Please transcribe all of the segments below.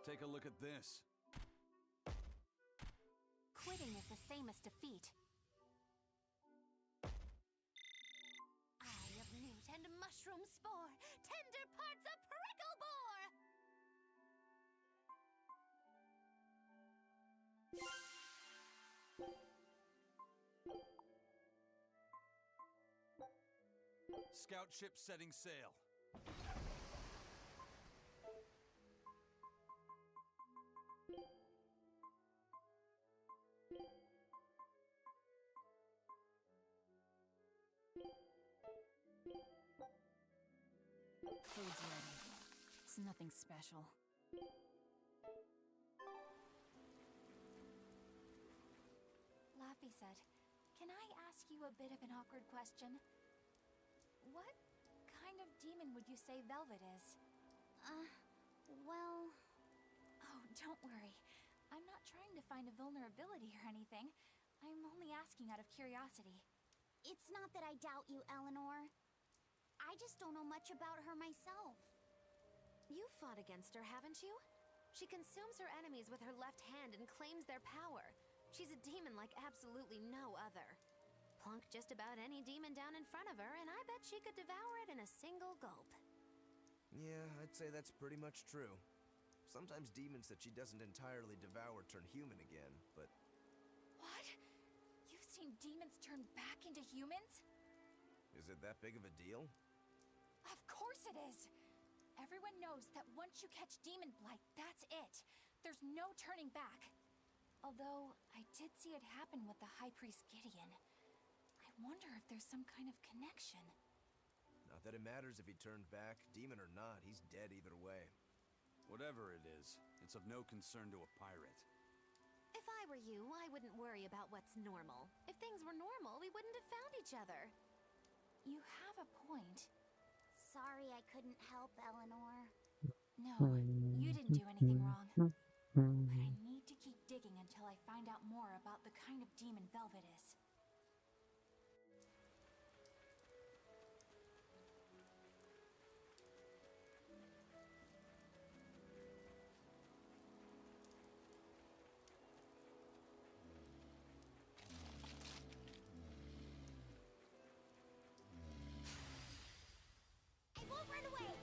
Take a look at this. Quitting is the same as defeat. Eye of newt and mushroom spore, tender parts of prickle bore! Scout ship setting sail. Food's ready. It's nothing special. Laffy said, "Can I ask you a bit of an awkward question? What kind of demon would you say Velvet is?" Well... Oh, don't worry. I'm not trying to find a vulnerability or anything. I'm only asking out of curiosity. It's not that I doubt you, Eleanor. I just don't know much about her myself. You've fought against her, haven't you? She consumes her enemies with her left hand and claims their power. She's a demon like absolutely no other. Plunk just about any demon down in front of her, and I bet she could devour it in a single gulp. Yeah, I'd say that's pretty much true. Sometimes demons that she doesn't entirely devour turn human again, but... What? You've seen demons turn back into humans? Is it that big of a deal? Of course it is! Everyone knows that once you catch demon blight, that's it. There's no turning back. Although, I did see it happen with the High Priest Gideon. I wonder if there's some kind of connection. Not that it matters if he turned back, demon or not, he's dead either way. Whatever it is, it's of no concern to a pirate. If I were you, I wouldn't worry about what's normal. If things were normal, we wouldn't have found each other. You have a point. Sorry I couldn't help, Eleanor. No, you didn't do anything wrong. But I need to keep digging until I find out more about the kind of demon Velvet is. I won't run away!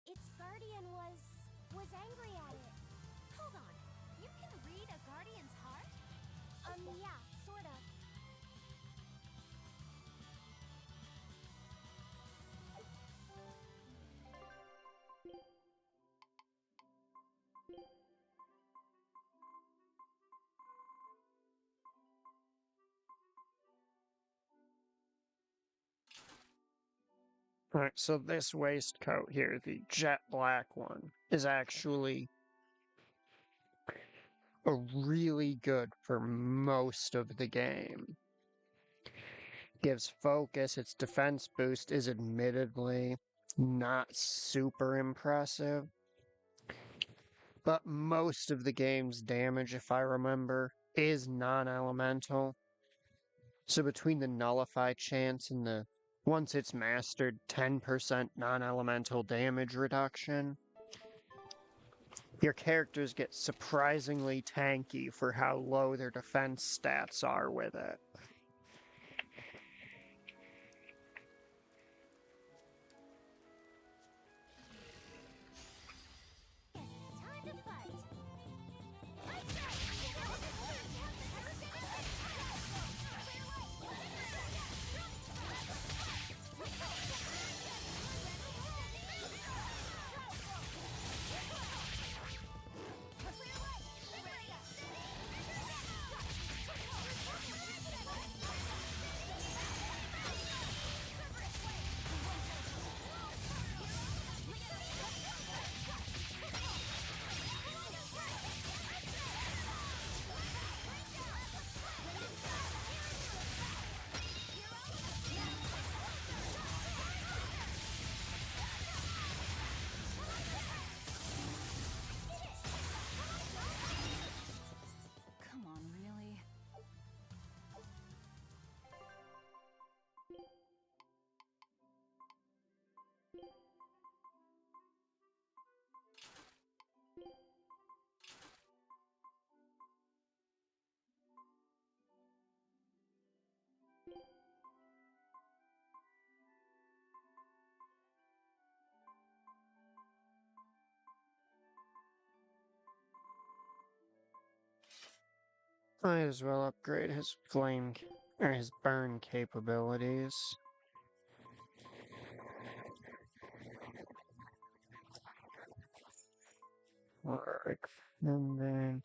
Its guardian was angry at it. Hold on. You can read a guardian's heart? Yeah, sort of. Alright, so this waistcoat here, the jet black one, is actually a really good for most of the game. Gives focus, its defense boost is admittedly not super impressive. But most of the game's damage, if I remember, is non-elemental. So between the nullify chance and the, once it's mastered, 10% non-elemental damage reduction, Your characters get surprisingly tanky for how low their defense stats are with it. Time to fight. Come on, really? Might as well upgrade his or his burn capabilities. Work. And then...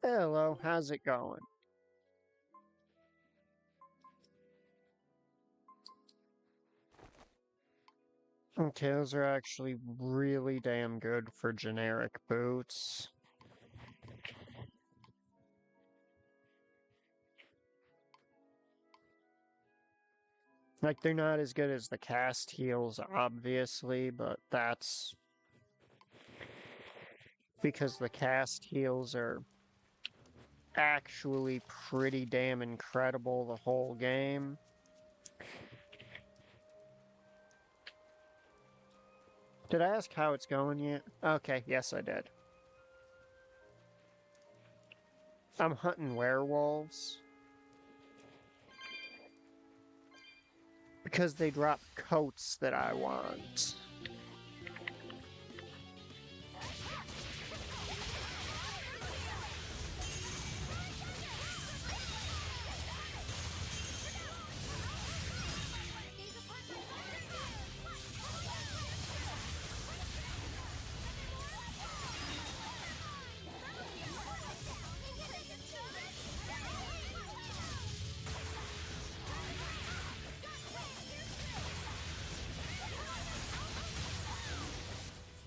Hello, how's it going? Okay, those are actually really damn good for generic boots. Like, they're not as good as the cast heals, obviously, but that's because the cast heals are actually pretty damn incredible the whole game. Did I ask how it's going yet? Okay, yes I did. I'm hunting werewolves. Because they drop coats that I want.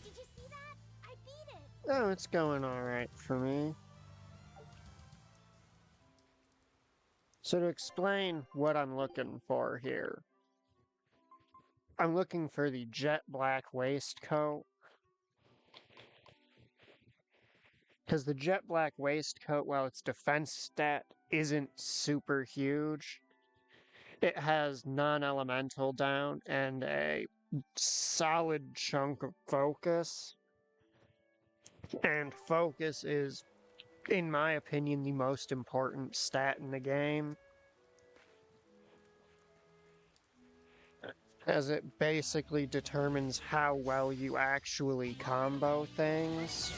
Did you see that? I beat it. Oh, it's going alright for me. So to explain what I'm looking for here. I'm looking for the jet black waistcoat. Because the jet black waistcoat, while its defense stat isn't super huge, it has non-elemental down and a solid chunk of focus. And focus is, in my opinion, the most important stat in the game. As it basically determines how well you actually combo things.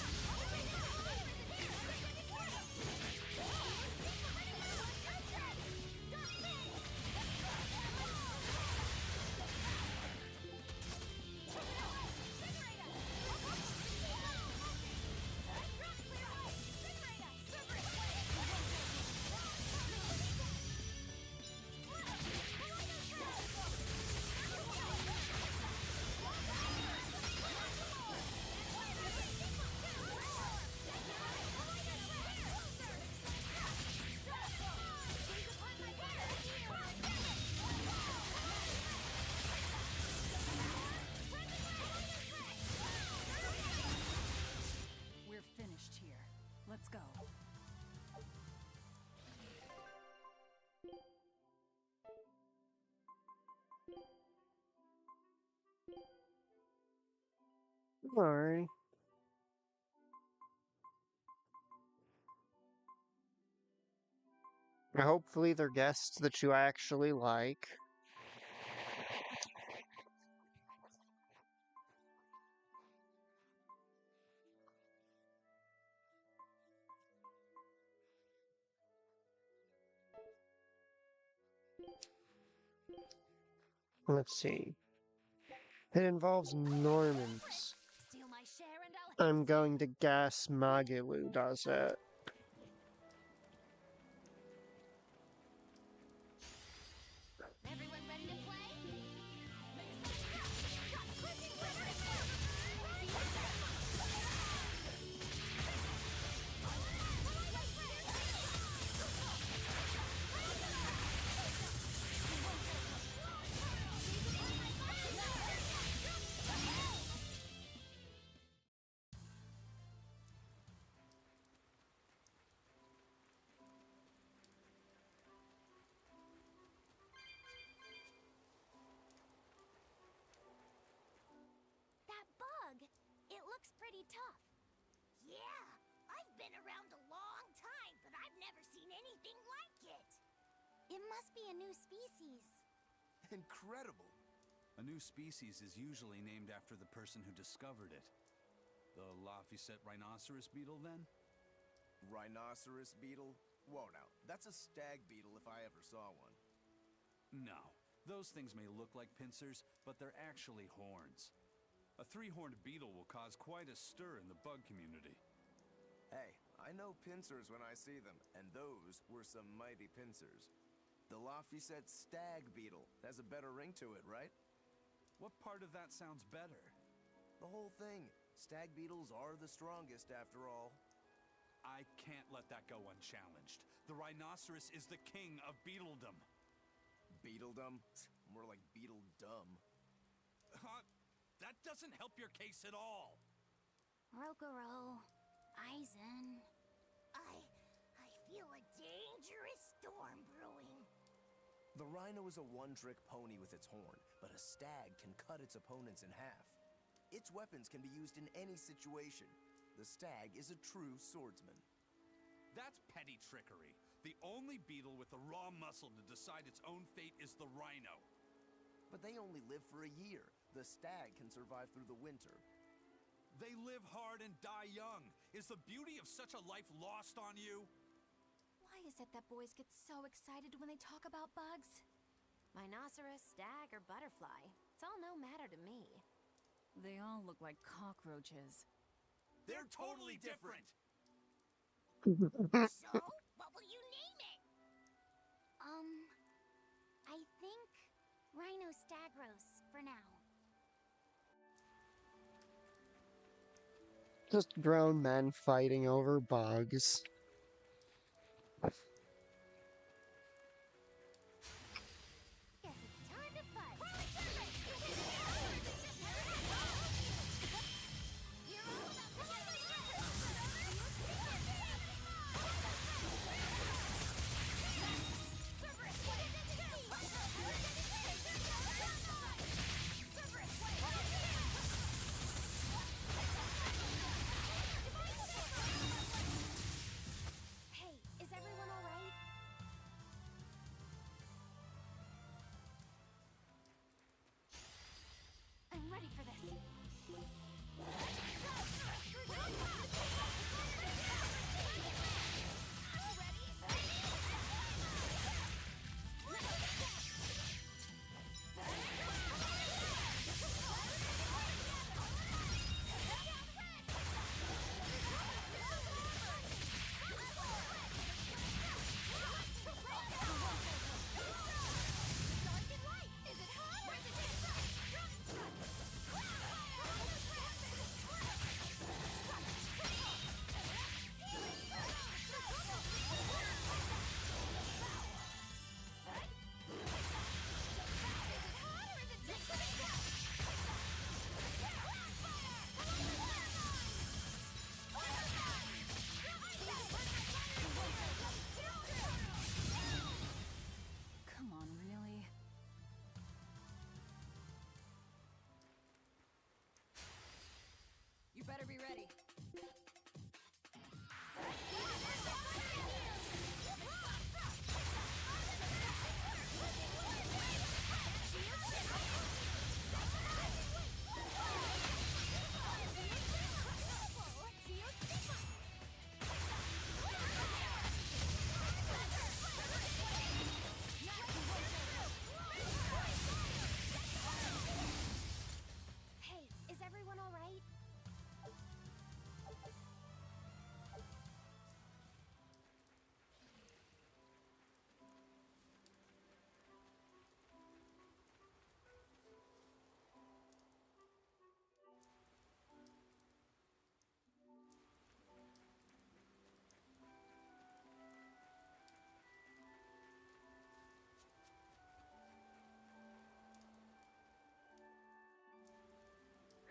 We're finished here. Let's go. Alright. Hopefully they're guests that you actually like. Let's see. It involves Normans. Steal my share and I'll I'm going to guess Magilu does it. Everyone ready to play? That bug, it looks pretty tough. Yeah, I've been around a long time, but I've never seen anything like it. It must be a new species. Incredible! A new species is usually named after the person who discovered it. The Laphicet rhinoceros beetle, then? Rhinoceros beetle? Whoa now, that's a stag beetle if I ever saw one. No. Those things may look like pincers, but they're actually horns. A three-horned beetle will cause quite a stir in the bug community. Hey, I know pincers when I see them, and those were some mighty pincers. The Laphicet stag beetle has a better ring to it, right? What part of that sounds better? The whole thing. Stag beetles are the strongest, after all. I can't let that go unchallenged. The rhinoceros is the king of beetledom. Beetledom? More like beetle dumb. Huh? That doesn't help your case at all. Rokuro, Aizen. I feel a dangerous storm brewing. The rhino is a one-trick pony with its horn, but a stag can cut its opponents in half. Its weapons can be used in any situation. The stag is a true swordsman. That's petty trickery. The only beetle with the raw muscle to decide its own fate is the rhino. But they only live for a year. The stag can survive through the winter. They live hard and die young. Is the beauty of such a life lost on you? Why is it that boys get so excited when they talk about bugs? Rhinoceros, stag, or butterfly. It's all no matter to me. They all look like cockroaches. They're totally different! So, what will you name it? I think Rhinostagros for now. Just grown men fighting over bugs. Guess it's time to fight.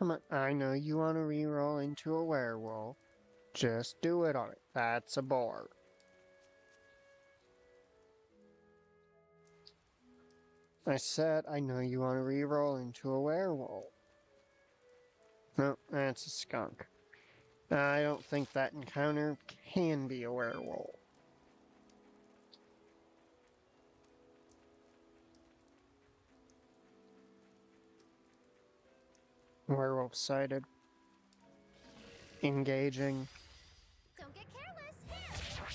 Come on, I know you want to reroll into a werewolf. Just do it on it. That's a bore. I said I know you want to reroll into a werewolf. No, that's a skunk. I don't think that encounter can be a werewolf. Werewolf sighted. Engaging. Don't get careless. Here.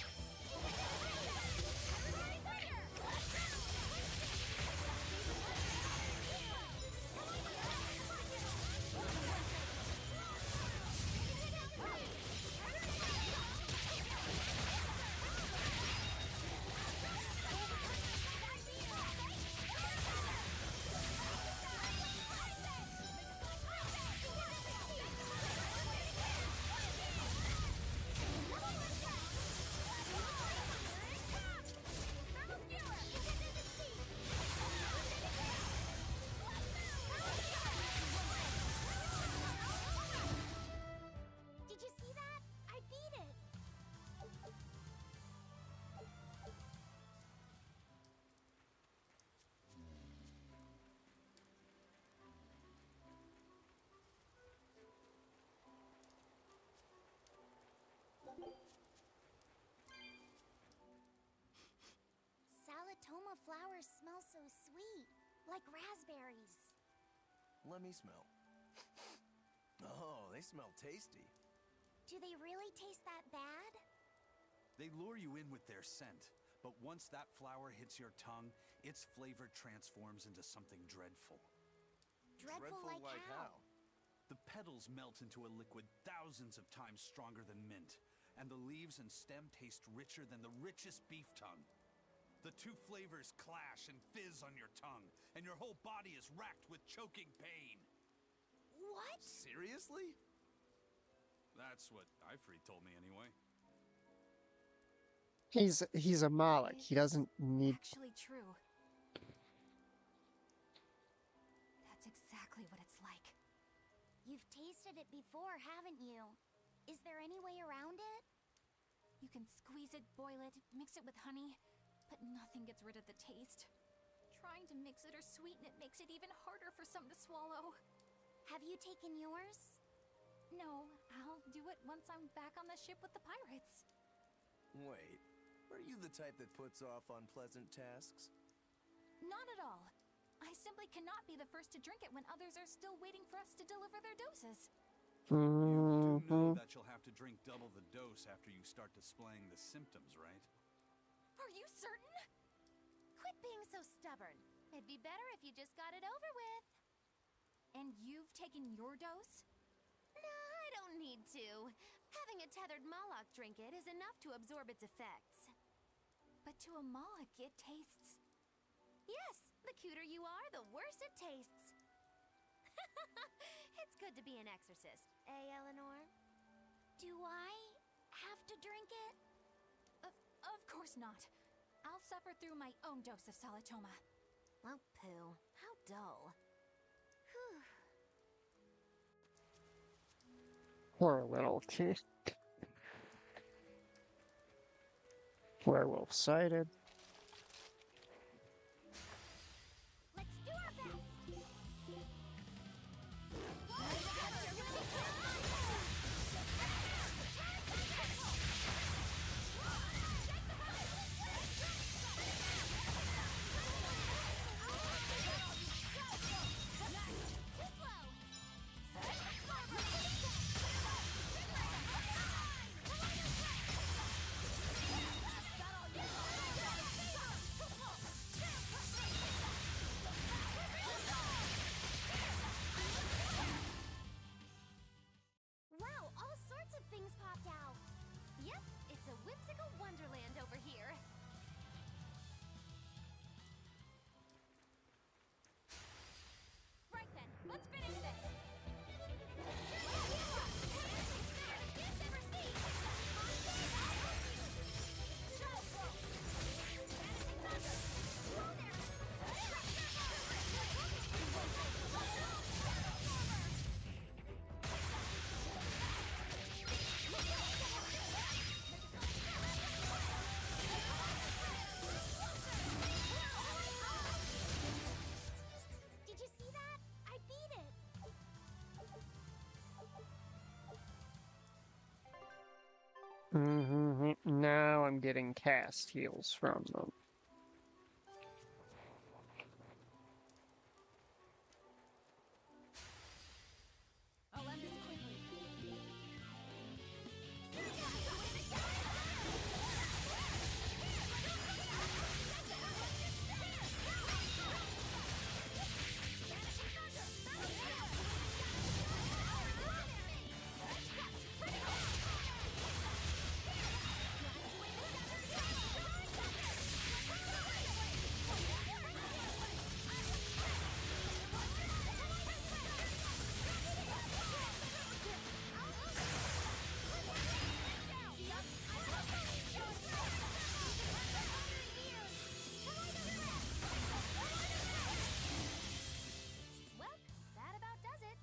Did you see that? I beat it. Salatoma flowers smell so sweet, like raspberries. Let me smell. Oh, they smell tasty. Do they really taste that bad? They lure you in with their scent, but once that flower hits your tongue, its flavor transforms into something dreadful. Dreadful like how? The petals melt into a liquid thousands of times stronger than mint, and the leaves and stem taste richer than the richest beef tongue. The two flavors clash and fizz on your tongue, and your whole body is racked with choking pain. What? Seriously? That's what Ifrit told me anyway. He's a Moloch. He doesn't need. Actually true. That's exactly what it's like. You've tasted it before, haven't you? Is there any way around it? You can squeeze it, boil it, mix it with honey, but nothing gets rid of the taste. Trying to mix it or sweeten it makes it even harder for some to swallow. Have you taken yours? No, I'll do it once I'm back on the ship with the pirates. Wait, are you the type that puts off unpleasant tasks? Not at all. I simply cannot be the first to drink it when others are still waiting for us to deliver their doses. You do know that you'll have to drink double the dose after you start displaying the symptoms, right? Are you certain? Quit being so stubborn. It'd be better if you just got it over with. And you've taken your dose? No, I don't need to. Having a tethered Moloch drink it is enough to absorb its effects. But to a Moloch, it tastes... Yes, the cuter you are, the worse it tastes. It's good to be an exorcist, eh, Eleanor? Do I have to drink it? Of course not. I'll suffer through my own dose of Salatoma. Oh, pooh. How dull. Whew. Poor little kid. Werewolf sighted. Let's do our best! getting cast heals from them. I'll end this quickly. Well, that about does it.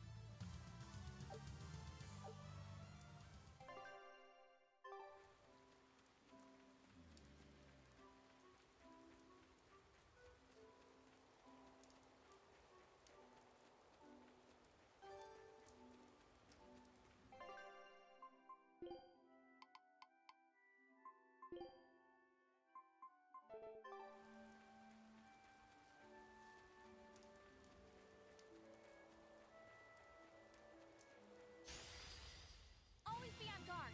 Always be on guard.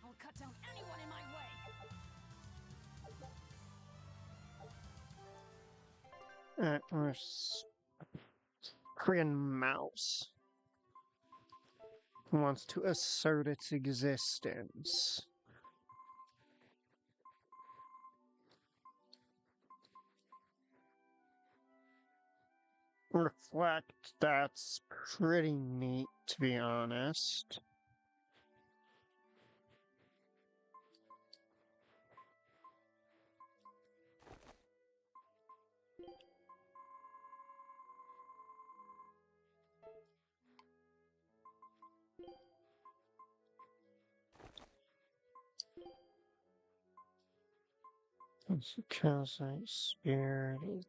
I'll cut down anyone in my way. Korean mouse wants to assert its existence. Reflect, that's pretty neat, to be honest. It's because I spared it.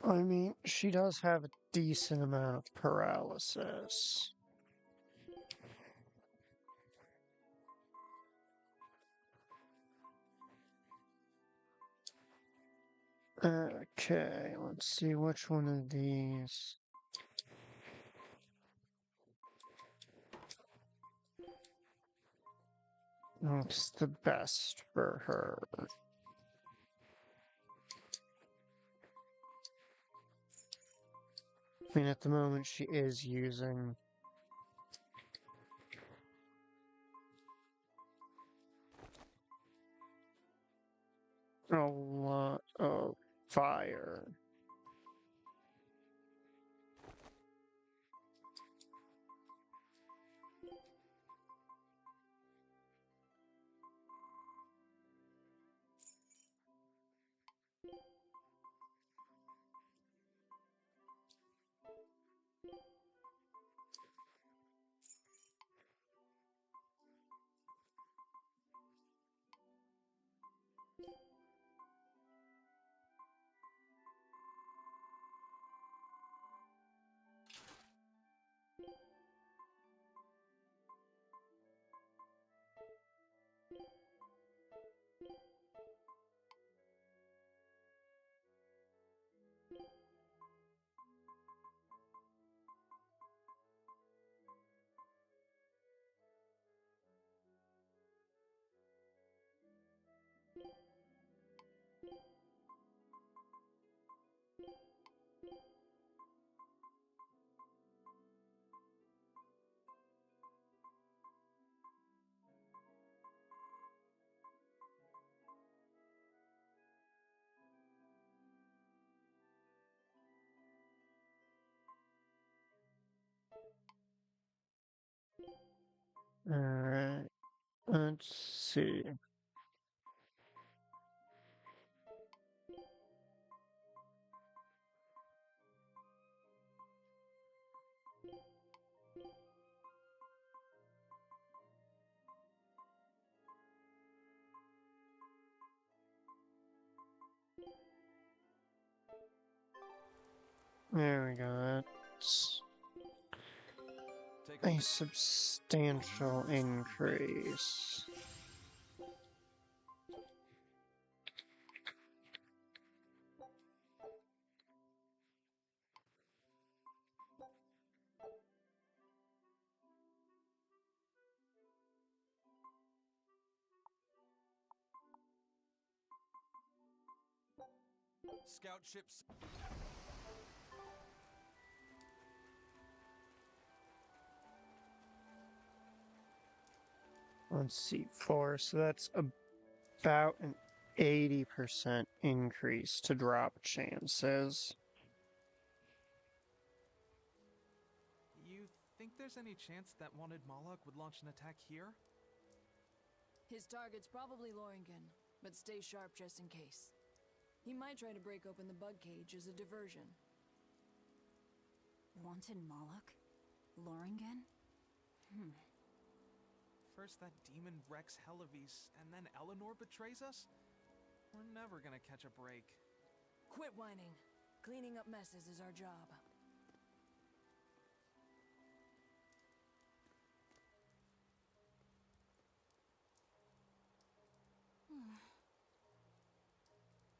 I mean, she does have a decent amount of paralysis. Okay, let's see which one of these. Looks the best for her. I mean, at the moment, she is using a lot of fire. Alright, let's see. There we go. That's Take a substantial increase. Scout ships. Let's see, 4, so that's about an 80% increase to drop chances. You think there's any chance that wanted Moloch would launch an attack here? His target's probably Loringen, but stay sharp just in case. He might try to break open the bug cage as a diversion. Wanted Moloch? Loringen? First that demon Rex Helavis, and then Eleanor betrays us? We're never gonna catch a break. Quit whining. Cleaning up messes is our job.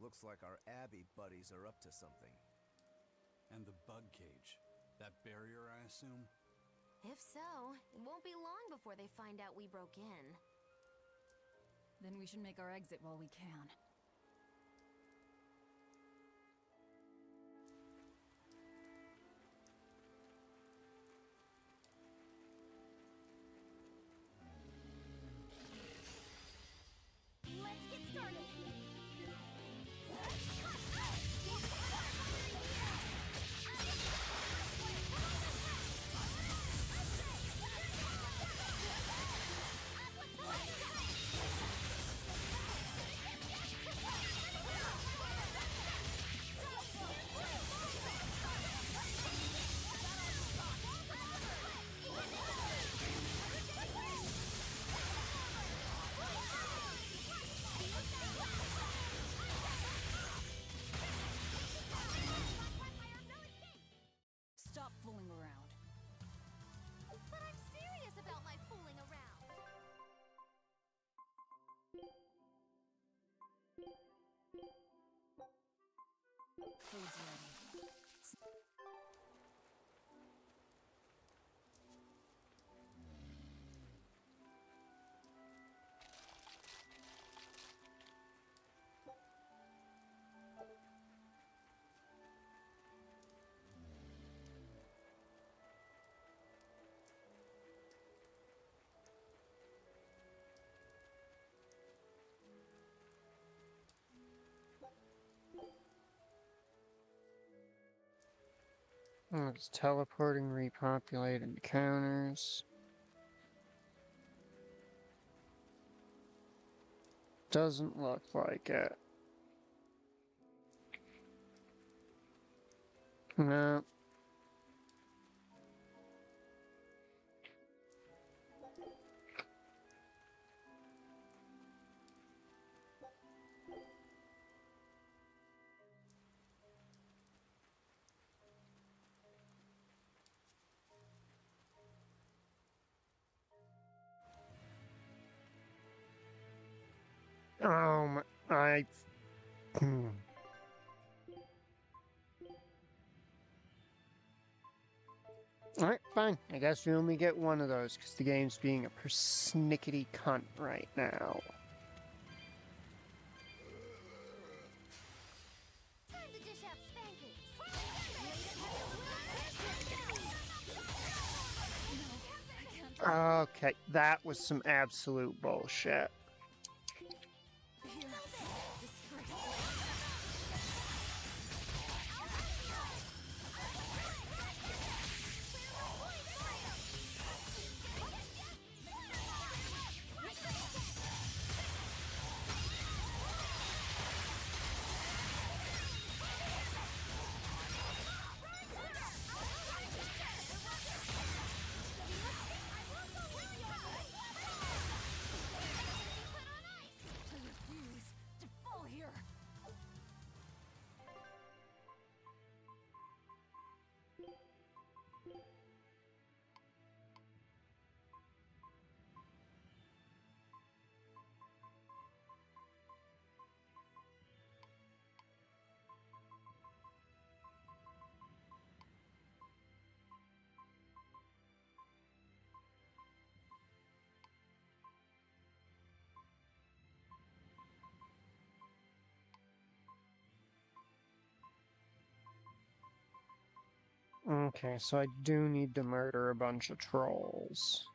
Looks like our Abbey buddies are up to something. And the bug cage. That barrier, I assume? If so, it won't be long before they find out we broke in. Then we should make our exit while we can. Let's get started. Stop fooling around. But I'm serious about my fooling around. Food's ready. It's teleporting, repopulate encounters. Doesn't look like it. No. Hmm. Alright, fine. I guess we only get one of those, because the game's being a persnickety cunt right now. Time to dish out spankings. Okay, that was some absolute bullshit. Okay, so I do need to murder a bunch of trolls.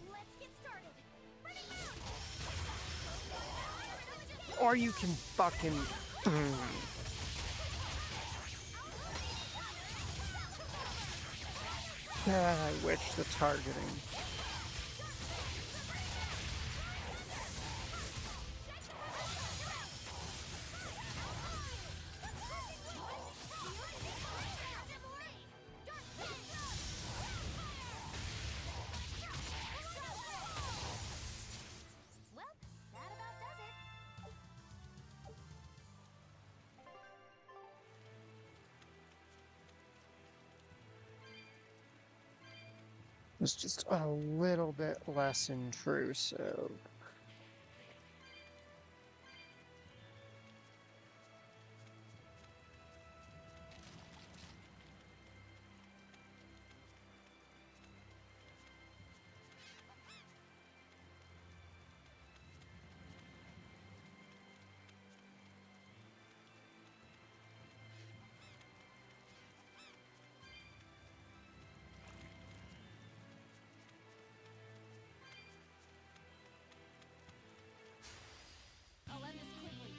Let's get started. Running out. Or you can fucking... I wish the targeting. Well, that about does it. It's just a little bit less intrusive. I'll end this quickly.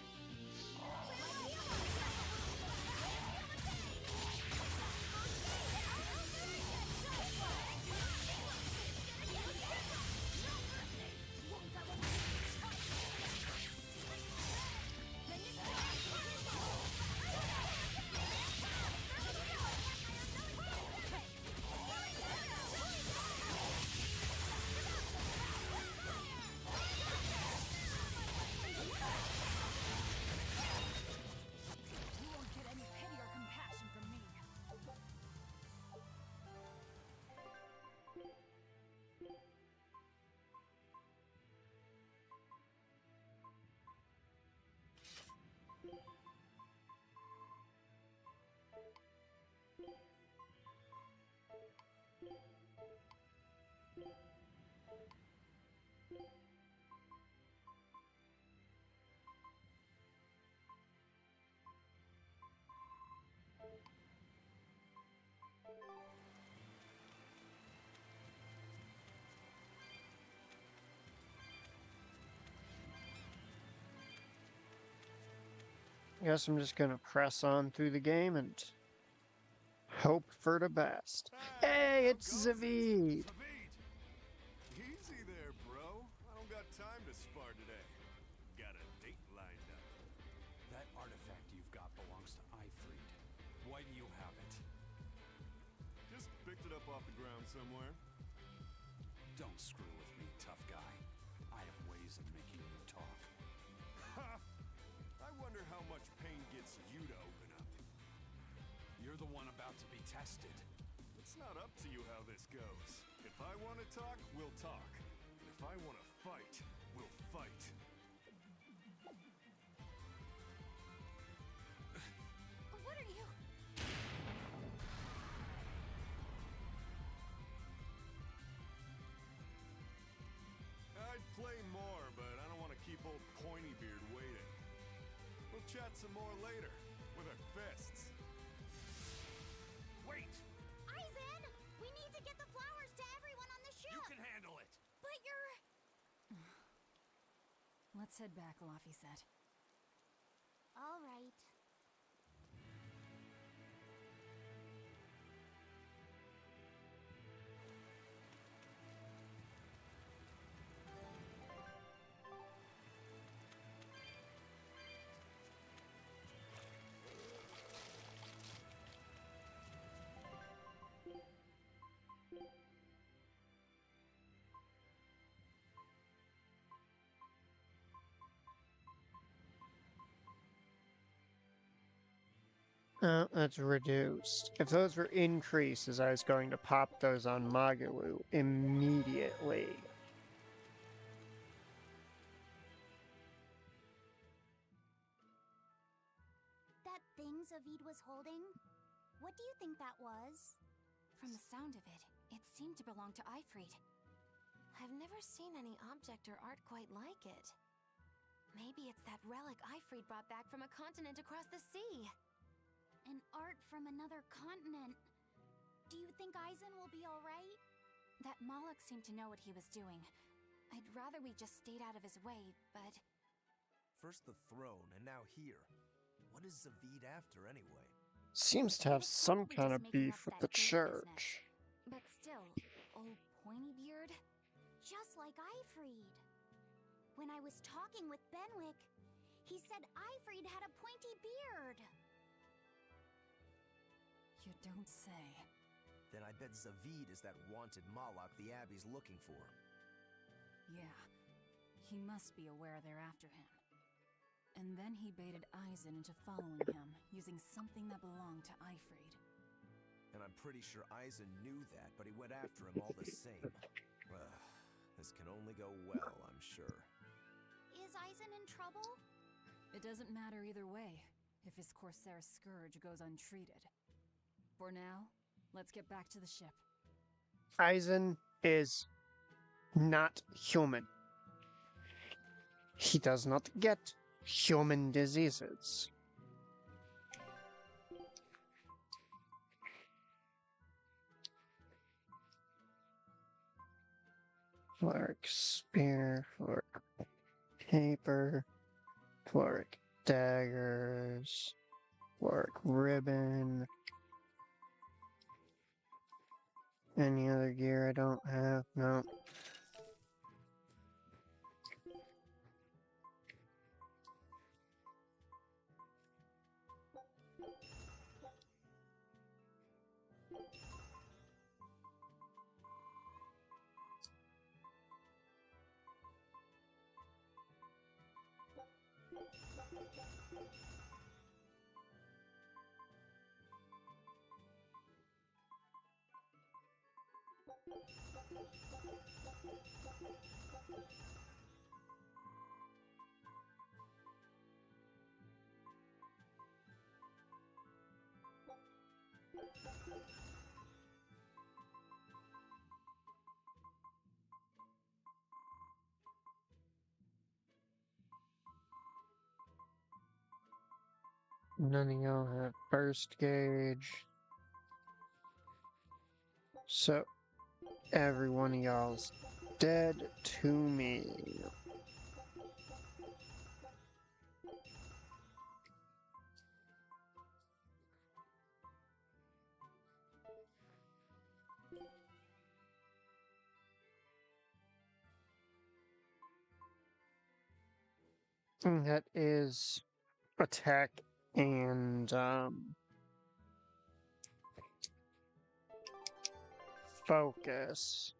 You won't get any pity or compassion from me. Guess I'm just gonna press on through the game and hope for the best. Hey, it's Zavid! Zavid! Easy there, bro. I don't got time to spar today. Got a date lined up. That artifact you've got belongs to Ifreed. Why do you have it? Just picked it up off the ground somewhere. Don't screw with me, tough guy. I have ways of making you talk. Ha! I wonder how much pain gets you to open up. You're the one about to be tested. It's not up to you how this goes. If I want to talk, we'll talk. And if I want to fight, we'll fight. What are you? I'd play more, but I don't want to keep old Pointybeard waiting. We'll chat some more later, with our fists. Wait! Aizen! We need to get the flowers to everyone on the ship! You can handle it! But you're... Let's head back, Laffy said. All right. That's reduced. If those were increases, I was going to pop those on Magalu immediately. Zavid was holding? What do you think that was? From the sound of it, it seemed to belong to Ifrid. I've never seen any object or art quite like it. Maybe it's that relic Ifrid brought back from a continent across the sea. An art from another continent. Do you think Aizen will be alright? That Moloch seemed to know what he was doing. I'd rather we just stayed out of his way, but... First the throne, and now here. What is Zavid after, anyway? Seems to He have was some probably kind just of making beef up with that the gate church. business. But still, old pointy beard? Just like Ifrid. When I was talking with Benwick, he said Ifrid had a pointy beard. You don't say. Then I bet Zavid is that wanted Moloch the Abbey's looking for. Yeah. He must be aware they're after him. And then he baited Aizen into following him, using something that belonged to Ifrid. And I'm pretty sure Aizen knew that, but he went after him all the same. This can only go well, I'm sure. Is Aizen in trouble? It doesn't matter either way, if his Corsair scourge goes untreated. For now, let's get back to the ship. Aizen is not human. He does not get human diseases. Floric spear, floric paper, floric daggers, floric ribbon. Any other gear I don't have? No. None of y'all have burst gauge. So, every one of y'all's dead to me. And that is attack and focus.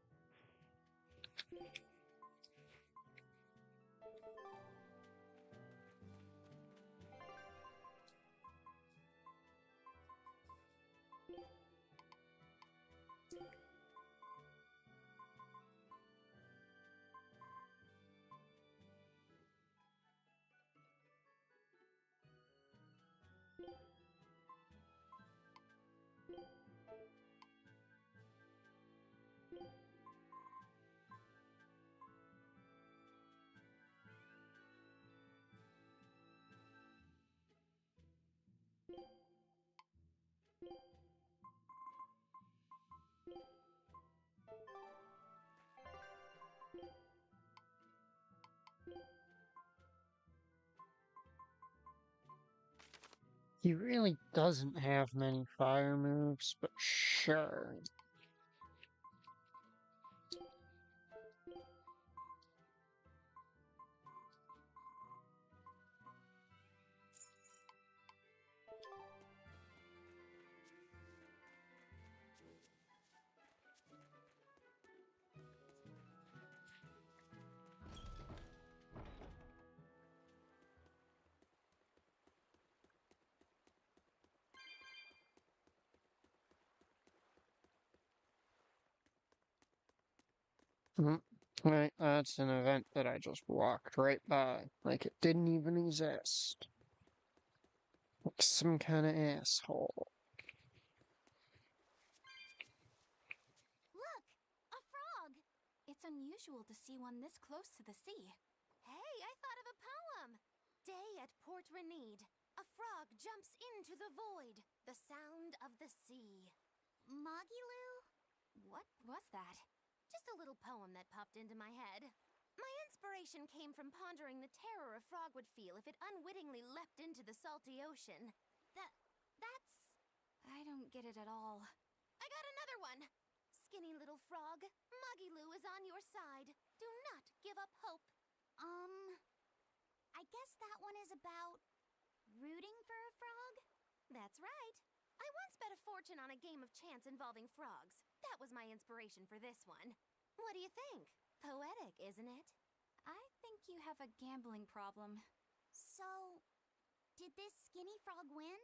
He really doesn't have many fire moves, but sure. Right, that's an event that I just walked right by, like it didn't even exist. Like some kind of asshole. Look! A frog! It's unusual to see one this close to the sea. Hey, I thought of a poem! Day at Port Renede. A frog jumps into the void. The sound of the sea. Moggy-Loo? What was that? Just a little poem that popped into my head. My inspiration came from pondering the terror a frog would feel if it unwittingly leapt into the salty ocean. That's... I don't get it at all. I got another one! Skinny little frog, Moggy-Loo is on your side. Do not give up hope. I guess that one is about rooting for a frog? That's right. I once bet a fortune on a game of chance involving frogs. That was my inspiration for this one. What do you think? Poetic, isn't it? I think you have a gambling problem. So, did this skinny frog win?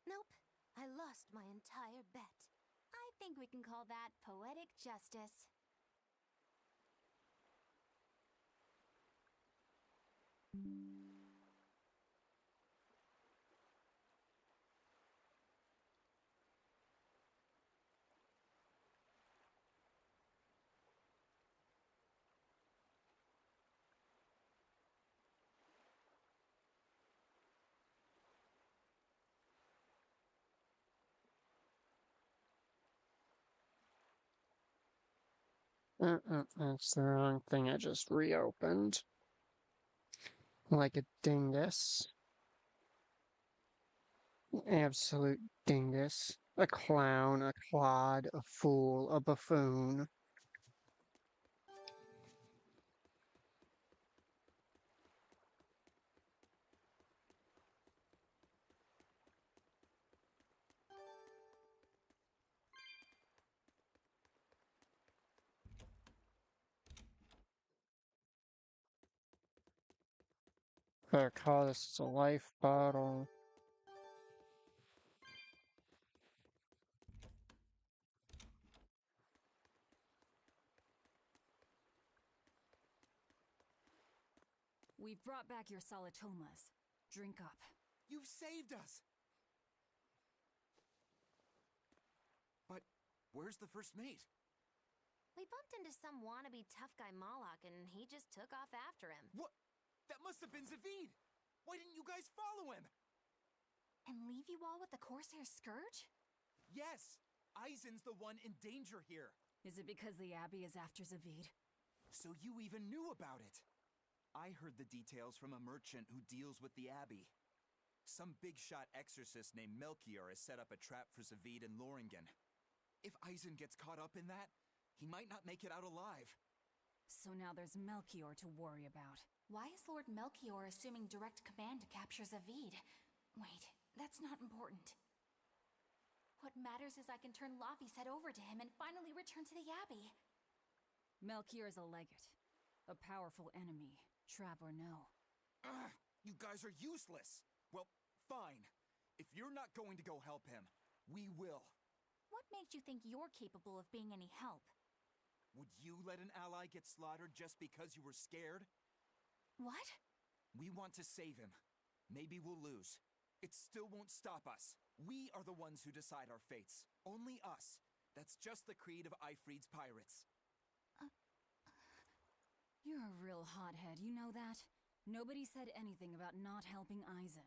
Nope. I lost my entire bet. I think we can call that poetic justice. That's the wrong thing I just reopened. Like a dingus. Absolute dingus. A clown, a clod, a fool, a buffoon. Better call this a life bottle. We've brought back your solitomas. Drink up. You've saved us! But where's the first mate? We bumped into some wannabe tough guy Moloch and he just took off after him. What? That must have been Zavid! Why didn't you guys follow him? And leave you all with the Corsair Scourge? Yes! Eisen's the one in danger here. Is it because the Abbey is after Zavid? So you even knew about it? I heard the details from a merchant who deals with the Abbey. Some big-shot exorcist named Melchior has set up a trap for Zavid and Loringen. If Eisen gets caught up in that, he might not make it out alive. So now there's Melchior to worry about. Why is Lord Melchior assuming direct command to capture Zavid? Wait, that's not important. What matters is I can turn Laufey's head over to him and finally return to the Abbey. Melchior is a legate. A powerful enemy, trap or no. Ugh, you guys are useless! Well, fine. If you're not going to go help him, we will. What makes you think you're capable of being any help? Would you let an ally get slaughtered just because you were scared? What? We want to save him. Maybe we'll lose. It still won't stop us. We are the ones who decide our fates. Only us. That's just the creed of Eifried's pirates. You're a real hothead, you know that? Nobody said anything about not helping Eisen.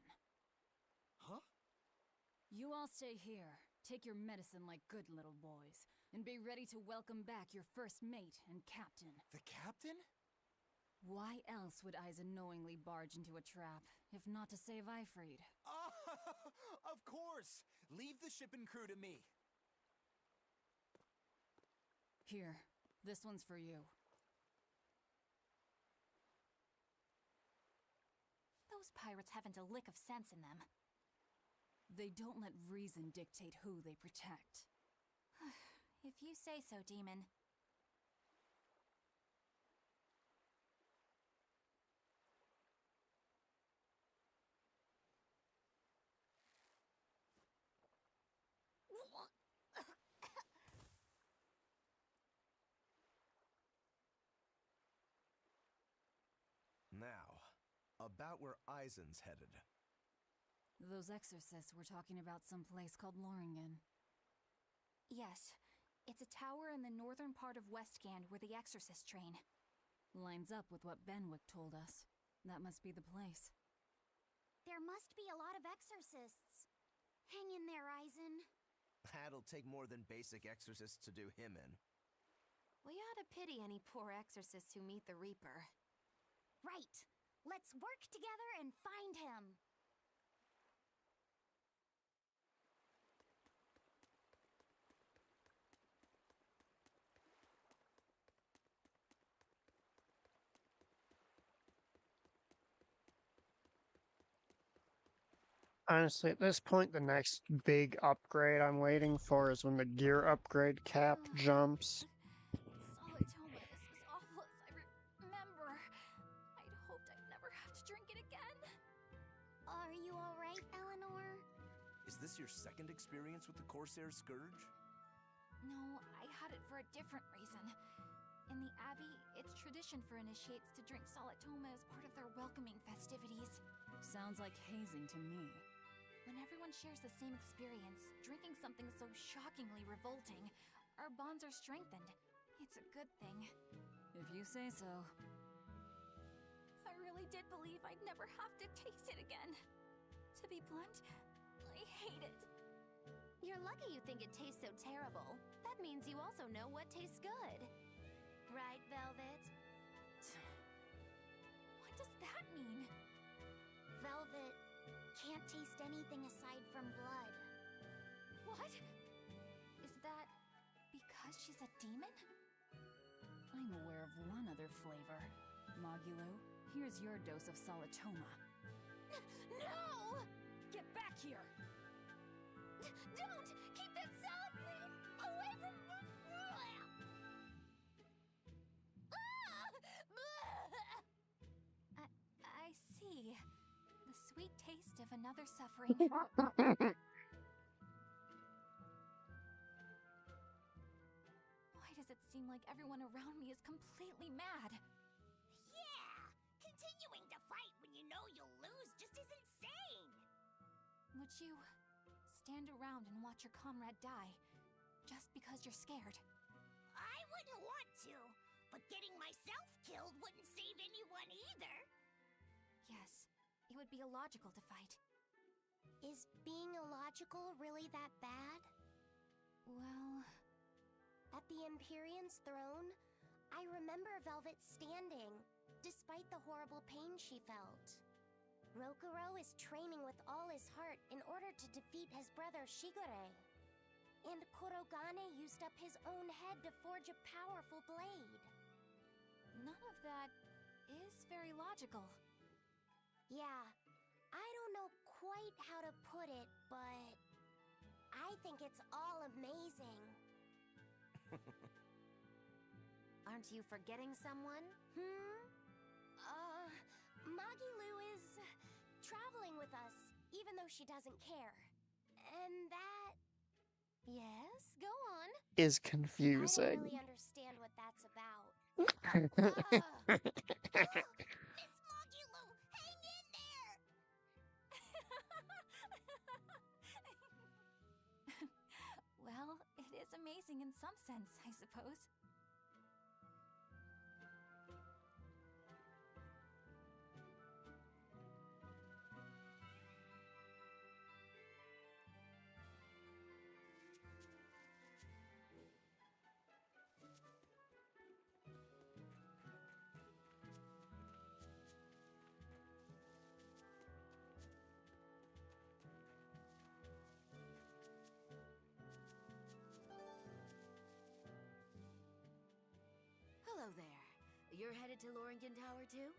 Huh? You all stay here, take your medicine like good little boys, and be ready to welcome back your first mate and captain. The captain? Why else would Eisen knowingly barge into a trap, if not to save Eifried? Of course! Leave the ship and crew to me. Here, this one's for you. Those pirates haven't a lick of sense in them. They don't let reason dictate who they protect. If you say so, Demon. Now, about where Eisen's headed. Those exorcists were talking about some place called Loringen. Yes. It's a tower in the northern part of Westgand where the exorcists train. Lines up with what Benwick told us. That must be the place. There must be a lot of exorcists. Hang in there, Eisen. That'll take more than basic exorcists to do him in. We ought to pity any poor exorcists who meet the Reaper. Right. Let's work together and find him. Honestly, at this point, the next big upgrade I'm waiting for is when the gear upgrade cap jumps. Solid Toma is as awful as I remember. I'd hoped I'd never have to drink it again. Are you alright, Eleanor? Is this your second experience with the Corsair Scourge? No, I had it for a different reason. In the Abbey, it's tradition for initiates to drink Solid Toma as part of their welcoming festivities. Sounds like hazing to me. When everyone shares the same experience, drinking something so shockingly revolting, our bonds are strengthened. It's a good thing. If you say so. I really did believe I'd never have to taste it again. To be blunt, I hate it. You're lucky you think it tastes so terrible. That means you also know what tastes good. Right, Velvet? What does that mean? Velvet can't taste anything aside from blood. What? Is that because she's a demon? I'm aware of one other flavor. Mogulu, here's your dose of Solitoma. No! Get back here! Don't! Keep that salad thing away from me! I see. The sweet taste of another suffering. Why does it seem like everyone around me is completely mad? Yeah! Continuing to fight when you know you'll lose just isn't sane! Would you stand around and watch your comrade die just because you're scared? I wouldn't want to, but getting myself killed wouldn't save anyone either. Yes, it would be illogical to fight. Is being illogical really that bad? Well... At the Empyrean's throne, I remember Velvet standing, despite the horrible pain she felt. Rokuro is training with all his heart in order to defeat his brother Shigure. And Kurogane used up his own head to forge a powerful blade. None of that is very logical. Yeah, I don't know quite how to put it, but I think it's all amazing. Aren't you forgetting someone? Magilu is traveling with us, even though she doesn't care. And that... Yes, go on. Is I confusing. don't really understand what that's about. Miss Magilu, hang in there! Well, it is amazing in some sense, I suppose. Hello there. You're headed to Loringen Tower too?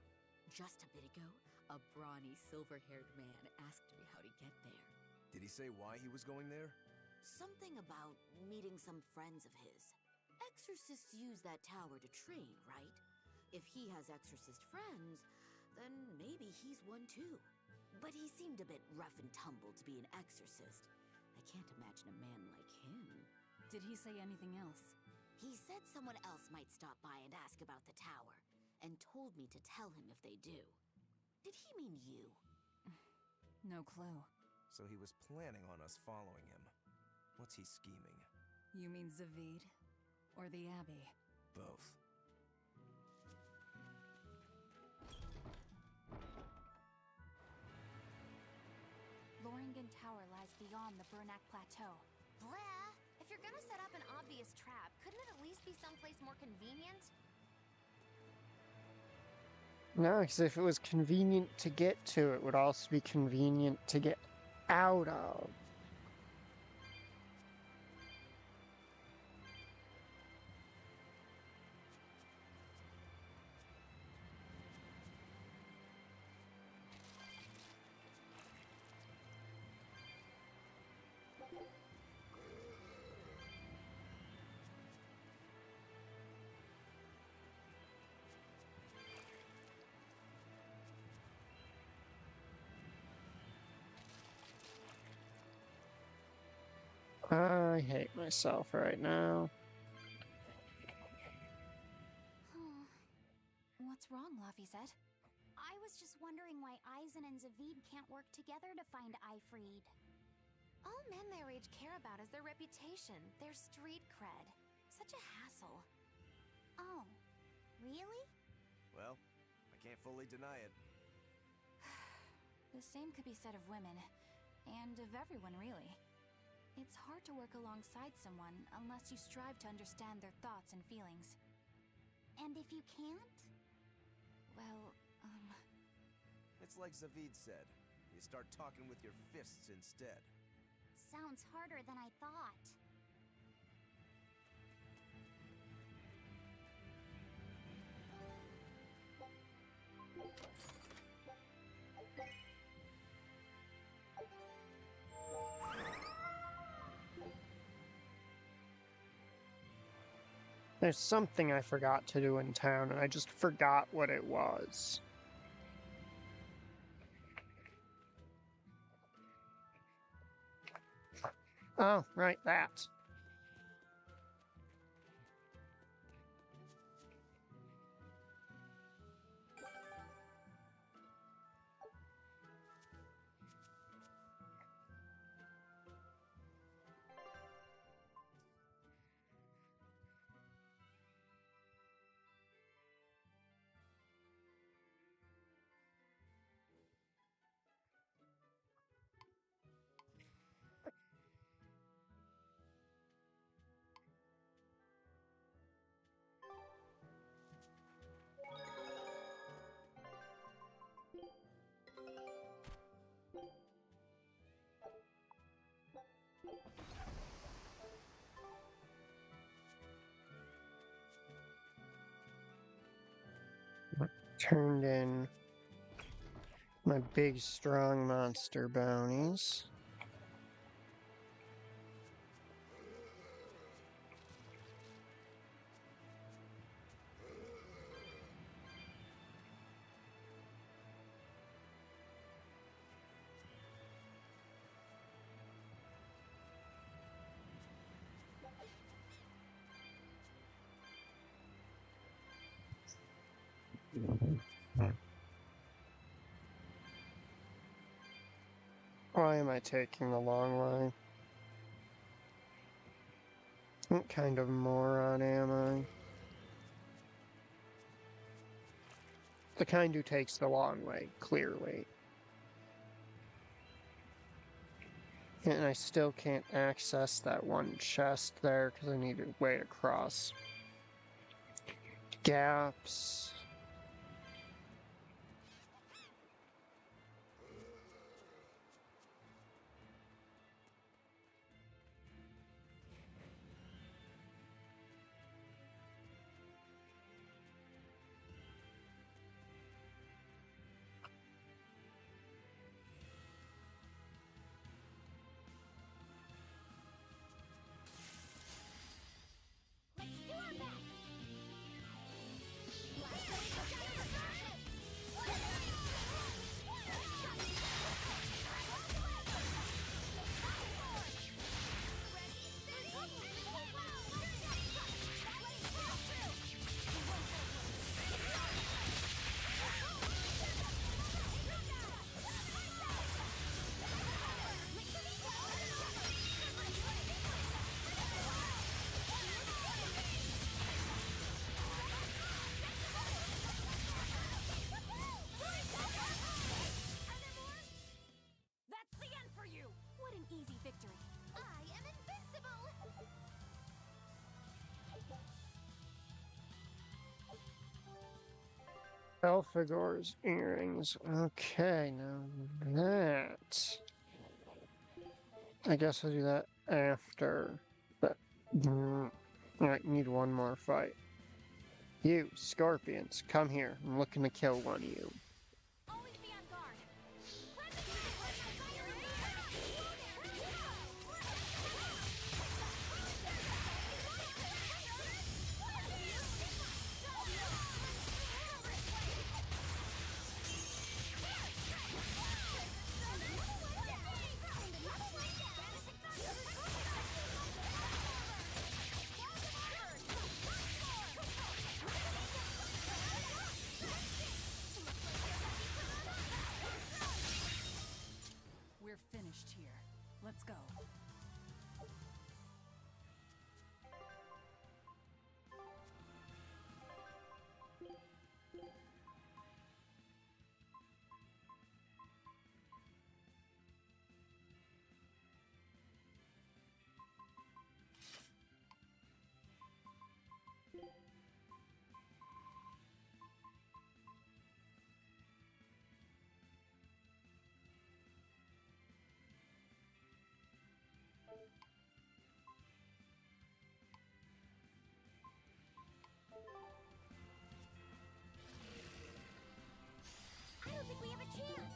Just a bit ago, a brawny, silver-haired man asked me how to get there. Did he say why he was going there? Something about meeting some friends of his. Exorcists use that tower to train, right? If he has exorcist friends, then maybe he's one too. But he seemed a bit rough and tumble to be an exorcist. I can't imagine a man like him. Did he say anything else? He said someone else might stop by and ask about the tower, and told me to tell him if they do. Did he mean you? No clue. So he was planning on us following him. What's he scheming? You mean Zavid? Or the Abbey? Both. Loringen Tower lies beyond the Bernac Plateau. Blah! If you're gonna set up an obvious trap, couldn't it at least be someplace more convenient? No, because if it was convenient to get to, it would also be convenient to get out of. I hate myself right now. What's wrong, Laphicet? I was just wondering why Eisen and Zavid can't work together to find Ifried. All men their age care about is their reputation, their street cred. Such a hassle. Oh, really? Well, I can't fully deny it. The same could be said of women, and of everyone, really. It's hard to work alongside someone unless you strive to understand their thoughts and feelings. And if you can't? Well, It's like Zavid said. You start talking with your fists instead. Sounds harder than I thought. There's something I forgot to do in town, and I just forgot what it was. Oh, right, that. Turned in my big strong monster bounties. Why am I taking the long way? What kind of moron am I? The kind who takes the long way, clearly. And I still can't access that one chest there because I need a way across. Gaps. Let's do our best! Elphegor's earrings. Okay, now that. I guess I'll do that after. But. Alright, need one more fight. You, scorpions, come here. I'm looking to kill one of you. Always be on guard. We're finished here. Let's go. I don't think we have a chance.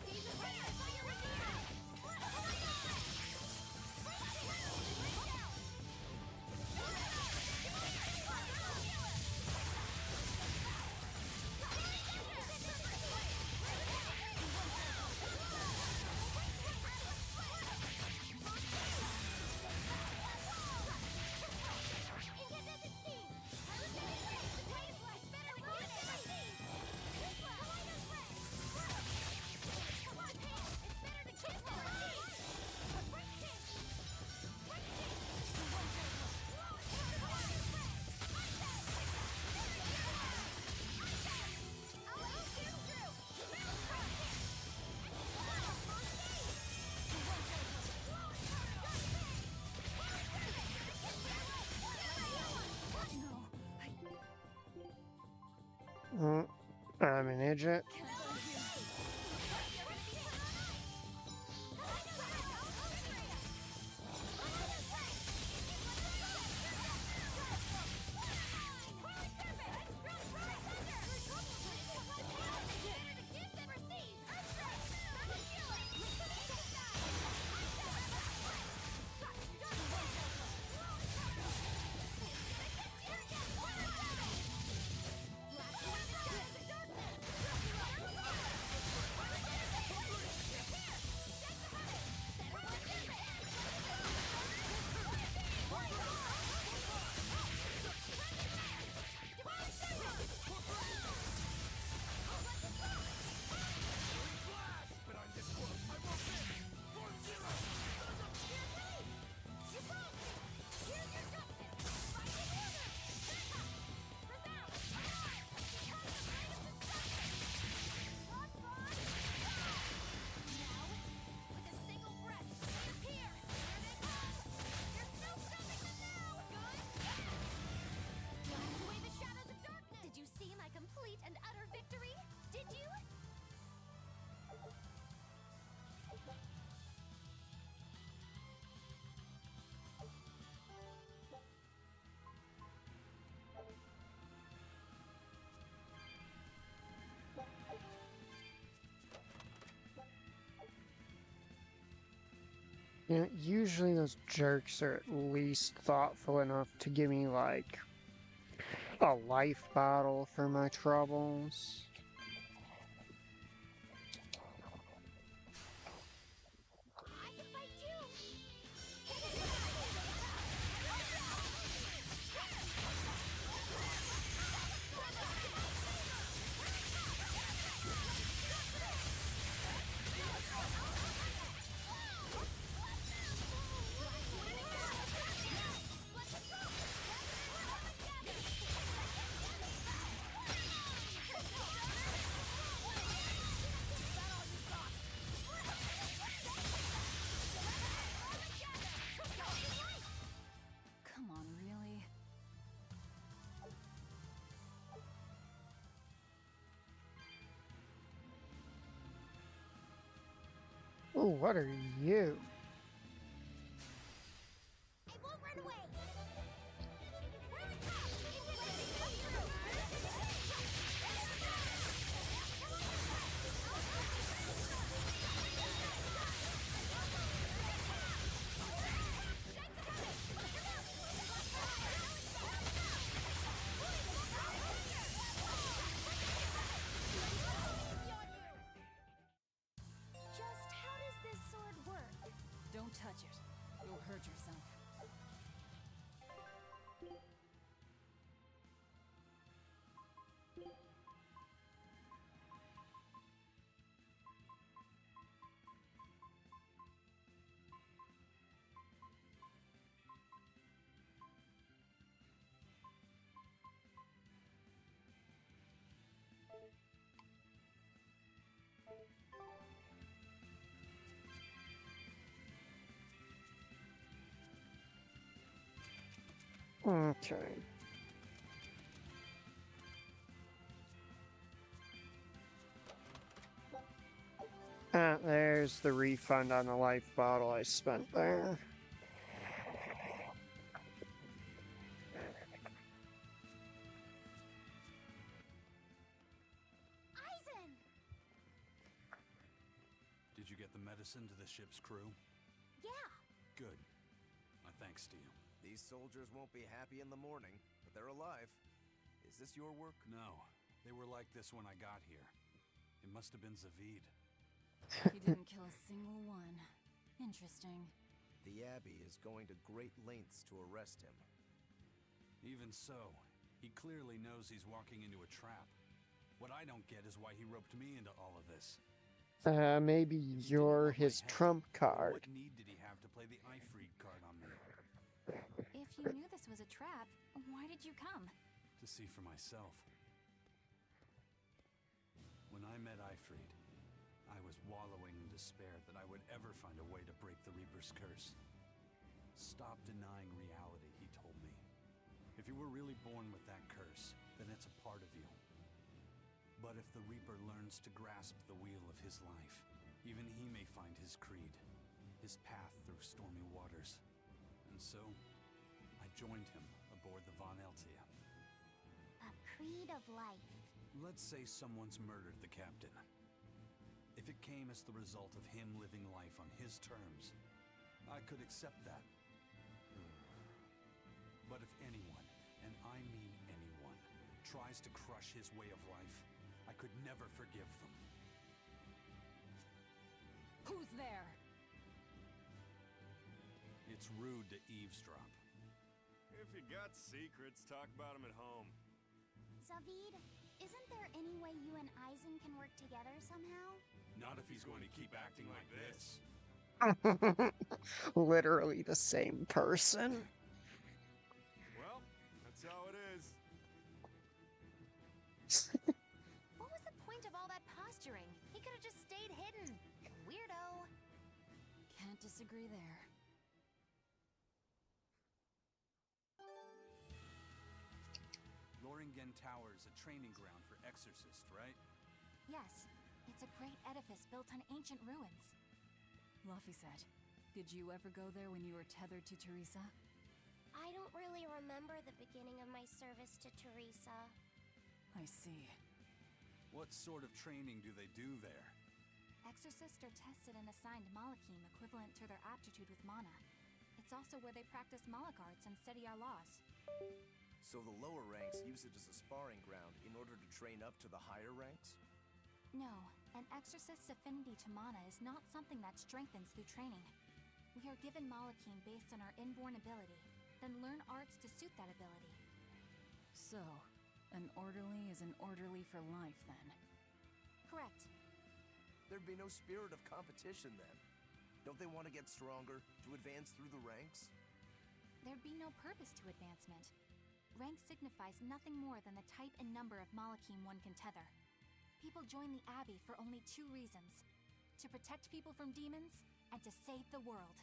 He's a winner, so you're with me. I'm an idiot. You know, usually those jerks are at least thoughtful enough to give me, like, a life bottle for my troubles. Ooh, what are you? I won't run away! Just how does this sword work? Don't touch it. You'll hurt yourself. Okay. There's the refund on the life bottle I spent there. Eisen! Did you get the medicine to the ship's crew? Yeah. Good. My thanks to you. These soldiers won't be happy in the morning, but they're alive. Is this your work? No. They were like this when I got here. It must have been Zavid. He didn't kill a single one. Interesting. The Abbey is going to great lengths to arrest him. Even so, he clearly knows he's walking into a trap. What I don't get is why he roped me into all of this. Maybe you're his trump card. What need did he have to play the Ifreed card on me? If you knew this was a trap, why did you come? To see for myself. When I met Ifreed, I was wallowing in despair that I would ever find a way to break the Reaper's curse. Stop denying reality, he told me. If you were really born with that curse, then it's a part of you. But if the Reaper learns to grasp the wheel of his life, even he may find his creed, his path through stormy waters. And so, I joined him aboard the Von Eltia. A creed of life. Let's say someone's murdered the captain. If it came as the result of him living life on his terms, I could accept that. But if anyone, and I mean anyone, tries to crush his way of life, I could never forgive them. Who's there? It's rude to eavesdrop. If you got secrets, talk about them at home. Zavid, isn't there any way you and Eisen can work together somehow? Not if he's going to keep acting like this. Literally the same person. Well, that's how it is. What was the point of all that posturing? He could have just stayed hidden. Weirdo. Can't disagree there. Loringen Tower is a training ground for exorcists, right? Yes, it's a great edifice built on ancient ruins. Luffy said, did you ever go there when you were tethered to Teresa? I don't really remember the beginning of my service to Teresa. I see. What sort of training do they do there? Exorcists are tested and assigned Malachim equivalent to their aptitude with mana. It's also where they practice Malak arts and study our laws. So the lower ranks use it as a sparring ground in order to train up to the higher ranks? No, an exorcist's affinity to mana is not something that strengthens through training. We are given Malachim based on our inborn ability, then learn arts to suit that ability. So, an orderly is an orderly for life, then? Correct. There'd be no spirit of competition then. Don't they want to get stronger, to advance through the ranks? There'd be no purpose to advancement. Rank signifies nothing more than the type and number of Malachim one can tether. People join the Abbey for only two reasons: to protect people from demons, and to save the world.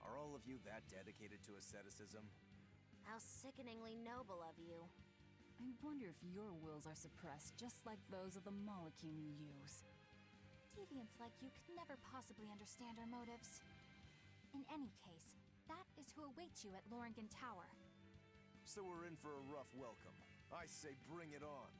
Are all of you that dedicated to asceticism? How sickeningly noble of you. I wonder if your wills are suppressed just like those of the Malachim you use. Deviants like you could never possibly understand our motives. In any case, that is who awaits you at Lorringen Tower. So we're in for a rough welcome. I say bring it on.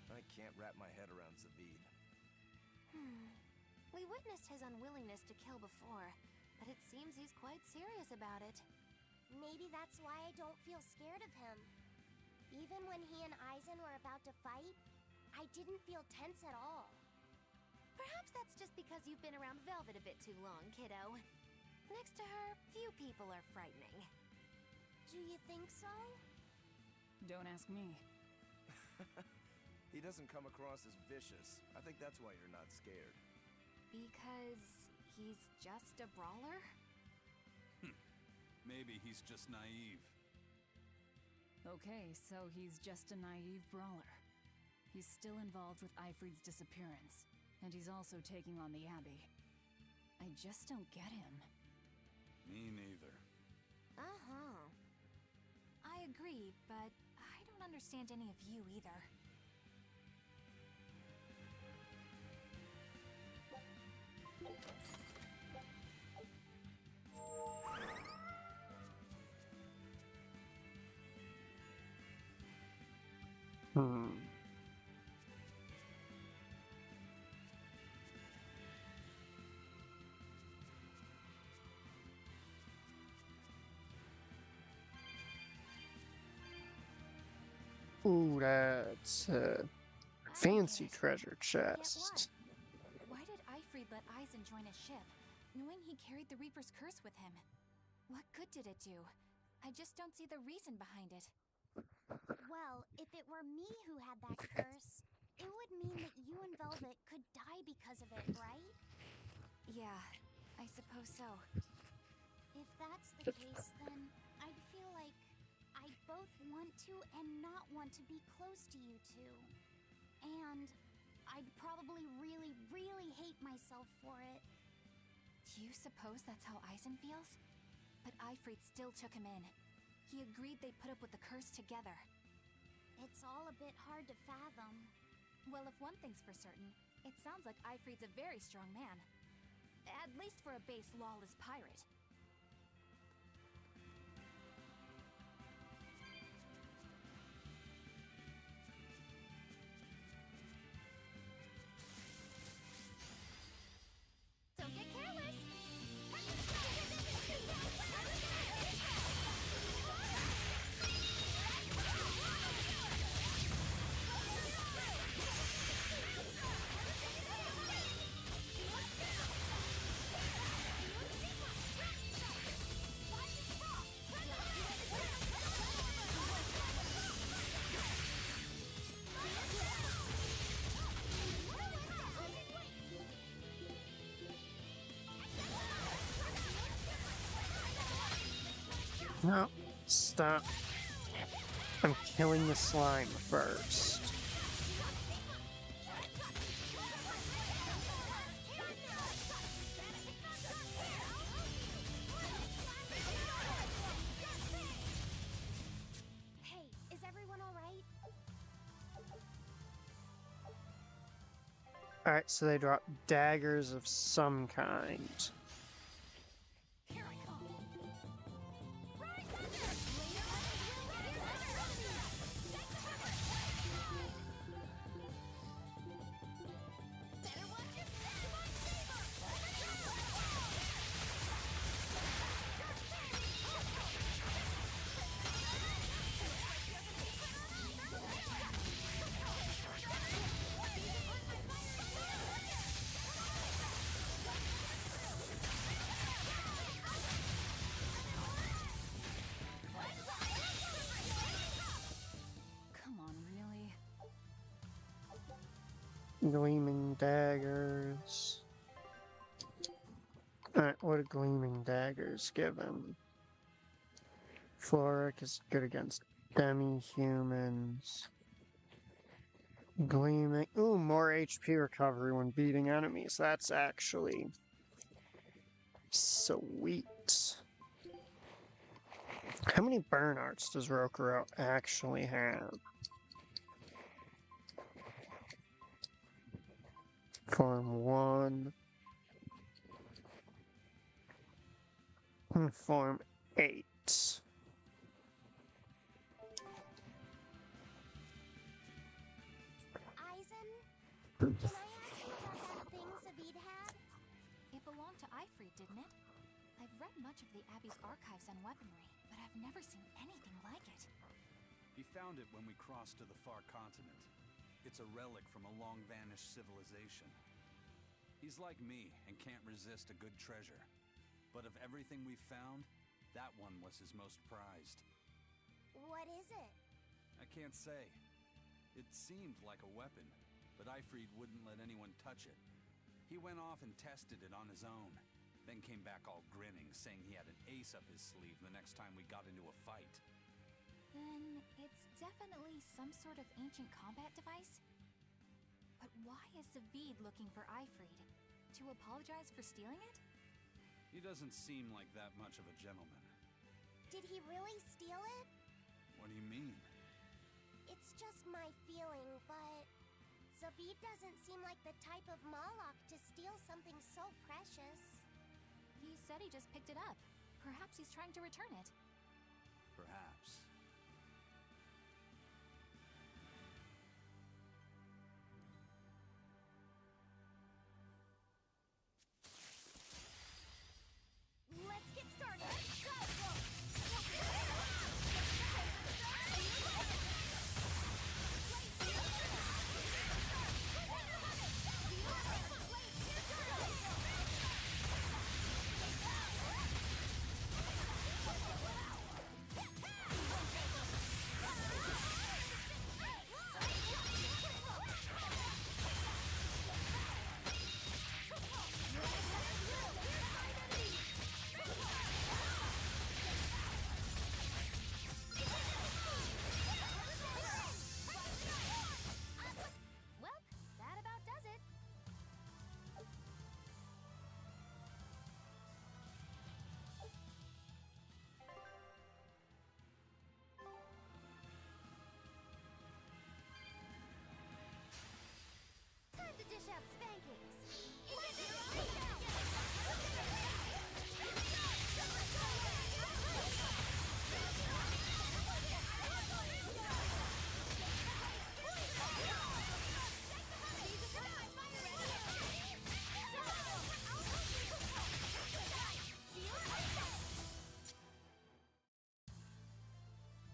I can't wrap my head around Zavid. We witnessed his unwillingness to kill before, but it seems he's quite serious about it. Maybe that's why I don't feel scared of him. Even when he and Eisen were about to fight, I didn't feel tense at all. Perhaps that's just because you've been around Velvet a bit too long, kiddo. Next to her, few people are frightening. Do you think so? Don't ask me. He doesn't come across as vicious. I think that's why you're not scared. Because he's just a brawler? Maybe he's just naive. Okay, so he's just a naive brawler. He's still involved with Eifried's disappearance, and he's also taking on the Abbey. I just don't get him. Me neither. Uh-huh. I agree, but I don't understand any of you either. Ooh, that's a fancy treasure chest. Why did Eifried let Eisen join his ship, knowing he carried the Reaper's curse with him? What good did it do? I just don't see the reason behind it. Well, if it were me who had that curse, it would mean that you and Velvet could die because of it, right? Yeah, I suppose so. If that's the case, then I'd feel like I'd both want to and not want to be close to you two. And I'd probably really, really hate myself for it. Do you suppose that's how Eisen feels? But Eifried still took him in. He agreed they'd put up with the curse together. It's all a bit hard to fathom. Well, if one thing's for certain, it sounds like Eifried's a very strong man. At least for a base, lawless pirate. Don't get careless! No, stop. I'm killing the slime first. Hey, is everyone alright? Alright, so they drop daggers of some kind. Gleaming daggers. Alright, what do gleaming daggers give him? Floric is good against demi-humans. Gleaming. Ooh, more HP recovery when beating enemies. That's actually sweet. How many burn arts does Rokuro actually have? Form 1. Form 8. Aizen, can I ask you about that thing Zavid had? It belonged to Ifrit, didn't it? I've read much of the Abbey's archives on weaponry, but I've never seen anything like it. He found it when we crossed to the far continent. It's a relic from a long-vanished civilization. He's like me and can't resist a good treasure. But of everything we've found, that one was his most prized. What is it? I can't say. It seemed like a weapon, but Ifrit wouldn't let anyone touch it. He went off and tested it on his own, then came back all grinning, saying he had an ace up his sleeve the next time we got into a fight. Then it's definitely some sort of ancient combat device? But why is Zavid looking for Ifrit? To apologize for stealing it? He doesn't seem like that much of a gentleman. Did he really steal it? What do you mean? It's just my feeling, but Zavid doesn't seem like the type of Moloch to steal something so precious. He said he just picked it up. Perhaps he's trying to return it. Perhaps. Let's get started. Go! Well, that about does it. Time to dish out spankings.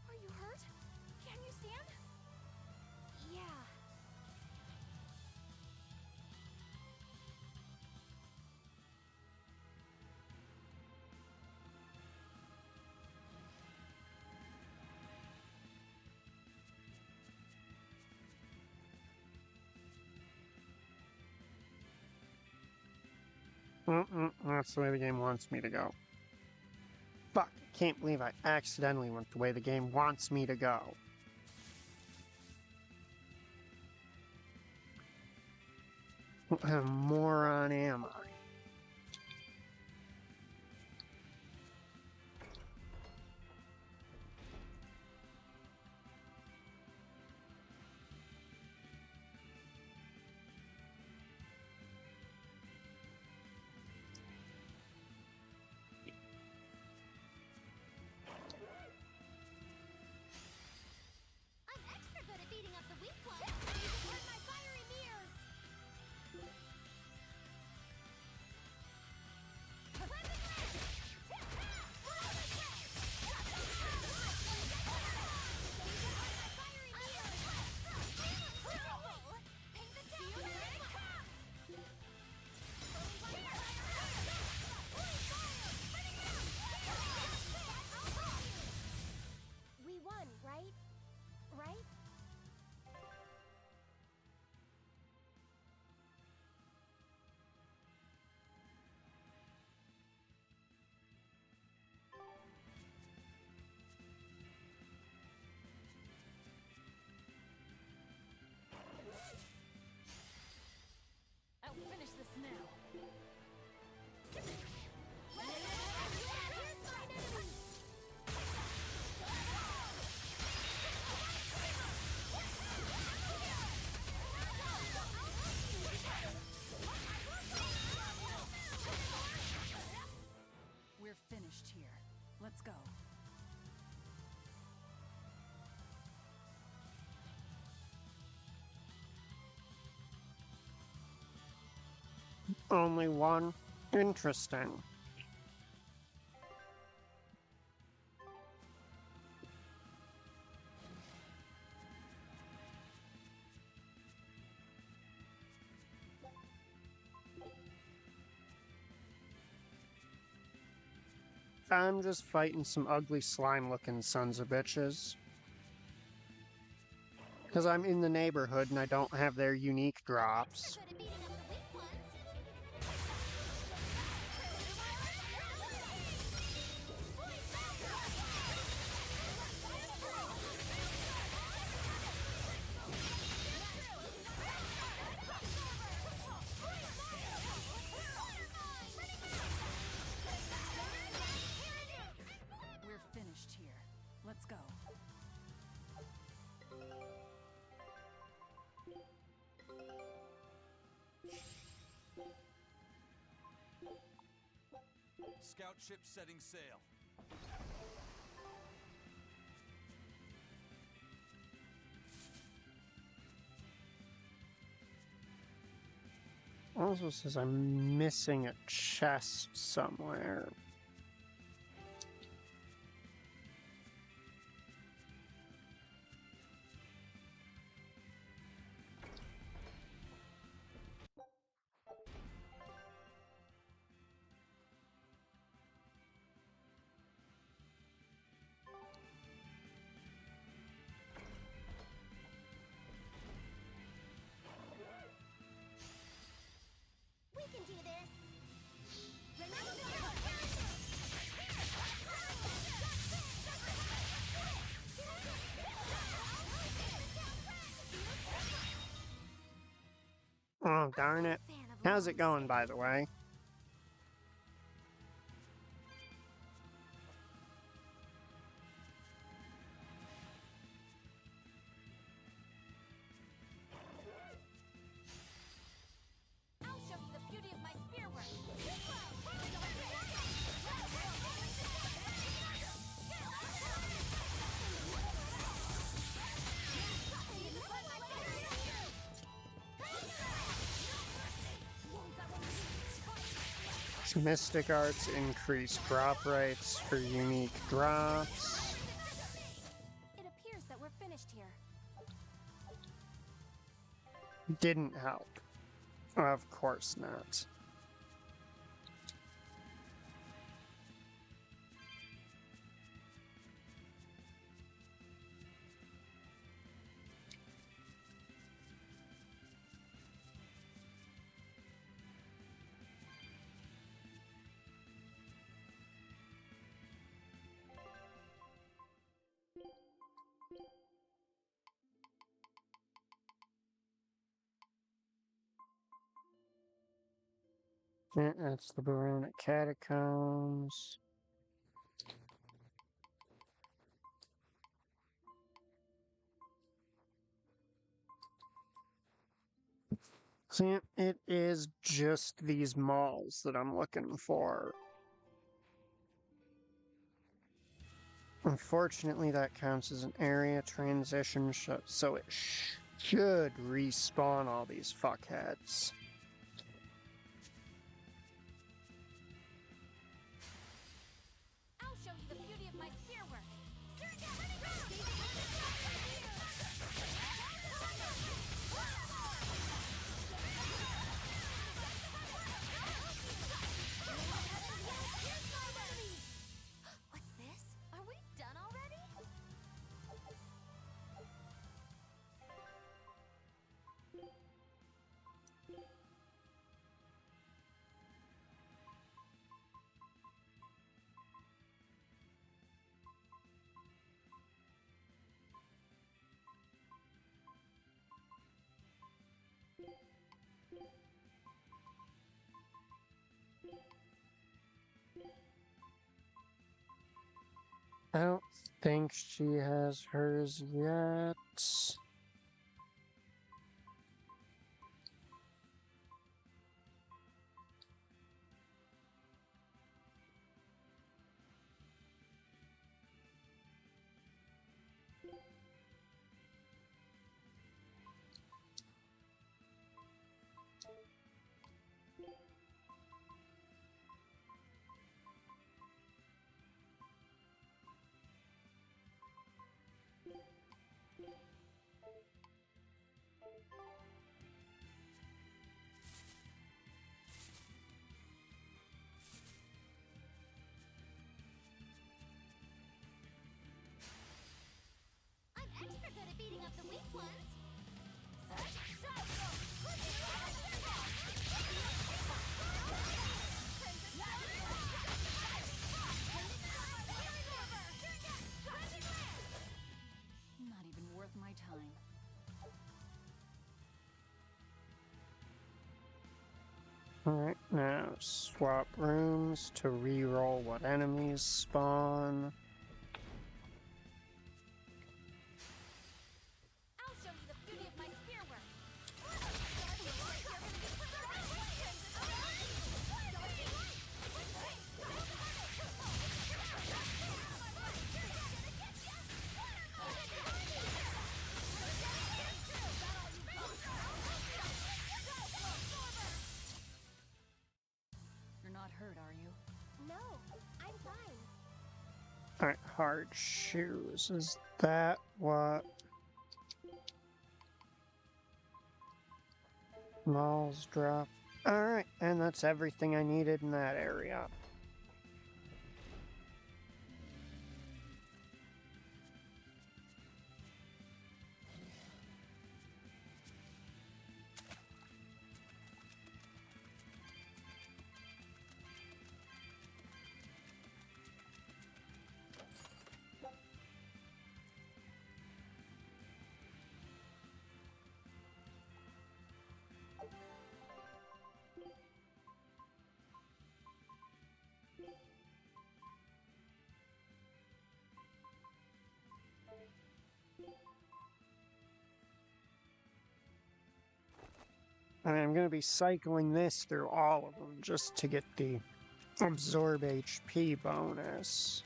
Are you hurt? Can you stand? Yeah. That's the way the game wants me to go. Fuck, I can't believe I accidentally went the way the game wants me to go. What a moron am I? I'm extra good at beating up the weak ones. Learn my fiery mirrors. Only one? Interesting. I'm just fighting some ugly slime-looking sons of bitches. Because I'm in the neighborhood and I don't have their unique drops. We're finished here. Let's go. Scout ship setting sail. Also says I'm missing a chest somewhere. We can do this. Oh, darn it. How's it going, by the way? I'll show you the beauty of my spear work. Mystic Arts increase drop rates for unique drops. It appears that we're finished here. Didn't help. Of course not. Yeah, that's the Baronic Catacombs. See, it is just these malls that I'm looking for. Unfortunately, that counts as an area transition, so it should respawn all these fuckheads. I'll show you the beauty of my spear work. What's this? Are we done already? I don't think she has hers yet. ones. Not even worth my time. Alright, now swap rooms to reroll what enemies spawn. I'll show you the beauty of my spear work. You're not hurt, are you? No, I'm fine. Alright, hard shoes. Is that what Malls drop? Alright, and that's everything I needed in that area. I'm going to be cycling this through all of them just to get the absorb HP bonus.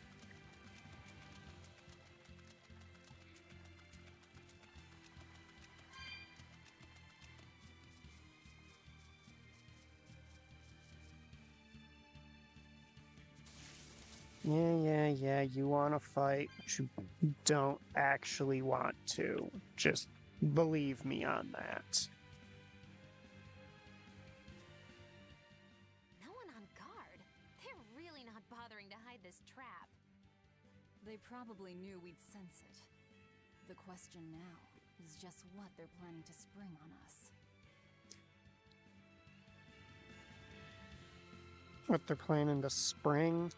Yeah, you want to fight, but you don't actually want to. Just believe me on that. No one on guard. They're really not bothering to hide this trap. They probably knew we'd sense it. The question now is just what they're planning to spring on us. What they're planning to spring?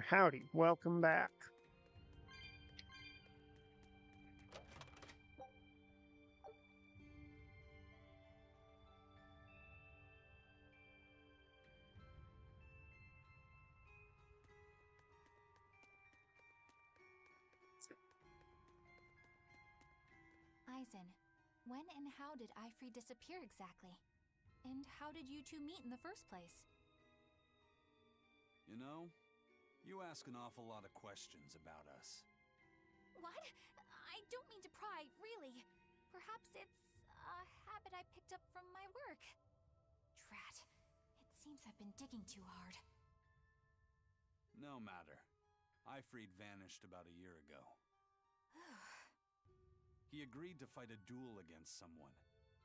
Howdy, welcome back. Aizen, when and how did Ifree disappear exactly? And how did you two meet in the first place? You know, you ask an awful lot of questions about us. What? I don't mean to pry, really. Perhaps it's a habit I picked up from my work. Drat. It seems I've been digging too hard. No matter. Ifree vanished about a year ago. He agreed to fight a duel against someone,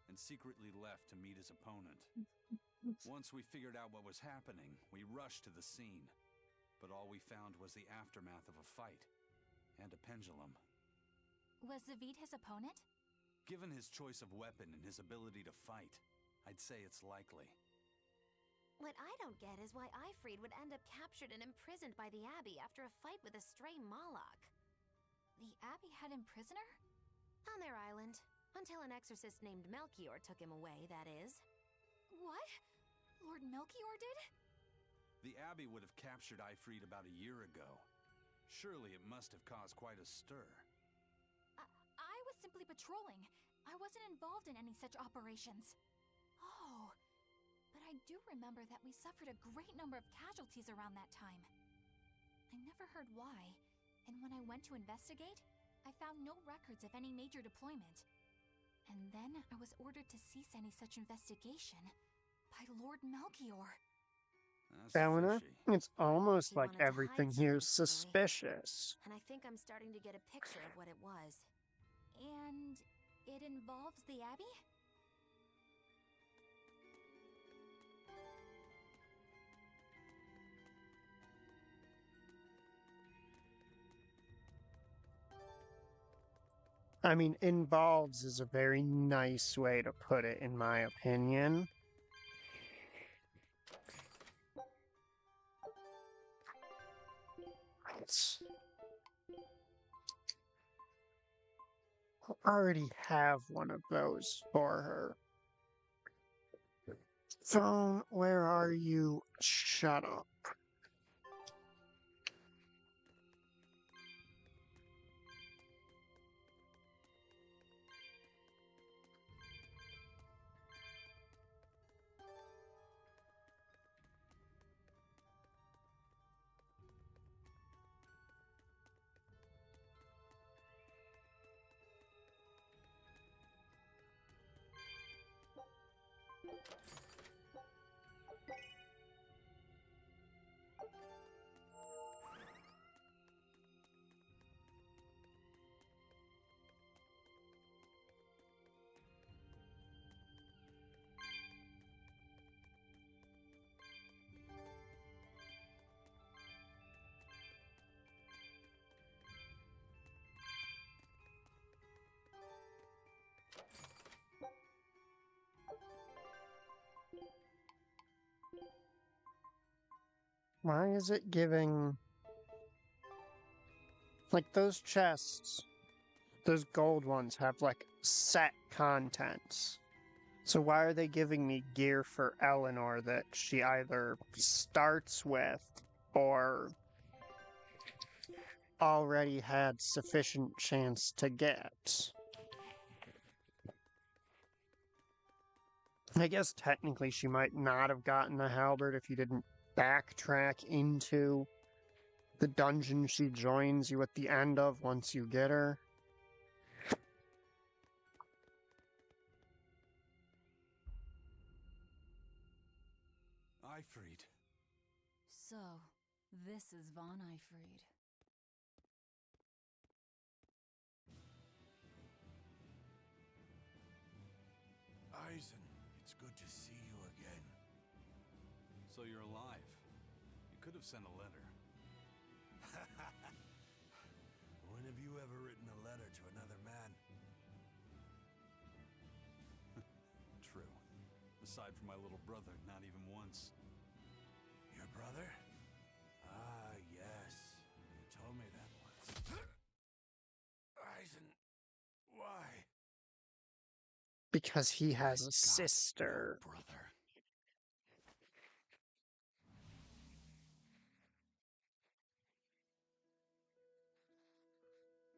and secretly left to meet his opponent. Once we figured out what was happening, we rushed to the scene. But all we found was the aftermath of a fight, and a pendulum. Was Zavid his opponent? Given his choice of weapon and his ability to fight, I'd say it's likely. What I don't get is why Ifrid would end up captured and imprisoned by the Abbey after a fight with a stray Moloch. The Abbey had him prisoner? On their island. Until an exorcist named Melchior took him away, that is. What? Lord Melchior did? The Abbey would have captured Ifrid about a year ago. Surely it must have caused quite a stir. I was simply patrolling. I wasn't involved in any such operations. Oh, but I do remember that we suffered a great number of casualties around that time. I never heard why, and when I went to investigate, I found no records of any major deployment. And then I was ordered to cease any such investigation by Lord Melchior. Eleanor, it's almost He like wanted to hide everything here's something from me. suspicious. And I think I'm starting to get a picture of what it was. And it involves the Abbey? I mean, involves is a very nice way to put it, in my opinion. I already have one of those for her. Phone, where are you? Shut up. Why is it giving... Like, those chests, those gold ones have, like, set contents. So why are they giving me gear for Eleanor that she either starts with or already had sufficient chance to get? I guess technically she might not have gotten the halberd if you didn't backtrack into the dungeon she joins you at the end of once you get her. Ifrid. So, this is Von Ifrid. Eisen, it's good to see you again. So you're alive. You could have sent a letter. When have you ever written a letter to another man? True. Aside from my little brother, not even once. Your brother? Ah, yes. You told me that once. Eisen, why? Because he has a sister. No brother.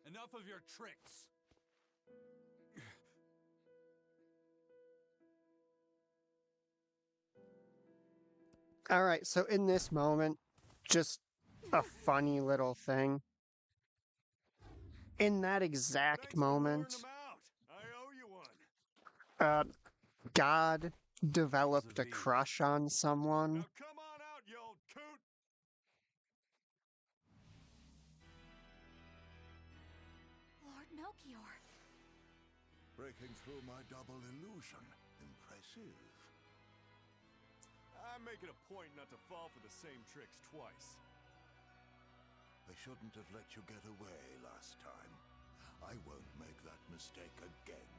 Enough of your tricks. Alright, so in this moment, just a funny little thing. In that exact moment, I owe you one. God developed a crush on someone. Now come on out, you old coot. Lord Melchior. Breaking through my double illusion. Impressive. I make it a point not to fall for the same tricks twice. I shouldn't have let you get away last time. I won't make that mistake again.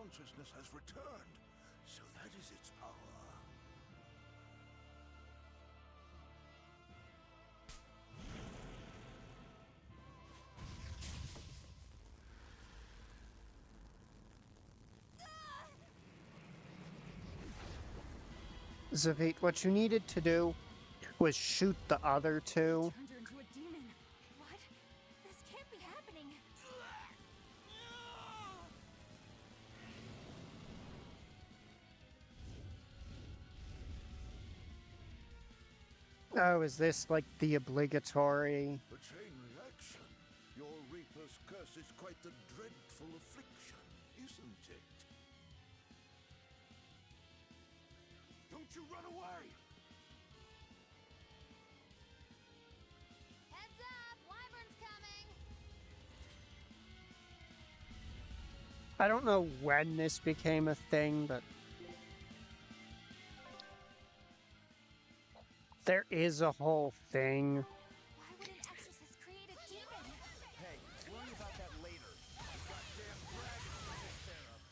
consciousness has returned, so that is its power. Zavit, what you needed to do was shoot the other two. Turned her into a demon. What? This can't be happening. Oh, is this like the obligatory? A chain reaction. Your Reaper's curse is quite a dreadful affliction, isn't it? Don't you run away! Heads up! Wyvern's coming! I don't know when this became a thing, but there is a whole thing. Why would an exorcist create a demon? Hey, worry about that later. Goddamn dragons to take care of.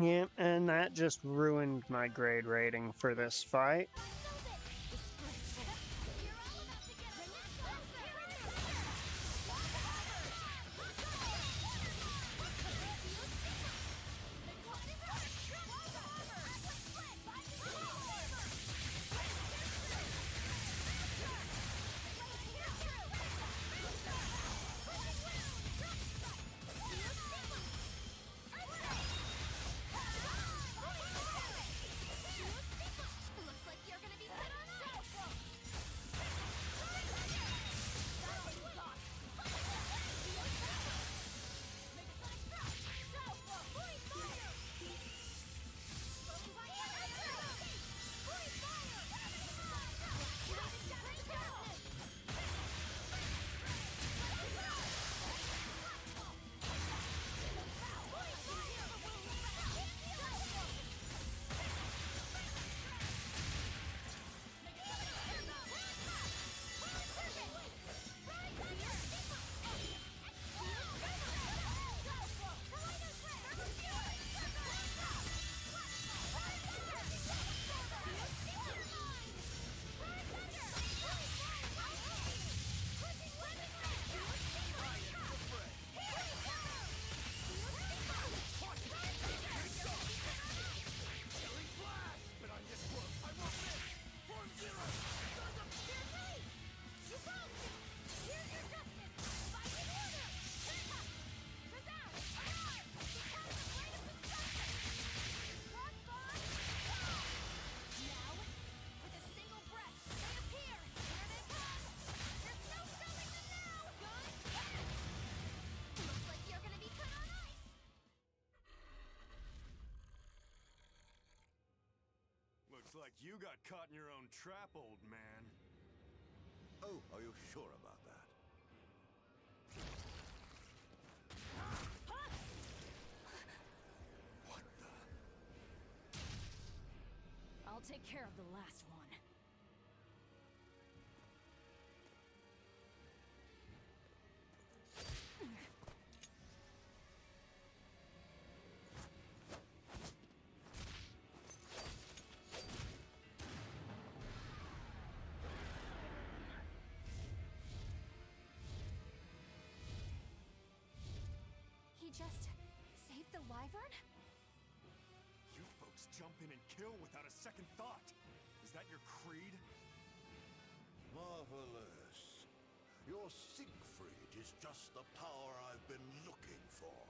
Yeah, and that just ruined my grade rating for this fight. Looks like you got caught in your own trap, old man. Oh, are you sure about that? take care of the last one. He just saved the wyvern? You folks jump in and kill without a second thought. Is that your creed? Marvelous. Your Siegfried is just the power I've been looking for.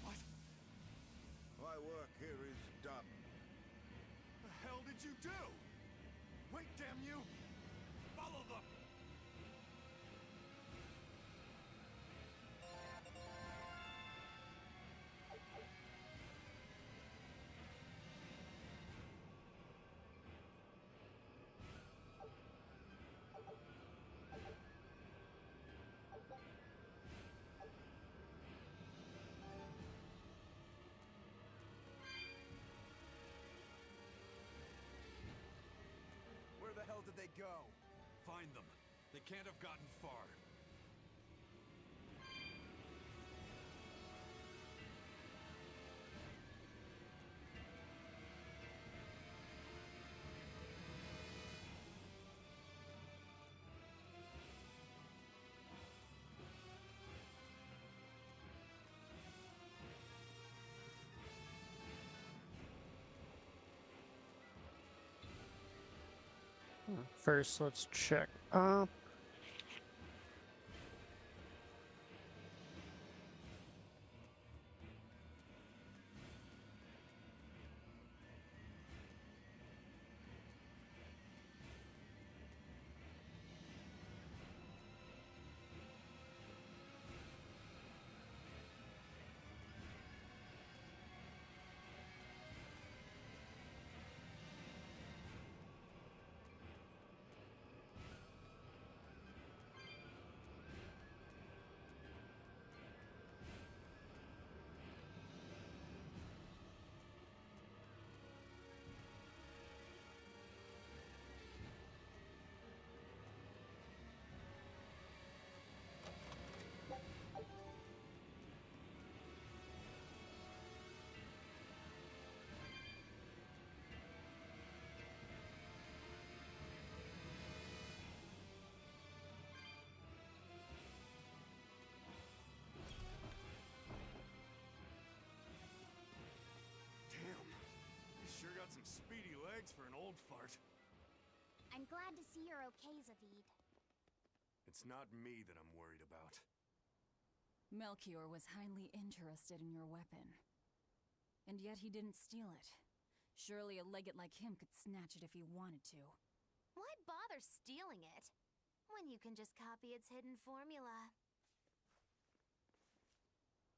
What? My work here is done. The hell did you do? Wait, damn you! Follow them! Where the hell did they go? Find them. They can't have gotten far. First, let's check up. Sure got some speedy legs for an old fart. I'm glad to see you're okay, Zavid. It's not me that I'm worried about. Melchior was highly interested in your weapon. And yet he didn't steal it. Surely a legate like him could snatch it if he wanted to. Why bother stealing it when you can just copy its hidden formula?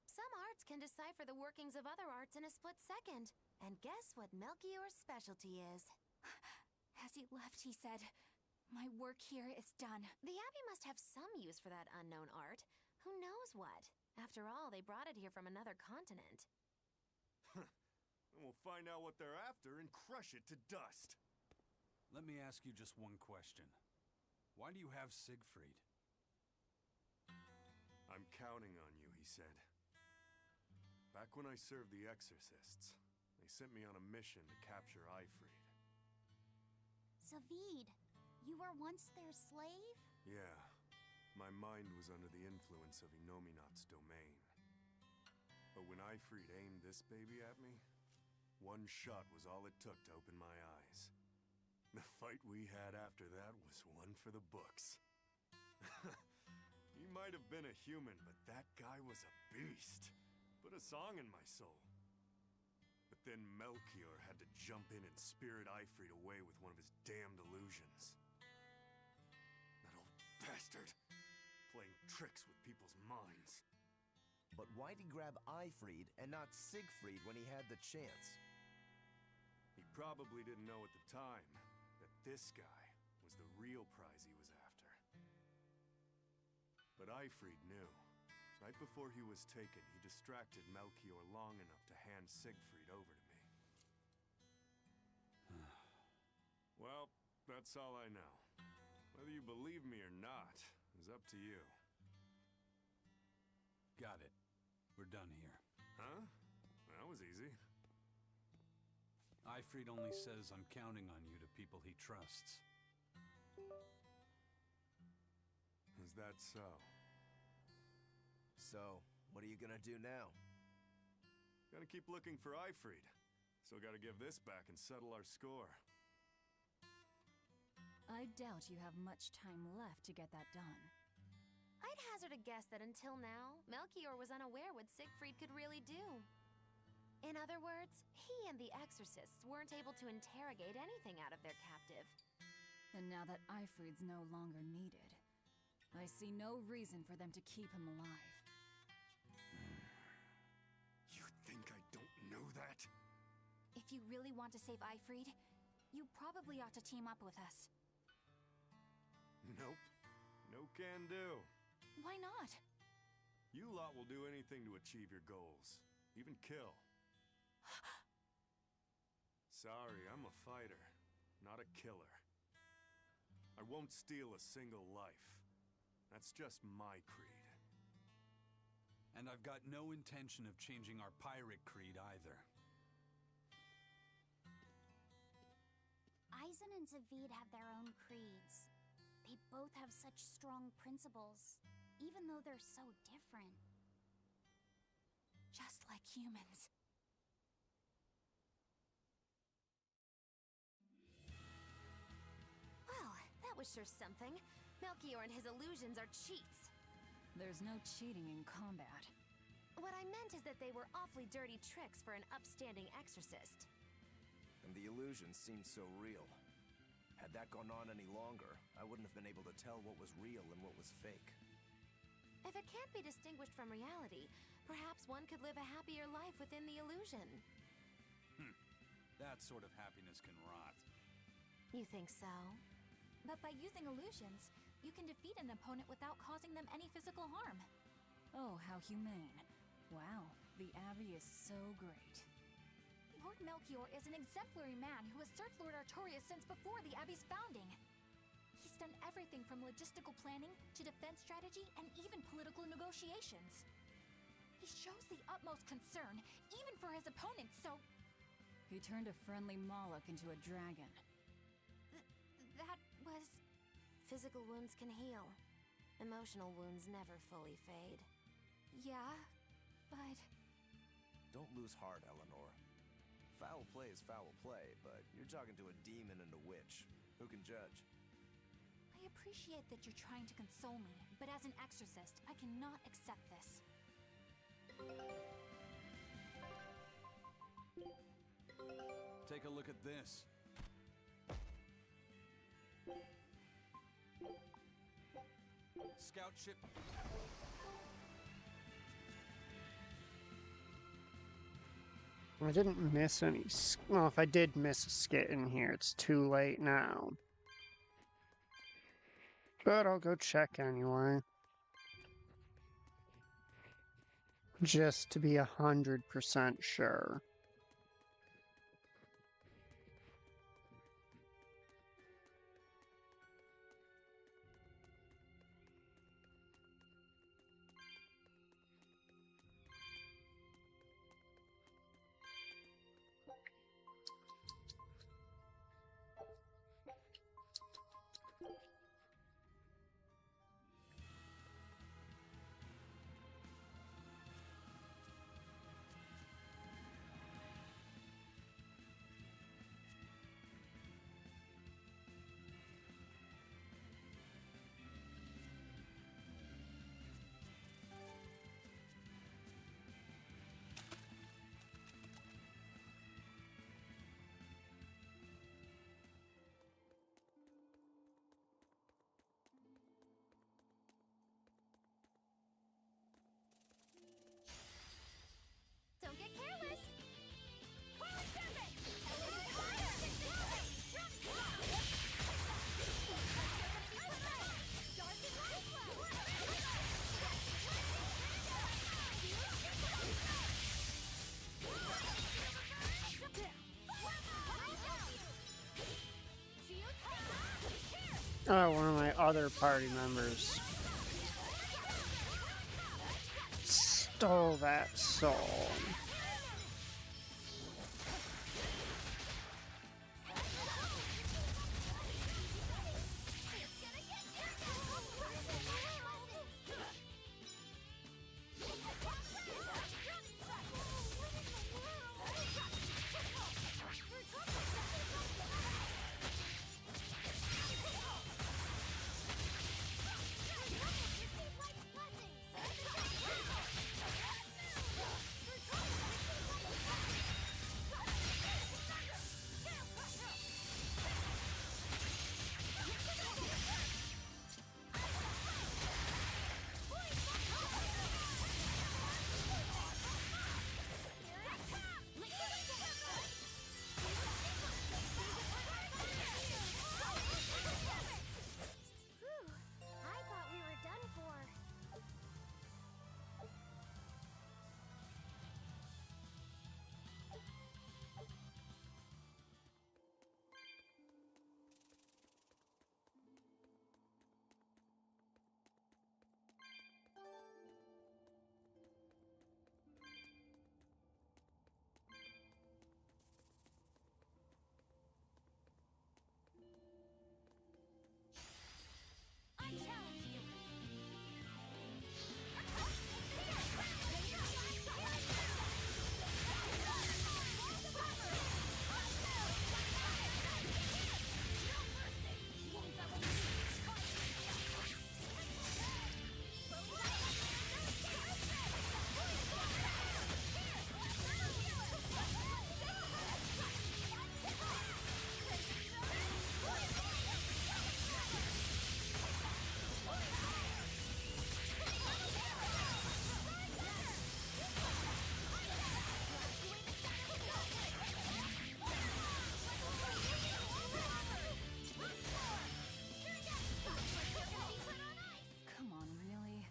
Some arts can decipher the workings of other arts in a split second. And guess what Melchior's specialty is? As he left, he said, "My work here is done." The Abbey must have some use for that unknown art. Who knows what? After all, they brought it here from another continent. And we'll find out what they're after and crush it to dust. Let me ask you just one question. Why do you have Siegfried? I'm counting on you, he said. Back when I served the Exorcists, they sent me on a mission to capture Eifried. Zavid, you were once their slave? Yeah. My mind was under the influence of Inominat's domain. But when Eifried aimed this baby at me, one shot was all it took to open my eyes. The fight we had after that was one for the books. He might have been a human, but that guy was a beast. Put a song in my soul. But then Melchior had to jump in and spirit Eifried away with one of his damned illusions. That old bastard! Playing tricks with people's minds. But why'd he grab Eifried and not Siegfried when he had the chance? He probably didn't know at the time that this guy was the real prize he was after. But Eifried knew. Right before he was taken, he distracted Melchior long enough to hand Siegfried over to me. Well, that's all I know. Whether you believe me or not is up to you. Got it. We're done here. Huh? That was easy. Eifried only says I'm counting on you to people he trusts. Is that so? So, what are you gonna do now? Gotta keep looking for Eifried. Still gotta give this back and settle our score. I doubt you have much time left to get that done. I'd hazard a guess that until now, Melchior was unaware what Siegfried could really do. In other words, he and the exorcists weren't able to interrogate anything out of their captive. And now that Eifried's no longer needed, I see no reason for them to keep him alive. You think I don't know that? If you really want to save Eifried, you probably ought to team up with us. Nope. No can do. Why not? You lot will do anything to achieve your goals. Even kill. Sorry, I'm a fighter, not a killer. I won't steal a single life. That's just my creed. And I've got no intention of changing our pirate creed either. Eisen and Zavid have their own creeds. They both have such strong principles, even though they're so different. Just like humans. Well, that was sure something. Melchior and his illusions are cheats. There's no cheating in combat. What I meant is that they were awfully dirty tricks for an upstanding exorcist. And the illusions seemed so real. Had that gone on any longer, I wouldn't have been able to tell what was real and what was fake. If it can't be distinguished from reality, perhaps one could live a happier life within the illusion. That sort of happiness can rot. You think so? But by using illusions, you can defeat an opponent without causing them any physical harm. Oh, how humane. Wow, the Abbey is so great. Lord Melchior is an exemplary man who has served Lord Artorias since before the Abbey's founding. He's done everything from logistical planning to defense strategy and even political negotiations. He shows the utmost concern, even for his opponents, so... He turned a friendly Moloch into a dragon. That was... Physical wounds can heal. Emotional wounds never fully fade. Yeah, but... Don't lose heart, Eleanor. Foul play is foul play, but you're talking to a demon and a witch. Who can judge? I appreciate that you're trying to console me, but as an exorcist, I cannot accept this. Take a look at this. Scout ship. I didn't miss any. Well, if I did miss a skit in here, it's too late now. But I'll go check anyway. Just to be 100% sure. Oh, one of my other party members stole that soul. I thought we were done for. I challenge you. Come on, really?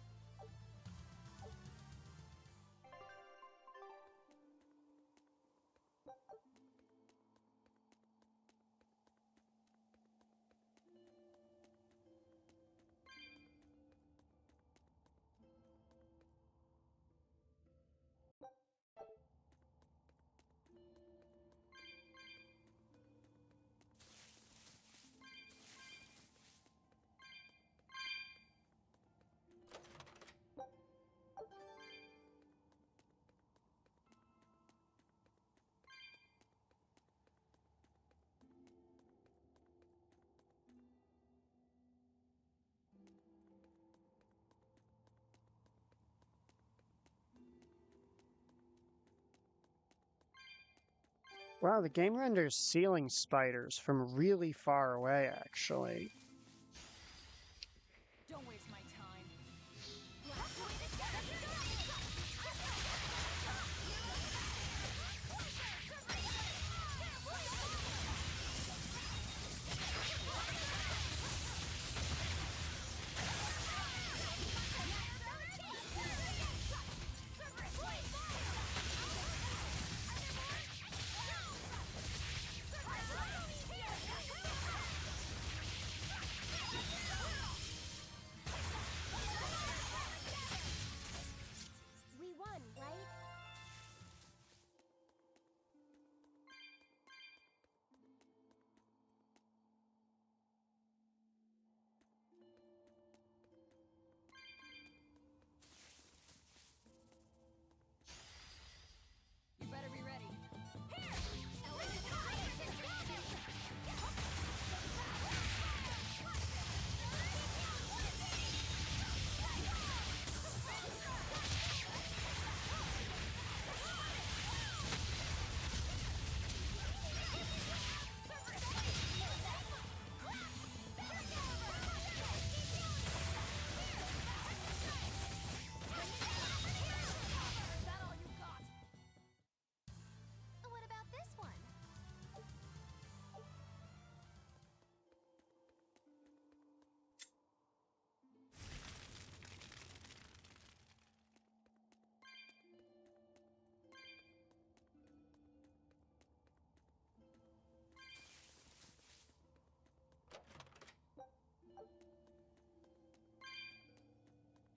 Wow, the game renders ceiling spiders from really far away, actually. Don't waste my time.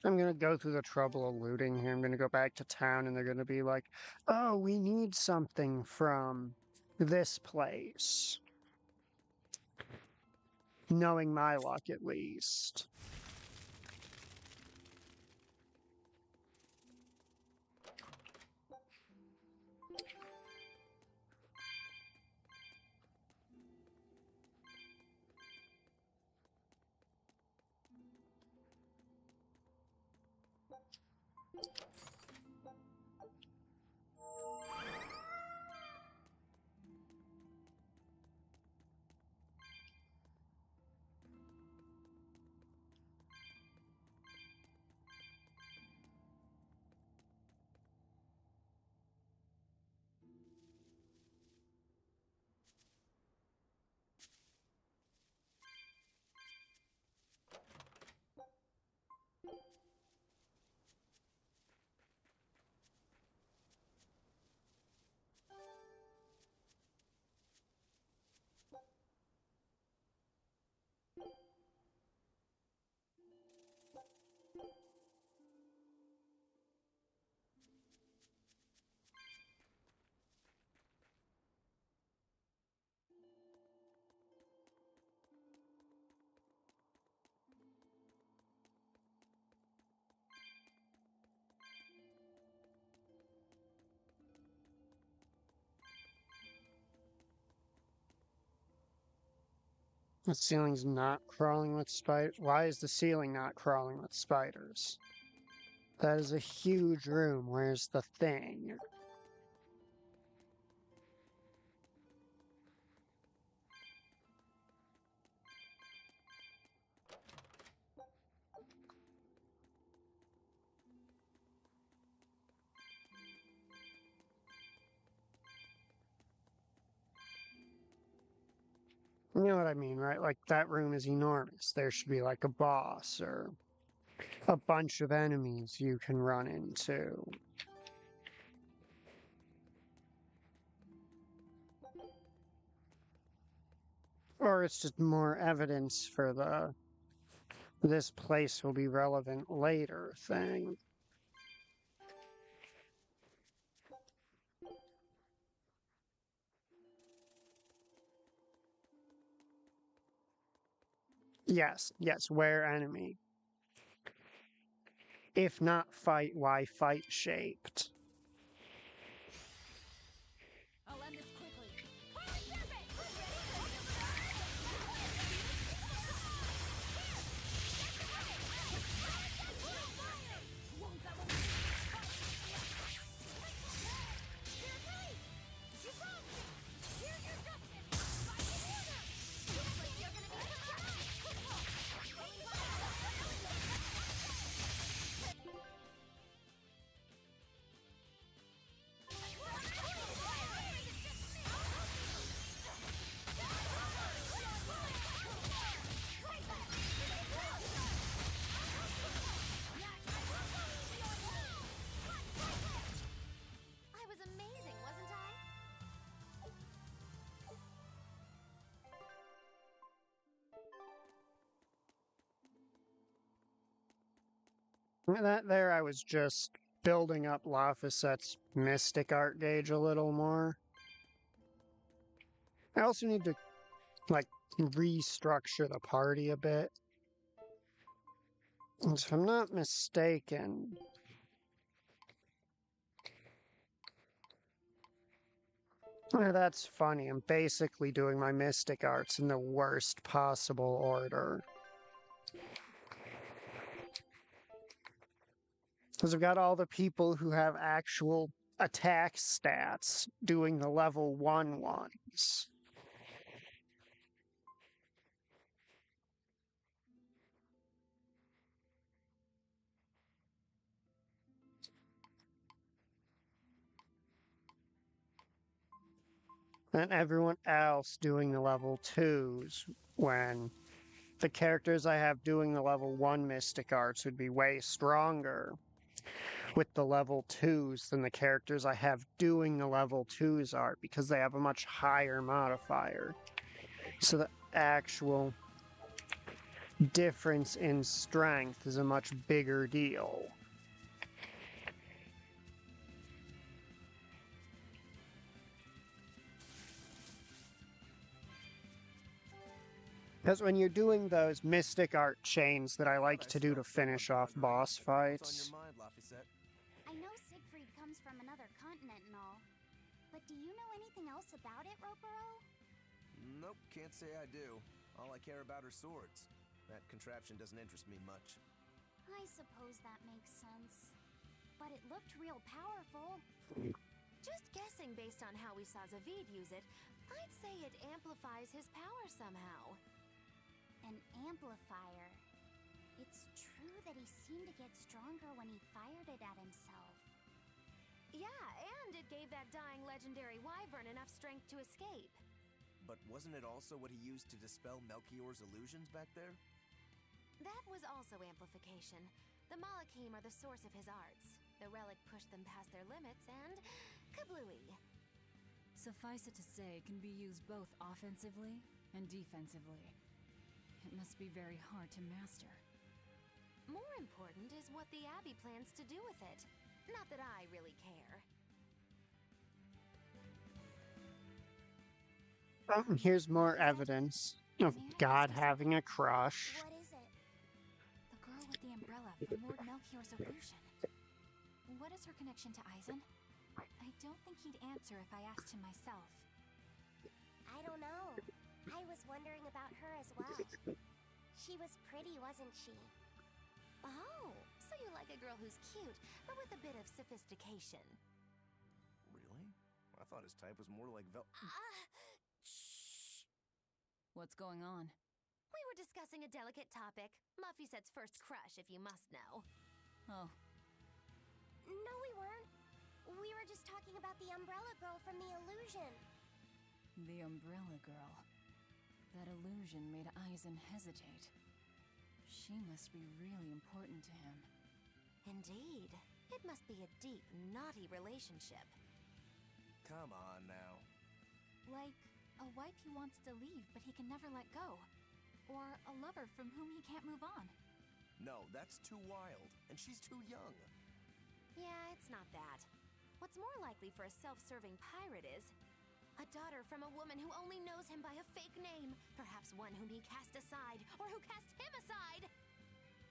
I'm gonna go through the trouble of looting here. I'm gonna go back to town and they're gonna be like, oh, we need something from this place. Knowing my luck, at least. The ceiling's not crawling with spiders. Why is the ceiling not crawling with spiders? That is a huge room. Where's the thing? You know what I mean, right? Like, that room is enormous. There should be, like, a boss or a bunch of enemies you can run into. Or it's just more evidence for the this place will be relevant later thing. Yes, where enemy? If not fight, why fight shaped? I'll end this quickly. I was amazing, wasn't I? That there I was just building up Laphicet's mystic art gauge a little more. I also need to, like, restructure the party a bit. And if I'm not mistaken, that's funny. I'm basically doing my mystic arts in the worst possible order. Because I've got all the people who have actual attack stats doing the level 1 ones. And everyone else doing the level 2s when the characters I have doing the level 1 mystic arts would be way stronger with the level 2s than the characters I have doing the level 2s are because they have a much higher modifier. So the actual difference in strength is a much bigger deal. Because when you're doing those mystic art chains that I like to do to finish off boss fights, I know Siegfried comes from another continent and all, but do you know anything else about it, Rokuro? Nope, can't say I do. All I care about are swords. That contraption doesn't interest me much. I suppose that makes sense. But it looked real powerful. Just guessing based on how we saw Zavid use it, I'd say it amplifies his power somehow. An amplifier. It's true that he seemed to get stronger when he fired it at himself. Yeah, and it gave that dying legendary wyvern enough strength to escape. But wasn't it also what he used to dispel Melchior's illusions back there? That was also amplification. The Malakim are the source of his arts. The relic pushed them past their limits and... kablooey. Suffice it to say, it can be used both offensively and defensively. It must be very hard to master. More important is what the Abbey plans to do with it. Not that I really care. Here's more evidence of God having a crush. What is it? The girl with the umbrella from Lord Melchior's illusion. What is her connection to Aizen? I don't think he'd answer if I asked him myself. I don't know. I was wondering about her as well. She was pretty, wasn't she? Oh, so you like a girl who's cute, but with a bit of sophistication. Really? I thought his type was more like Shh! What's going on? We were discussing a delicate topic. Lafisette's first crush, if you must know. Oh. No, we weren't. We were just talking about the umbrella girl from the illusion. The umbrella girl. That illusion made Aizen hesitate. She must be really important to him. Indeed. It must be a deep, naughty relationship. Come on now. Like a wife he wants to leave, but he can never let go. Or a lover from whom he can't move on. No, that's too wild, and she's too young. Yeah, it's not that. What's more likely for a self-serving pirate is a daughter from a woman who only knows him by a fake name. Perhaps one whom he cast aside, or who cast him aside!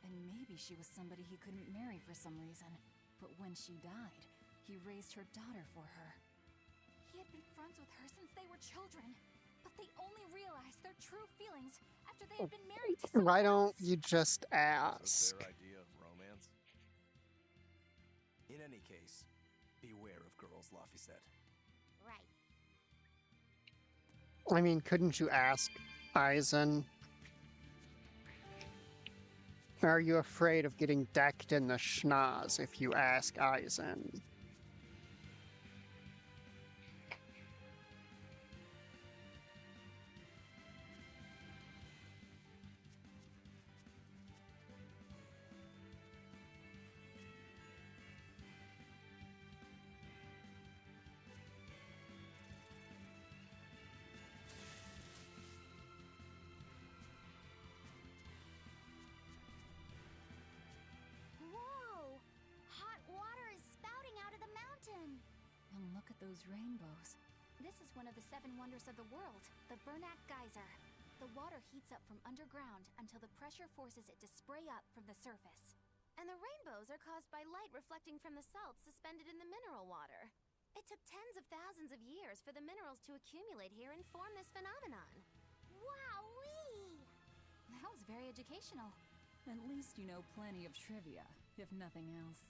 And maybe she was somebody he couldn't marry for some reason. But when she died, he raised her daughter for her. He had been friends with her since they were children. But they only realized their true feelings after they had been married to someone Why don't else. you just ask? That's their idea of romance. In any case, beware of girls, Laphicet. Right. I mean, couldn't you ask Aizen? Are you afraid of getting decked in the schnoz if you ask Aizen? Whoa! Hot water is spouting out of the mountain! And look at those rainbows. This is one of the 7 wonders of the world, the Bernak Geyser. The water heats up from underground until the pressure forces it to spray up from the surface. And the rainbows are caused by light reflecting from the salts suspended in the mineral water. It took tens of thousands of years for the minerals to accumulate here and form this phenomenon. Wowee! That was very educational. At least you know plenty of trivia, if nothing else.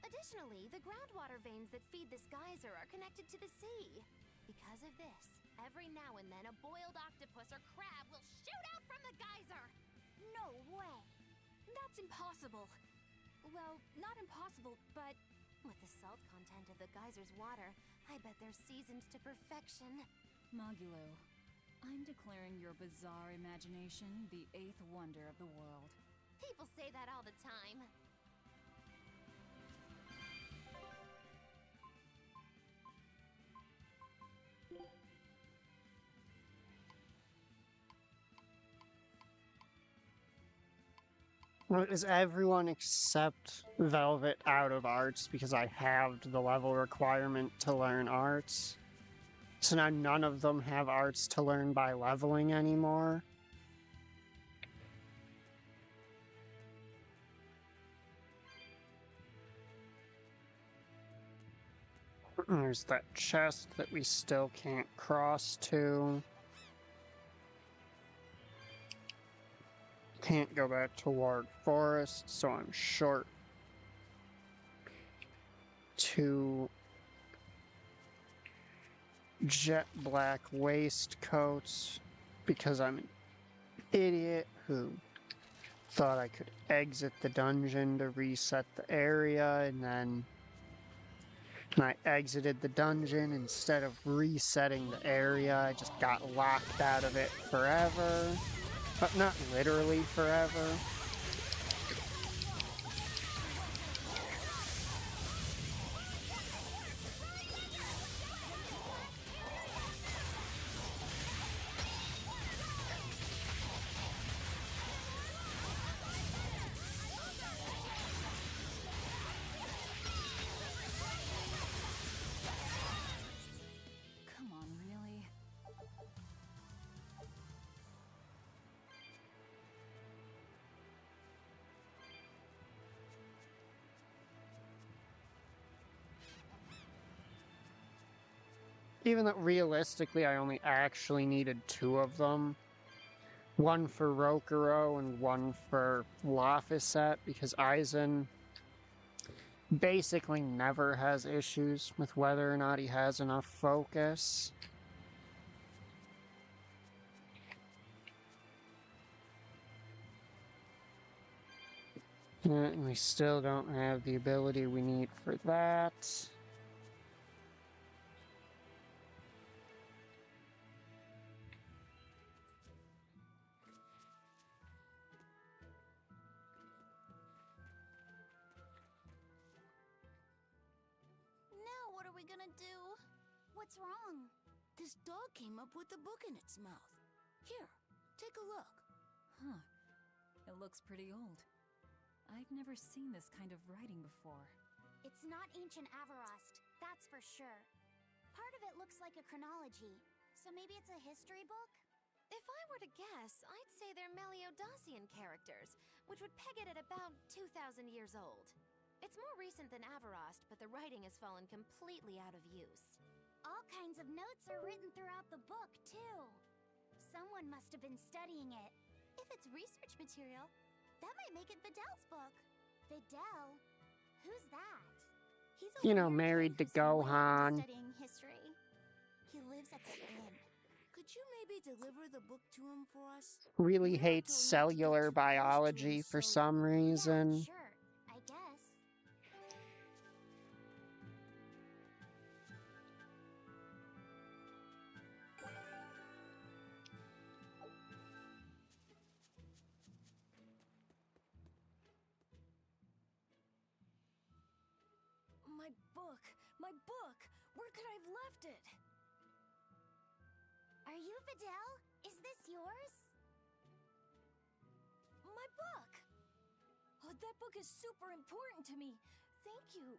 Additionally, the groundwater veins that feed this geyser are connected to the sea. Because of this, every now and then a boiled octopus or crab will shoot out from the geyser! No way! That's impossible. Well, not impossible, but... With the salt content of the geyser's water, I bet they're seasoned to perfection. Magilo, I'm declaring your bizarre imagination the 8th wonder of the world. People say that all the time. Well, is everyone except Velvet out of arts because I halved the level requirement to learn arts? So now none of them have arts to learn by leveling anymore? There's that chest that we still can't cross to. Can't go back to Ward Forest, so I'm short 2 jet black waistcoats because I'm an idiot who thought I could exit the dungeon to reset the area, and then when I exited the dungeon, instead of resetting the area, I just got locked out of it forever. But not literally forever. Come on, really? Even though realistically I only actually needed 2 of them. One for Rokuro and one for Laphicet, because Aizen basically never has issues with whether or not he has enough focus. And we still don't have the ability we need for that. Now what are we gonna do? What's wrong? This dog came up with a book in its mouth. Here, take a look. Huh. It looks pretty old. I've never seen this kind of writing before. It's not ancient Avarost, that's for sure. Part of it looks like a chronology, so maybe it's a history book? If I were to guess, I'd say they're Meliodosian characters, which would peg it at about 2,000 years old. It's more recent than Avarost, but the writing has fallen completely out of use. All kinds of notes are written throughout the book, too. Someone must have been studying it. If it's research material, that might make it Videl's book. Videl? Who's that? He's a You know, weird married kid to who's way into Gohan. studying history. He lives at the inn. Could you maybe deliver the book to him for us? Really We were hates told not to get cellular too close to him, biology for so- some reason. Yeah, sure, I guess. My book! My book! Where could I have left it? Are you Videl? Is this yours? My book! Oh, that book is super important to me. Thank you.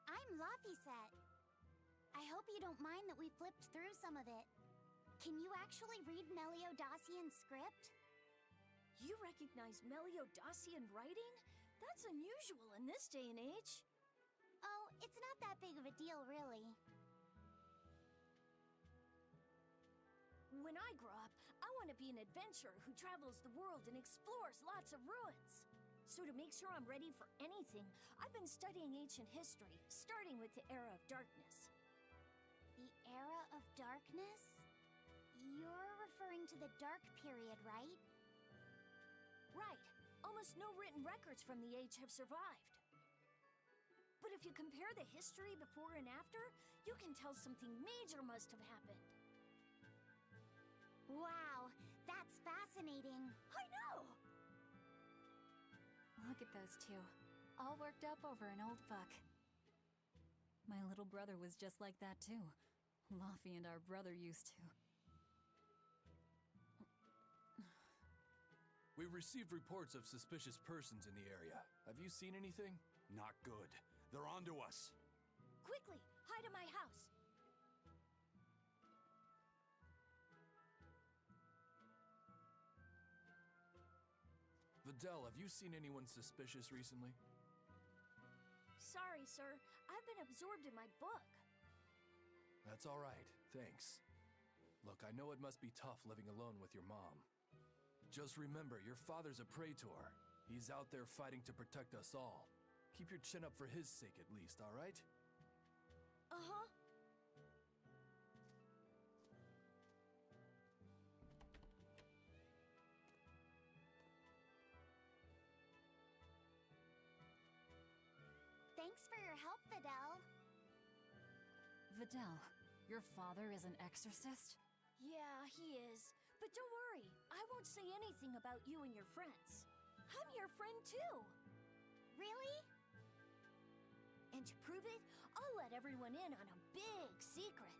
I'm Laphicet. I hope you don't mind that we flipped through some of it. Can you actually read Meliodosian script? You recognize Meliodosian writing? That's unusual in this day and age. Oh, it's not that big of a deal, really. When I grow up, I want to be an adventurer who travels the world and explores lots of ruins. So to make sure I'm ready for anything, I've been studying ancient history, starting with the Era of Darkness. The Era of Darkness? You're referring to the Dark Period, right? Right. Almost no written records from the age have survived. But if you compare the history before and after, you can tell something major must have happened. Wow, that's fascinating. I know! Look at those two, all worked up over an old book. My little brother was just like that too. Laffy and our brother used to. We received reports of suspicious persons in the area. Have you seen anything? Not good. They're onto us. Quickly, hide in my house. Videl, have you seen anyone suspicious recently? Sorry, sir. I've been absorbed in my book. That's all right, thanks. Look, I know it must be tough living alone with your mom. Just remember, your father's a praetor. He's out there fighting to protect us all. Keep your chin up for his sake at least, all right? Uh-huh. Thanks for your help, Videl. Videl, your father is an exorcist? Yeah, he is. But don't worry, I won't say anything about you and your friends. I'm your friend too. Really? And to prove it, I'll let everyone in on a big secret.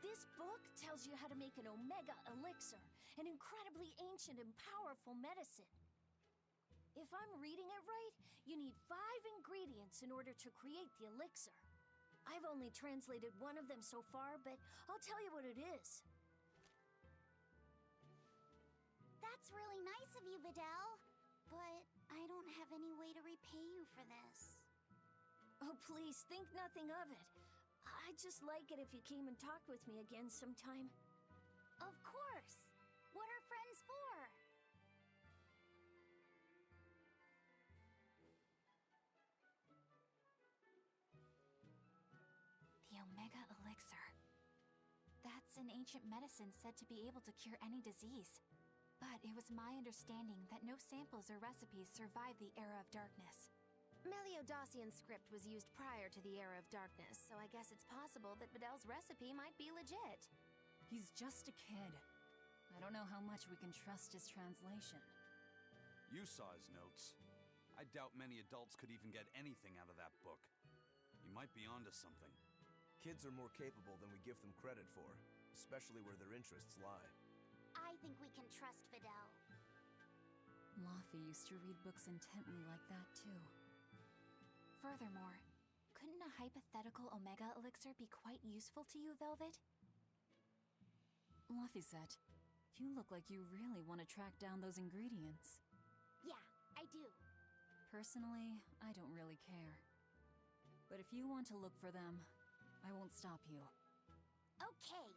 This book tells you how to make an Omega Elixir, an incredibly ancient and powerful medicine. If I'm reading it right, you need 5 ingredients in order to create the elixir. I've only translated one of them so far, but I'll tell you what it is. That's really nice of you, Videl. But I don't have any way to repay you for this. Oh, please, think nothing of it. I'd just like it if you came and talked with me again sometime. Of course! What are friends for? The Omega Elixir. That's an ancient medicine said to be able to cure any disease. But it was my understanding that no samples or recipes survived the Era of Darkness. Meliodacian script was used prior to the Era of Darkness, so I guess it's possible that Videl's recipe might be legit. He's just a kid. I don't know how much we can trust his translation. You saw his notes. I doubt many adults could even get anything out of that book. You might be onto something. Kids are more capable than we give them credit for, especially where their interests lie. I think we can trust Videl. Laffy used to read books intently like that, too. Furthermore, couldn't a hypothetical Omega Elixir be quite useful to you, Velvet? Laffyset, you look like you really want to track down those ingredients. Yeah, I do. Personally, I don't really care. But if you want to look for them, I won't stop you. Okay.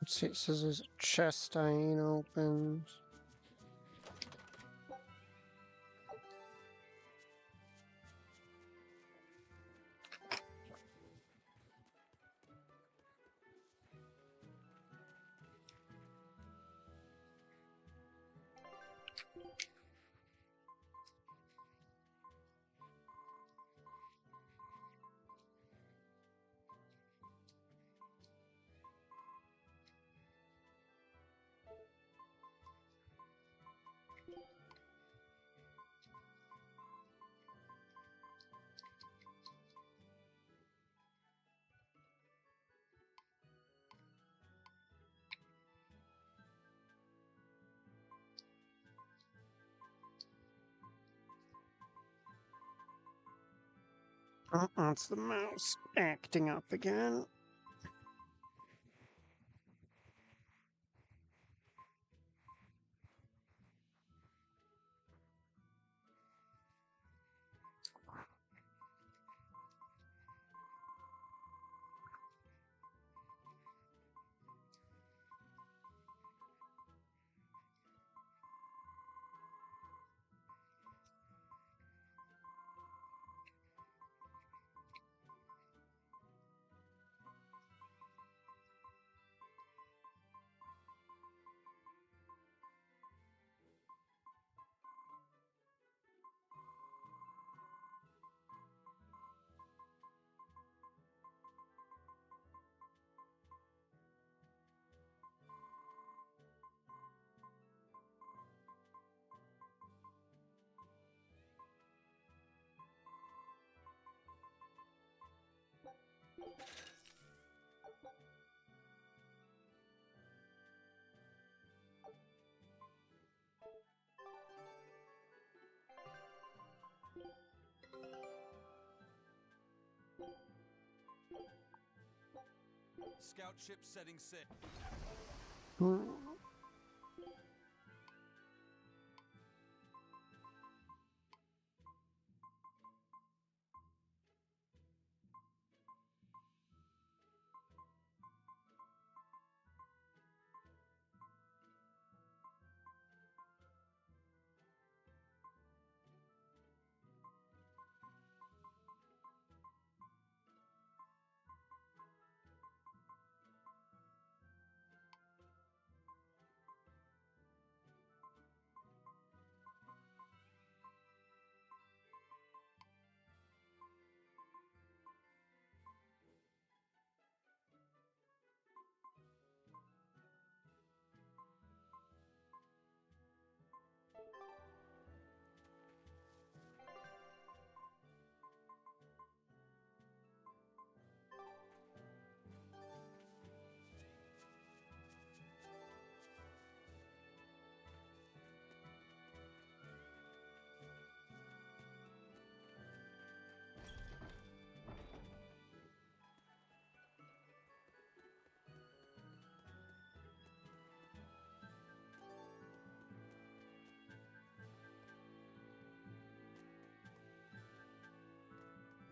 Let's see, it says his chest ain't open. It's the mouse acting up again. Scout ship setting sail.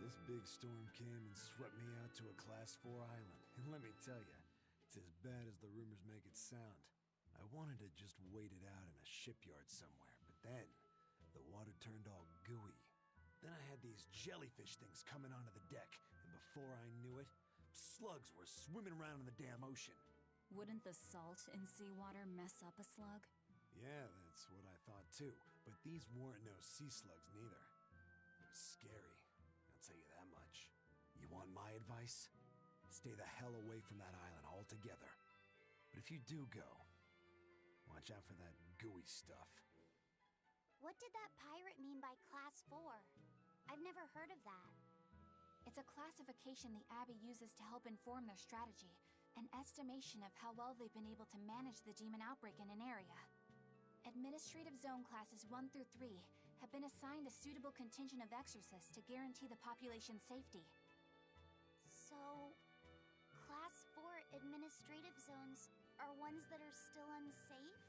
This big storm came and swept me out to a Class 4 island. And let me tell you, it's as bad as the rumors make it sound. I wanted to just wait it out in a shipyard somewhere, but then the water turned all gooey. Then I had these jellyfish things coming onto the deck, and before I knew it, slugs were swimming around in the damn ocean. Wouldn't the salt in seawater mess up a slug? Yeah, that's what I thought too, but these weren't no sea slugs neither. It was scary, I'll tell you that much. You want my advice? Stay the hell away from that island altogether. But if you do go, watch out for that gooey stuff. What did that pirate mean by Class 4? I've never heard of that. It's a classification the Abbey uses to help inform their strategy, an estimation of how well they've been able to manage the demon outbreak in an area. Administrative Zone Classes 1 through 3 have been assigned a suitable contingent of exorcists to guarantee the population's safety. So, Class 4 administrative zones are ones that are still unsafe?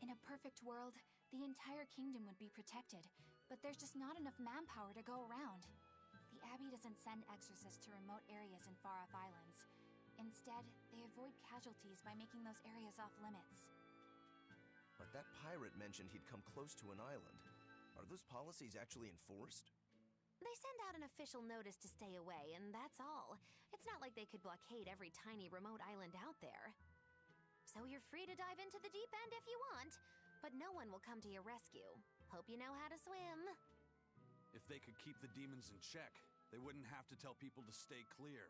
In a perfect world, the entire kingdom would be protected, but there's just not enough manpower to go around. The Abbey doesn't send exorcists to remote areas and far-off islands. Instead, they avoid casualties by making those areas off-limits. But that pirate mentioned he'd come close to an island. Are those policies actually enforced? They send out an official notice to stay away, and that's all. It's not like they could blockade every tiny remote island out there. So you're free to dive into the deep end if you want, but no one will come to your rescue. Hope you know how to swim. If they could keep the demons in check, they wouldn't have to tell people to stay clear.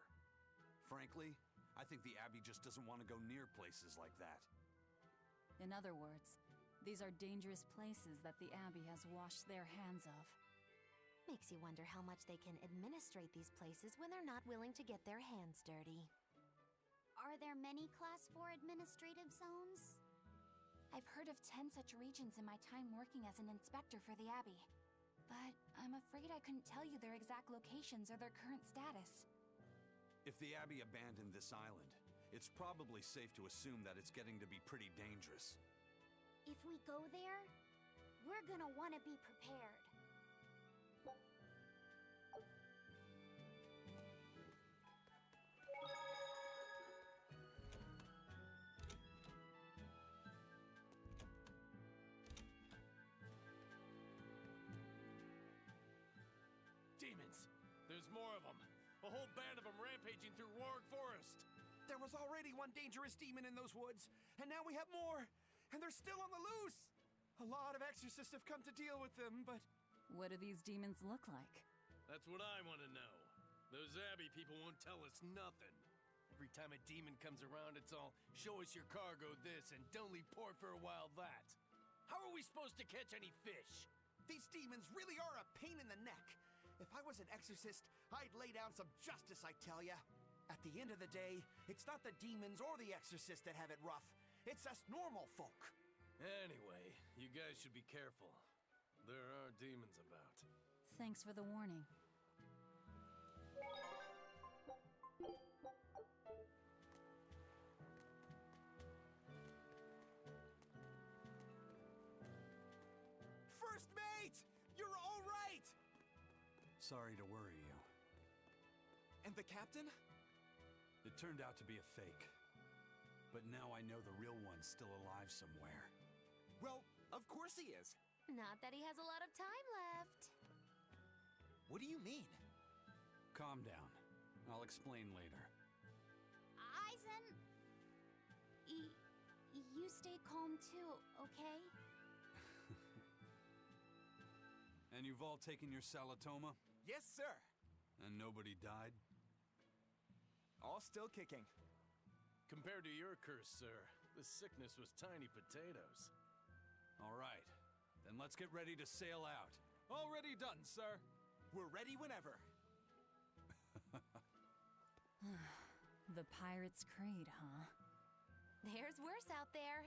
Frankly, I think the Abbey just doesn't want to go near places like that. In other words, these are dangerous places that the Abbey has washed their hands of. Makes you wonder how much they can administrate these places when they're not willing to get their hands dirty. Are there many Class 4 administrative zones? I've heard of 10 such regions in my time working as an inspector for the Abbey. But I'm afraid I couldn't tell you their exact locations or their current status. If the Abbey abandoned this island, it's probably safe to assume that it's getting to be pretty dangerous. If we go there, we're gonna want to be prepared. Demons! There's more of them! A whole band of them rampaging through Roaring Forest! There was already one dangerous demon in those woods, and now we have more! And they're still on the loose! A lot of exorcists have come to deal with them, but... What do these demons look like? That's what I want to know. Those Abbey people won't tell us nothing. Every time a demon comes around, it's all, show us your cargo this, and don't leave port for a while that. How are we supposed to catch any fish? These demons really are a pain in the neck. If I was an exorcist, I'd lay down some justice, I tell ya. At the end of the day, it's not the demons or the exorcists that have it rough. It's us normal folk. Anyway, you guys should be careful. There are demons about. Thanks for the warning. First mate! You're all right! Sorry to worry you. And the captain? It turned out to be a fake. But now I know the real one's still alive somewhere. Well, of course he is. Not that he has a lot of time left. What do you mean? Calm down. I'll explain later. Eisen... you stay calm too, okay? And you've all taken your salatoma? Yes, sir. And nobody died? All still kicking. Compared to your curse, sir, this sickness was tiny potatoes. All right. Then let's get ready to sail out. Already done, sir. We're ready whenever. The Pirate's Creed, huh? There's worse out there.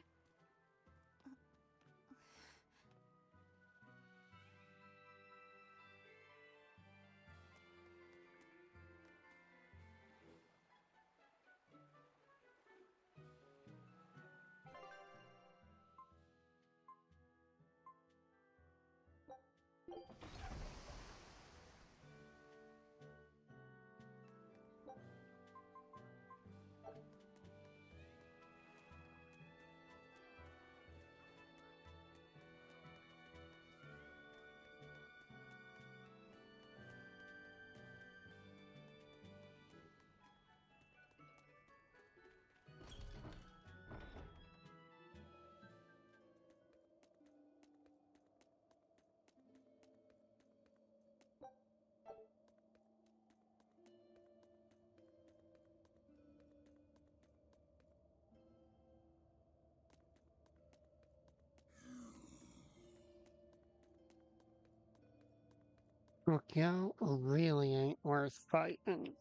Miguel really ain't worth fighting.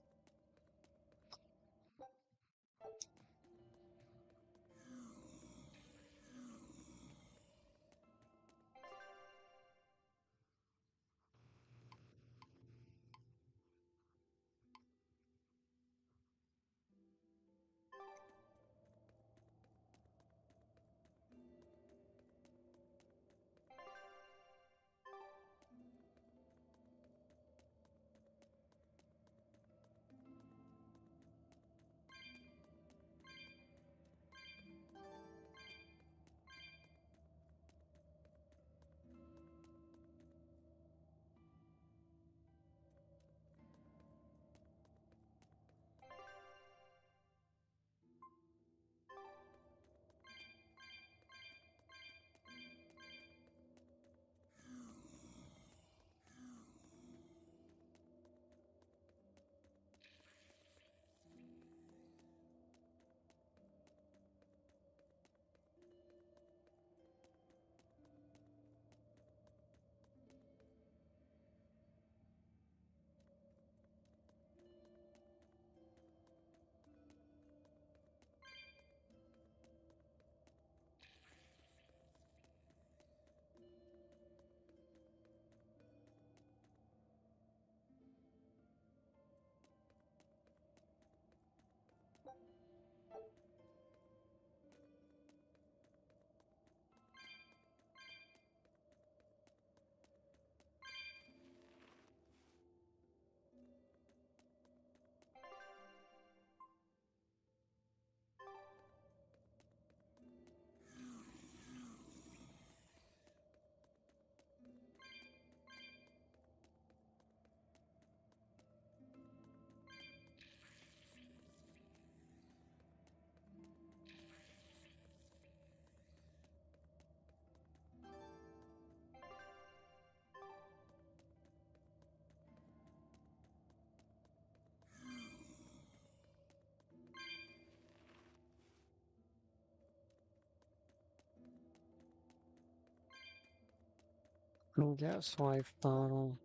Gas life bottle.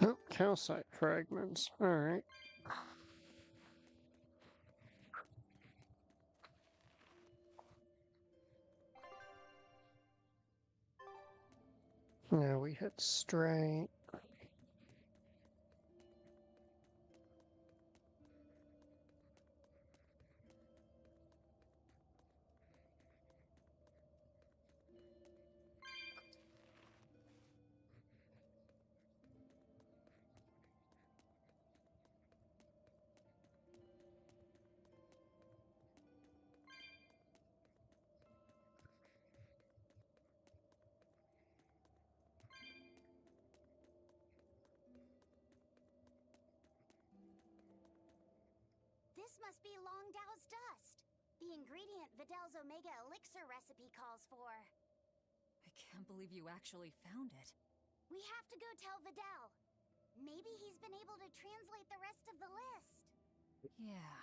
Oh, calcite fragments. Alright. Now we hit straight. This must be Longdow's dust. The ingredient Vidal's Omega Elixir recipe calls for. I can't believe you actually found it. We have to go tell Vidal. Maybe he's been able to translate the rest of the list. Yeah.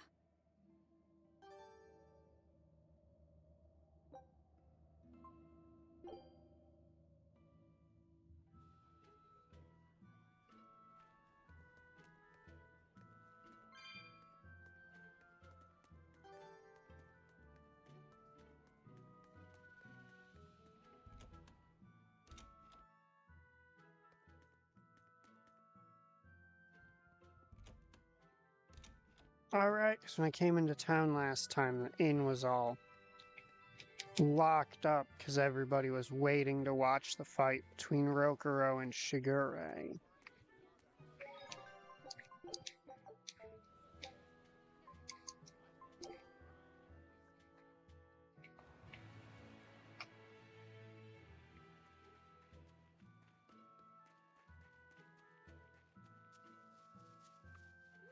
Alright, because when I came into town last time, the inn was all locked up because everybody was waiting to watch the fight between Rokuro and Shigure.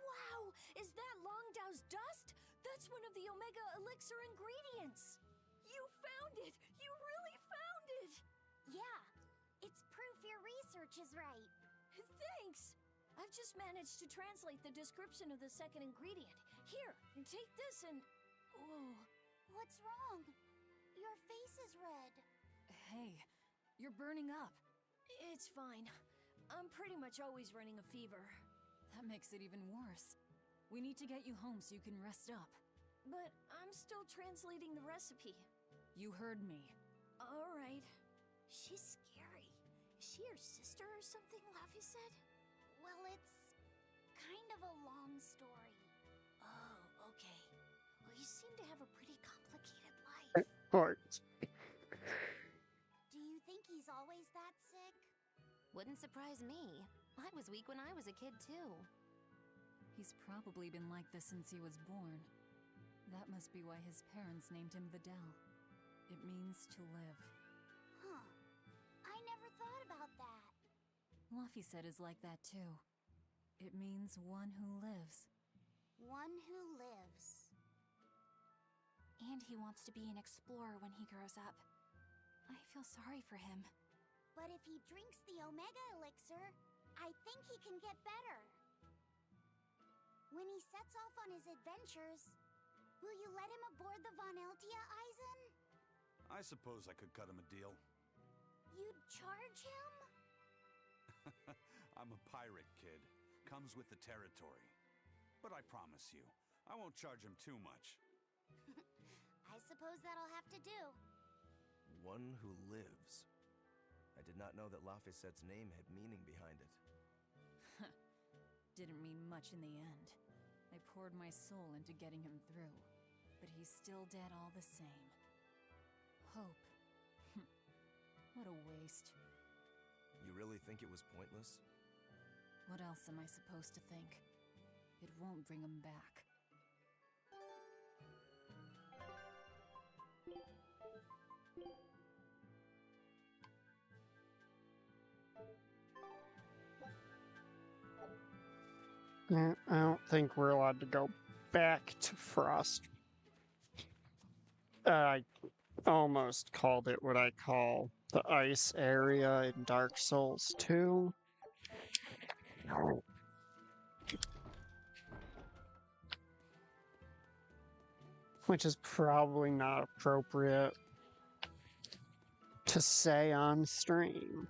Wow! Is that Longdow's dust? That's one of the Omega Elixir ingredients! You found it! You really found it! Yeah, it's proof your research is right. Thanks! I've just managed to translate the description of the second ingredient. Here, take this and... Oh. What's wrong? Your face is red. Hey, you're burning up. It's fine. I'm pretty much always running a fever. That makes it even worse. We need to get you home so you can rest up. But I'm still translating the recipe. You heard me. All right. She's scary. Is she your sister or something, Laffy said? Well, it's kind of a long story. Oh, okay. Well, you seem to have a pretty complicated life. Do you think he's always that sick? Wouldn't surprise me. I was weak when I was a kid, too. He's probably been like this since he was born. That must be why his parents named him Vidal. It means to live. Huh. I never thought about that. Laffy is like that too. It means one who lives. One who lives. And he wants to be an explorer when he grows up. I feel sorry for him. But if he drinks the Omega Elixir, I think he can get better. When he sets off on his adventures, will you let him aboard the Von Eltia, Eisen? I suppose I could cut him a deal. You'd charge him? I'm a pirate, kid. Comes with the territory. But I promise you, I won't charge him too much. I suppose that'll have to do. One who lives. I did not know that Lafisette's name had meaning behind it. Didn't mean much in the end. I poured my soul into getting him through, but he's still dead all the same. Hope. What a waste. You really think it was pointless? What else am I supposed to think? It won't bring him back. I don't think we're allowed to go back to Frost. I almost called it what I call the ice area in Dark Souls 2. Which is probably not appropriate to say on stream.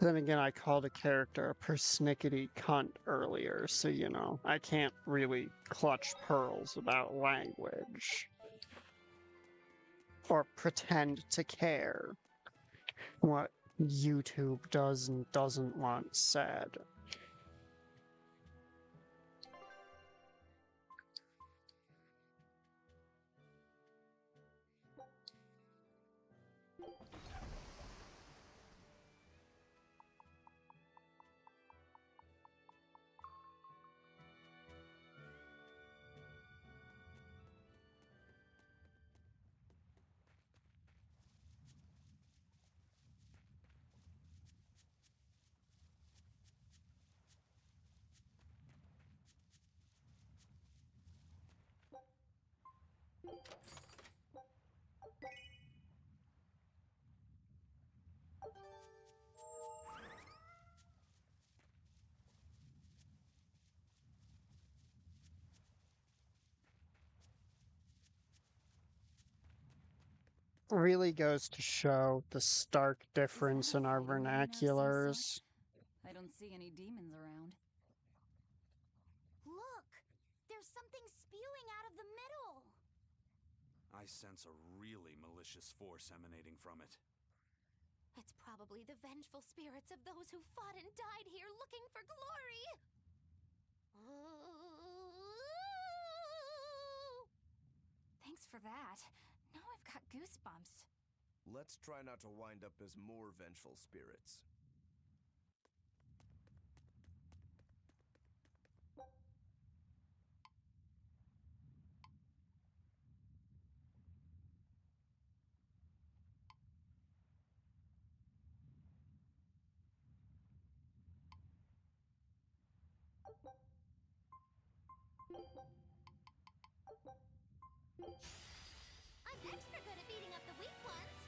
Then again, I called a character a persnickety cunt earlier, so you know, I can't really clutch pearls about language. Or pretend to care what YouTube does and doesn't want said. Really goes to show the stark difference in our vernaculars. I don't see any demons around. Look! There's something spewing out of the middle! I sense a really malicious force emanating from it. It's probably the vengeful spirits of those who fought and died here looking for glory! Thanks for that. Now I've got goosebumps. Let's try not to wind up as more vengeful spirits. I'm extra good at beating up the weak ones!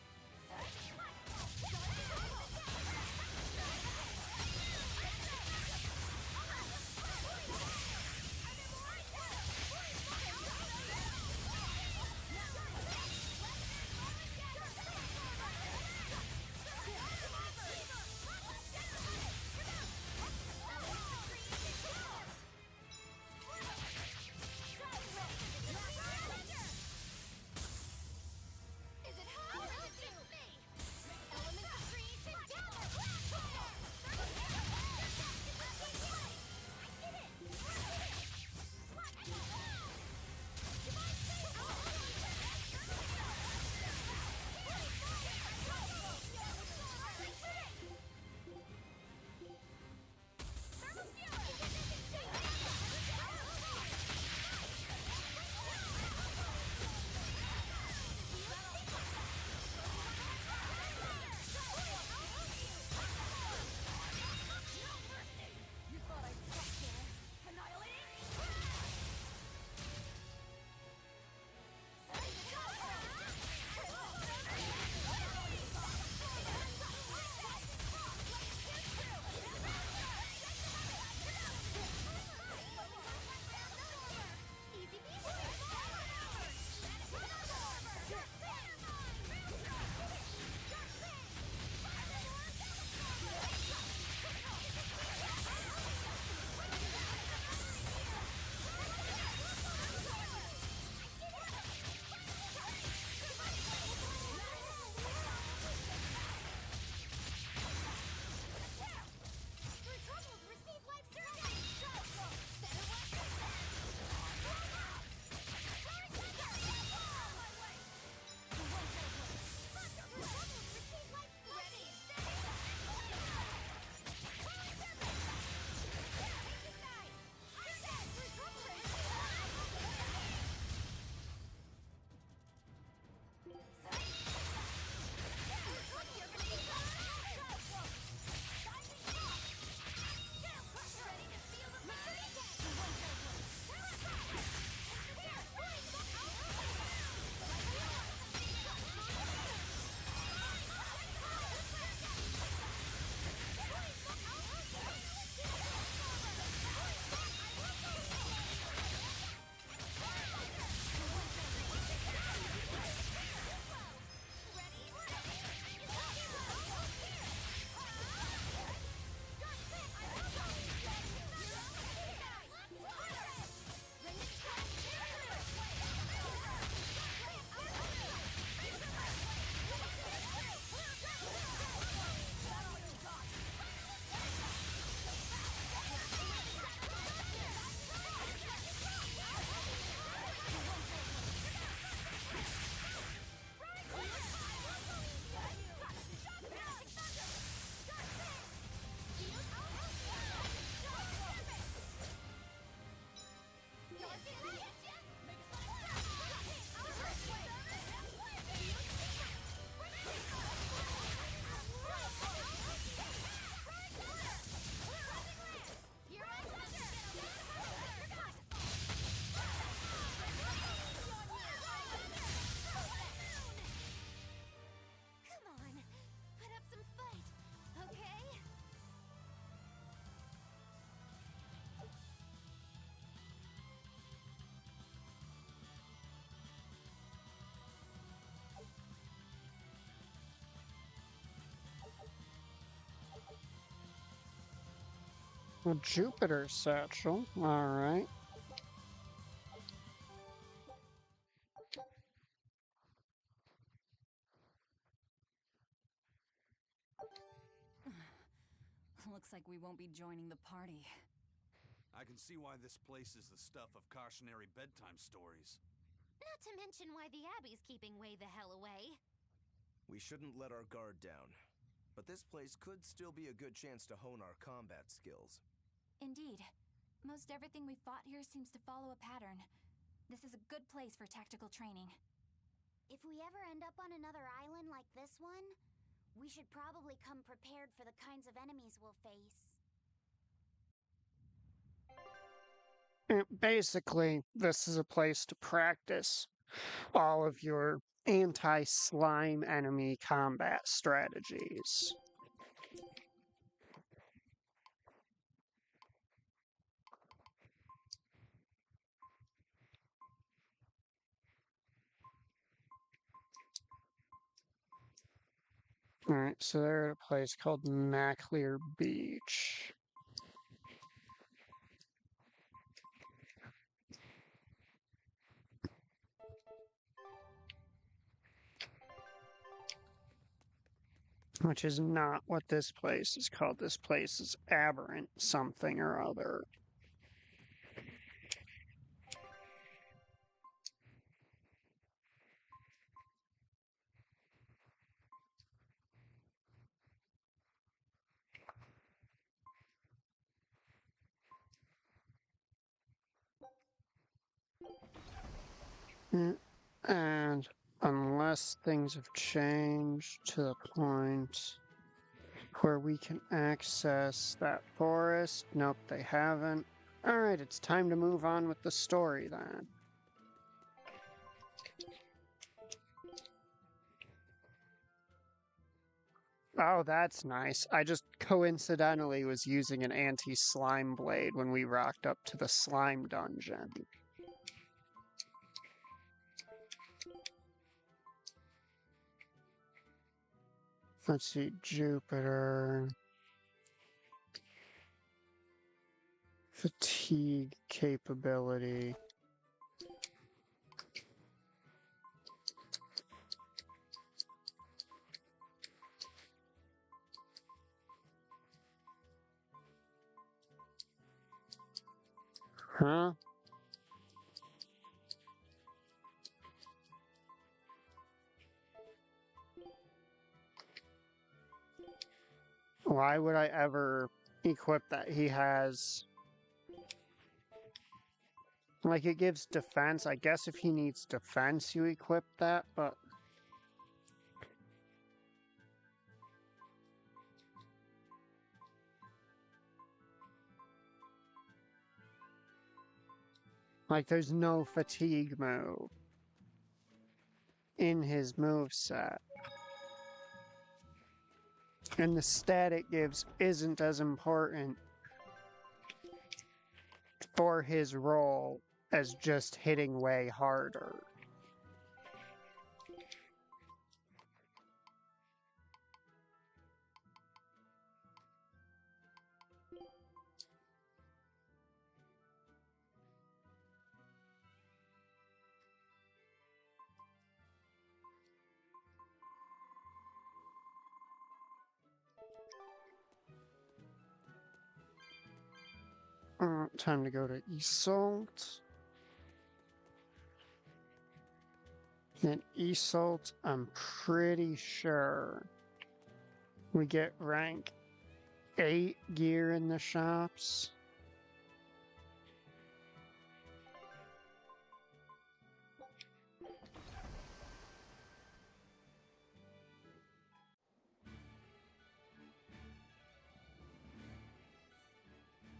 A Jupiter satchel. Alright. Looks like we won't be joining the party. I can see why this place is the stuff of cautionary bedtime stories. Not to mention why the Abbey's keeping way the hell away. We shouldn't let our guard down. But this place could still be a good chance to hone our combat skills. Indeed. Most everything we fought here seems to follow a pattern. This is a good place for tactical training. If we ever end up on another island like this one, we should probably come prepared for the kinds of enemies we'll face. Basically, this is a place to practice all of your anti-slime enemy combat strategies. Alright, so they're at a place called Maclear Beach. Which is not what this place is called. This place is Aberrant something or other. And unless things have changed to the point where we can access that forest, nope, they haven't. Alright, it's time to move on with the story then. Oh, that's nice. I just coincidentally was using an anti-slime blade when we rocked up to the slime dungeon. Let's see, Jupiter. Fatigue capability. Huh? Why would I ever equip that? He has... Like, it gives defense. I guess if he needs defense, you equip that, but... Like, there's no fatigue move in his moveset. And the stat it gives isn't as important for his role as just hitting way harder. Time to go to Isolt. Then Isolt, I'm pretty sure we get rank 8 gear in the shops.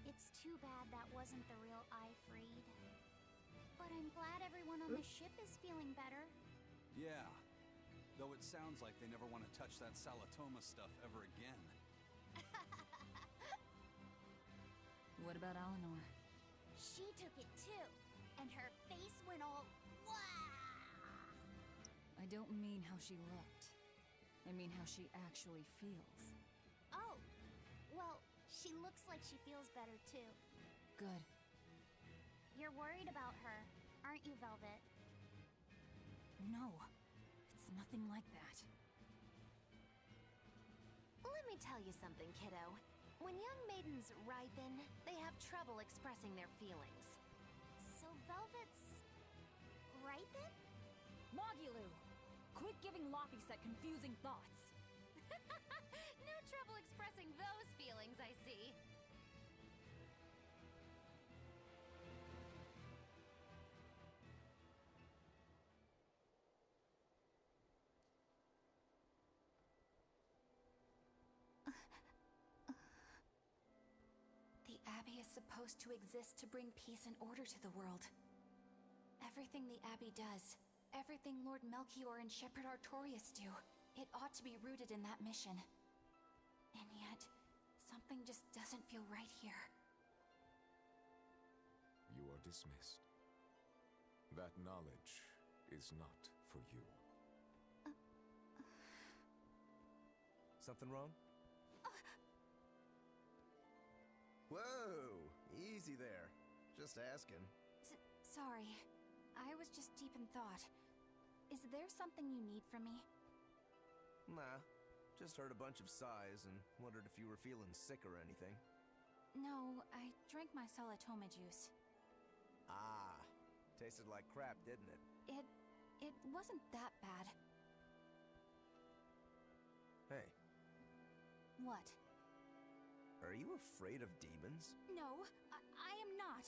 It's too bad that wasn't the real Ifreed. But I'm glad everyone on the ship is feeling better. Yeah. Though it sounds like they never want to touch that Salatoma stuff ever again. What about Eleanor? She took it too, and her face went all wow. I don't mean how she looked. I mean how she actually feels. Oh, well, She looks like she feels better, too. Good. You're worried about her, aren't you, Velvet? No, it's nothing like that. Let me tell you something, kiddo. When young maidens ripen, they have trouble expressing their feelings. So Velvet's... ripen? Magilu! Quit giving Laphicet confusing thoughts. No trouble expressing those feelings, I see. The Abbey is supposed to exist to bring peace and order to the world. Everything the Abbey does, everything Lord Melchior and Shepherd Artorias do, it ought to be rooted in that mission. And yet, something just doesn't feel right here. You are dismissed. That knowledge is not for you. Something wrong? Whoa! Easy there. Just asking. Sorry. I was just deep in thought. Is there something you need from me? Nah. Just heard a bunch of sighs and wondered if you were feeling sick or anything. No, I drank my Salatoma juice. Ah. Tasted like crap, didn't it? It wasn't that bad. Hey. What? Are you afraid of demons? No, I am not.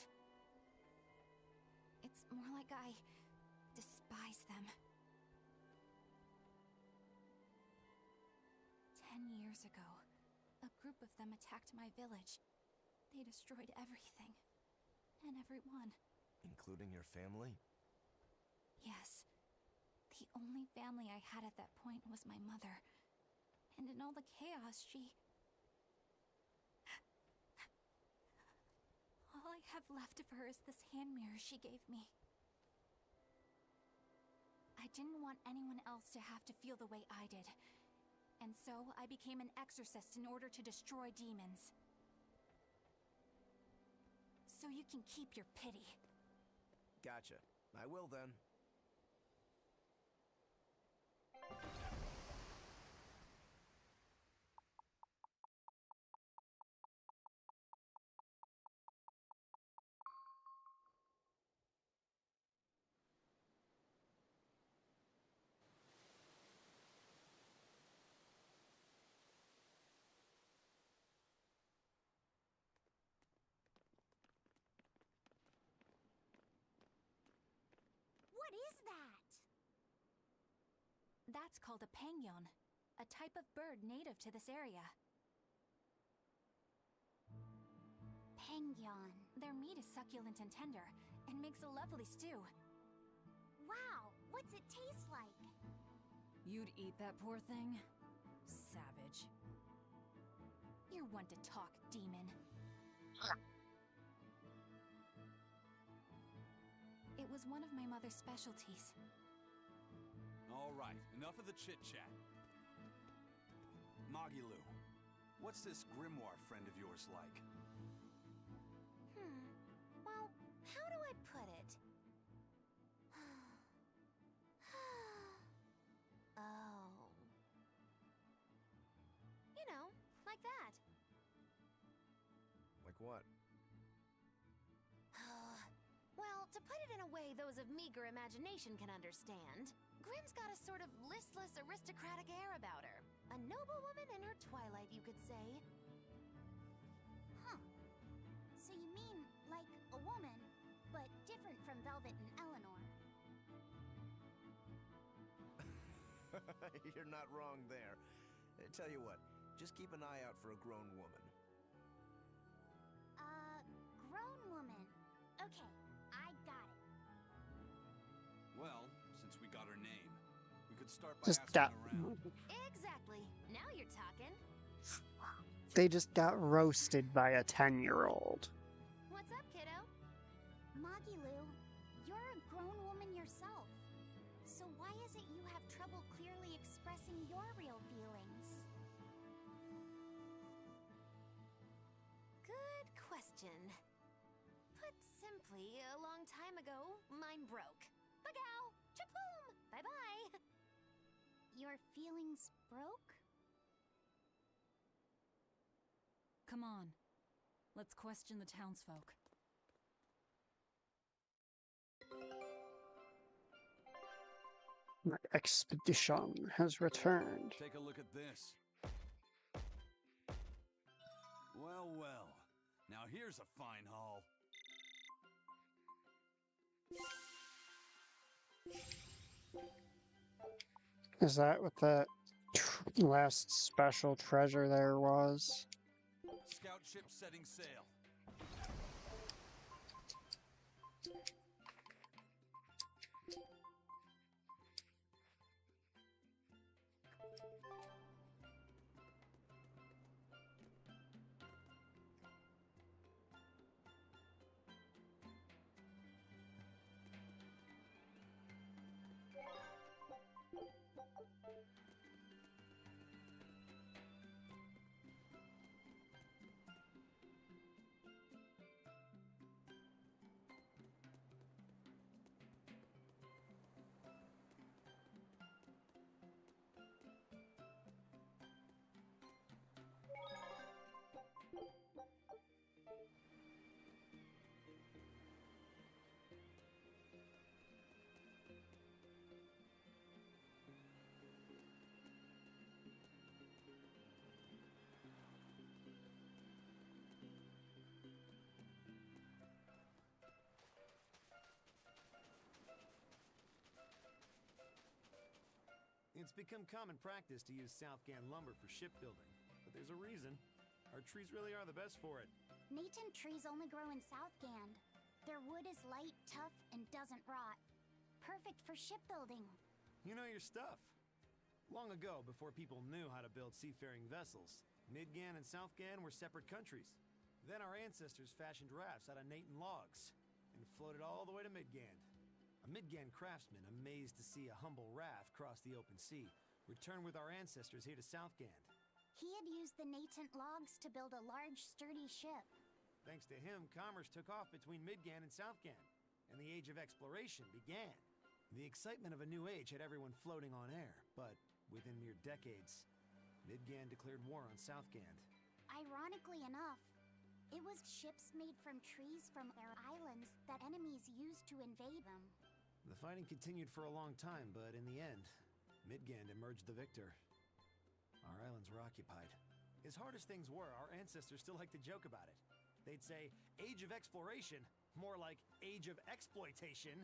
It's more like I despise them. 10 years ago, a group of them attacked my village. They destroyed everything. And everyone. Including your family? Yes. The only family I had at that point was my mother. And in all the chaos, all I have left of her is this hand mirror she gave me. I didn't want anyone else to have to feel the way I did. And so I became an exorcist in order to destroy demons. So you can keep your pity. Gotcha. I will then. What is that? That's called a pangyon, a type of bird native to this area. Pangyon. Their meat is succulent and tender, and makes a lovely stew. Wow, what's it taste like? You'd eat that poor thing? Savage. You're one to talk, demon. It was one of my mother's specialties. All right, enough of the chit-chat. Magilu, what's this grimoire friend of yours like? Well, how do I put it? Oh. You know, like that. Like what? Well, to put it in a way those of meager imagination can understand, Grimm's got a sort of listless, aristocratic air about her. A noblewoman in her twilight, you could say. Huh. So you mean like a woman, but different from Velvet and Eleanor? You're not wrong there. Tell you what, just keep an eye out for a grown woman. Grown woman. Okay, I got it. Well, since we got her name, we could start by Just asking got. around. Exactly. Now you're talking. They just got roasted by a 10-year-old. What's up, kiddo? Magilu, you're a grown woman yourself. So why is it you have trouble clearly expressing your real feelings? question. Put simply, a long time ago, mine broke. Bagow! Chapoom! Bye-bye! Your feelings broke? Come on. Let's question the townsfolk. My expedition has returned. Take a look at this. Well, well. Now here's a fine haul. Is that what the last special treasure there was? Scout ship setting sail. It's become common practice to use Southgan lumber for shipbuilding, but there's a reason. Our trees really are the best for it. Natant trees only grow in Southgand. Their wood is light, tough, and doesn't rot. Perfect for shipbuilding. You know your stuff. Long ago, before people knew how to build seafaring vessels, Midgan and Southgan were separate countries. Then our ancestors fashioned rafts out of Natant logs and floated all the way to Midgand. A Midgand craftsman, amazed to see a humble raft cross the open sea, returned with our ancestors here to Southgand. He had used the Natant logs to build a large, sturdy ship. Thanks to him, commerce took off between Midgand and Southgand, and the age of exploration began. The excitement of a new age had everyone floating on air, but within mere decades, Midgand declared war on Southgand. Ironically enough, it was ships made from trees from their islands that enemies used to invade them. The fighting continued for a long time, but in the end, Midgand emerged the victor. Our islands were occupied. As hard as things were, our ancestors still liked to joke about it. They'd say, age of exploration, more like age of exploitation.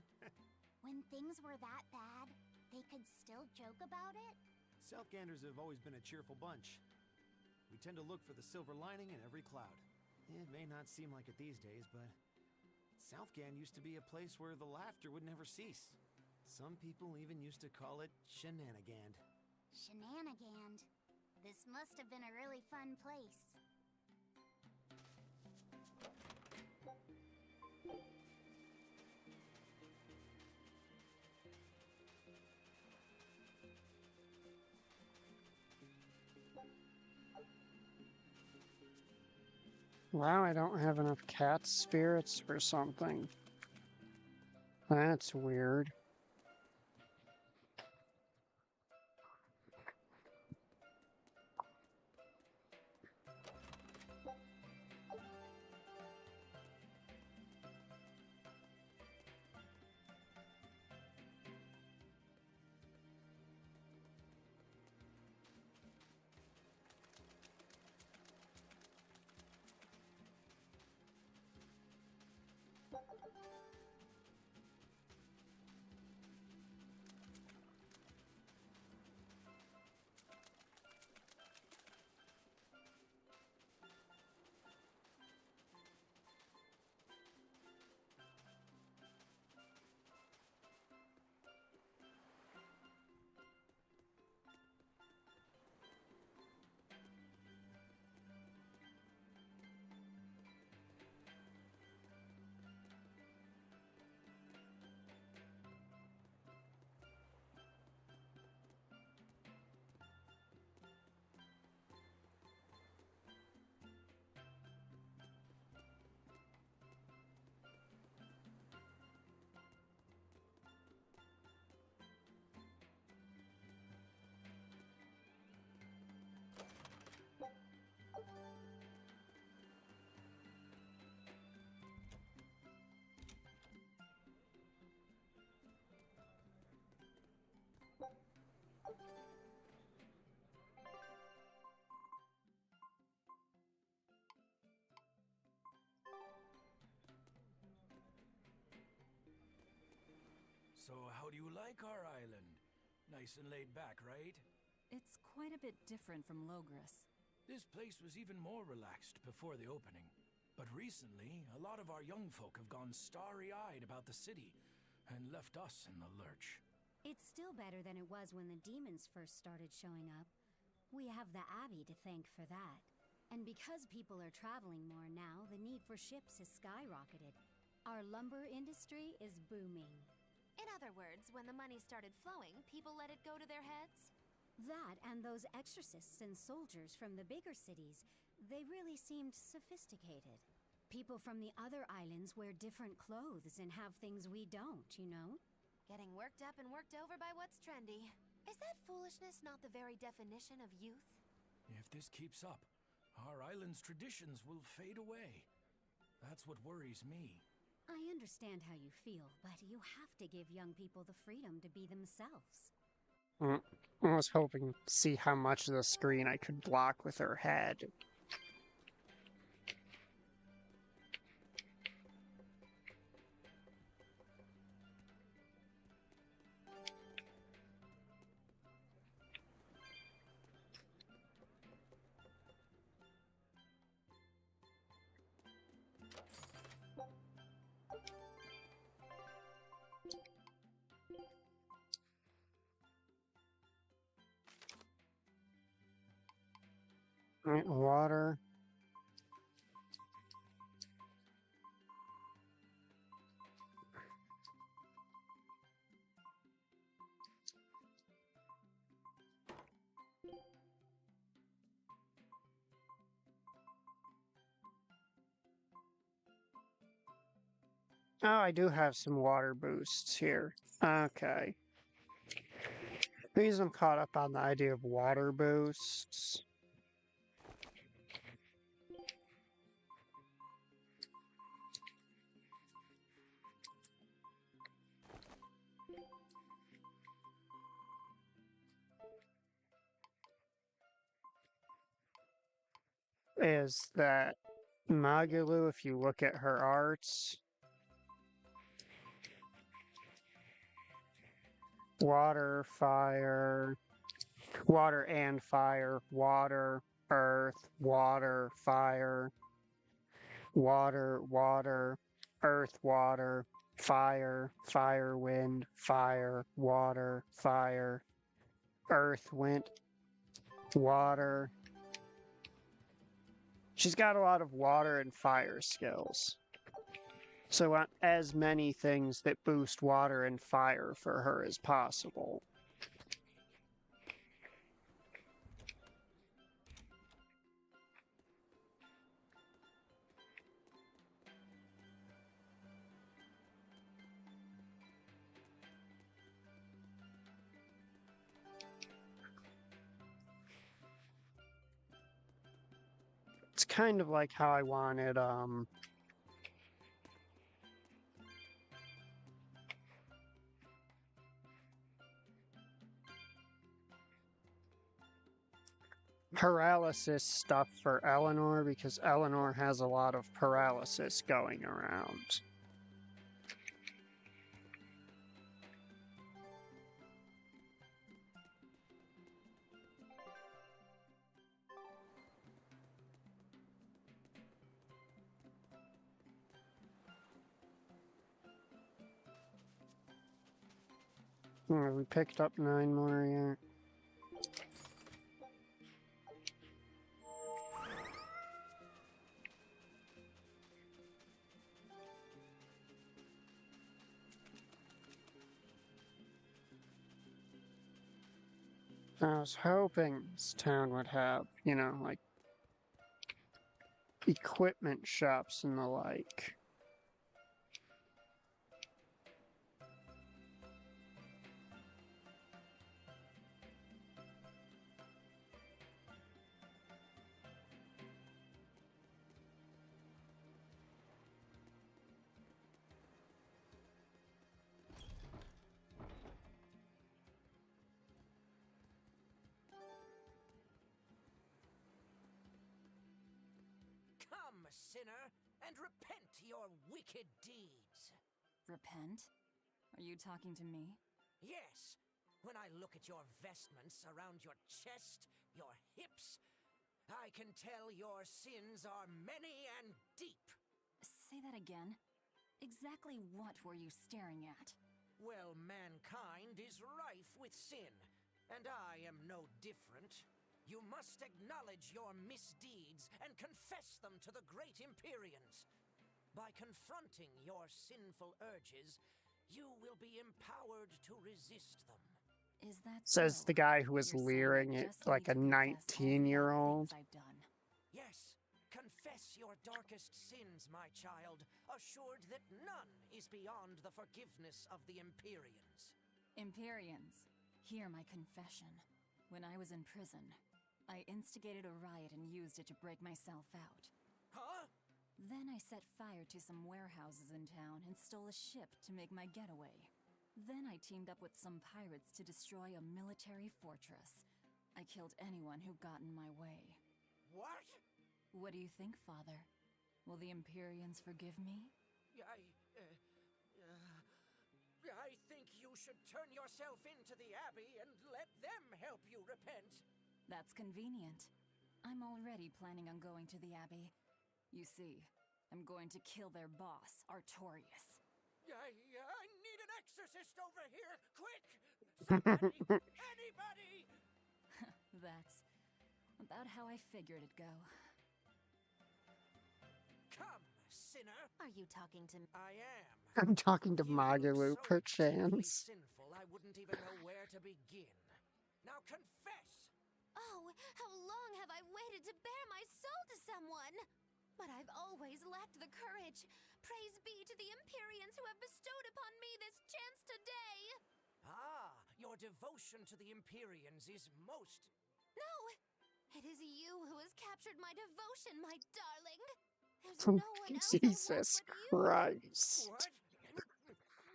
When things were that bad, they could still joke about it? Southganders have always been a cheerful bunch. We tend to look for the silver lining in every cloud. It may not seem like it these days, but Southgand used to be a place where the laughter would never cease. Some people even used to call it Shenanigand. Shenanigand. This must have been a really fun place. Wow, I don't have enough cat spirits or something. That's weird. So, how do you like our island? Nice and laid back, right? It's quite a bit different from Logris. This place was even more relaxed before the opening. But recently, a lot of our young folk have gone starry-eyed about the city and left us in the lurch. It's still better than it was when the demons first started showing up. We have the Abbey to thank for that. And because people are traveling more now, the need for ships has skyrocketed. Our lumber industry is booming. In other words, when the money started flowing, people let it go to their heads? That and those exorcists and soldiers from the bigger cities, they really seemed sophisticated. People from the other islands wear different clothes and have things we don't, you know? Getting worked up and worked over by what's trendy. Is that foolishness not the very definition of youth? If this keeps up, our island's traditions will fade away. That's what worries me. I understand how you feel, but you have to give young people the freedom to be themselves. I was hoping to see how much of the screen I could block with her head. Right, water. Oh, I do have some water boosts here. Okay. The reason I'm caught up on the idea of water boosts is that Magalu, if you look at her arts, water, fire, water and fire, water, earth, water, fire, water, water, earth, water, fire, fire, wind, fire, water, fire, earth, wind, water. She's got a lot of water and fire skills. So I want as many things that boost water and fire for her as possible. It's kind of like how I wanted, paralysis stuff for Eleanor, because Eleanor has a lot of paralysis going around. We picked up 9 more here. I was hoping this town would have, you know, like, equipment shops and the like. Sinner, and repent your wicked deeds. Repent? Are you talking to me? Yes. When I look at your vestments around your chest, your hips, I can tell your sins are many and deep. Say that again. Exactly what were you staring at? Well, mankind is rife with sin, and I am no different. You must acknowledge your misdeeds and confess them to the great Empyreans. By confronting your sinful urges, you will be empowered to resist them. Is that Says so? the guy who was You're saying leering I it just like need a to confess all the bad 19-year-old. things I've done. Yes, confess your darkest sins, my child, assured that none is beyond the forgiveness of the Empyreans. Empyreans, hear my confession. When I was in prison, I instigated a riot and used it to break myself out. Huh? Then I set fire to some warehouses in town and stole a ship to make my getaway. Then I teamed up with some pirates to destroy a military fortress. I killed anyone who got in my way. What? What do you think, Father? Will the Empyreans forgive me? I think you should turn yourself into the Abbey and let them help you repent. That's convenient. I'm already planning on going to the Abbey. You see, I'm going to kill their boss, Artorius. I need an exorcist over here! Quick! Somebody! Anybody! That's about how I figured it'd go. Come, sinner! Are you talking to me? I am. I'm talking to Magalu, Deeply perchance. sinful, I wouldn't even know where to begin. Now confess! Oh, how long have I waited to bare my soul to someone? But I've always lacked the courage. Praise be to the Empyreans who have bestowed upon me this chance today! Ah, your devotion to the Empyreans is most... No! It is you who has captured my devotion, my darling! There's no one else Jesus I want but Christ. What?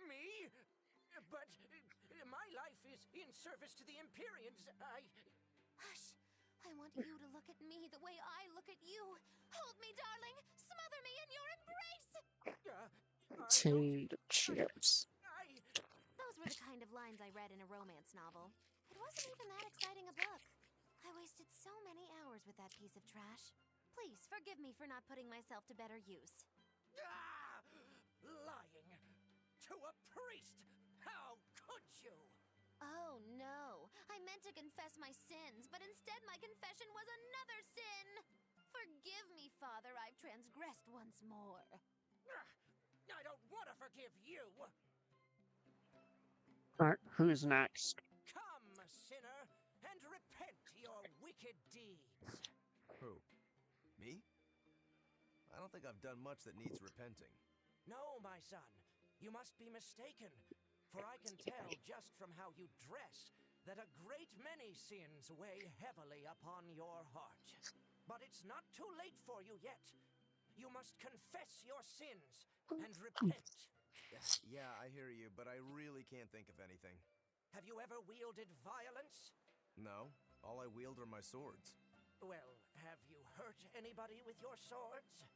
Me? But my life is in service to the Empyreans. Hush! I want you to look at me the way I look at you. Hold me, darling! Smother me in your embrace! Potato chips. Those were the kind of lines I read in a romance novel. It wasn't even that exciting a book. I wasted so many hours with that piece of trash. Please forgive me for not putting myself to better use. Lying to a priest! How could you? Oh no, I meant to confess my sins, but instead my confession was another sin! Forgive me, Father, I've transgressed once more. I don't want to forgive you! Alright, who's next? Come, sinner, and repent your wicked deeds. Who? Me? I don't think I've done much that needs repenting. No, my son, you must be mistaken. For I can tell just from how you dress that a great many sins weigh heavily upon your heart. But it's not too late for you yet. You must confess your sins and repent. Yeah, I hear you, but I really can't think of anything. Have you ever wielded violence? No, all I wield are my swords. Well, have you hurt anybody with your swords?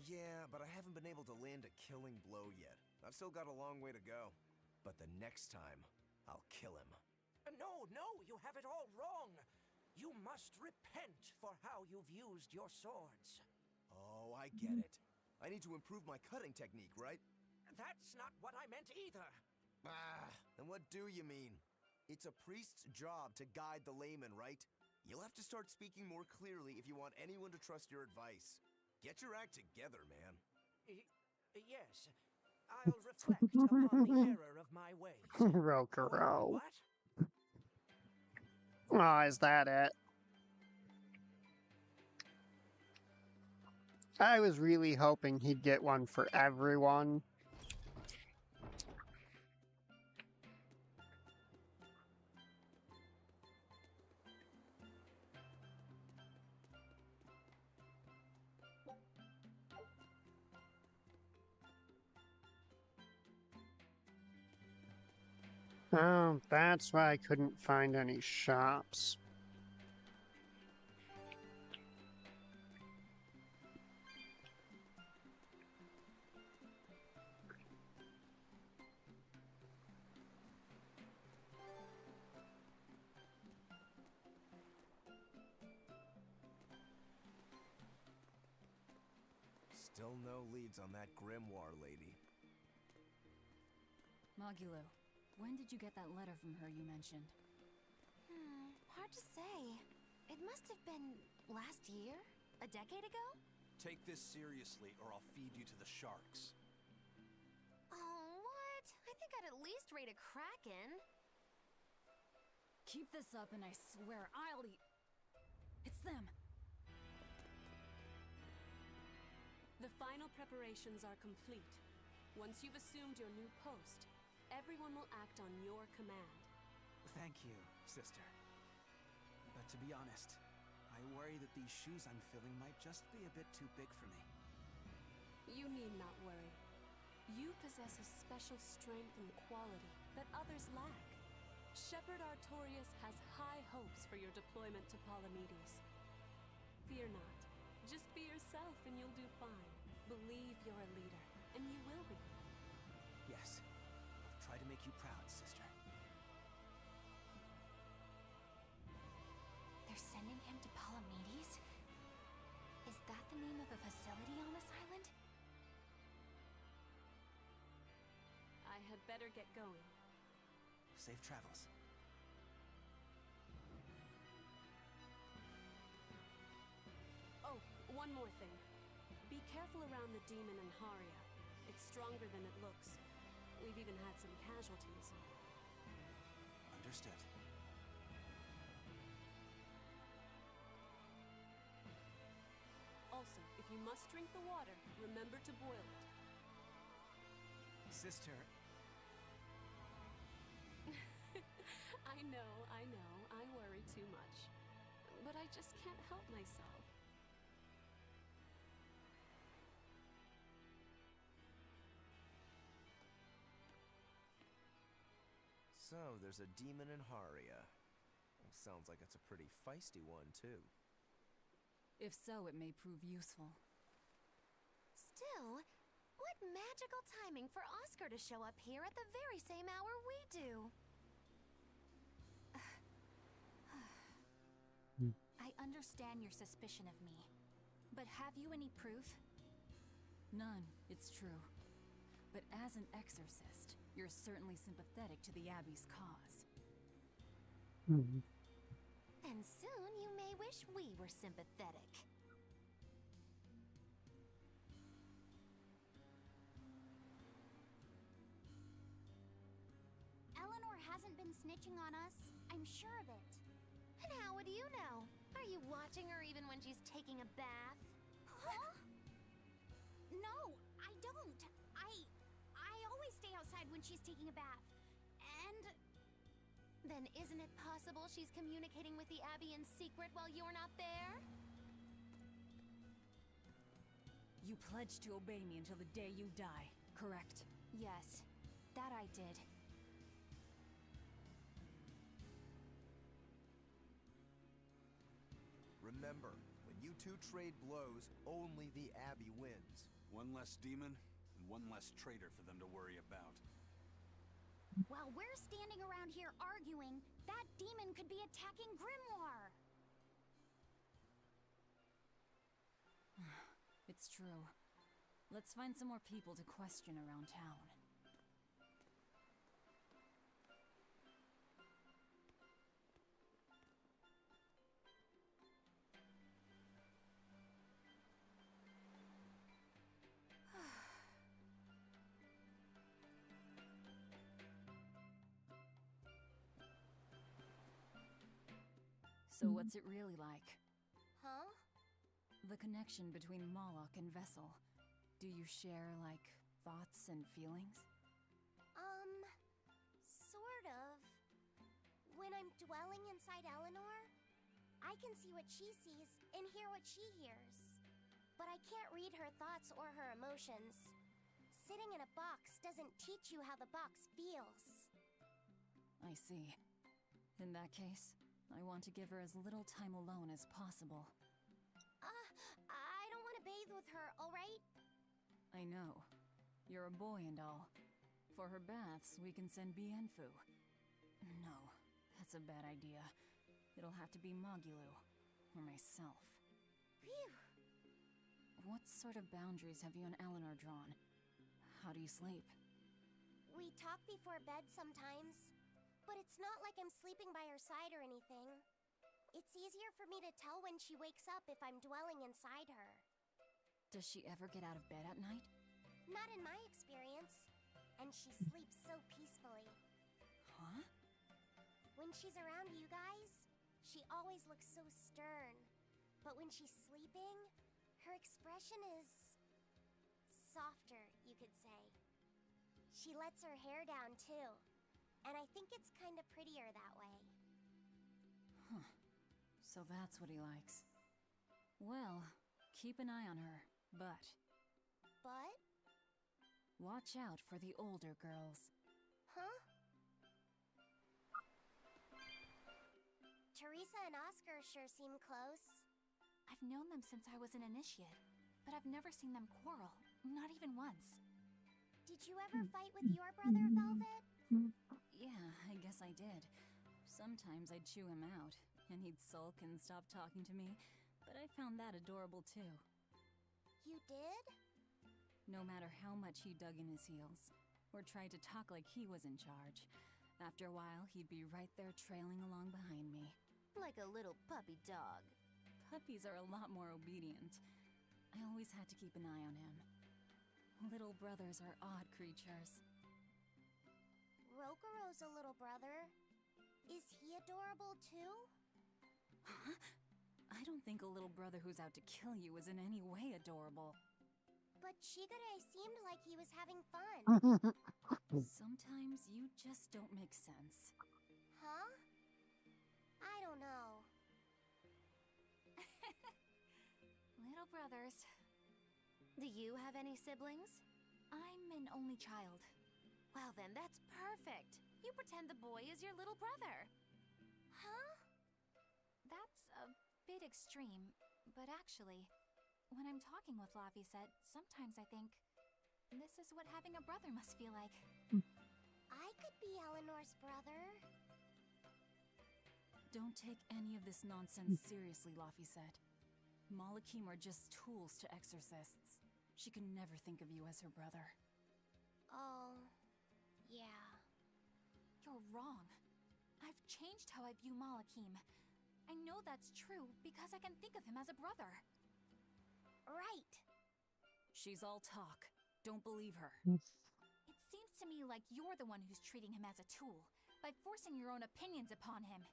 Yeah, but I haven't been able to land a killing blow yet. I've still got a long way to go. But the next time, I'll kill him. No, you have it all wrong. You must repent for how you've used your swords. Oh, I get it. I need to improve my cutting technique, right? That's not what I meant either. Then what do you mean? It's a priest's job to guide the layman, right? You'll have to start speaking more clearly if you want anyone to trust your advice. Get your act together, man. Yes. I'll reflect upon the error of my ways. Rokuro. What? Oh, is that it? I was really hoping he'd get one for everyone. Oh, that's why I couldn't find any shops. Still no leads on that grimoire lady. Mogulo, when did you get that letter from her you mentioned? Hard to say. It must have been last year? A decade ago? Take this seriously, or I'll feed you to the sharks. Oh, what? I think I'd at least rate a kraken. Keep this up and I swear I'll eat... It's them! The final preparations are complete. Once you've assumed your new post, everyone will act on your command. Thank you, sister. But to be honest, I worry that these shoes I'm filling might just be a bit too big for me. You need not worry. You possess a special strength and quality that others lack. Shepherd Artorias has high hopes for your deployment to Palamedes. Fear not. Just be yourself and you'll do fine. Believe you're a leader, and you will be. Yes. I'll try to make you proud, sister. They're sending him to Palamedes? Is that the name of a facility on this island? I had better get going. Safe travels. Oh, one more thing. Be careful around the demon in Haria. It's stronger than it looks. We've even had some casualties. Understood. Also, if you must drink the water, remember to boil it. Sister... I know. I worry too much. But I just can't help myself. So, there's a demon in Haria. Sounds like it's a pretty feisty one, too. If so, it may prove useful. Still, what magical timing for Oscar to show up here at the very same hour we do. I understand your suspicion of me, but have you any proof? None, it's true. But as an exorcist, you're certainly sympathetic to the Abbey's cause. And soon you may wish we were sympathetic. Eleanor hasn't been snitching on us. I'm sure of it. And how would you know? Are you watching her even when she's taking a bath? Huh? No, I don't. I always stay outside when she's taking a bath. And... Then isn't it possible she's communicating with the Abbey in secret while you're not there? You pledged to obey me until the day you die, correct? Yes, that I did. Remember, when you two trade blows, only the Abbey wins. One less demon, and one less traitor for them to worry about. While we're standing around here arguing, that demon could be attacking Grimoire. It's true. Let's find some more people to question around town. So what's it really like? Huh? The connection between Moloch and Vessel. Do you share, like, thoughts and feelings? Sort of. When I'm dwelling inside Eleanor, I can see what she sees and hear what she hears. But I can't read her thoughts or her emotions. Sitting in a box doesn't teach you how the box feels. I see. In that case, I want to give her as little time alone as possible. I don't want to bathe with her, alright? I know. You're a boy and all. For her baths, we can send Bienfu. No, that's a bad idea. It'll have to be Mogulo, or myself. Phew! what sort of boundaries have you and Eleanor drawn? How do you sleep? We talk before bed sometimes, but it's not like I'm sleeping by her side or anything. It's easier for me to tell when she wakes up if I'm dwelling inside her. Does she ever get out of bed at night? Not in my experience. And she sleeps so peacefully. Huh? When she's around you guys, she always looks so stern. But when she's sleeping, her expression is softer, you could say. She lets her hair down too, and I think it's kind of prettier that way. Huh. So that's what he likes. Well, keep an eye on her, but... But? Watch out for the older girls. Huh? Teresa and Oscar sure seem close. I've known them since I was an initiate, but I've never seen them quarrel, not even once. Did you ever fight with your brother, Velvet? Yeah, I guess I did. Sometimes I'd chew him out, and he'd sulk and stop talking to me, but I found that adorable too. You did? No matter how much he dug in his heels, or tried to talk like he was in charge, after a while he'd be right there trailing along behind me. Like a little puppy dog. Puppies are a lot more obedient. I always had to keep an eye on him. Little brothers are odd creatures. Rokuro's a little brother. Is he adorable too? Huh? I don't think a little brother who's out to kill you is in any way adorable. But Shigure seemed like he was having fun. Sometimes you just don't make sense. Huh? I don't know. Little brothers. Do you have any siblings? I'm an only child. Well then, that's perfect. You pretend the boy is your little brother. Huh? That's a bit extreme, but actually, when I'm talking with Laphicet, sometimes I think, this is what having a brother must feel like. I could be Eleanor's brother. Don't take any of this nonsense seriously, Laphicet. Malakim are just tools to exorcists. She can never think of you as her brother. Oh, yeah. You're wrong. I've changed how I view Malakim. I know that's true because I can think of him as a brother. Right. She's all talk. Don't believe her. It seems to me like you're the one who's treating him as a tool, by forcing your own opinions upon him.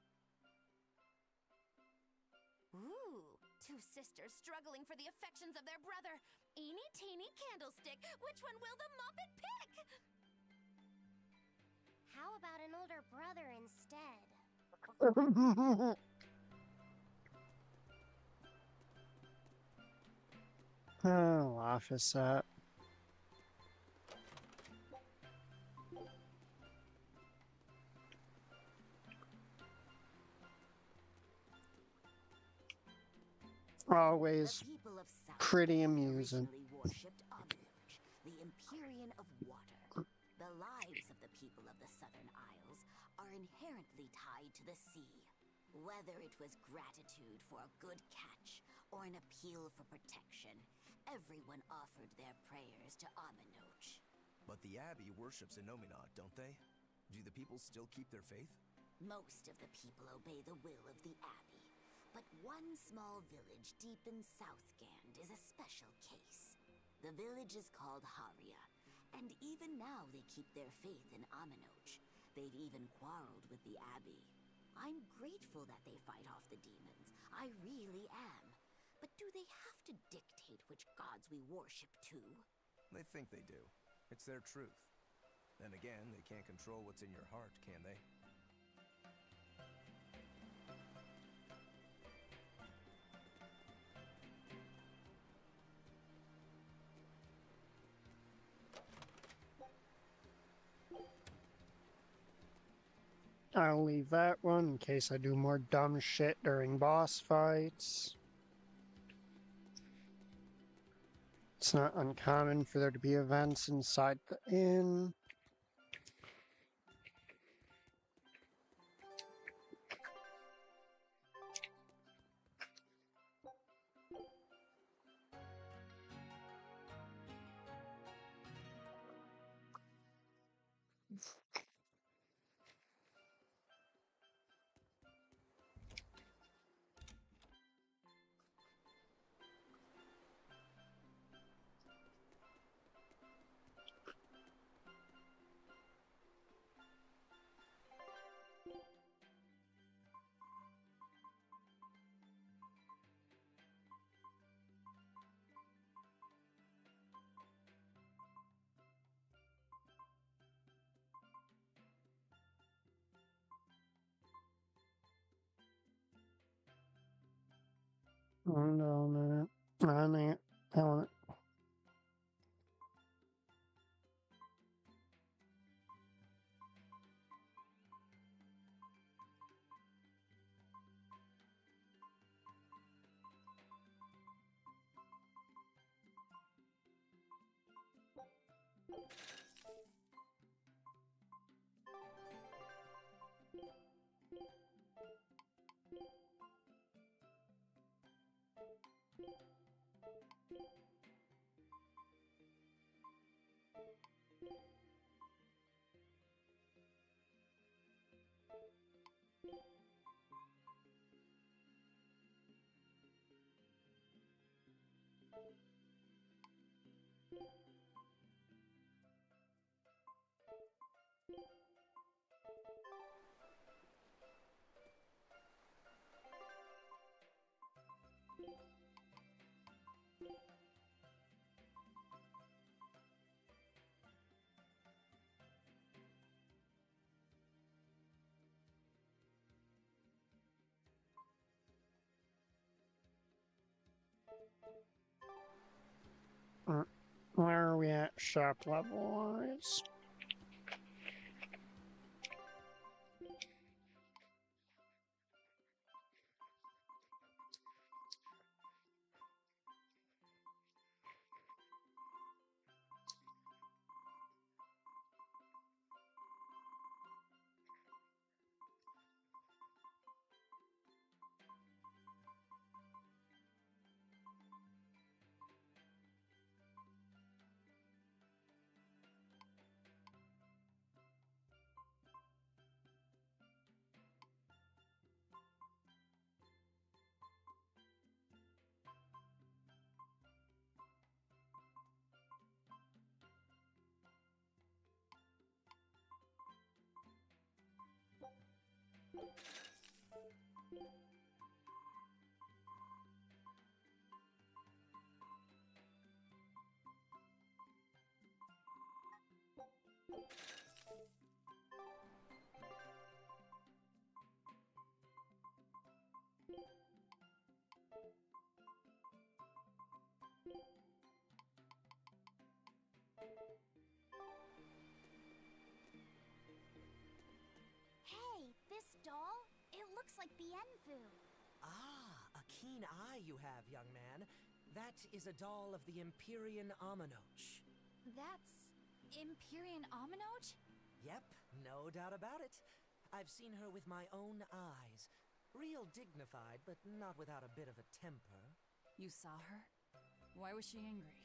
Ooh, two sisters struggling for the affections of their brother. Eeny teeny candlestick, which one will the Muppet pick? How about an older brother instead? Oh, Laphicet. Always pretty amusing. Worshipped Aminoch, the Empyrean of Water. The lives of the people of the Southern Isles are inherently tied to the sea. Whether it was gratitude for a good catch or an appeal for protection, everyone offered their prayers to Aminoch. But the Abbey worships Innominat, don't they? Do the people still keep their faith? Most of the people obey the will of the Abbey. But one small village deep in Southgand is a special case. The village is called Haria, and even now they keep their faith in Aminoch. They've even quarreled with the Abbey. I'm grateful that they fight off the demons. I really am. But do they have to dictate which gods we worship too? They think they do. It's their truth. Then again, they can't control what's in your heart, can they? I'll leave that one in case I do more dumb shit during boss fights. It's not uncommon for there to be events inside the inn. No, I want it. Where are we at shop level wise? Hey, this doll? It looks like Bienfu. Ah, a keen eye you have, young man. That is a doll of the Empyrean Aminoch. That's Empyrean Aminoch? Yep, no doubt about it. I've seen her with my own eyes. Real dignified, but not without a bit of a temper. You saw her? Why was she angry?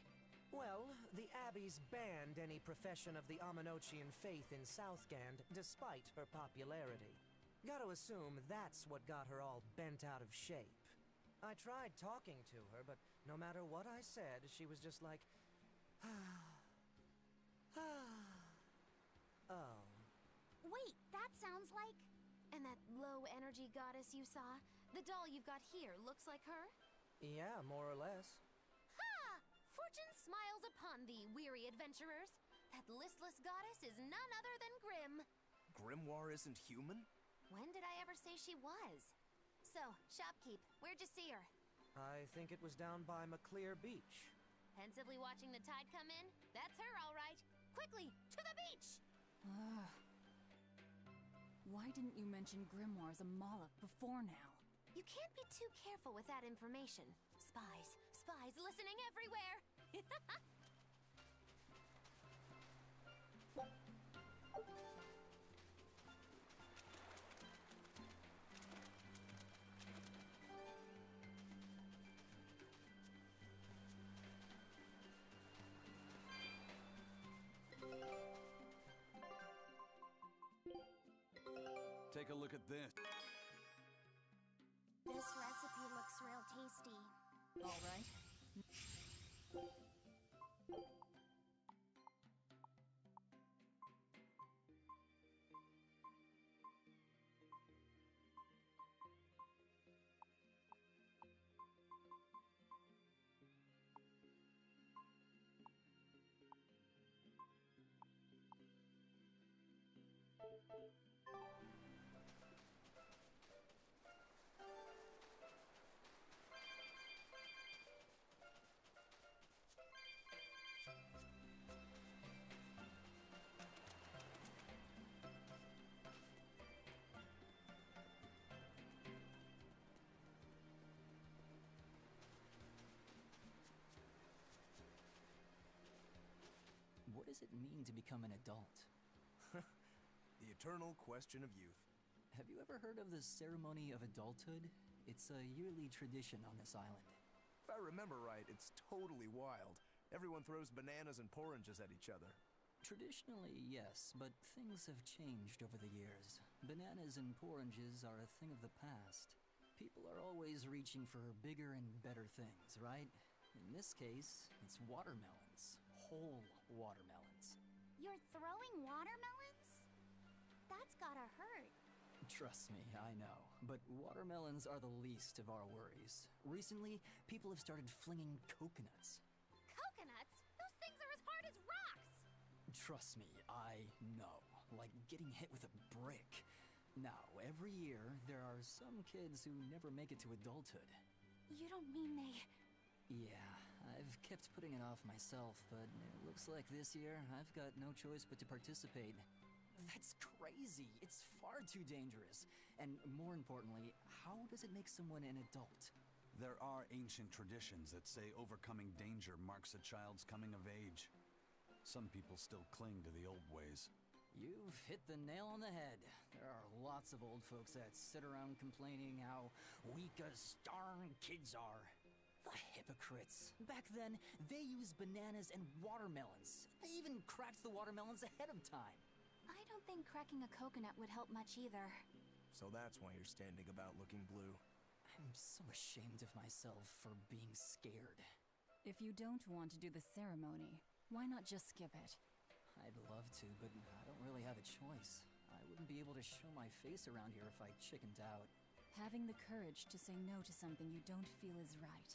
Well, the Abbeys banned any profession of the Aminochian faith in Southgand, despite her popularity. Gotta assume that's what got her all bent out of shape. I tried talking to her, but no matter what I said, she was just like, oh. Wait, that sounds like... And that low-energy goddess you saw? The doll you've got here looks like her? Yeah, more or less. Ha! Fortune smiles upon thee, weary adventurers. That listless goddess is none other than Grim. Grimoire isn't human? When did I ever say she was? So, shopkeep, where'd you see her? I think it was down by Maclear Beach. Pensively watching the tide come in? That's her, all right. Quickly, to the beach! Why didn't you mention Grimoire as a Moloch before now? You can't be too careful with that information. Spies listening everywhere! Take a look at this. This recipe looks real tasty. All right. What does it mean to become an adult? The eternal question of youth. Have you ever heard of the ceremony of adulthood? It's a yearly tradition on this island. If I remember right, it's totally wild. Everyone throws bananas and porridges at each other. Traditionally, yes, but things have changed over the years. Bananas and porridges are a thing of the past. People are always reaching for bigger and better things, right? In this case, it's watermelons. Whole watermelons. You're throwing watermelons? That's gotta hurt. Trust me, I know. But watermelons are the least of our worries. Recently, people have started flinging coconuts. Coconuts? Those things are as hard as rocks! Trust me, I know. Like getting hit with a brick. Now, every year, there are some kids who never make it to adulthood. You don't mean they... Yeah, I've kept putting it off myself, but it looks like this year I've got no choice but to participate. That's crazy! It's far too dangerous. And more importantly, how does it make someone an adult? There are ancient traditions that say overcoming danger marks a child's coming of age. Some people still cling to the old ways. You've hit the nail on the head. There are lots of old folks that sit around complaining how weak us darn kids are. The hypocrites. Back then, they used bananas and watermelons. They even cracked the watermelons ahead of time. I don't think cracking a coconut would help much either. So that's why you're standing about looking blue. I'm so ashamed of myself for being scared. If you don't want to do the ceremony, why not just skip it? I'd love to, but I don't really have a choice. I wouldn't be able to show my face around here if I chickened out. Having the courage to say no to something you don't feel is right.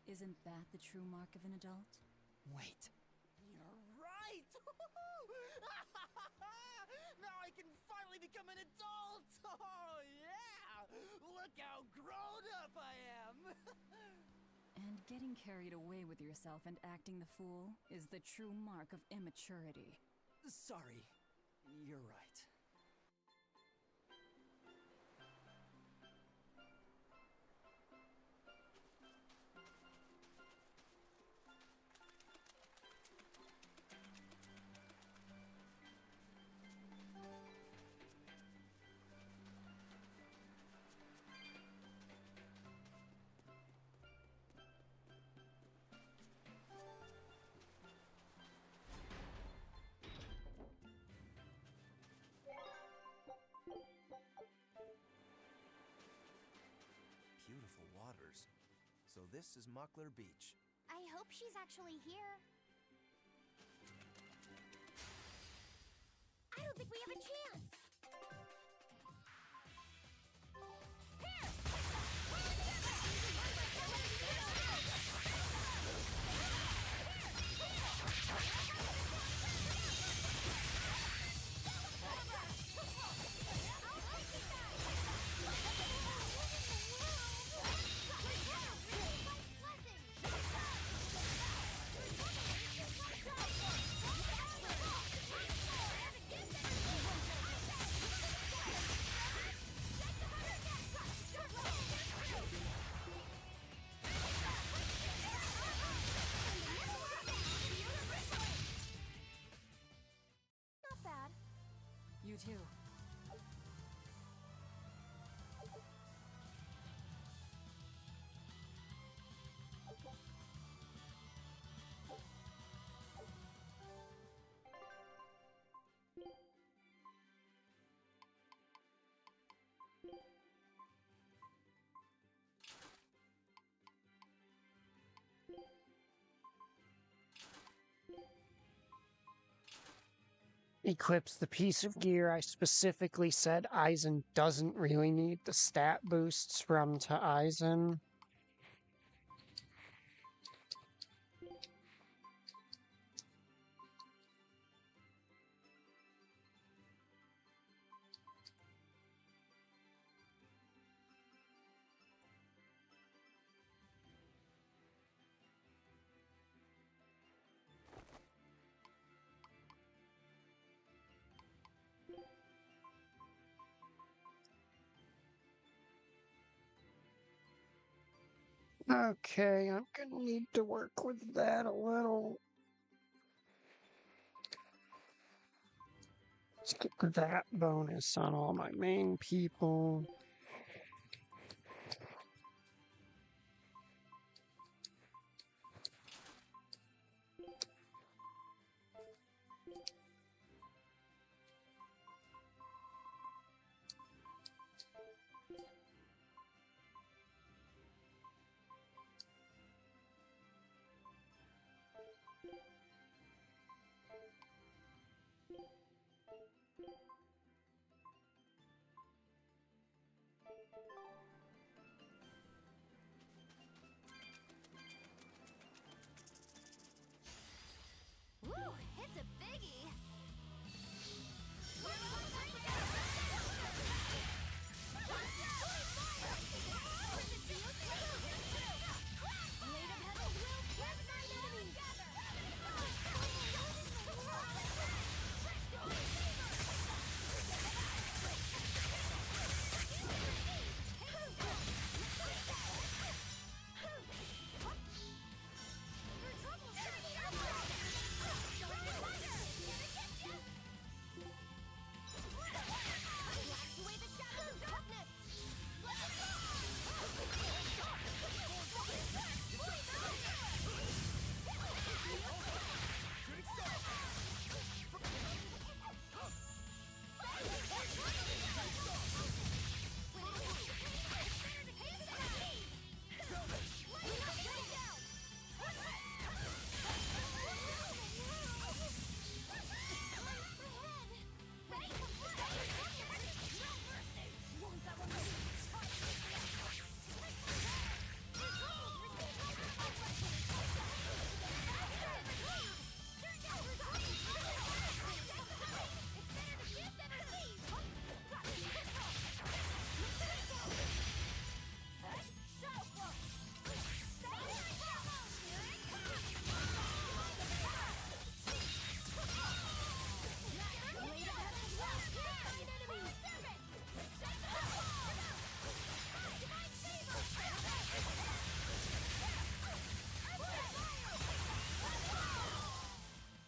Isn't that the true mark of an adult? Wait. You're right! Now I can finally become an adult! Oh, yeah! Look how grown up I am! And getting carried away with yourself and acting the fool is the true mark of immaturity. Sorry. You're right. Beautiful waters. So this is Muckler Beach. I hope she's actually here. I don't think we have a chance! Not bad. You too. equips the piece of gear I specifically said Aizen doesn't really need the stat boosts from to Aizen. Okay, I'm gonna need to work with that a little. Let's get that bonus on all my main people. Woo, it's a biggie!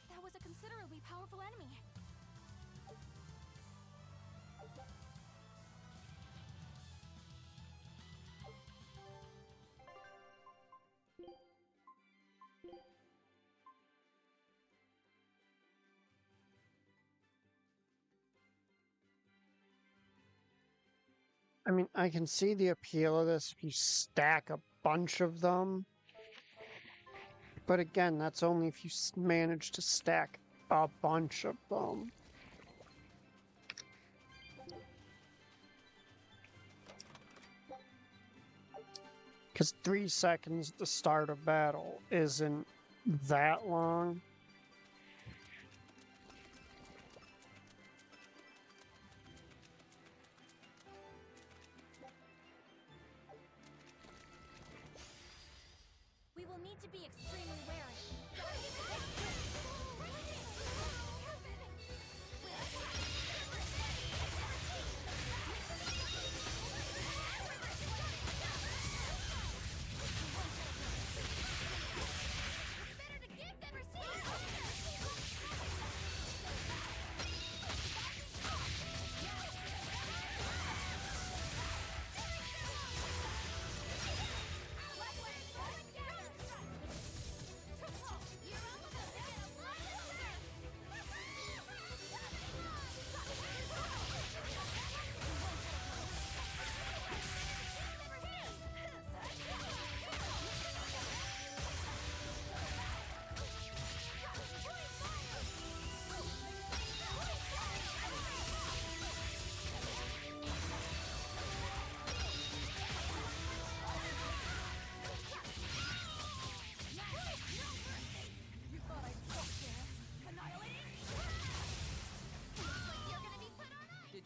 That was a considerably powerful enemy. I mean, I can see the appeal of this if you stack a bunch of them. But again, that's only if you manage to stack a bunch of them. Because 3 seconds at the start of battle isn't that long. We will need to be extremely wary.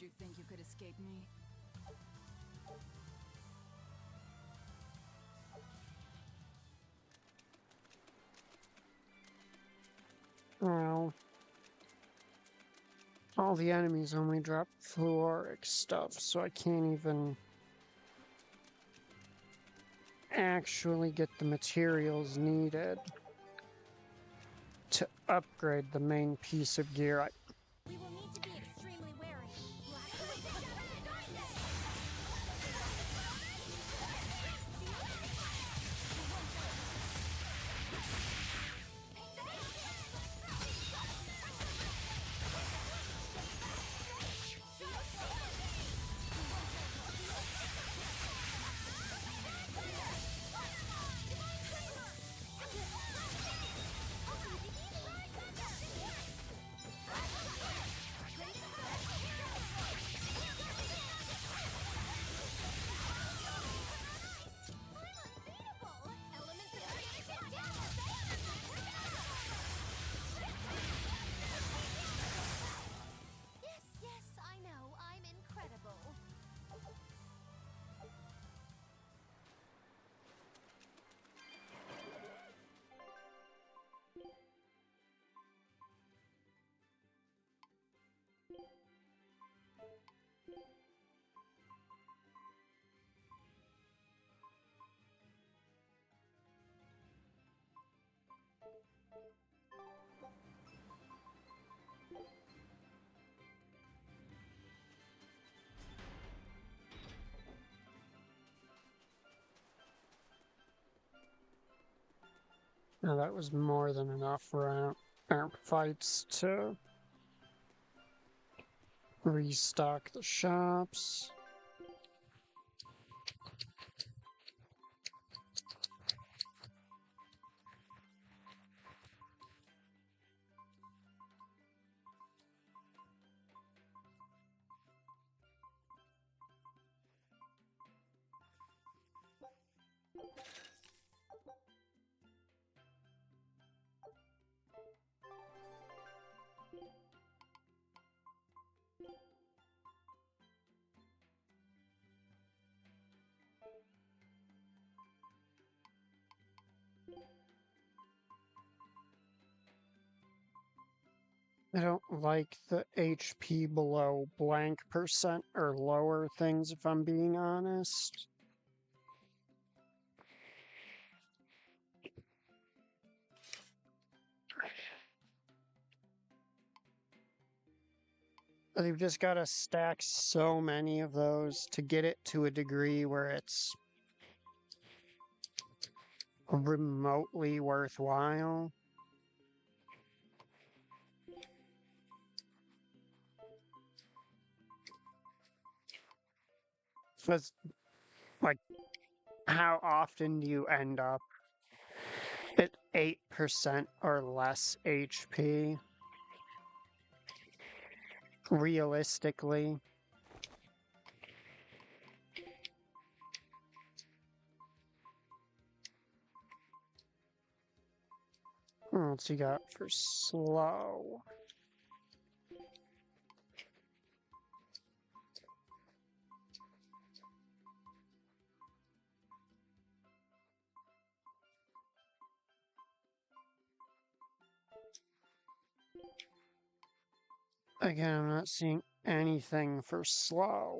you think you could escape me? Well, all the enemies only drop fluoric stuff, so I can't even actually get the materials needed to upgrade the main piece of gear. We will need to be extremely wary. Yes, I know. I'm incredible. Now that was more than enough round fights to restock the shops. I don't like the HP below blank percent or lower things, if I'm being honest. They've just got to stack so many of those to get it to a degree where it's remotely worthwhile. Because, like, how often do you end up at 8% or less HP? Realistically. What's he got for slow? Again, I'm not seeing anything for slow.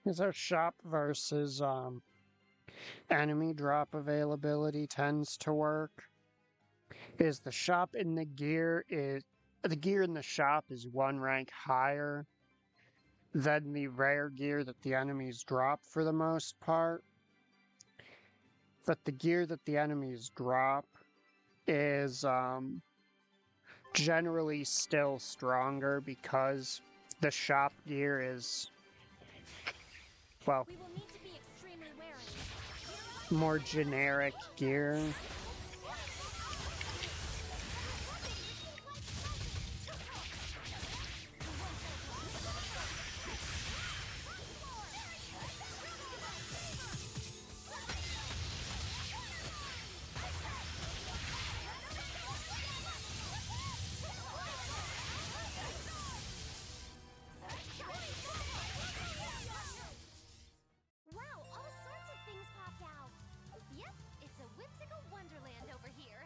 Is our shop versus enemy drop availability tends to work. Is the shop in the gear in the shop is one rank higher than the rare gear that the enemies drop for the most part. But the gear that the enemies drop is generally still stronger because the shop gear is, well, more generic gear. Wow, all sorts of things popped out. Yep, it's a whimsical wonderland over here.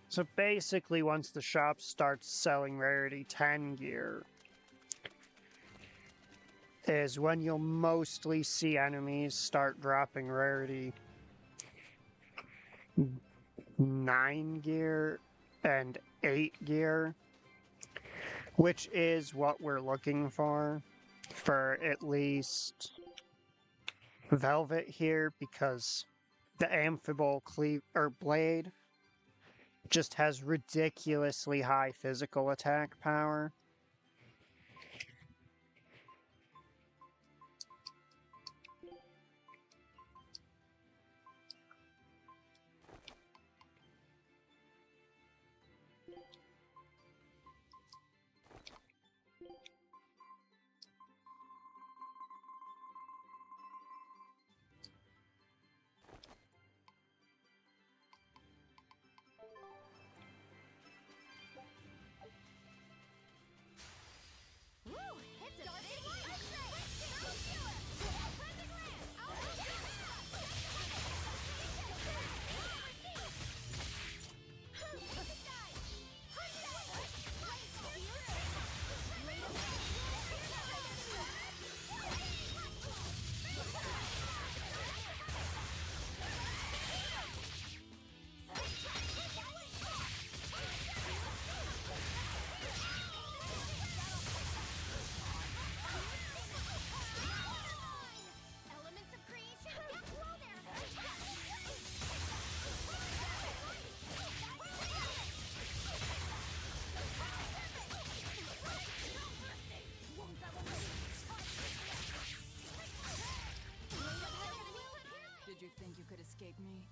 So basically, once the shop starts selling Rarity 10 gear, is when you'll mostly see enemies start dropping Rarity 9 gear and 8 gear, which is what we're looking for at least Velvet here, because the Amphibial blade just has ridiculously high physical attack power. Woo, it's a big Elements of creation, get below there! Did you think you could escape me?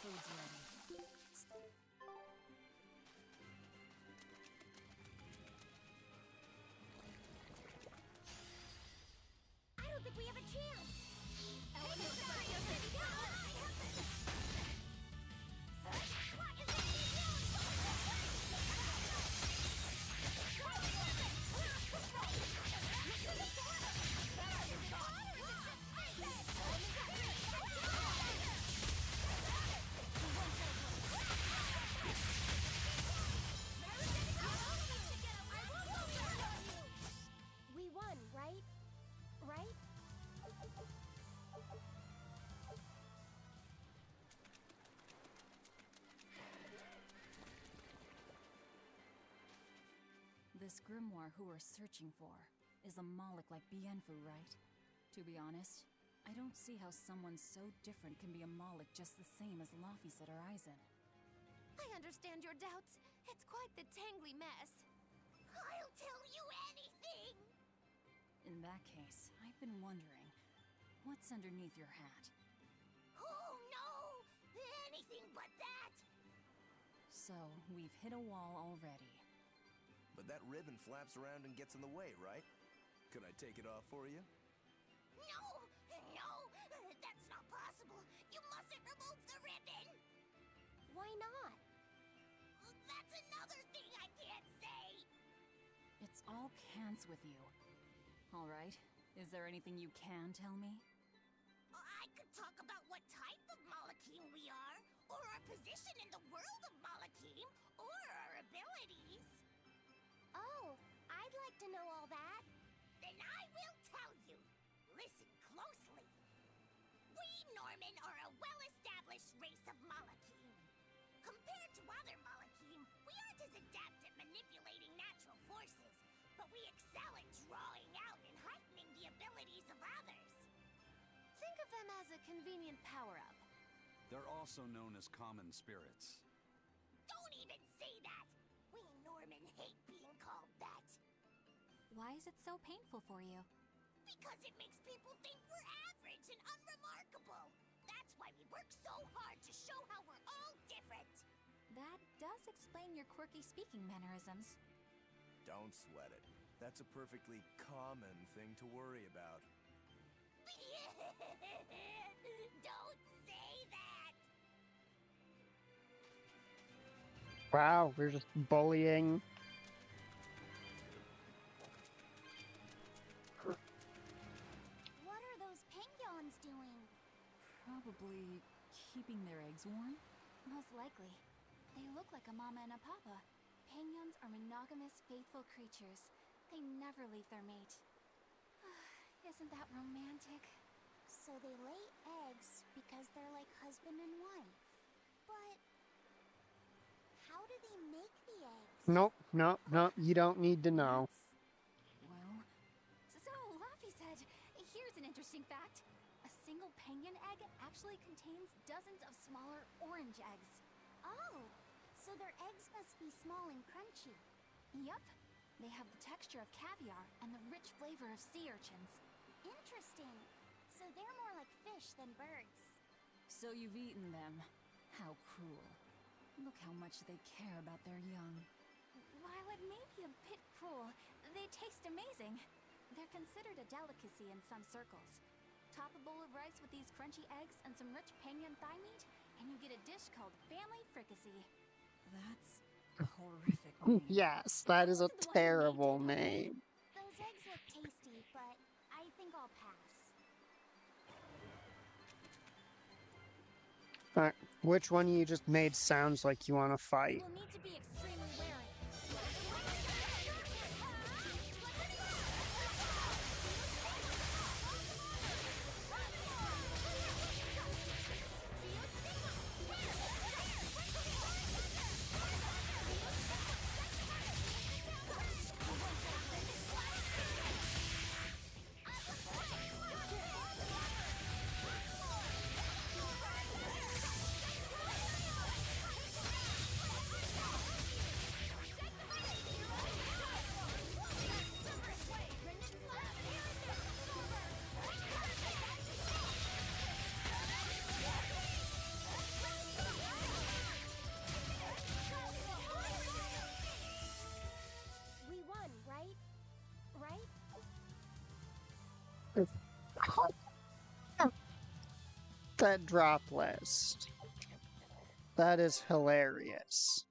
Food's ready. I don't think we have a chance. We won, right? Right? This grimoire who we're searching for is a Moloch like Bienfu, right? To be honest, I don't see how someone so different can be a Moloch just the same as Laphis at Horizon. I understand your doubts. It's quite the tangly mess. I'll tell you anything! In that case, I've been wondering, what's underneath your hat? Oh no! Anything but that! So, we've hit a wall already. But that ribbon flaps around and gets in the way, right? Could I take it off for you? No! No! That's not possible! You mustn't remove the ribbon! Why not? That's another thing I can't say! It's all cants with you. All right. Is there anything you can tell me? I could talk about what type of Malakim we are, or our position in the world of Malakim, or our abilities. Oh, I'd like to know all that. Then I will tell you. Listen closely. We Norman are a well-established race of Malakim. Compared to other Malakim, we aren't as adept at manipulating natural forces, but we excel at drawing out and heightening the abilities of others. Think of them as a convenient power-up. They're also known as common spirits. Don't even say that! We Norman hate being called that. Why is it so painful for you? Because it makes people think we're average and unremarkable. That's why we work so hard to show how we're all different. That does explain your quirky speaking mannerisms. Don't sweat it. That's a perfectly common thing to worry about. Don't say that! Wow, we're just bullying. What are those penguins doing? Probably keeping their eggs warm? Most likely. They look like a mama and a papa. Penguins are monogamous, faithful creatures. They never leave their mate. Isn't that romantic? So they lay eggs because they're like husband and wife. But how do they make the eggs? Nope, nope, nope. You don't need to know. Well, so Laffy said, here's an interesting fact. A single penguin egg actually contains dozens of smaller orange eggs. Oh, so their eggs must be small and crunchy. Yup. They have the texture of caviar and the rich flavor of sea urchins. Interesting. So they're more like fish than birds. So you've eaten them. How cruel. Look how much they care about their young. While it may be a bit cruel, they taste amazing. They're considered a delicacy in some circles. Top a bowl of rice with these crunchy eggs and some rich penguin thigh meat, and you get a dish called family fricassee. That's a horrific name. Yes, that is a terrible name. Those eggs look tasty, but I think I'll pass. Alright, which one you just made sounds like you want to fight? We'll need to be extremely wary. We won, right? Right? That drop list. That is hilarious.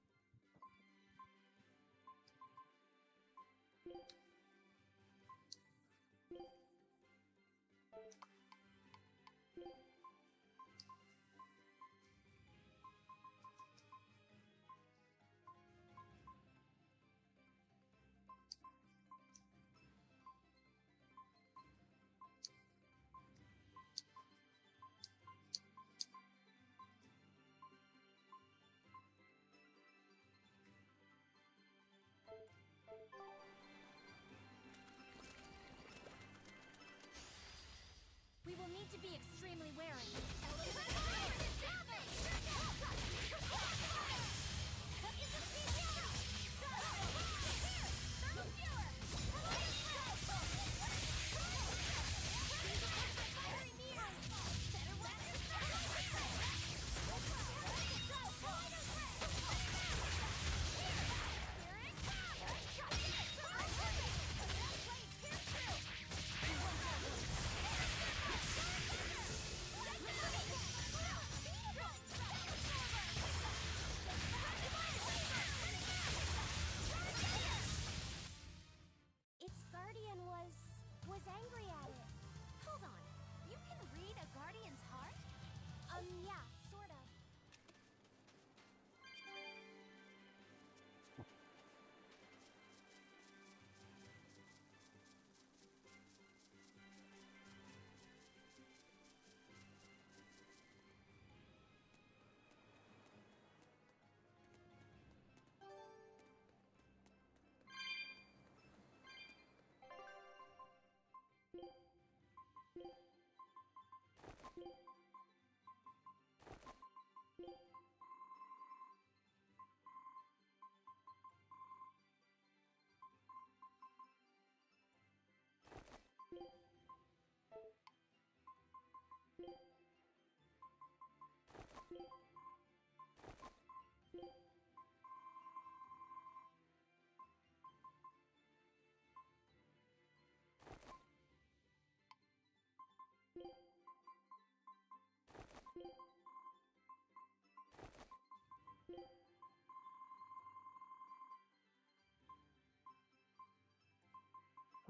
We will need to be extremely wary.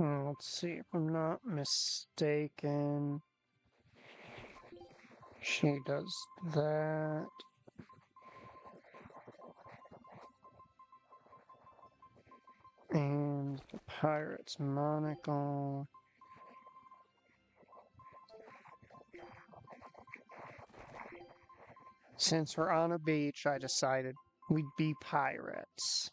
Let's see if I'm not mistaken. She does that. And the pirate's monocle. Since we're on a beach, I decided we'd be pirates.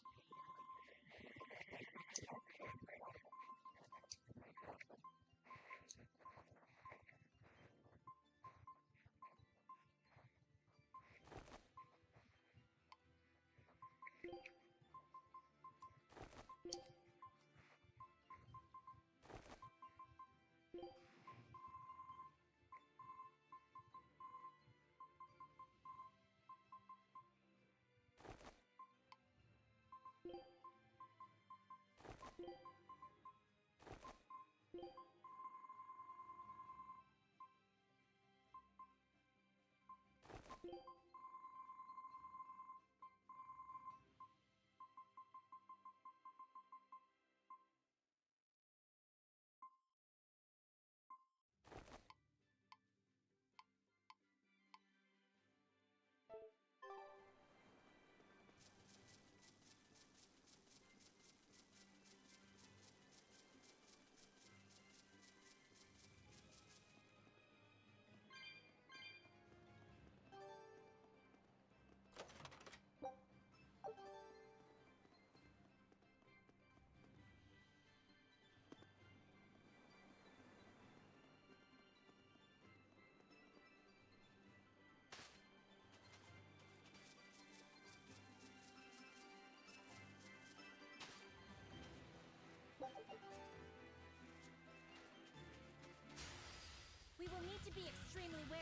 We will need to be extremely wary.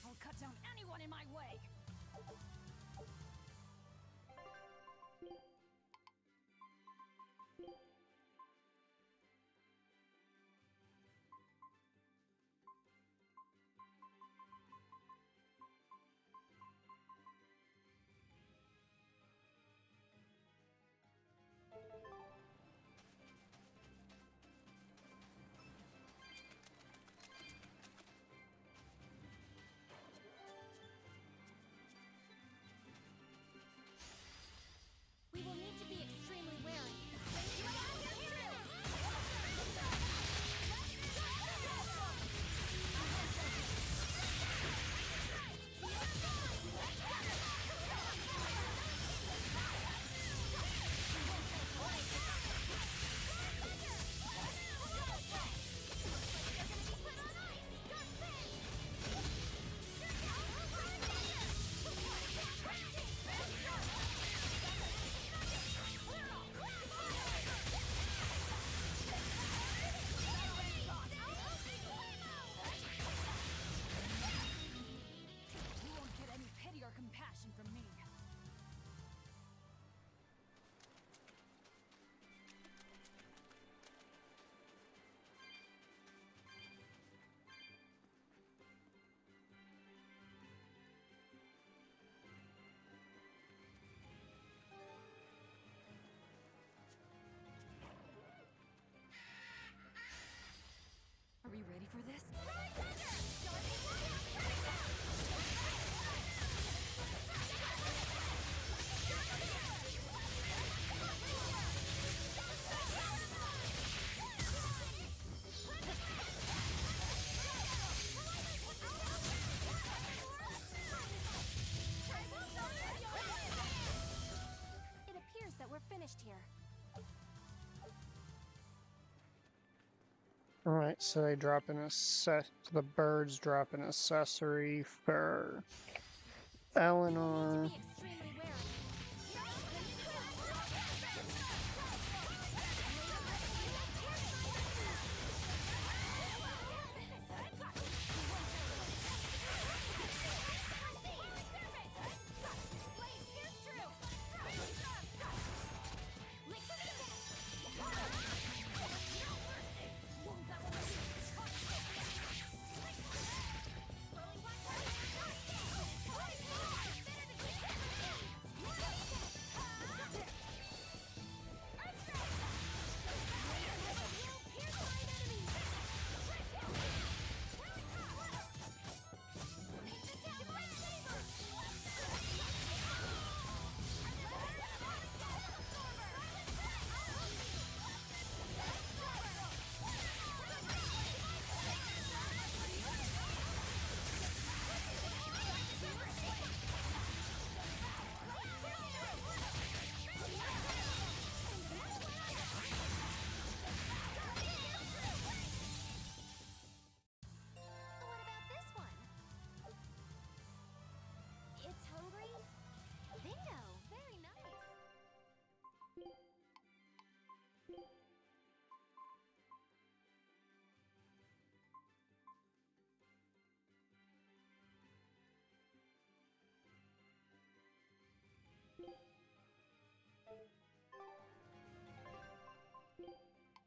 I'll cut down anyone in my way. Alright, so they drop an the birds drop an accessory for Eleanor.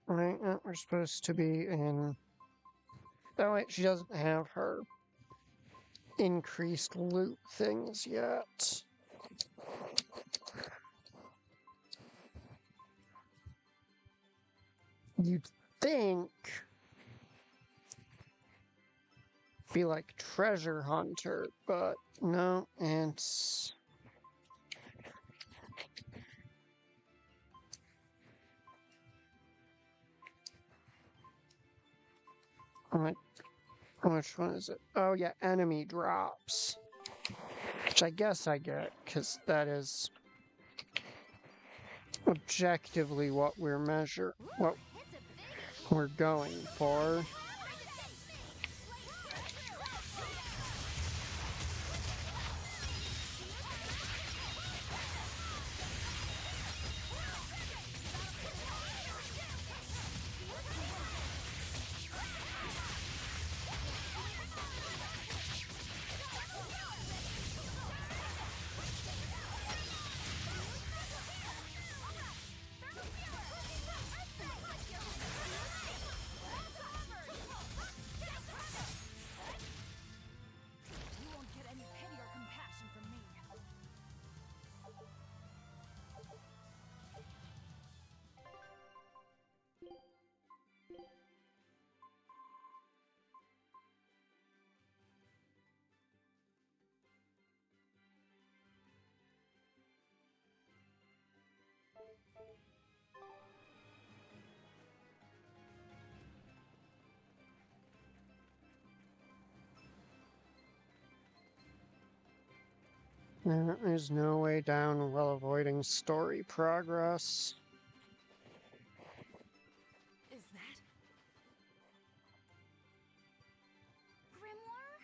Right, we're supposed to be in... Oh wait, she doesn't have her increased loot things yet. You'd think... be like treasure hunter, but no, it's... Alright, which one is it? Oh yeah, enemy drops. Which I guess I get, because that is objectively what we're what we're going for. There's no way down while avoiding story progress. Is that Grimoire?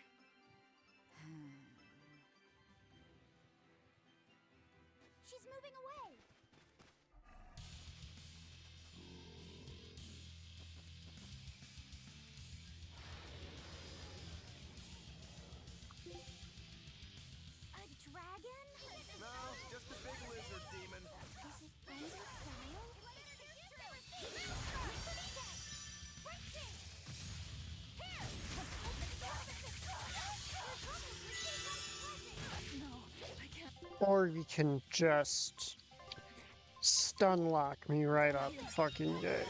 She's moving away. A dragon? No, just a big lizard demon. Is it friends with File? No, I can't. Or you can just stun lock me right up fucking day.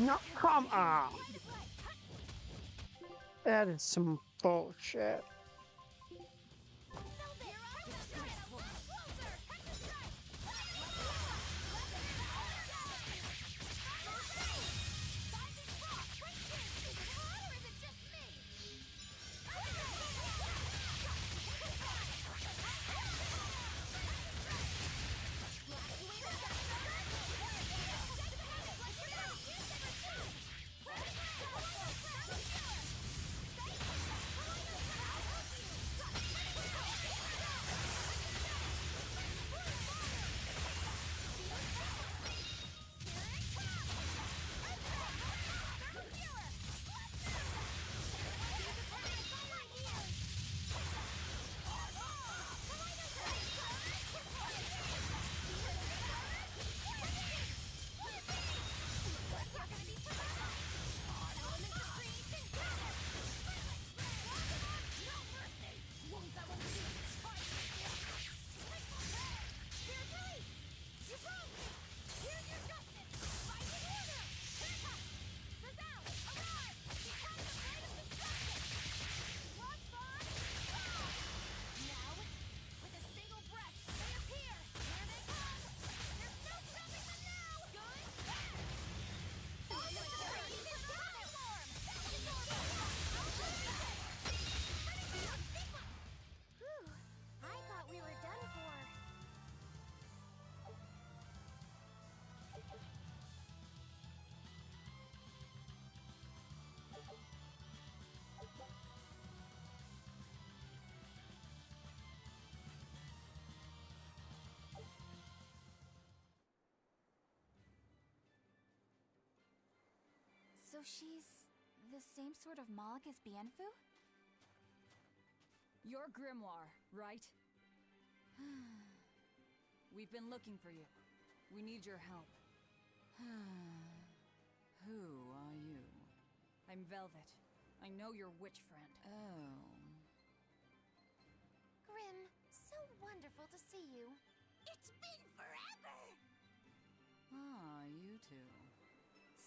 No, come on. That is some bullshit. So she's the same sort of Moloch as Bienfu? You're Grimoire, right? We've been looking for you. We need your help. Who are you? I'm Velvet. I know your witch friend. Oh. Grim, so wonderful to see you. It's been forever! Ah, you two.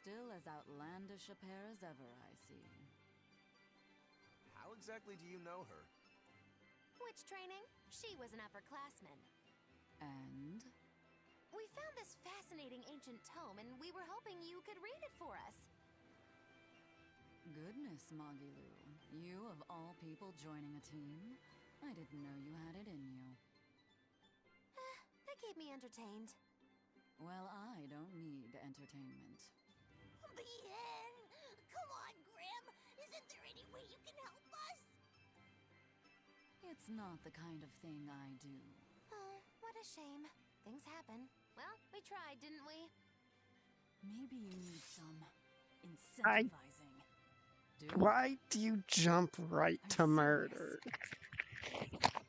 Still as outlandish a pair as ever, I see. How exactly do you know her? Witch training. She was an upperclassman. And? We found this fascinating ancient tome, and we were hoping you could read it for us. Goodness, Magilu. You, of all people, joining a team? I didn't know you had it in you. That keep me entertained. Well, I don't need entertainment. Bien! Come on, Grim! Isn't there any way you can help us? It's not the kind of thing I do. Oh, what a shame. Things happen. Well, we tried, didn't we? Maybe you need some incentivizing. Why do you jump right to murder?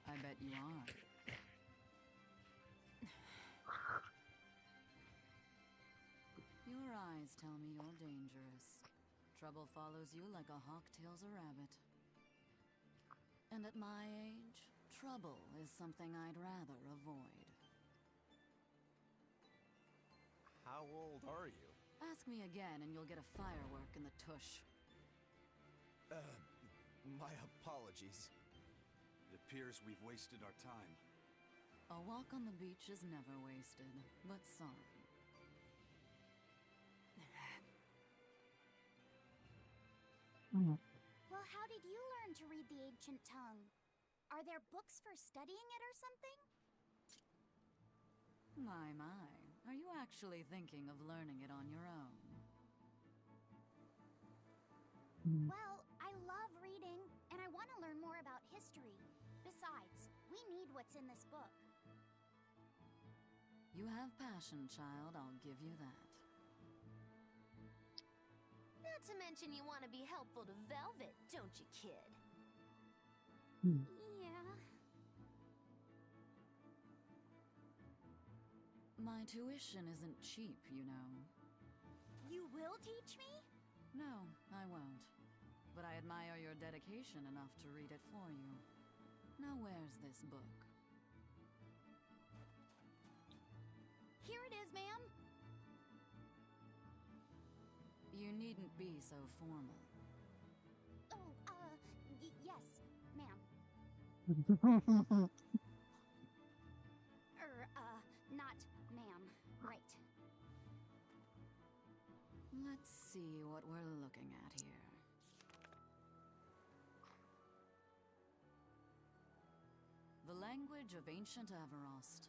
I bet you are. Your eyes tell me you're dangerous. Trouble follows you like a hawk tails a rabbit. And at my age, trouble is something I'd rather avoid. How old are you? Ask me again and you'll get a firework in the tush. My apologies. It appears we've wasted our time. A walk on the beach is never wasted, but sorry. Well, how did you learn to read the ancient tongue? Are there books for studying it or something? My. Are you actually thinking of learning it on your own? Well, I love reading, and I want to learn more about history. Besides, we need what's in this book. You have passion, child, I'll give you that. Not to mention you want to be helpful to Velvet, don't you, kid? Yeah. My tuition isn't cheap, you know. You will teach me? No, I won't. But I admire your dedication enough to read it for you. Now where's this book? Here it is, ma'am. You needn't be so formal. Oh, yes, ma'am. Not ma'am. Right. Let's see what we're looking at here. The language of ancient Averost.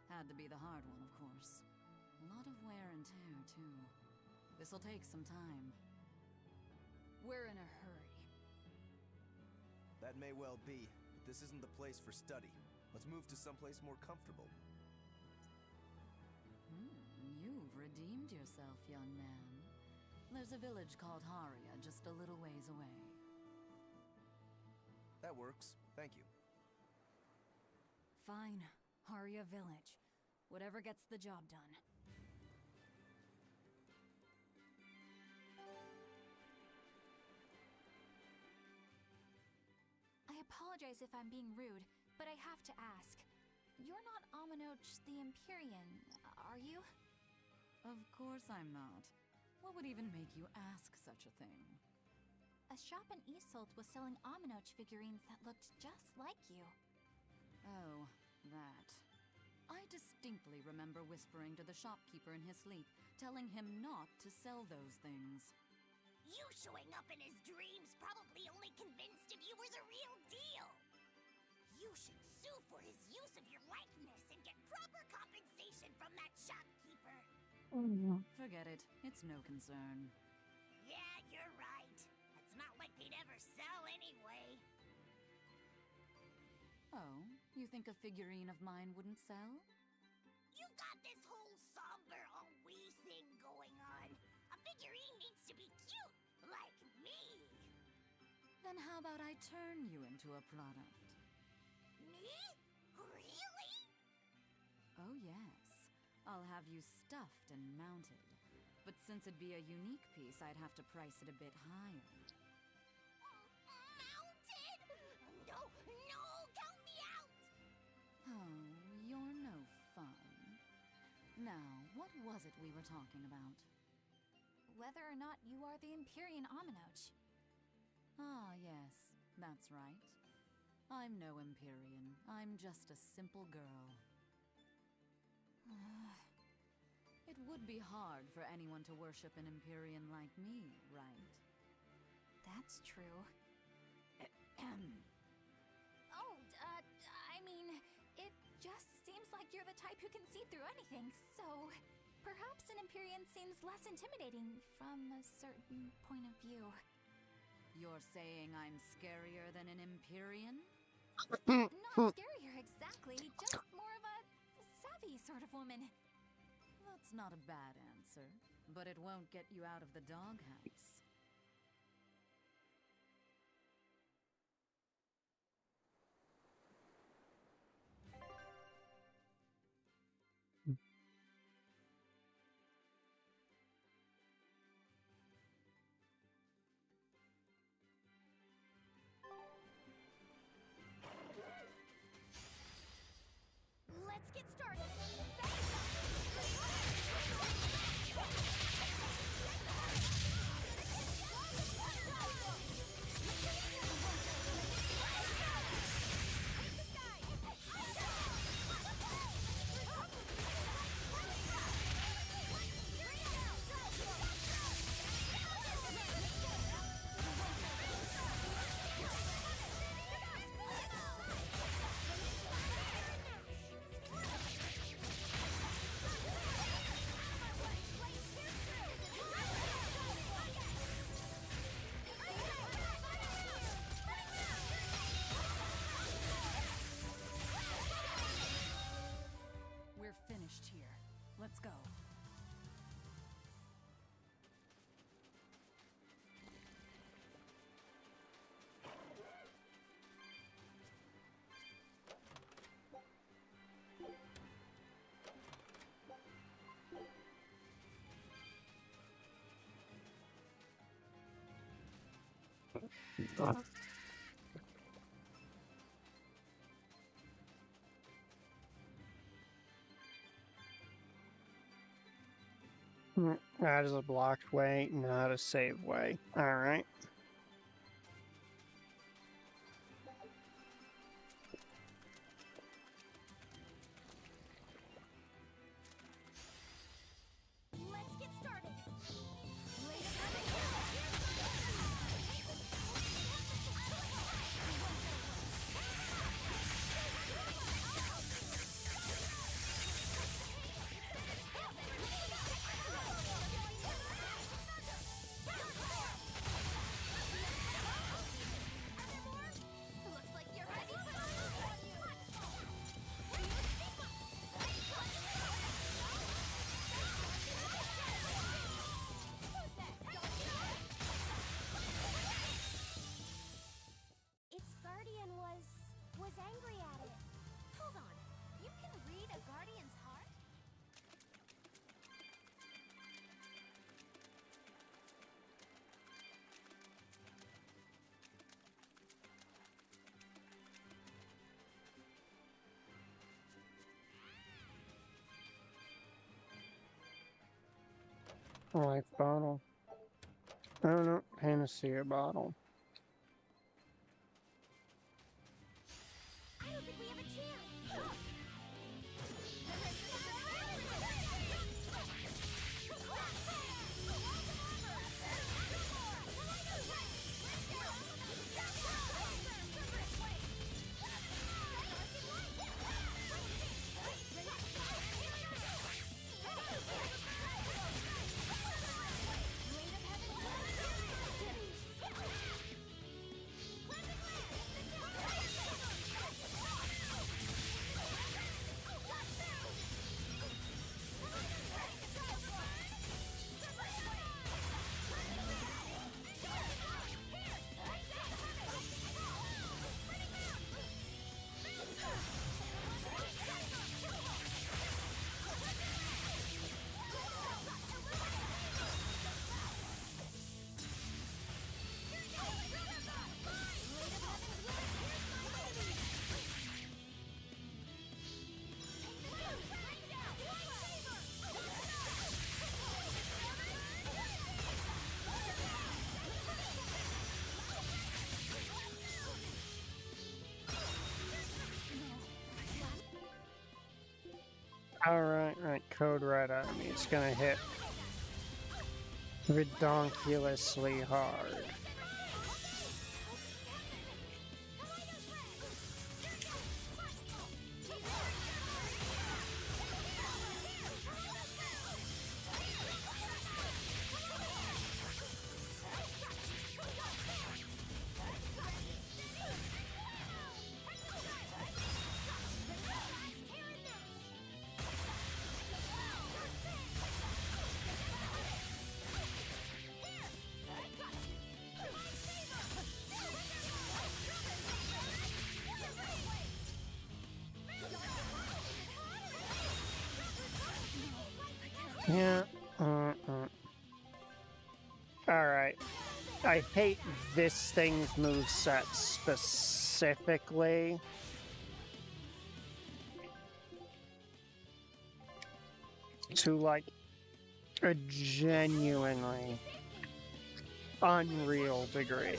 Had to be the hard one, of course. A lot of wear and tear, too. This'll take some time. We're in a hurry. That may well be, but this isn't the place for study. Let's move to someplace more comfortable. You've redeemed yourself, young man. There's a village called Haria just a little ways away. That works. Thank you. Fine. Haria Village. Whatever gets the job done. I apologize if I'm being rude, but I have to ask. You're not Aminoch the Empyrean, are you? Of course I'm not. What would even make you ask such a thing? A shop in Isolt was selling Aminoch figurines that looked just like you. Oh, that. I distinctly remember whispering to the shopkeeper in his sleep, telling him not to sell those things. You showing up in his dreams probably only convinced him you were the real deal. You should sue for his use of your likeness and get proper compensation from that shopkeeper. Forget it. It's no concern. Yeah, you're right. It's not like they'd ever sell anyway. Oh, you think a figurine of mine wouldn't sell? You got this whole somber, we thing going on. A figurine needs to be cute, like me. Then how about I turn you into a product? Me? Really? Oh yes. I'll have you stuffed and mounted. But since it'd be a unique piece, I'd have to price it a bit higher. Mounted? No, no, count me out! Oh, you're no fun. Now, what was it we were talking about? Whether or not you are the Empyrean Aminoch. Ah, yes, that's right. I'm no Empyrean. I'm just a simple girl. It would be hard for anyone to worship an Empyrean like me, right? That's true. I mean, it just seems like you're the type who can see through anything, so perhaps an Empyrean seems less intimidating from a certain point of view. You're saying I'm scarier than an Empyrean? Not scarier exactly, just more of a savvy sort of woman. That's not a bad answer, but it won't get you out of the doghouse. Let's get started. We're finished here. Let's go. That is a blocked way, not a save way. Alright. Let's get started. Looks like you're ready for the Its guardian was angry at it. Hold on. You can read a guardian's heart? Life bottle. Oh no, Panacea bottle. I don't think we have a chance. Alright, right, code red enemy. It's gonna hit redonkulously hard. Yeah. Alright. I hate this thing's moveset specifically. To, like, a genuinely unreal degree.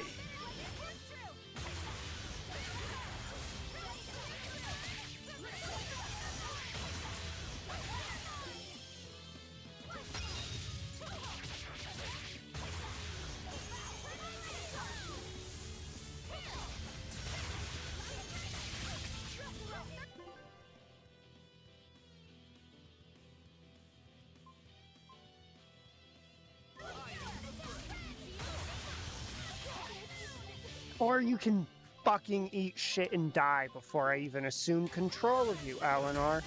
Or you can fucking eat shit and die before I even assume control of you, Eleanor.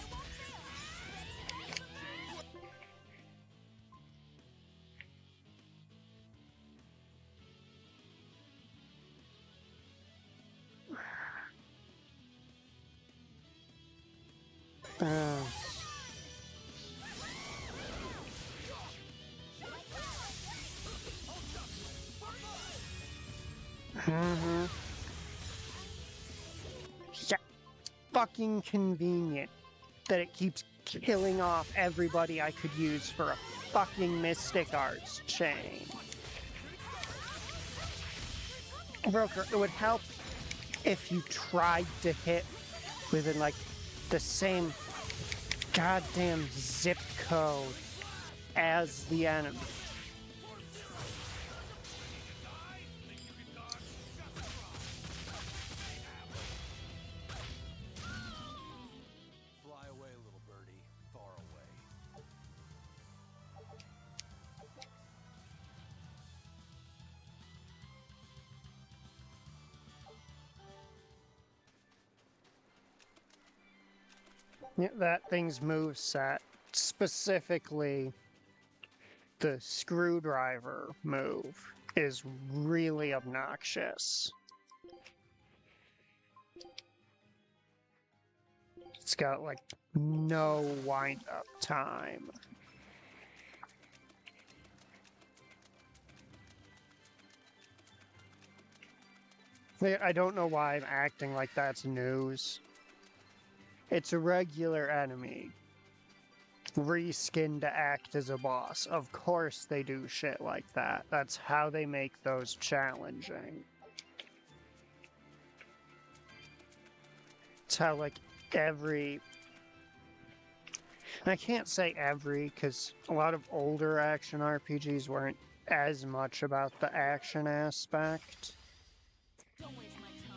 So fucking convenient that it keeps killing off everybody I could use for a fucking Mystic Arts chain. Broker, it would help if you tried to hit within, like, the same goddamn zip code as the enemy. Fly away, little birdie, far away. Yeah, that thing's moveset, specifically the screwdriver move, is really obnoxious. It's got, like, no wind-up time. I don't know why I'm acting like that's news. It's a regular enemy, reskinned to act as a boss. Of course they do shit like that. That's how they make those challenging. It's how, like, every... I can't say every, because a lot of older action RPGs weren't as much about the action aspect. Don't waste my time.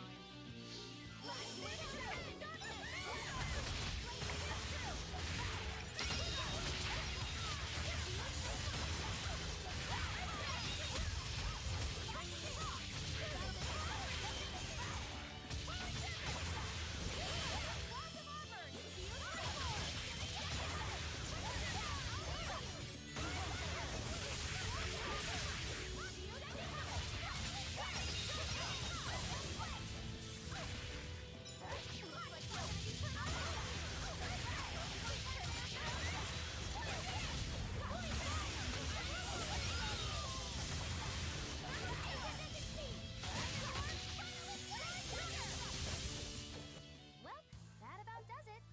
Well, that about does it.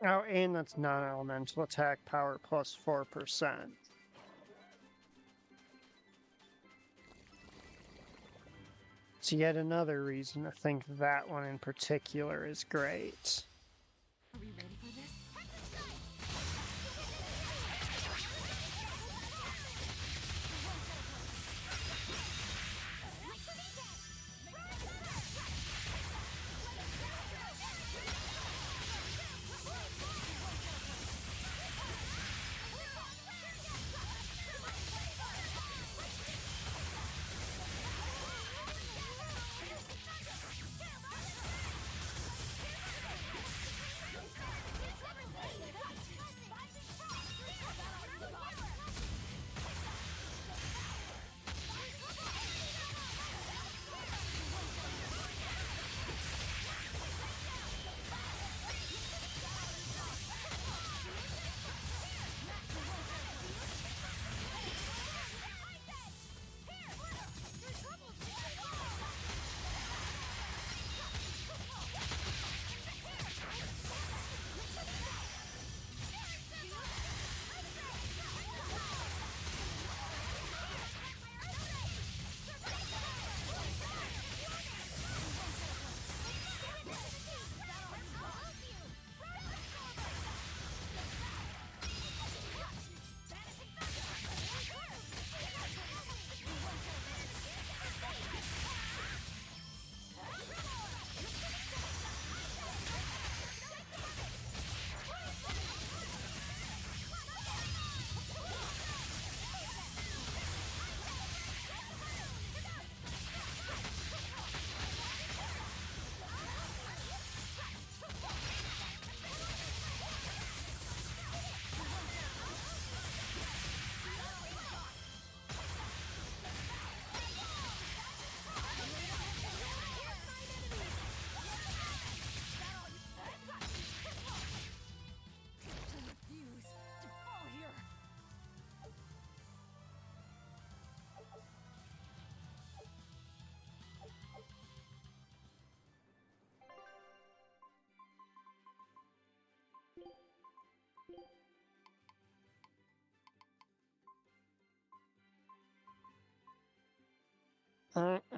Oh, and that's non-elemental attack power plus 4%. It's yet another reason to think that one in particular is great. Are we ready for this? Get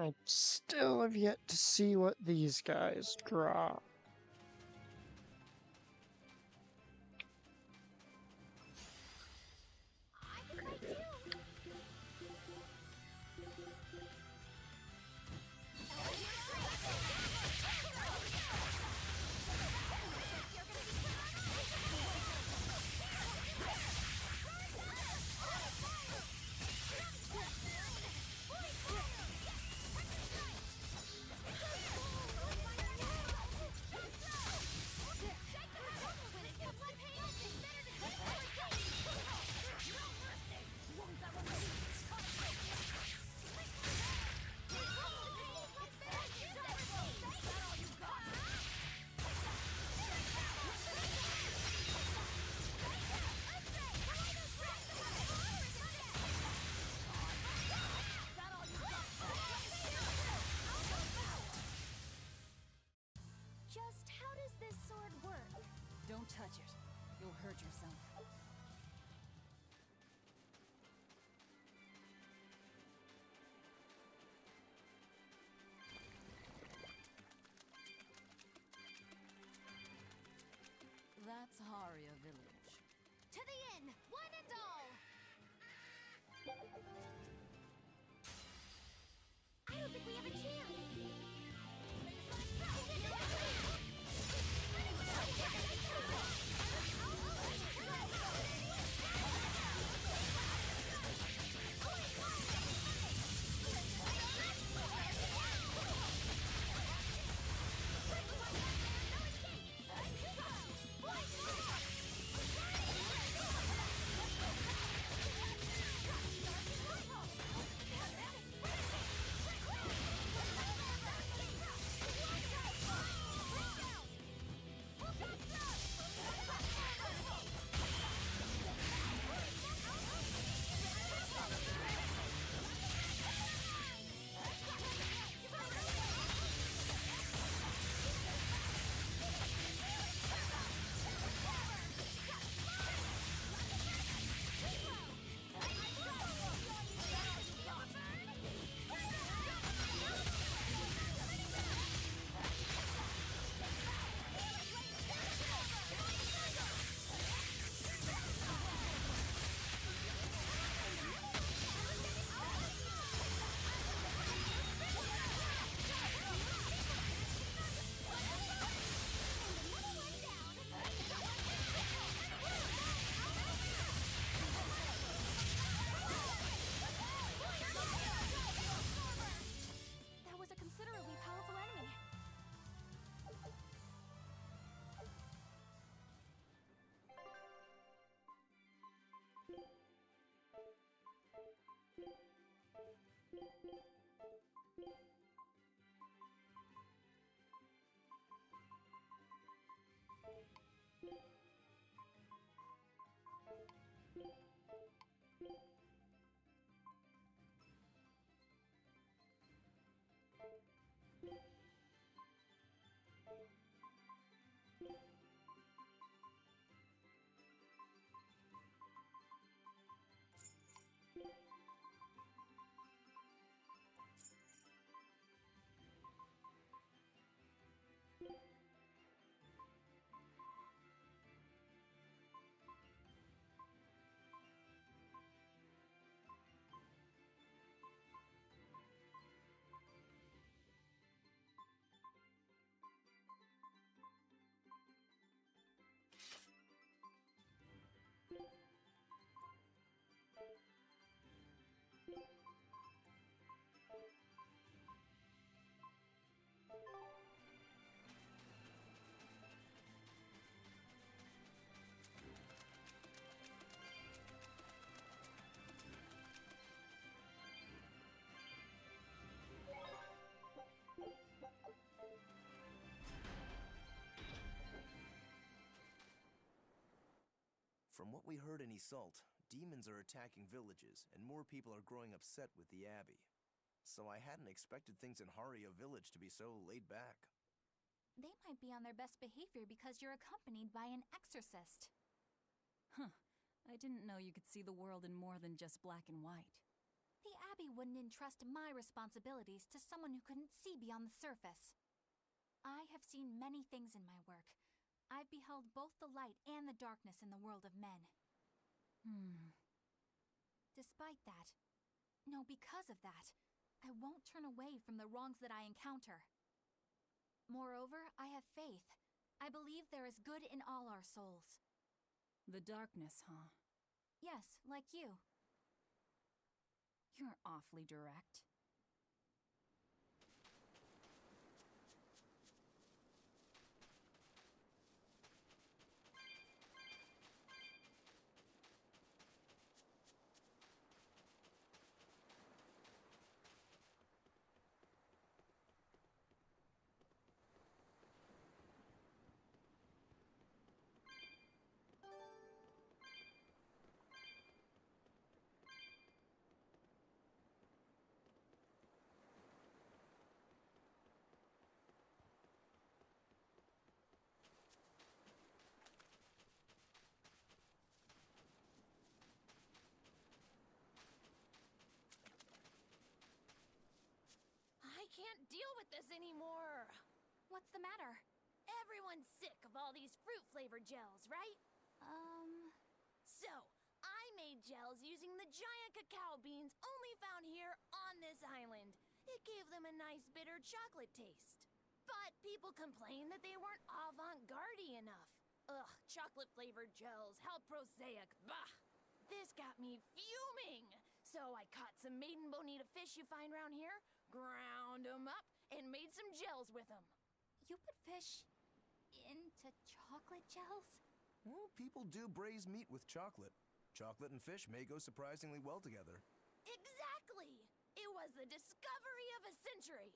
I still have yet to see what these guys draw. Just how does this sword work? Don't touch it. You'll hurt yourself. That's Haria Village. To the inn, one and all! I don't think we have a chance! That was a considerably powerful enemy. From what we heard in Iseult, demons are attacking villages, and more people are growing upset with the Abbey. So I hadn't expected things in Haria Village to be so laid back. They might be on their best behavior because you're accompanied by an exorcist. Huh. I didn't know you could see the world in more than just black and white. the Abbey wouldn't entrust my responsibilities to someone who couldn't see beyond the surface. I have seen many things in my work. I've beheld both the light and the darkness in the world of men. Despite that, no, because of that, I won't turn away from the wrongs that I encounter. Moreover, I have faith. I believe there is good in all our souls. The darkness, huh? Yes, like you. You're awfully direct. I can't deal with this anymore. What's the matter? Everyone's sick of all these fruit-flavored gels, right? So, I made gels using the giant cacao beans only found here on this island. It gave them a nice bitter chocolate taste. But people complained that they weren't avant-garde enough. Ugh, chocolate-flavored gels, how prosaic, bah! This got me fuming! So I caught some maiden bonita fish you find around here, ground them up, and made some gels with them. You put fish into chocolate gels? Well, people do braise meat with chocolate. Chocolate and fish may go surprisingly well together. Exactly! It was the discovery of a century.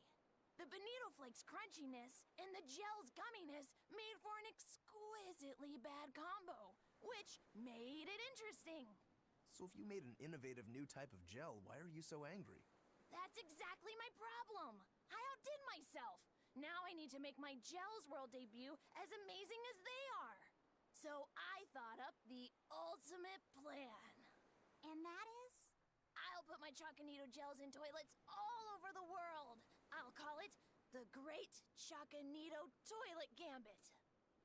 The bonito flakes crunchiness and the gel's gumminess made for an exquisitely bad combo, which made it interesting. So if you made an innovative new type of gel, why are you so angry? That's exactly my problem. I outdid myself. Now I need to make my Gels World debut as amazing as they are. So I thought up the ultimate plan. And that is? I'll put my Choconito gels in toilets all over the world. I'll call it the Great Choconito Toilet Gambit.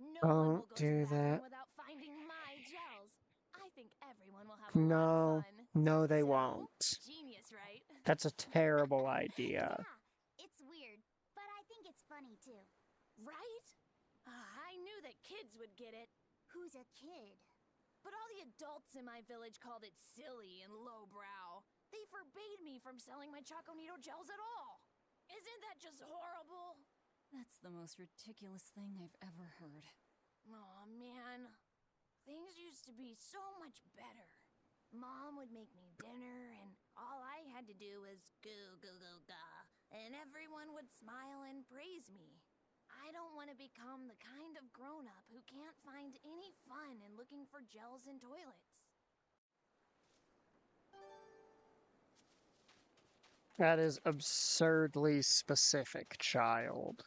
No one will go to the bathroom without finding my gels. I think everyone will have a lot of fun. No, they So, won't. Genius, right? That's a terrible idea. Yeah, it's weird, but I think it's funny too. Right? I knew that kids would get it. Who's a kid? But all the adults in my village called it silly and lowbrow. They forbade me from selling my Choconito gels at all. Isn't that just horrible? That's the most ridiculous thing I've ever heard. Aw, man. Things used to be so much better. Mom would make me dinner, and all I had to do was go, go, go, ga, and everyone would smile and praise me. I don't want to become the kind of grown-up who can't find any fun in looking for gels in toilets. That is absurdly specific, child.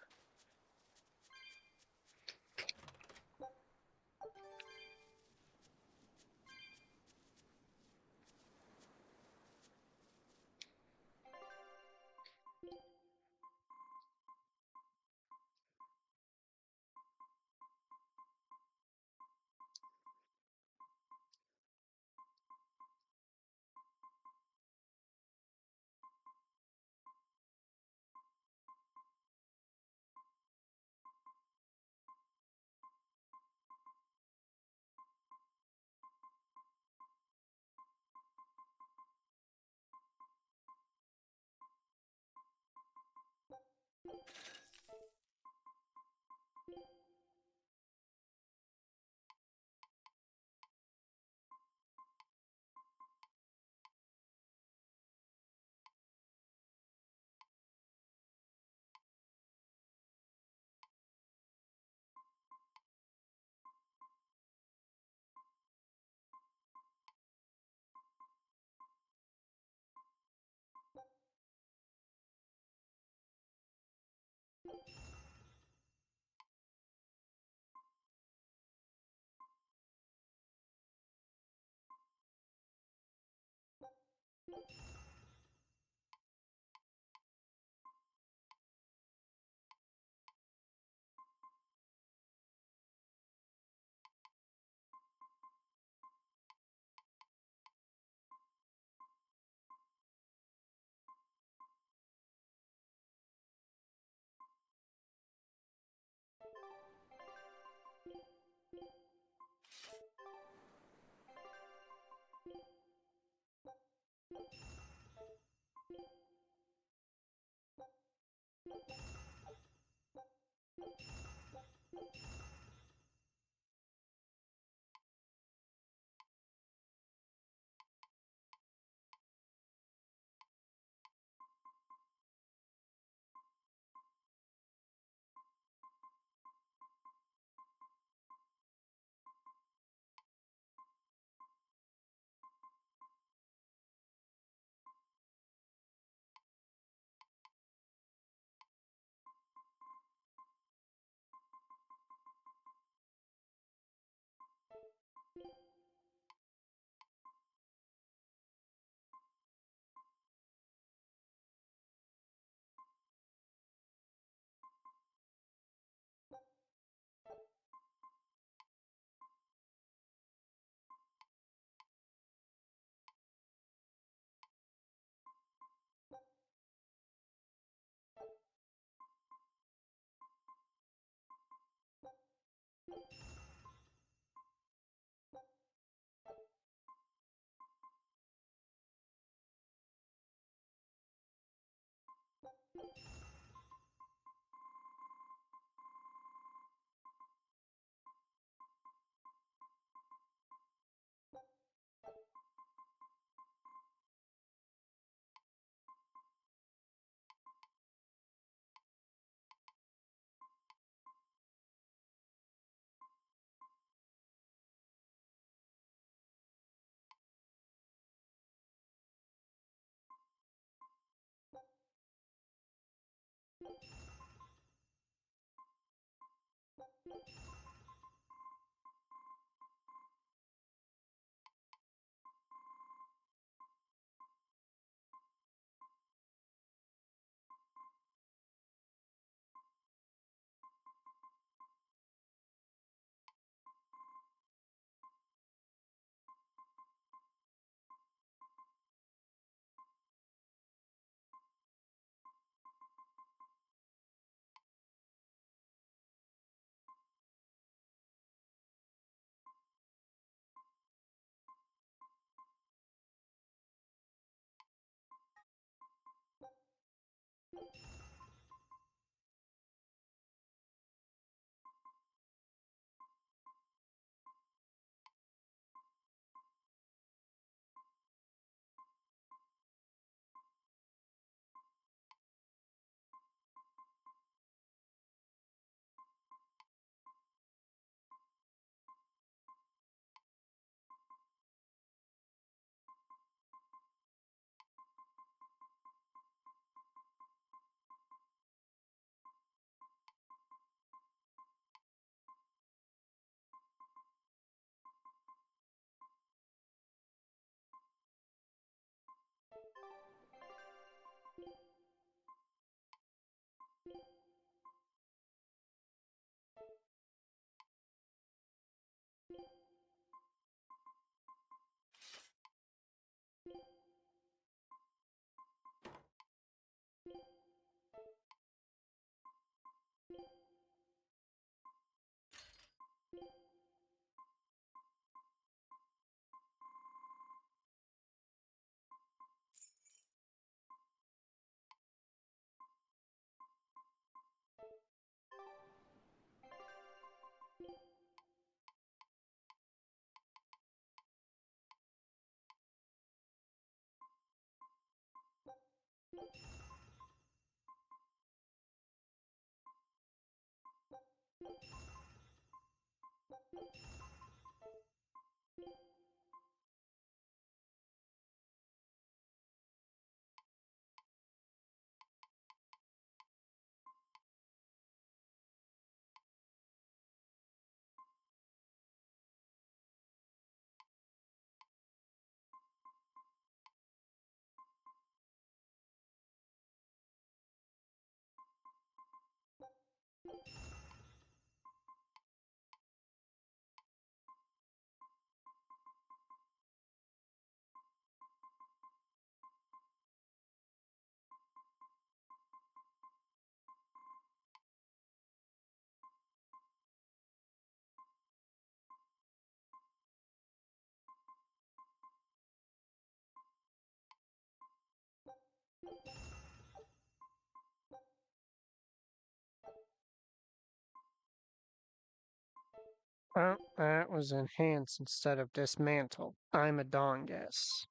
Well, that was enhance instead of dismantle. I'm a dongus.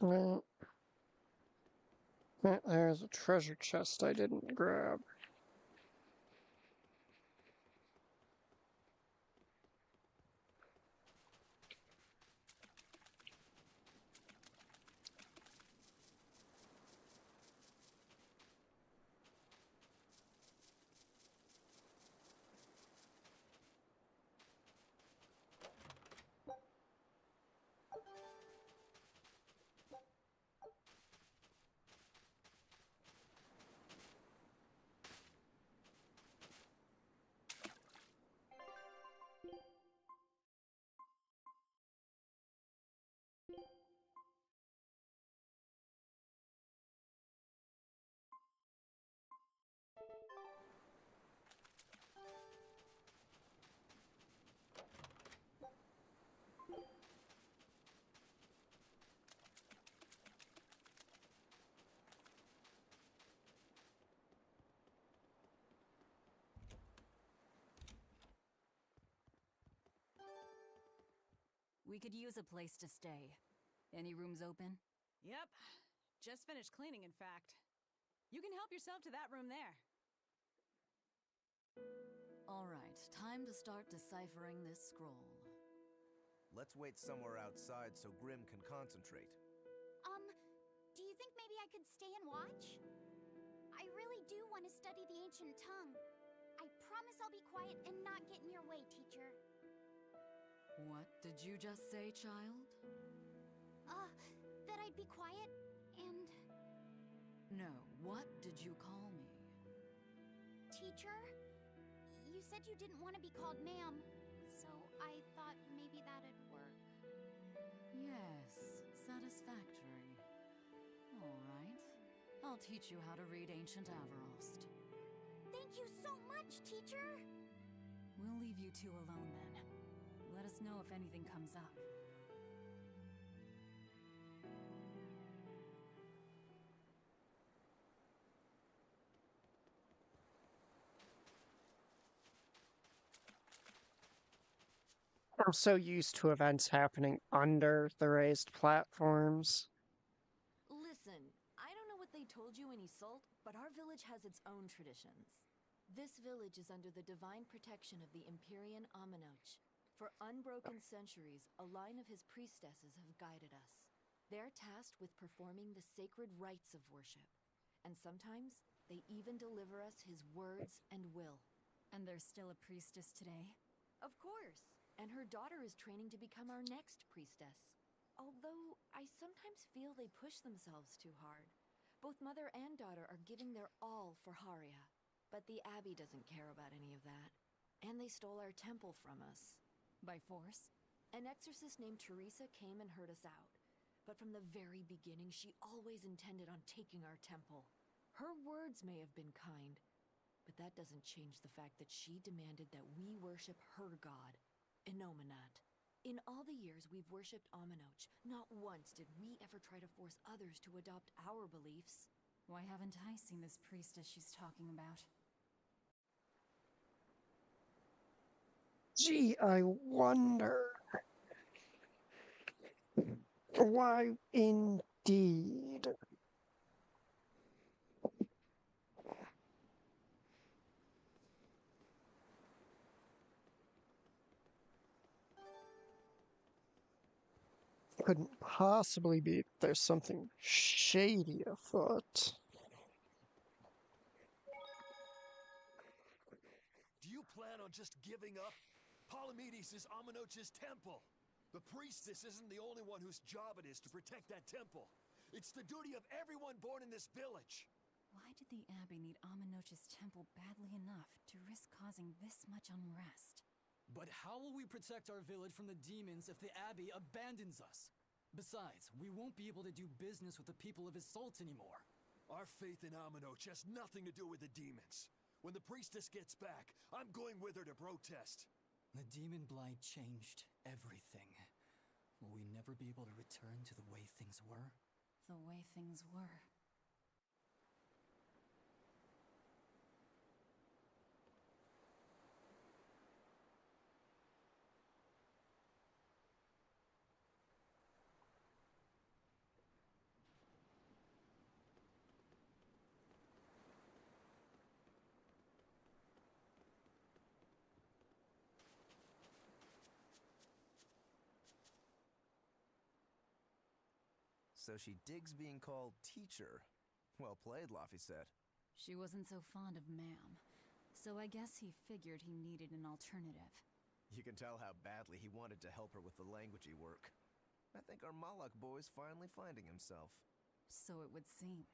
Well, there's a treasure chest I didn't grab. We could use a place to stay. Any rooms open? Yep. Just finished cleaning, in fact. You can help yourself to that room there. Alright, time to start deciphering this scroll. Let's wait somewhere outside so Grim can concentrate. Do you think maybe I could stay and watch? I really do want to study the ancient tongue. I promise I'll be quiet and not get in your way, teacher. What did you just say, child? That I'd be quiet and... No, what did you call me? Teacher? You said you didn't want to be called ma'am, so I thought maybe that'd work. Yes, satisfactory. Alright. I'll teach you how to read Ancient Avarost. Thank you so much, teacher! We'll leave you two alone then. Let us know if anything comes up. I'm so used to events happening under the raised platforms. Listen, I don't know what they told you in Isolt, but our village has its own traditions. This village is under the divine protection of the Empyrean Aminoch. For unbroken centuries, a line of his priestesses have guided us. They're tasked with performing the sacred rites of worship. And sometimes, they even deliver us his words and will. And there's still a priestess today? Of course. And her daughter is training to become our next priestess. Although, I sometimes feel they push themselves too hard. Both mother and daughter are giving their all for Haria. But the Abbey doesn't care about any of that. And they stole our temple from us. By force? An exorcist named Teresa came and heard us out. But from the very beginning, she always intended on taking our temple. Her words may have been kind, but that doesn't change the fact that she demanded that we worship her god, Inominat. In all the years we've worshipped Aminoch, not once did we ever try to force others to adopt our beliefs. Why haven't I seen this priestess she's talking about? Gee, I wonder. Why indeed? Couldn't possibly be there's something shady afoot. Do you plan on just giving up? Palamedes is Aminoch's temple. The priestess isn't the only one whose job it is to protect that temple. It's the duty of everyone born in this village. Why did the Abbey need Aminoch's temple badly enough to risk causing this much unrest? But how will we protect our village from the demons if the Abbey abandons us? Besides, we won't be able to do business with the people of Isolt anymore. Our faith in Aminoch has nothing to do with the demons. When the priestess gets back, I'm going with her to protest. The demon blight changed everything. Will we never be able to return to the way things were? The way things were. So she digs being called teacher. Well played, Laphicet. She wasn't so fond of ma'am, so I guess he figured he needed an alternative. You can tell how badly he wanted to help her with the languagey work. I think our Malak boy's finally finding himself. So it would seem.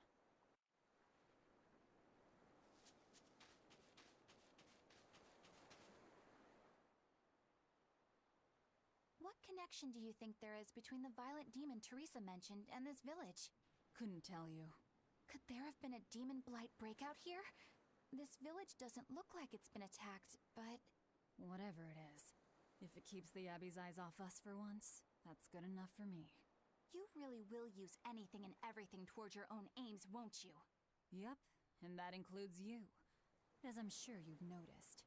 What connection do you think there is between the violent demon Teresa mentioned and this village? Couldn't tell you. Could there have been a demon blight breakout here? This village doesn't look like it's been attacked, but... Whatever it is. If it keeps the Abbey's eyes off us for once, that's good enough for me. You really will use anything and everything towards your own aims, won't you? Yep, and that includes you. As I'm sure you've noticed.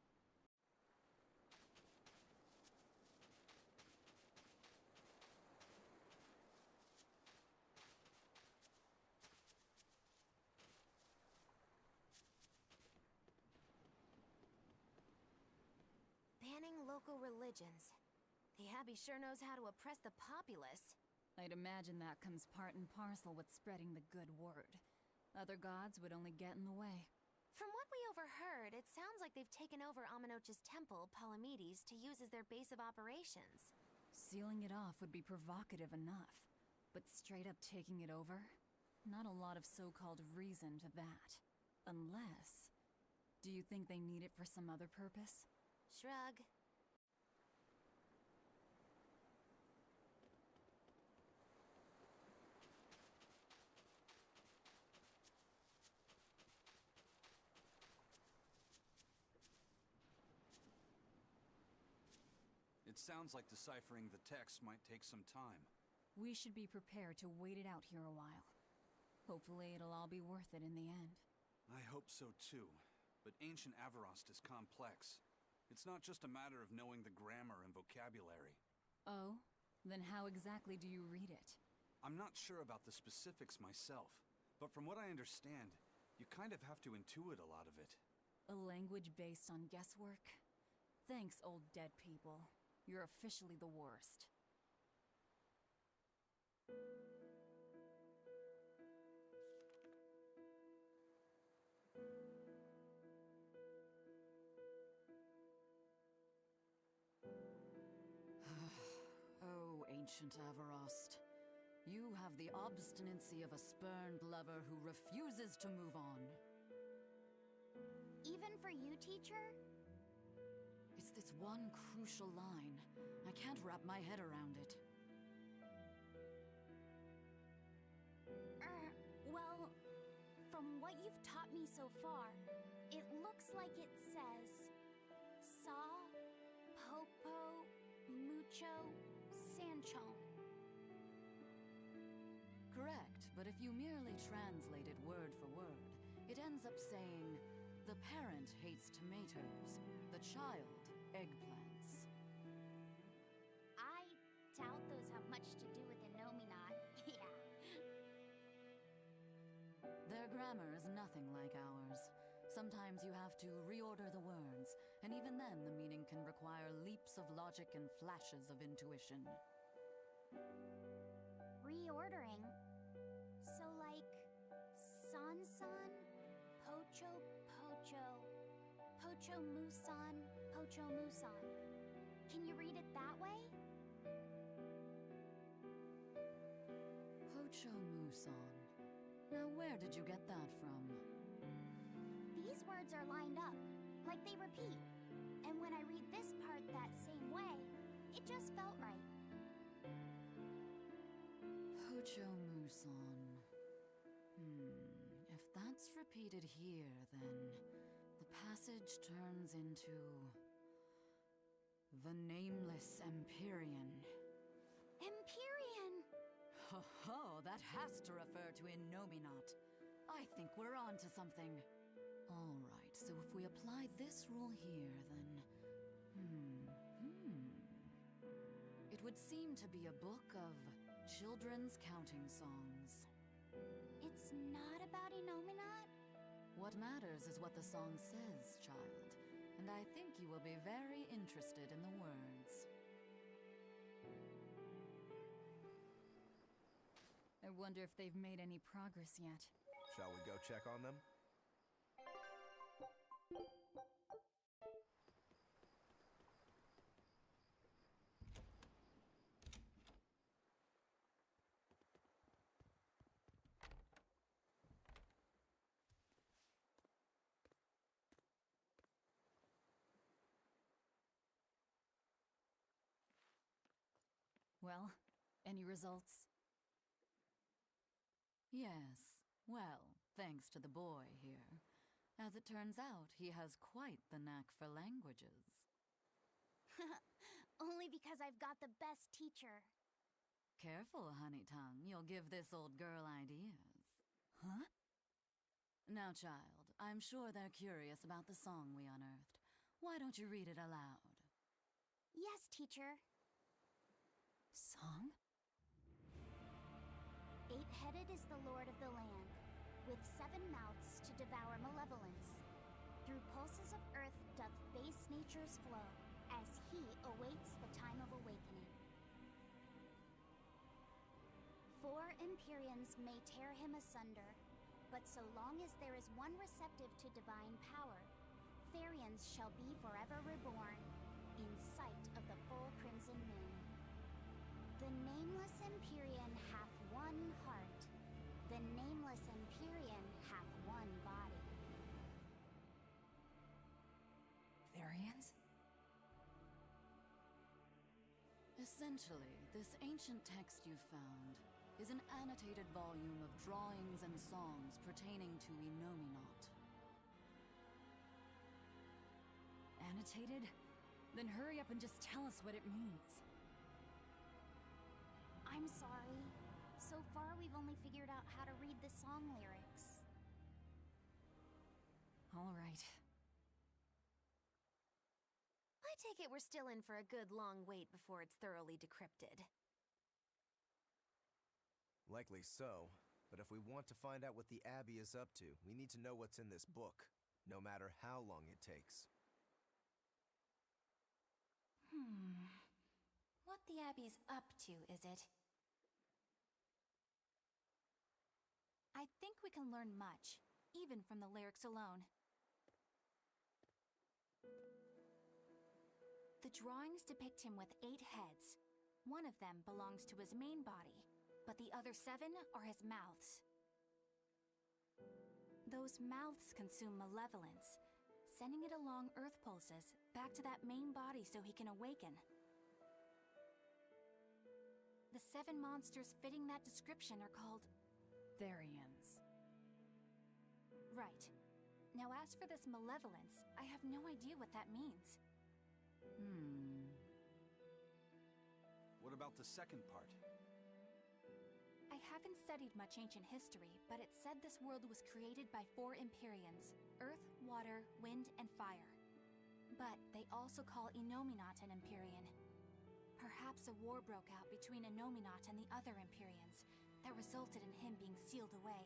Banning local religions. The Abbey sure knows how to oppress the populace. I'd imagine that comes part and parcel with spreading the good word. Other gods would only get in the way. From what we overheard, it sounds like they've taken over Aminoch's temple, Palamedes, to use as their base of operations. Sealing it off would be provocative enough, but straight up taking it over? Not a lot of so-called reason to that. Unless... Do you think they need it for some other purpose? Shrug. It sounds like deciphering the text might take some time. We should be prepared to wait it out here a while. Hopefully it'll all be worth it in the end. I hope so too, but ancient Avarost is complex. It's not just a matter of knowing the grammar and vocabulary. Oh? Then how exactly do you read it? I'm not sure about the specifics myself, but from what I understand, you kind of have to intuit a lot of it. A language based on guesswork? Thanks, old dead people. You're officially the worst. ancient Everost. You have the obstinacy of a spurned lover who refuses to move on. Even for you, teacher? It's this one crucial line. I can't wrap my head around it. Well, from what you've taught me so far, it looks like it says Sa, Popo, Mucho, Sanchon. Correct, but if you merely translate it word for word, it ends up saying, the parent hates tomatoes, the child eggplants. I doubt those have much to do with Innominat. Yeah. Their grammar is nothing like ours. Sometimes you have to reorder the words, and even then the meaning can require leaps of logic and flashes of intuition. Reordering? So like, San-san, Pocho Pocho, Pocho Musan, Pocho Musan. Can you read it that way? Pocho Musan. Now where did you get that from? These words are lined up, like they repeat. And when I read this part that same way, it just felt right. Pocho Musan. If that's repeated here, then the passage turns into the Nameless Empyrean. Empyrean! Ho ho, that has to refer to Innominat. I think we're on to something. Alright, so if we apply this rule here, then... It would seem to be a book of children's counting songs. It's not about Innominat? What matters is what the song says, child. And I think you will be very interested in the words. I wonder if they've made any progress yet. Shall we go check on them? Well, any results? Yes. Well, thanks to the boy here. As it turns out, he has quite the knack for languages. Only because I've got the best teacher. Careful, honey tongue. You'll give this old girl ideas. Huh? Now, child, I'm sure they're curious about the song we unearthed. Why don't you read it aloud? Yes, teacher. Song? Eight-headed is the lord of the land, with 7 mouths to devour malevolence. Through pulses of earth doth base nature's flow, as he awaits the time of awakening. 4 Empyreans may tear him asunder, but so long as there is one receptive to divine power, Therians shall be forever reborn, in sight of the full crimson moon. The nameless Empyrean hath one heart. The nameless Empyrean hath one body. Therians? Essentially, this ancient text you found is an annotated volume of drawings and songs pertaining to Innominat. Annotated? Then hurry up and just tell us what it means. I'm sorry. So far, we've only figured out how to read the song lyrics. All right. I take it we're still in for a good long wait before it's thoroughly decrypted. Likely so, but if we want to find out what the Abbey is up to, we need to know what's in this book, no matter how long it takes. What the Abbey's up to, is it? I think we can learn much, even from the lyrics alone. The drawings depict him with 8 heads, One of them belongs to his main body, but the other 7 are his mouths. Those mouths consume malevolence, sending it along Earth pulses back to that main body so he can awaken. The 7 monsters fitting that description are called Therians. Right. Now as for this malevolence, I have no idea what that means. What about the second part? I haven't studied much ancient history, but it said this world was created by 4 Empyreans: Earth, Water, Wind, and Fire. But they also call Innominat an Empyrean. Perhaps a war broke out between Innominat and the other Empyreans that resulted in him being sealed away.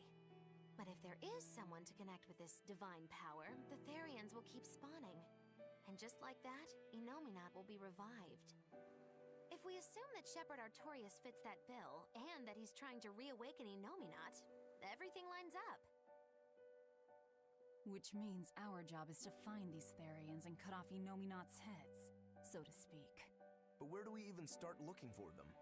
But if there is someone to connect with this divine power, the Therians will keep spawning. And just like that, Innominat will be revived. If we assume that Shepherd Artorius fits that bill, and that he's trying to reawaken Innominat, everything lines up. Which means our job is to find these Therians and cut off Innominat's heads, so to speak. But where do we even start looking for them?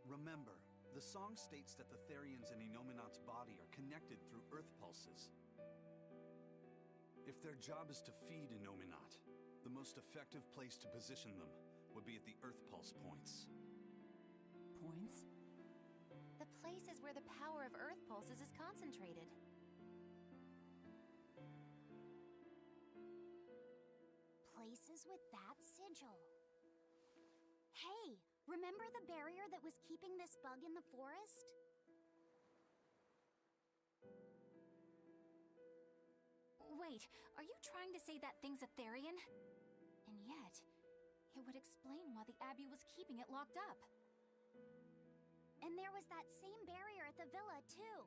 Remember, the song states that the Therians in Innominat's body are connected through Earth pulses. If their job is to feed Innominat, the most effective place to position them would be at the Earth pulse points. Points? The places where the power of Earth pulses is concentrated. Places with that sigil. Hey, remember the barrier that was keeping this bug in the forest? Wait, are you trying to say that thing's a Therian? And yet, it would explain why the Abbey was keeping it locked up. And there was that same barrier at the villa, too.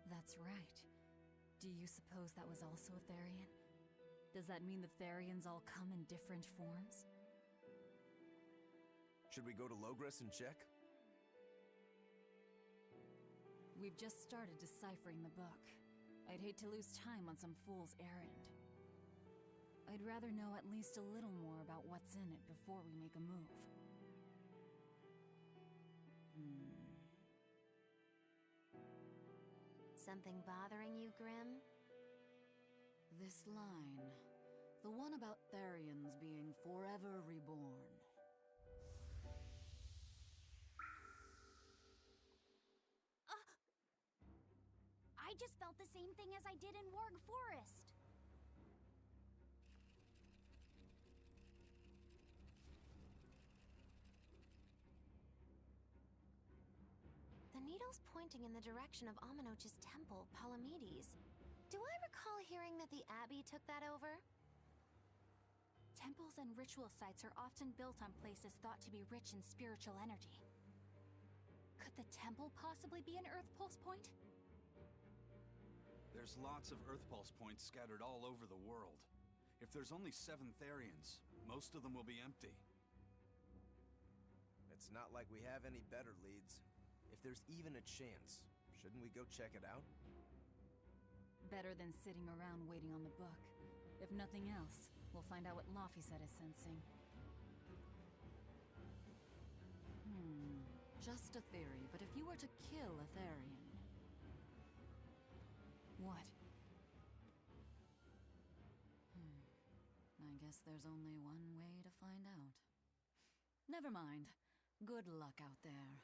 That's right. Do you suppose that was also a Therian? Does that mean the Therians all come in different forms? Should we go to Logres and check? We've just started deciphering the book. I'd hate to lose time on some fool's errand. I'd rather know at least a little more about what's in it before we make a move. Something bothering you, Grim? This line. The one about Therians being forever reborn. I just felt the same thing as I did in Warg Forest. The needle's pointing in the direction of Amenoch's temple, Palamedes. Do I recall hearing that the Abbey took that over? Temples and ritual sites are often built on places thought to be rich in spiritual energy. Could the temple possibly be an Earth Pulse point? There's lots of Earth pulse points scattered all over the world. If there's only 7 Therians, most of them will be empty. It's not like we have any better leads. If there's even a chance, shouldn't we go check it out? Better than sitting around waiting on the book. If nothing else, we'll find out what Laphicet is sensing. Just a theory, but if you were to kill a Therian... What? I guess there's only one way to find out. Never mind. Good luck out there.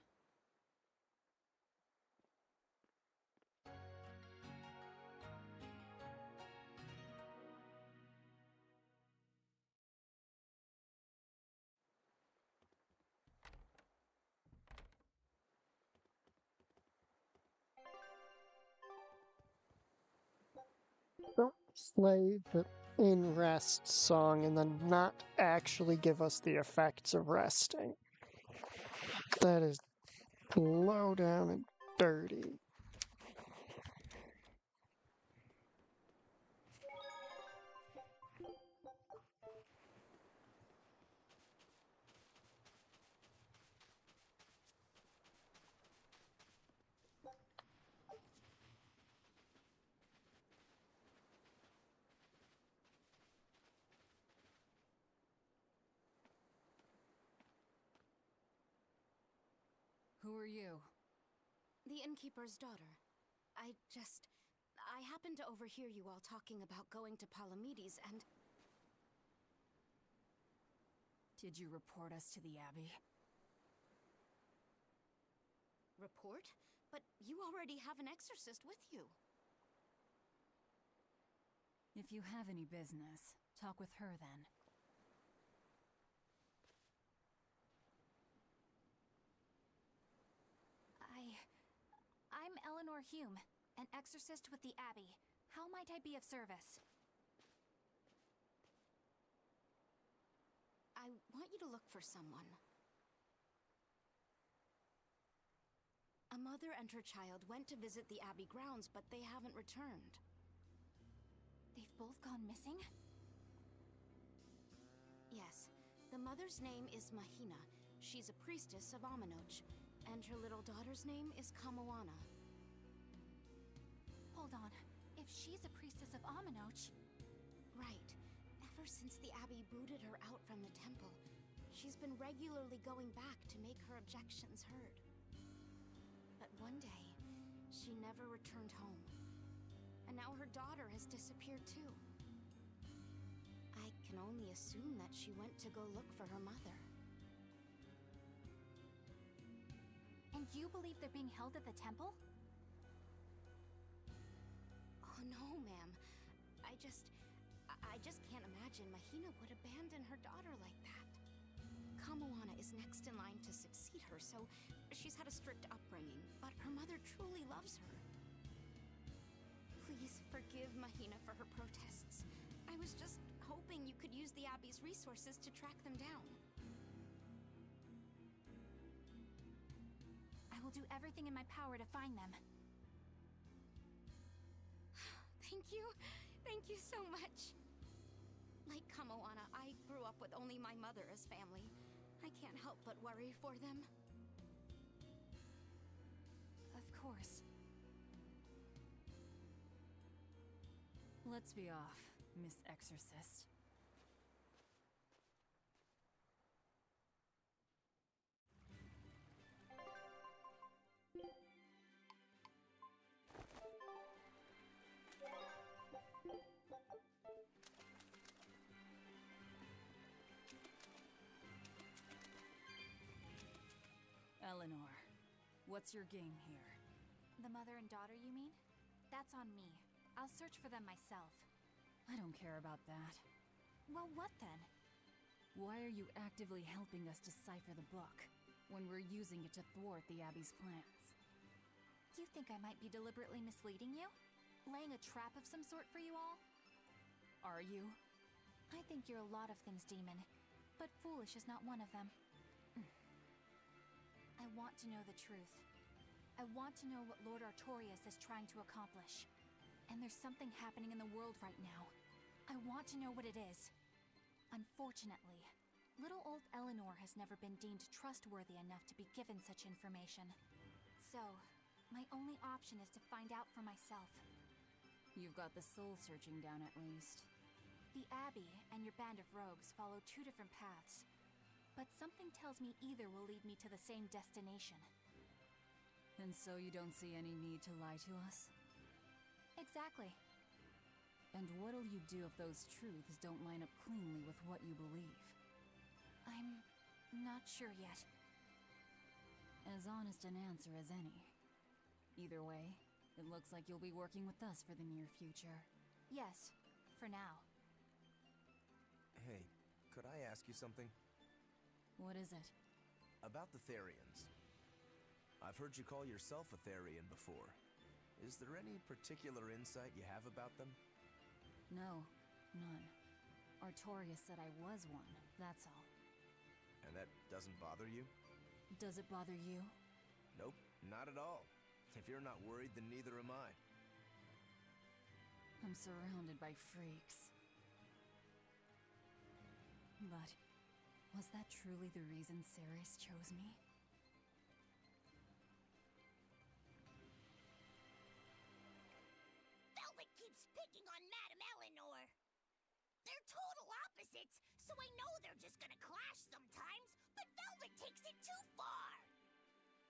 Don't play the in rest song and then not actually give us the effects of resting. That is low down and dirty. are you? The innkeeper's daughter. I happened to overhear you all talking about going to Palamedes, and... Did you report us to the Abbey? Report? But you already have an exorcist with you. If you have any business, talk with her then. I'm Eleanor Hume, an exorcist with the Abbey. How might I be of service? I want you to look for someone. A mother and her child went to visit the Abbey grounds, but they haven't returned. They've both gone missing? Yes. The mother's name is Mahina. She's a priestess of Aminoch. And her little daughter's name is Kamoana. Hold on. If she's a priestess of Aminoch... Right. Ever since the Abbey booted her out from the temple, she's been regularly going back to make her objections heard. But one day, she never returned home. And now her daughter has disappeared too. I can only assume that she went to go look for her mother. And you believe they're being held at the temple? Oh no, ma'am. I just can't imagine Mahina would abandon her daughter like that. Kamoana is next in line to succeed her, so she's had a strict upbringing, but her mother truly loves her. Please forgive Mahina for her protests. I was just hoping you could use the Abbey's resources to track them down. I will do everything in my power to find them. Thank you. Thank you so much. Like Kamoana, I grew up with only my mother as family. I can't help but worry for them. Of course. Let's be off, Miss Exorcist. Eleanor, what's your game here? The mother and daughter, you mean? That's on me. I'll search for them myself. I don't care about that. Well, what then? Why are you actively helping us decipher the book, when we're using it to thwart the Abbey's plans? You think I might be deliberately misleading you? Laying a trap of some sort for you all? Are you? I think you're a lot of things, Demon. But foolish is not one of them. I want to know the truth. I want to know what Lord Artorias is trying to accomplish. And there's something happening in the world right now. I want to know what it is. Unfortunately, little old Eleanor has never been deemed trustworthy enough to be given such information. So, my only option is to find out for myself. You've got the soul searching down at least. The Abbey and your band of rogues follow two different paths. But something tells me either will lead me to the same destination. And so you don't see any need to lie to us? Exactly. And what'll you do if those truths don't line up cleanly with what you believe? I'm not sure yet. As honest an answer as any. Either way, it looks like you'll be working with us for the near future. Yes, for now. Hey, could I ask you something? What is it? About the Therians. I've heard you call yourself a Therian before. Is there any particular insight you have about them? No, none. Artorias said I was one, that's all. And that doesn't bother you? Does it bother you? Nope, not at all. If you're not worried, then neither am I. I'm surrounded by freaks. But was that truly the reason Ceres chose me? Velvet keeps picking on Madame Eleanor. They're total opposites, so I know they're just gonna clash sometimes, but Velvet takes it too far.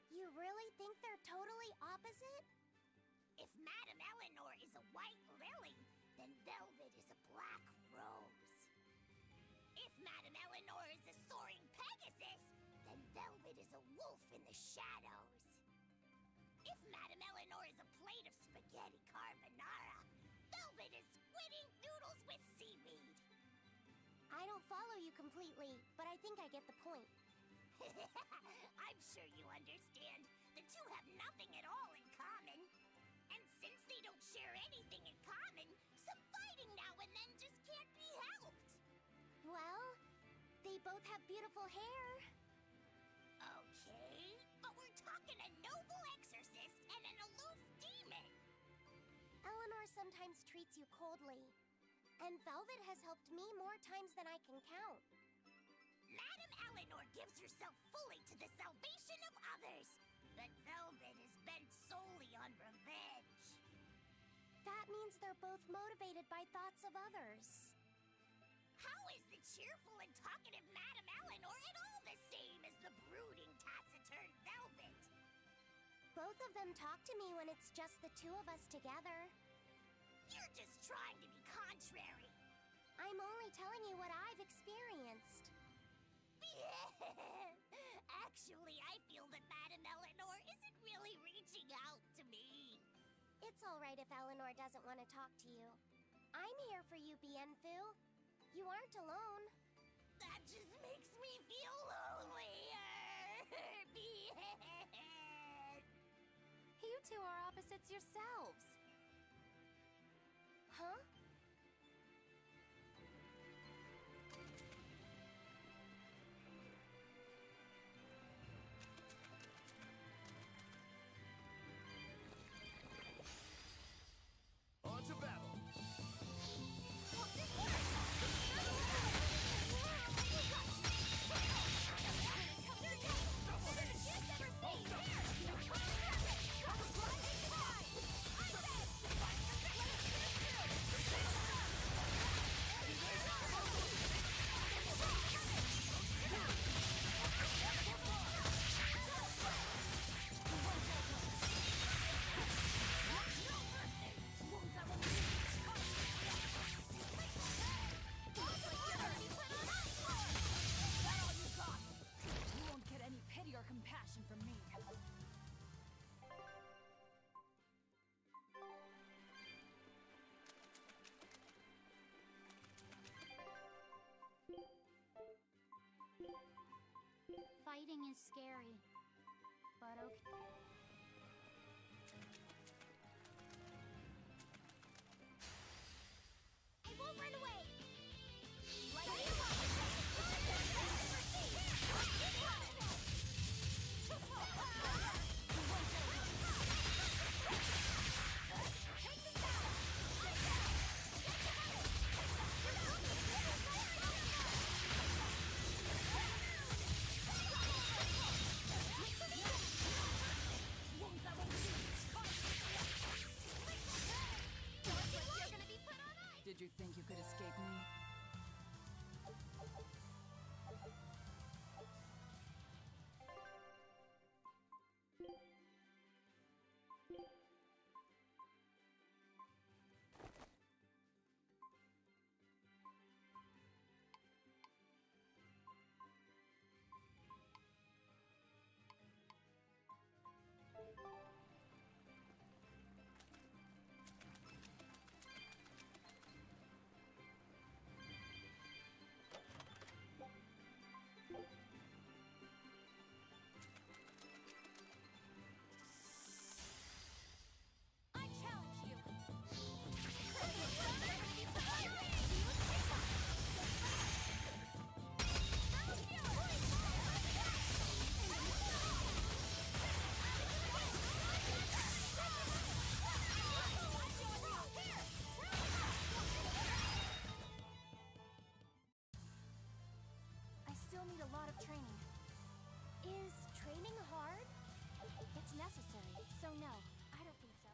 You really really think they're totally opposite? If Madame Eleanor is a white lily, then Velvet is a black rose. If Madame Eleanor is a soaring Pegasus, then Velvet is a wolf in the shadows. If Madame Eleanor is a plate of spaghetti carbonara, Velvet is squidding noodles with seaweed. I don't follow you completely, but I think I get the point. I'm sure you understand. The two have nothing at all in common. And since they don't share anything in common, some fighting now and then just can't be helped. Well, they both have beautiful hair. Okay, but we're talking a noble exorcist and an aloof demon. Eleanor sometimes treats you coldly, and Velvet has helped me more times than I can count. Madame Eleanor gives herself fully to the salvation of others, but Velvet is bent solely on revenge. That means they're both motivated by thoughts of others. How is the cheerful and talkative Madame Eleanor at all the same as the brooding, taciturn Velvet? Both of them talk to me when it's just the two of us together. You're just trying to be contrary. I'm only telling you what I've experienced. Actually, I feel that Madame Eleanor isn't really reaching out to me. It's all right if Eleanor doesn't want to talk to you. I'm here for you, Bienfu. You aren't alone. That just makes me feel lonelier. You two are opposites yourselves. Huh? On to battle. You won't get any pity or compassion from me. Fighting is scary, but okay. I won't run away! Did you think you could escape me? I still need a lot of training. Is training hard? It's necessary, so no, I don't think so.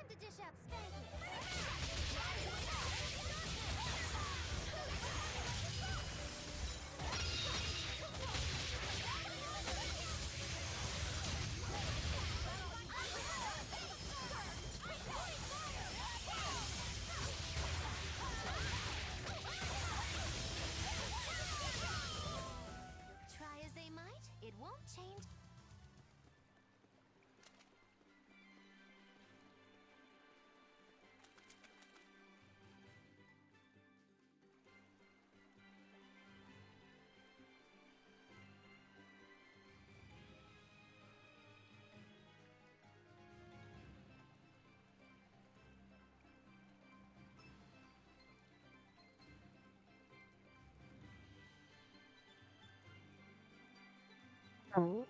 to dish out spankings. Try as they might, it won't change. Oh.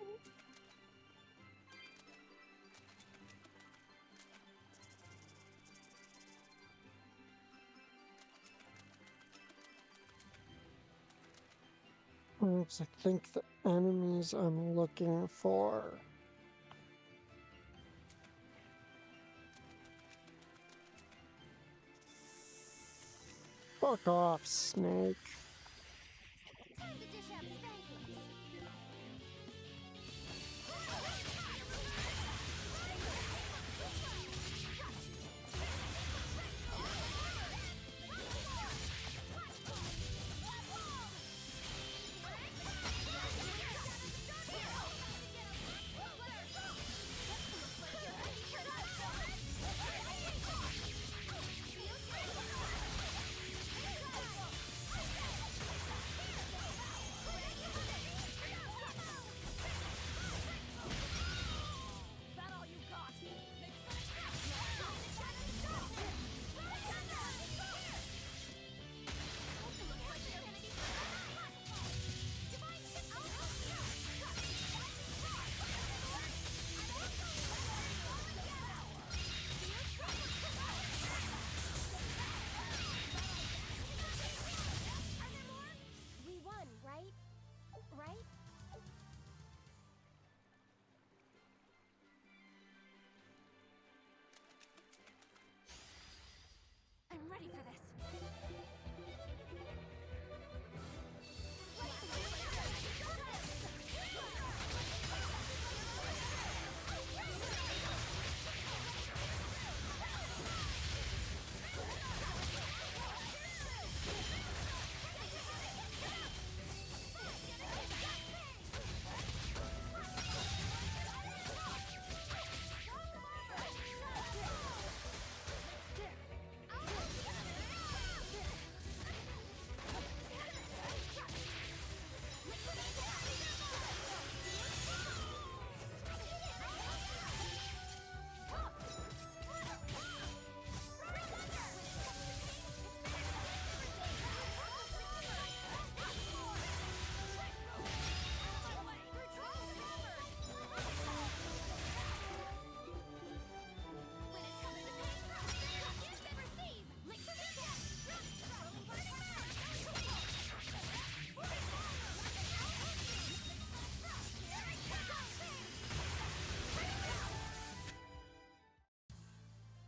I think the enemies I'm looking for. Fuck off, Snake. Time to dish out spankings. That all you got? We won, right? Right? I'm ready for this.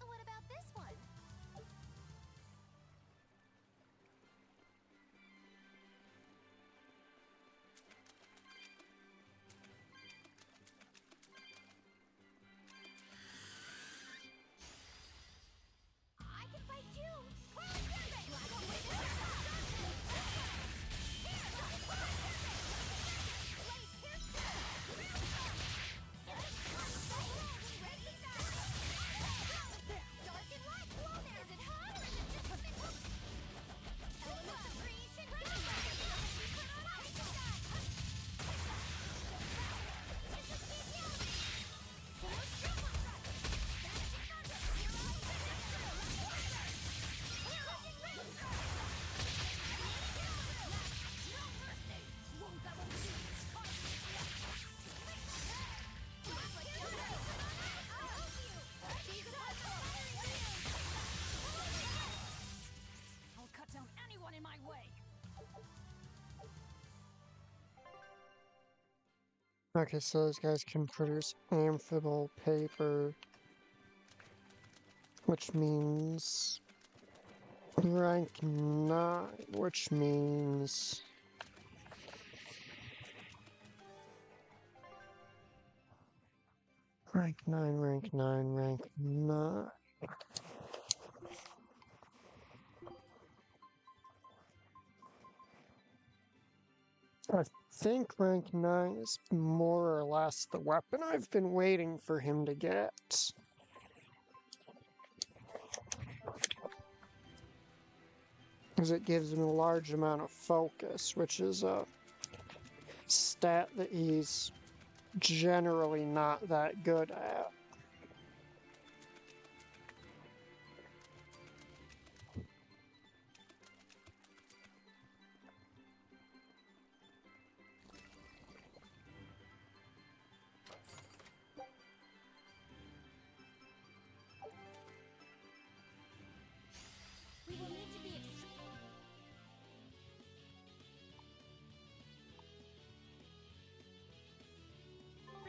What about this one? I can fight too. Dark and light, whoa there! Is it hot or is it just something? Elements of creation, I'll cut down anyone in my way. Okay, so those guys can produce amphibole paper. which means rank 9, which means rank 9, rank 9, rank 9. I think rank 9 is more or less the weapon I've been waiting for him to get. Because it gives him a large amount of focus, which is a stat that he's generally not that good at. We will need to be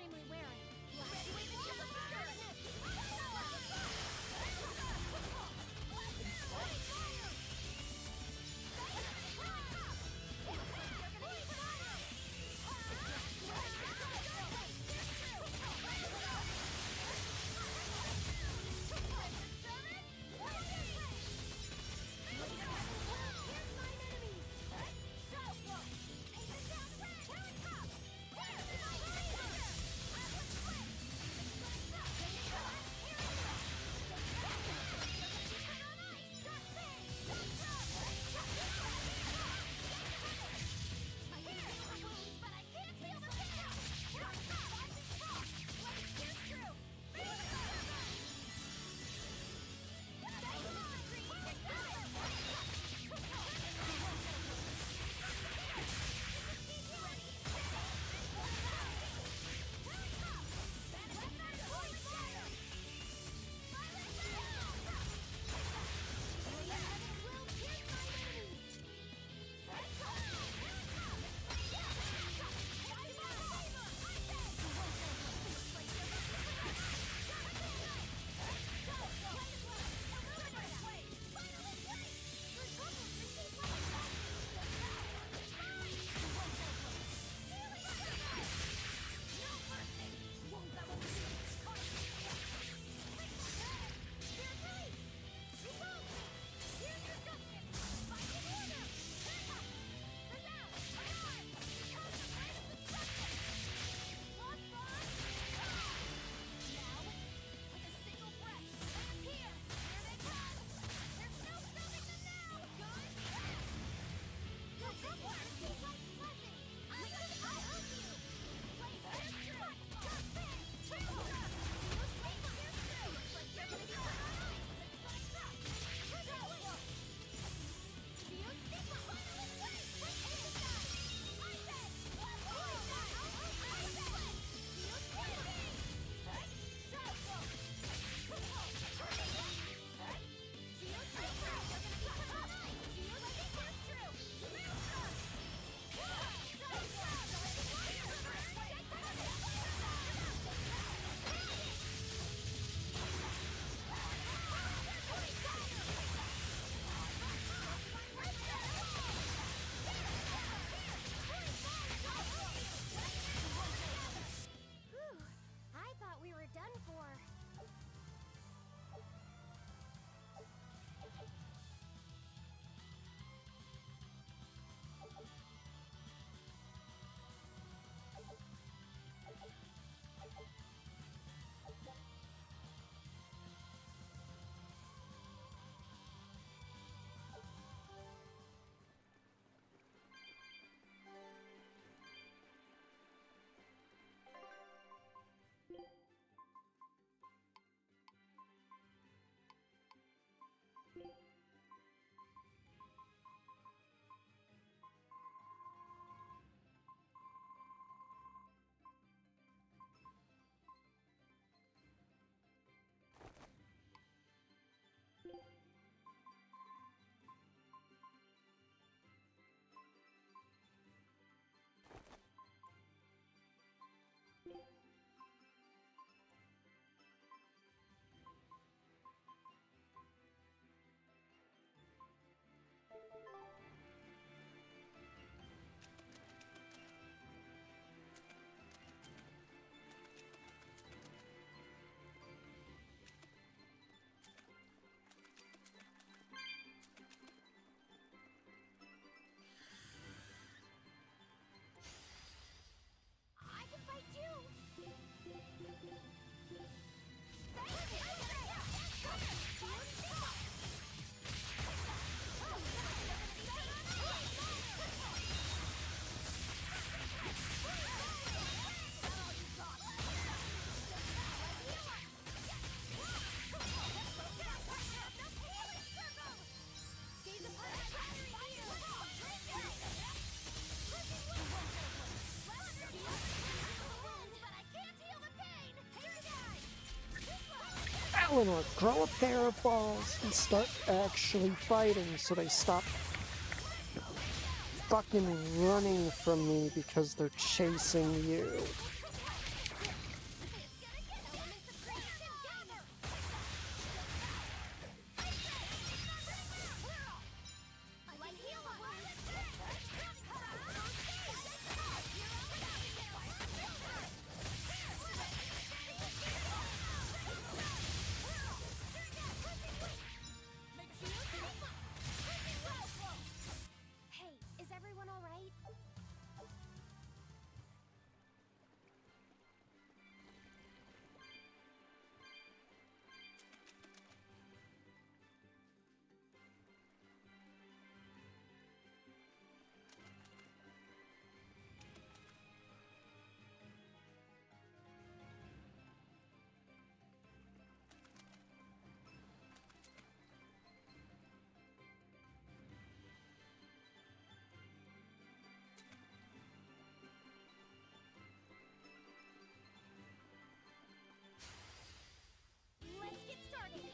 extremely wary. Ready with the Eleanor, grow a pair of balls and start actually fighting so they stop fucking running from me because they're chasing you. Hey, is everyone all right? Let's get started.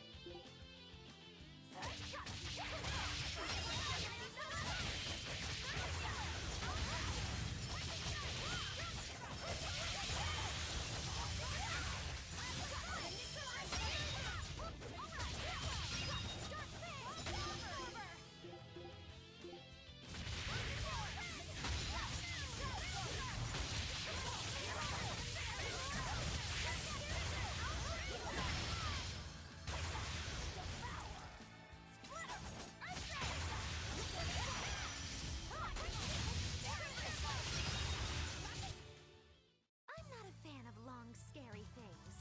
I'm not a fan of long, scary things.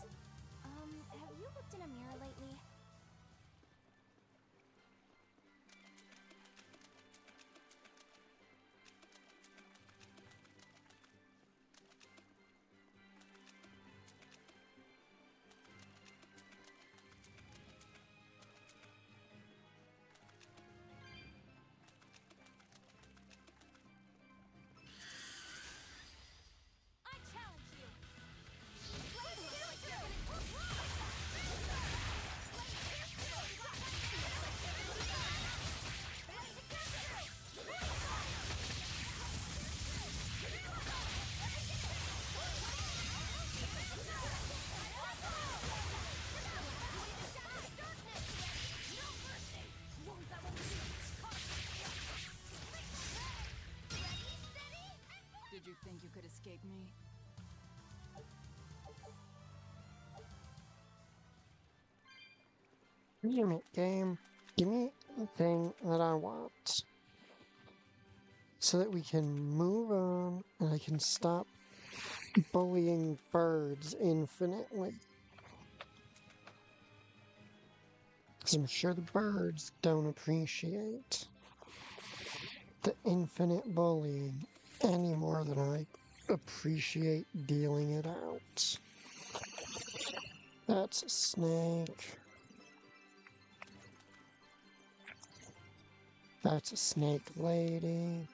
Have you looked in a mirror lately? I challenge you. Did you think you could escape me? Damn it, game. Give me the thing that I want. So that we can move on and I can stop bullying birds infinitely. Because I'm sure the birds don't appreciate the infinite bullying any more than I appreciate dealing it out. That's a snake. That's a snake lady.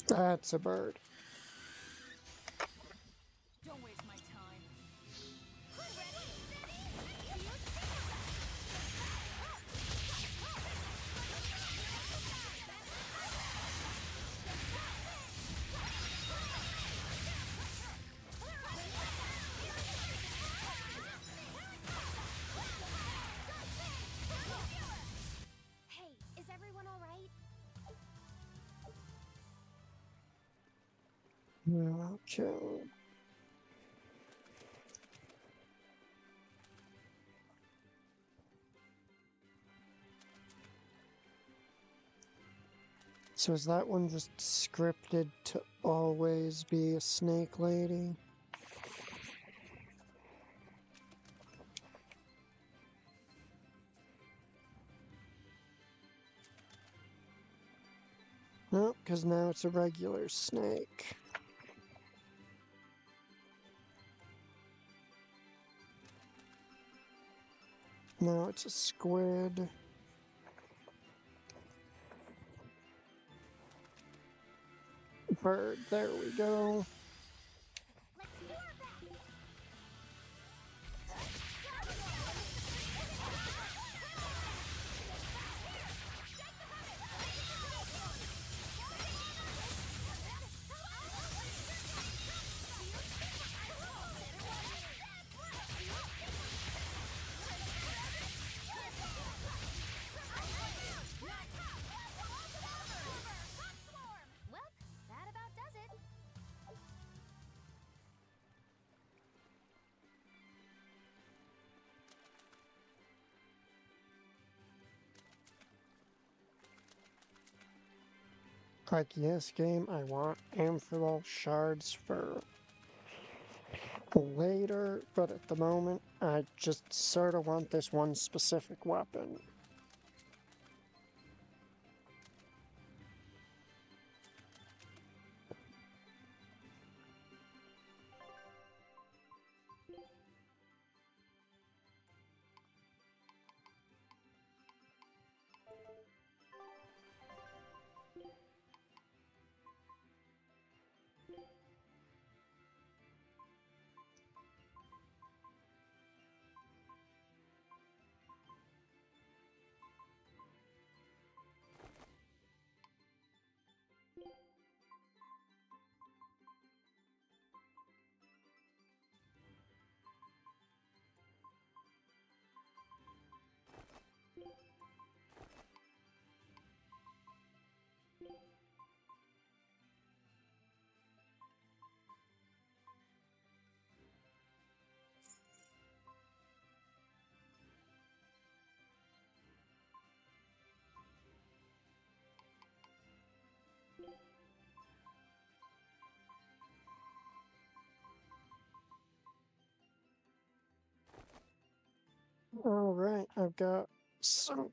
That's a bird. Don't waste my time. Hey, is everyone all right? Okay. So is that one just scripted to always be a snake lady? Nope, because now it's a regular snake. Now it's a squid. Bird, there we go. Let's do our best. Like, yes, game, I want amphibole shards for later, but at the moment, I just sort of want this one specific weapon. Alright, I've got some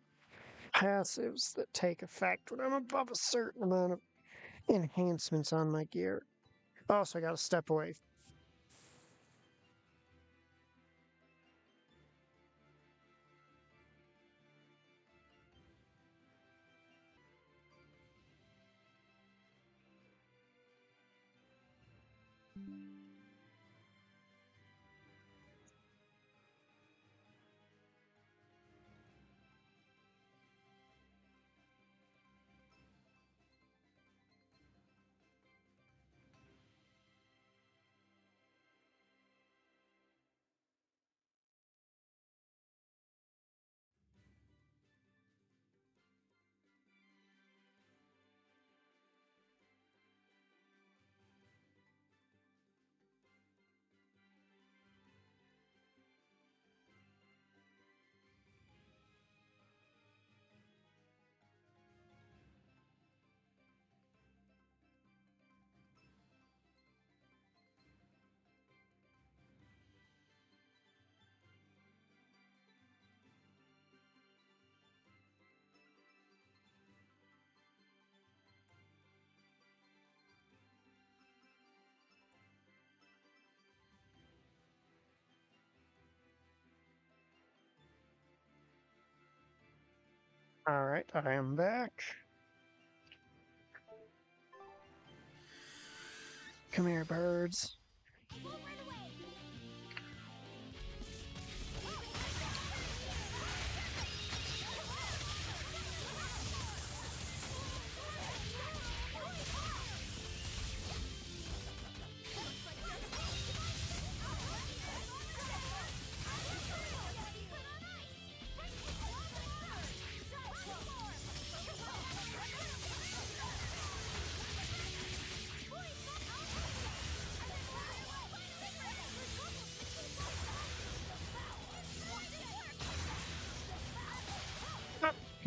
passives that take effect when I'm above a certain amount of enhancements on my gear. Also, I gotta step away. Alright, I am back. Come here, birds.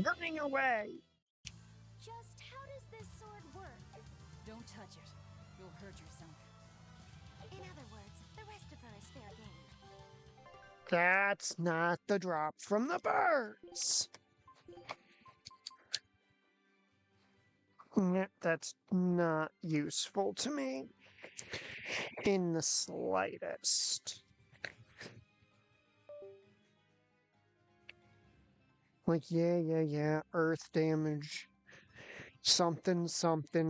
Running away! Just how does this sword work? Don't touch it. You'll hurt yourself. In other words, the rest of her is fair game. That's not the drop from the birds! That's not useful to me. In the slightest. Like, yeah, earth damage. Something,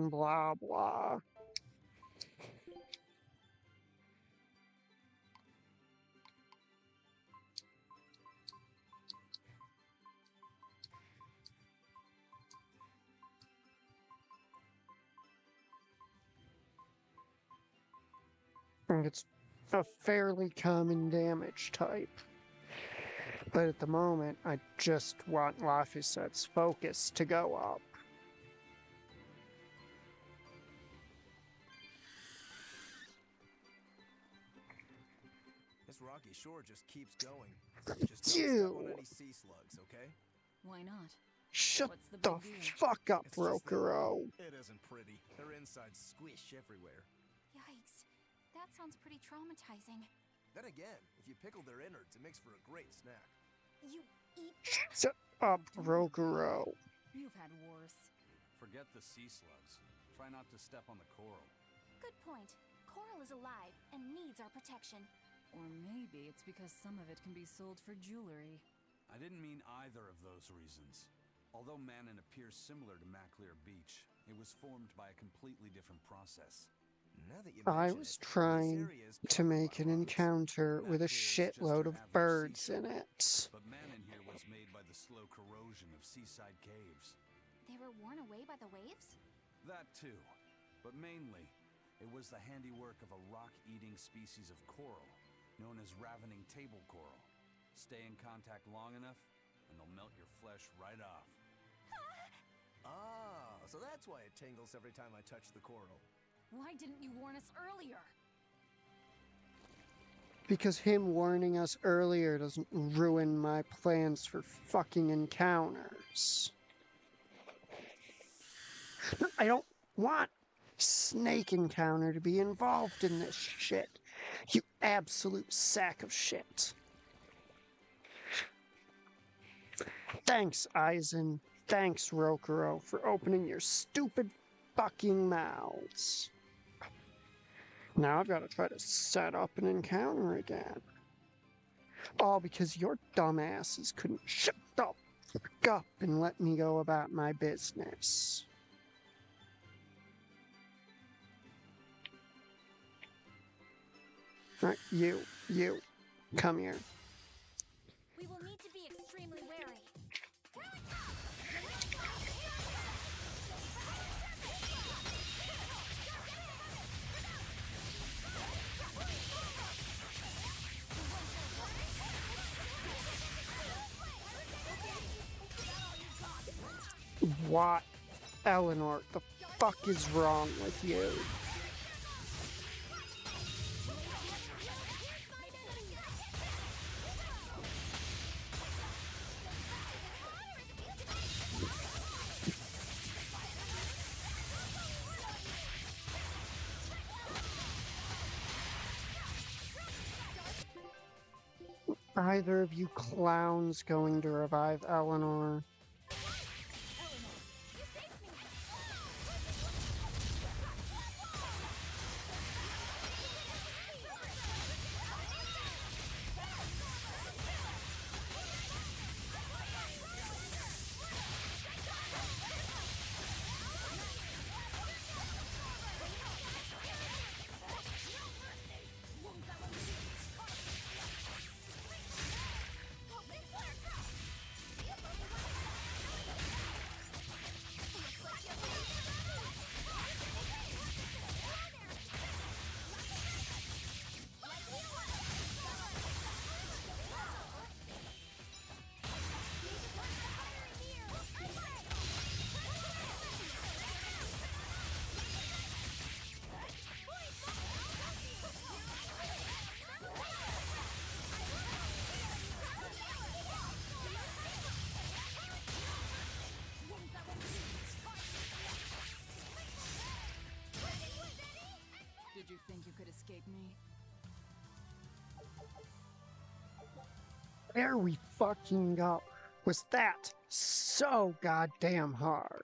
blah, blah. And it's a fairly common damage type. But at the moment, I just want Laphicet's focus to go up. This rocky shore just keeps going. Just don't step on any sea slugs, okay? Why not? Shut What's the the big deal? fuck up, It's just that Rokuro. it isn't pretty. Their insides squish everywhere. Yikes. That sounds pretty traumatizing. Then again, if you pickle their innards, it makes for a great snack. You eat Shut up, Rokuro. You've had worse. Forget the sea slugs. Try not to step on the coral. Good point. Coral is alive and needs our protection. Or maybe it's because some of it can be sold for jewelry. I didn't mean either of those reasons. Although Manon appears similar to Maclear Beach, it was formed by a completely different process. Now that you I mention was it, trying this area is to covered make by an rocks. encounter with a Maclear is just shitload your of average birds seashore, in it. But Manon here was made by the slow corrosion of seaside caves. They were worn away by the waves? That too. But mainly, it was the handiwork of a rock-eating species of coral, known as ravening table coral. Stay in contact long enough, and they'll melt your flesh right off. Ah, so that's why it tingles every time I touch the coral. Why didn't you warn us earlier? Because him warning us earlier doesn't ruin my plans for fucking encounters. I don't want Snake Encounter to be involved in this shit. You absolute sack of shit. Thanks, Aizen. Thanks, Rokuro, for opening your stupid fucking mouths. Now I've got to try to set up an encounter again. All because your dumbasses couldn't shut the fuck up and let me go about my business. Alright, you, come here. We will need to be extremely wary. What? Eleanor, the fuck is wrong with you? Either of you clowns going to revive Eleanor? Did you think you could escape me? There we fucking go. Was that so goddamn hard?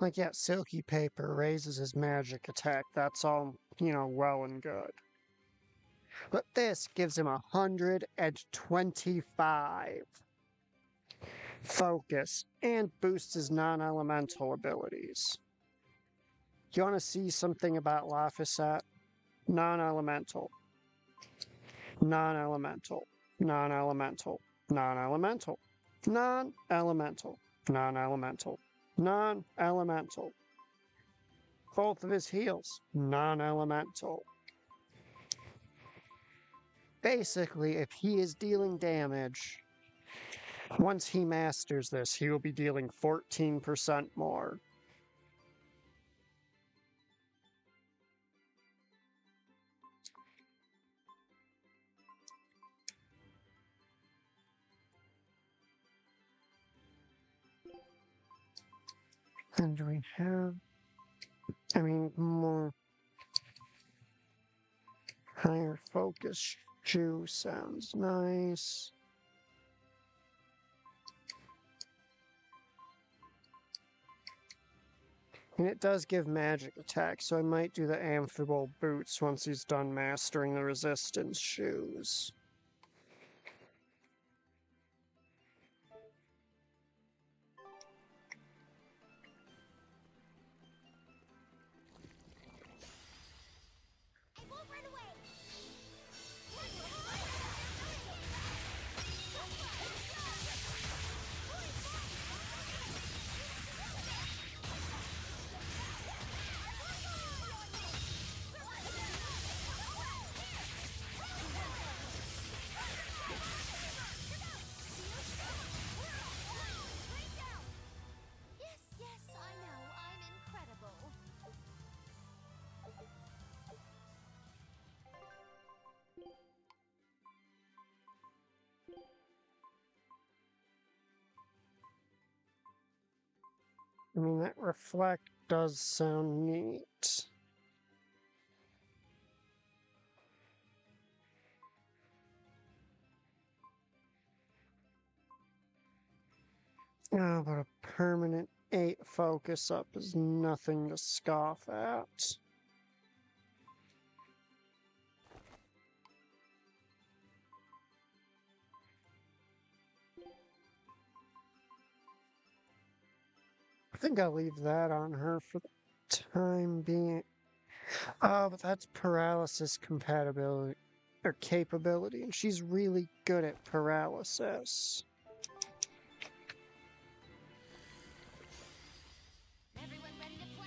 Like, yeah, Silky Paper raises his magic attack. That's all, well and good. But this gives him 125 focus and boosts his non-elemental abilities. You want to see something about Laphicet? Non-elemental. Non-elemental. Non-elemental. Non-elemental. Non-elemental. Non-elemental. Non-elemental. Both of his heals, non-elemental. Basically, if he is dealing damage, once he masters this, he will be dealing 14% more. And do we have, I mean, more higher focus shoe sounds nice. And it does give magic attacks, so I might do the amphibole boots once he's done mastering the resistance shoes. I won't run away! Yes, yes, I know. I'm incredible. I mean, that reflect does sound neat. Oh, but a permanent 8 focus up is nothing to scoff at. I think I'll leave that on her for the time being. Oh, but that's paralysis compatibility or capability, and she's really good at paralysis. Everyone ready to play?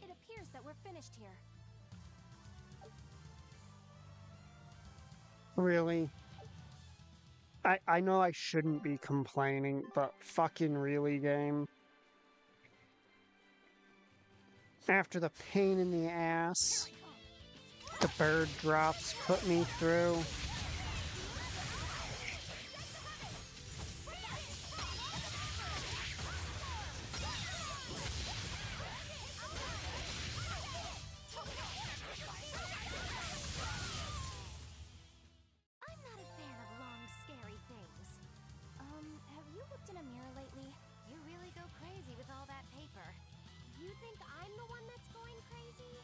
It appears that we're finished here. Really? I know I shouldn't be complaining, but fucking really, game. After the pain in the ass the bird drops put me through. I'm not a fan of long, scary things. Have you looked in a mirror lately? You really go crazy with all that paper. You think I'm the one that's going crazy?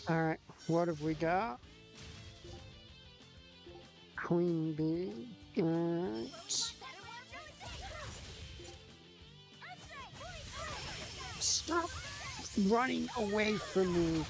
Alright, what have we got? Queen bee. Alright. Stop running away from me.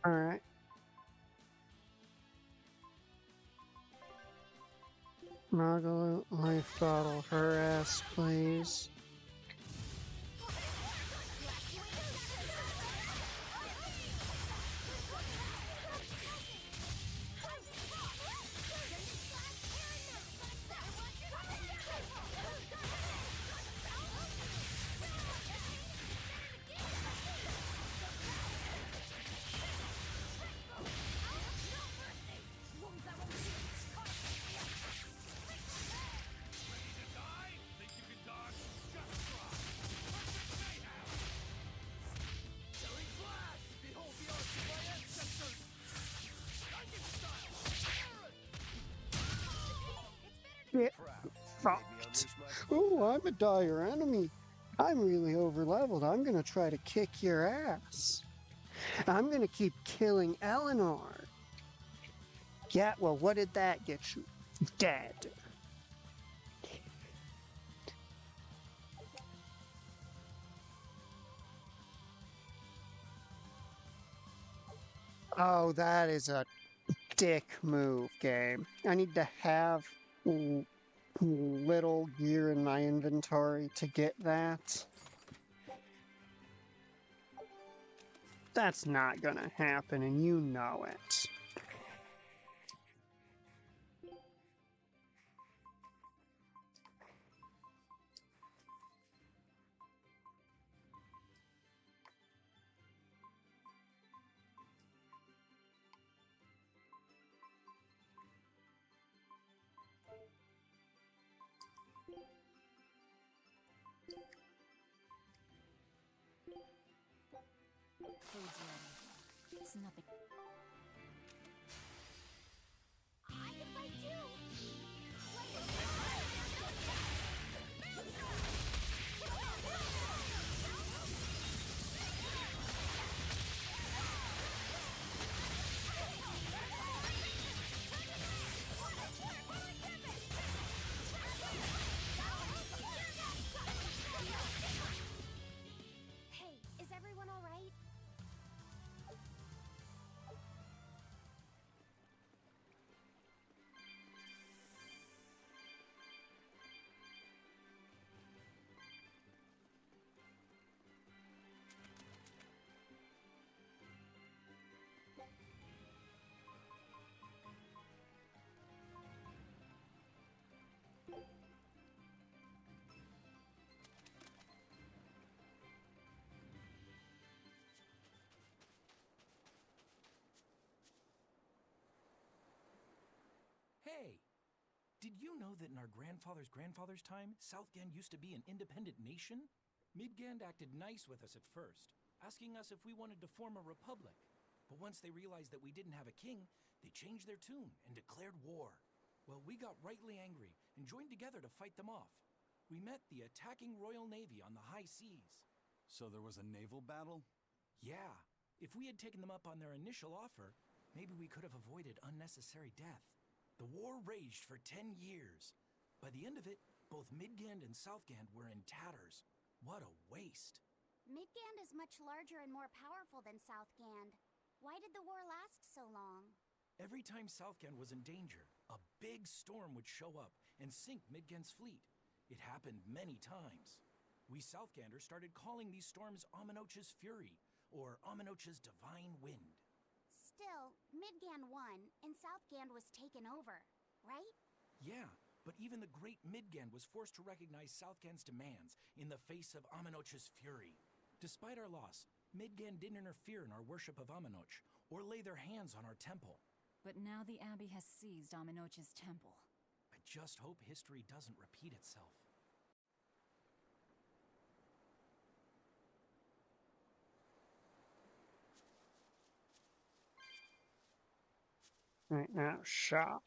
Alright. Margaret, life bottle her ass, please. Get fucked. Oh, I'm a dire enemy. I'm really overleveled. I'm gonna try to kick your ass. I'm gonna keep killing Eleanor. Yeah, well, what did that get you? Dead. Oh, that is a dick move, game. I need to have little gear in my inventory to get that. That's not gonna happen, and you know it. Food's ready. It's nothing. I can fight too! Hey, is everyone alright? Hey, Did you know that in our grandfather's time, Southgand used to be an independent nation? Midgand acted nice with us at first, asking us if we wanted to form a republic. But once they realized that we didn't have a king, they changed their tune and declared war. Well, we got rightly angry and joined together to fight them off. We met the attacking Royal Navy on the high seas. So there was a naval battle? Yeah. If we had taken them up on their initial offer, maybe we could have avoided unnecessary death. The war raged for 10 years. By the end of it, both Midgand and Southgand were in tatters. What a waste. Midgand is much larger and more powerful than Southgand. Why did the war last so long? Every time Southgand was in danger, a big storm would show up and sink Midgand's fleet. It happened many times. We Southganders started calling these storms Aminoch's Fury, or Aminoch's Divine Wind. Still, Midgand won, and Southgand was taken over, right? Yeah, but even the great Midgand was forced to recognize Southgand's demands in the face of Aminoch's Fury. Despite our loss, Midgand didn't interfere in our worship of Aminoch, or lay their hands on our temple. But now the Abbey has seized Aminoch's temple. I just hope history doesn't repeat itself. Right now, shop.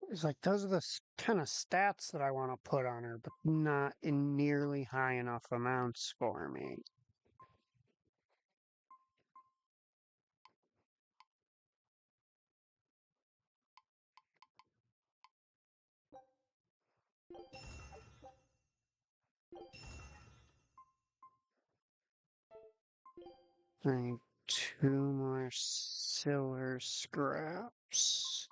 It's like those are the kind of stats that I want to put on her, but not in nearly high enough amounts for me. I need 2 more silver scraps.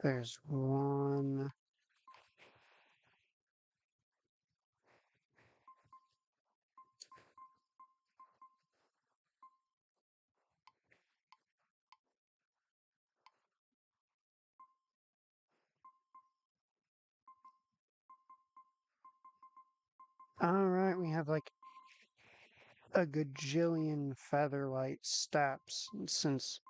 There's 1. Alright, we have like a gajillion featherlight steps. And since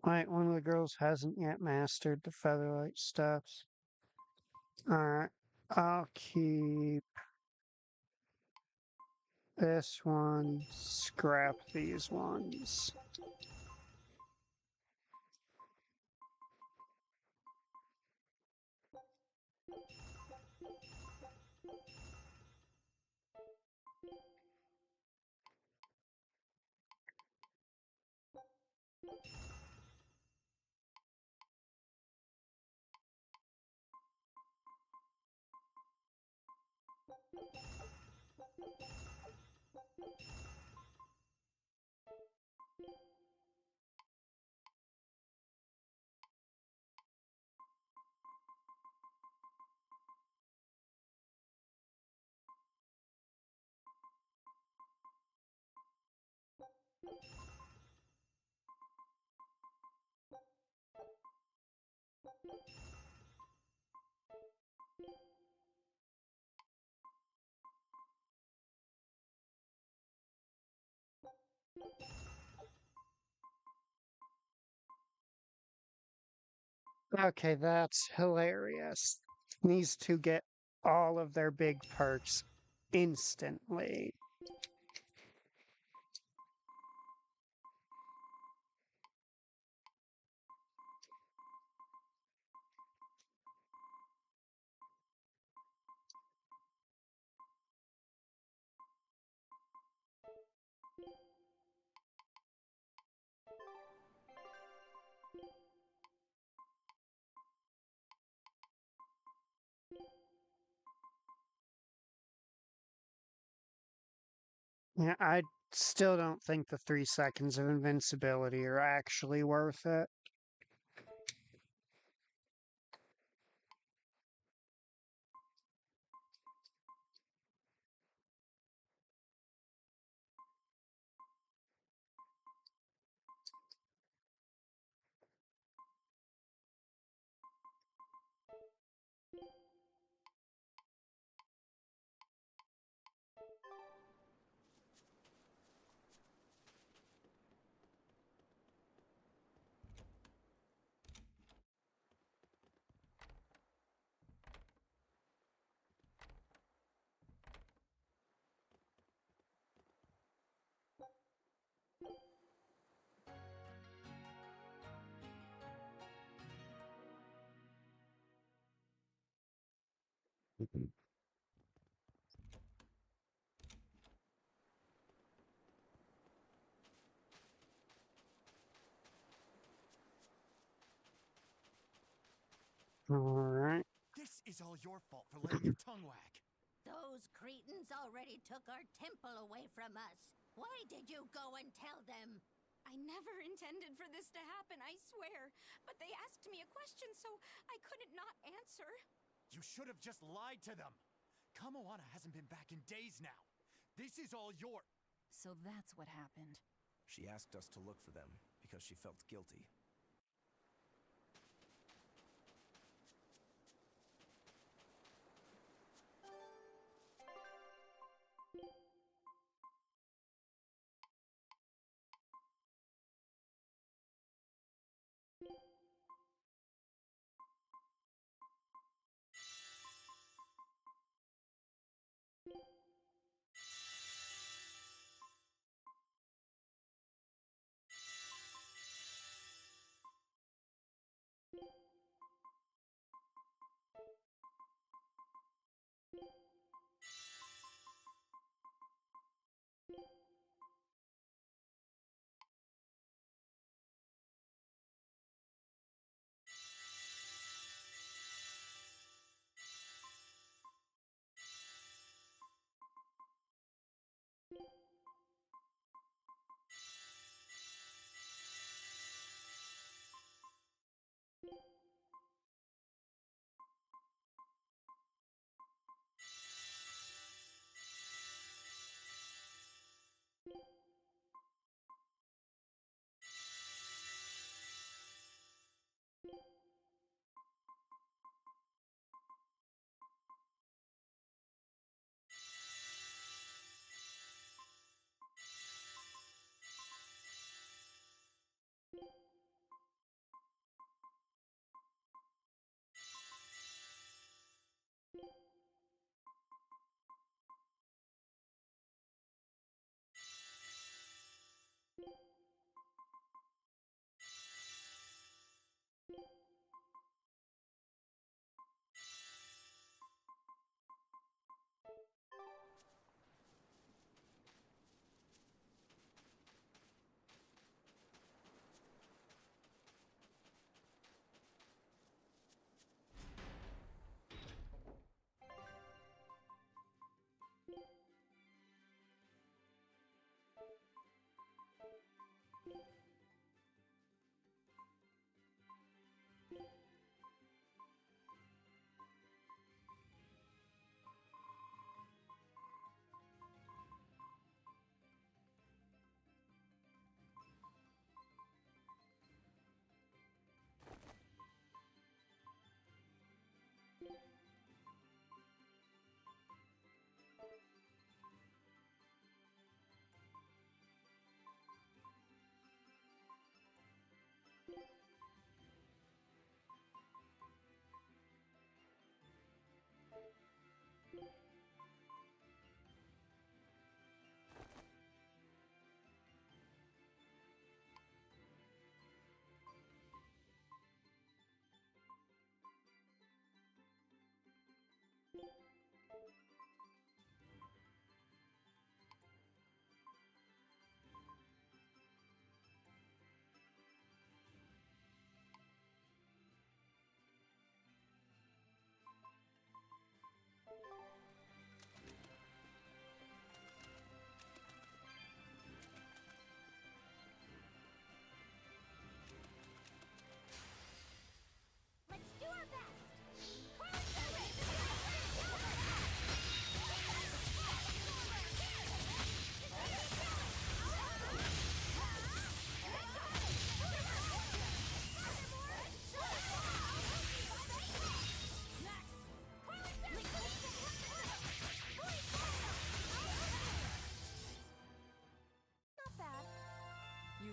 one of the girls hasn't yet mastered the featherlight steps. Alright, I'll keep this one, scrap these ones. Okay, that's hilarious. These two get all of their big perks instantly. Yeah, I still don't think the 3 seconds of invincibility are actually worth it. Alright. This is all your fault for letting your tongue wag. Those cretins already took our temple away from us. Why did you go and tell them? I never intended for this to happen, I swear. But they asked me a question, so I couldn't not answer. You should have just lied to them. Kamoana hasn't been back in days now. This is all your... So that's what happened. She asked us to look for them because she felt guilty.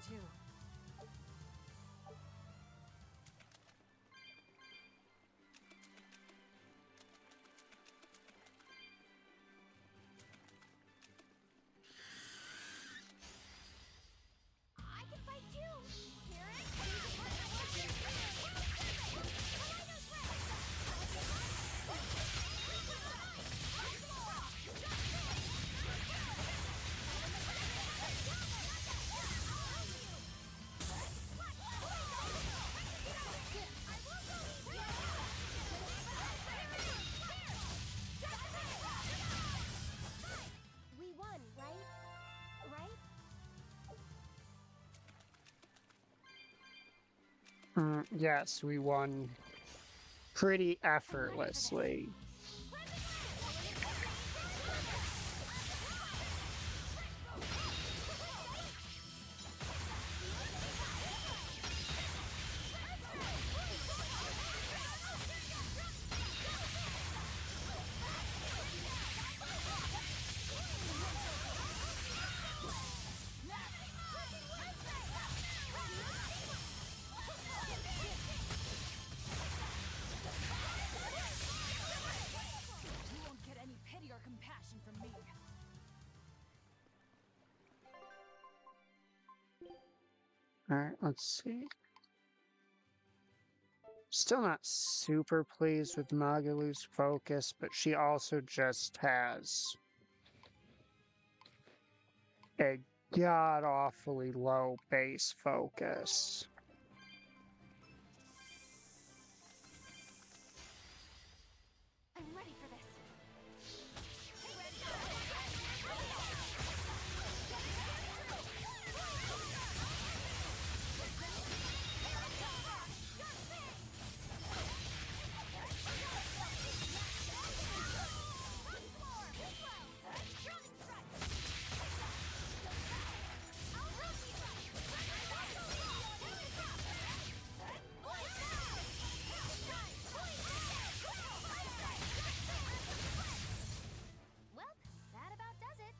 too. I can fight too! Here it We won, right? Right? Yes, we won pretty effortlessly. You won't get any pity or compassion from me. Alright, let's see. Still not super pleased with Magalu's focus, but she also just has a god-awfully low base focus. I'm ready for this. Well, that about does it.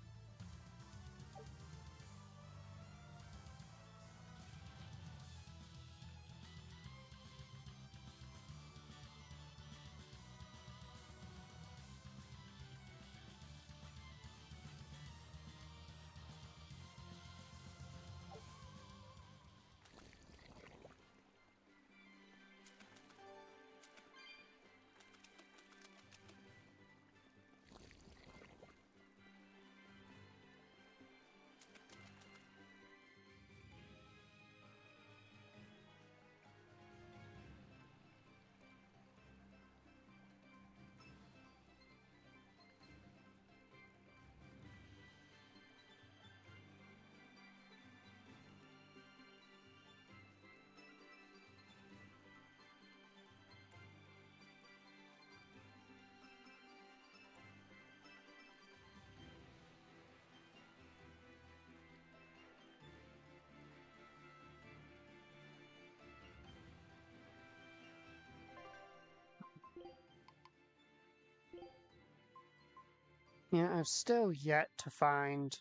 Yeah, I've still yet to find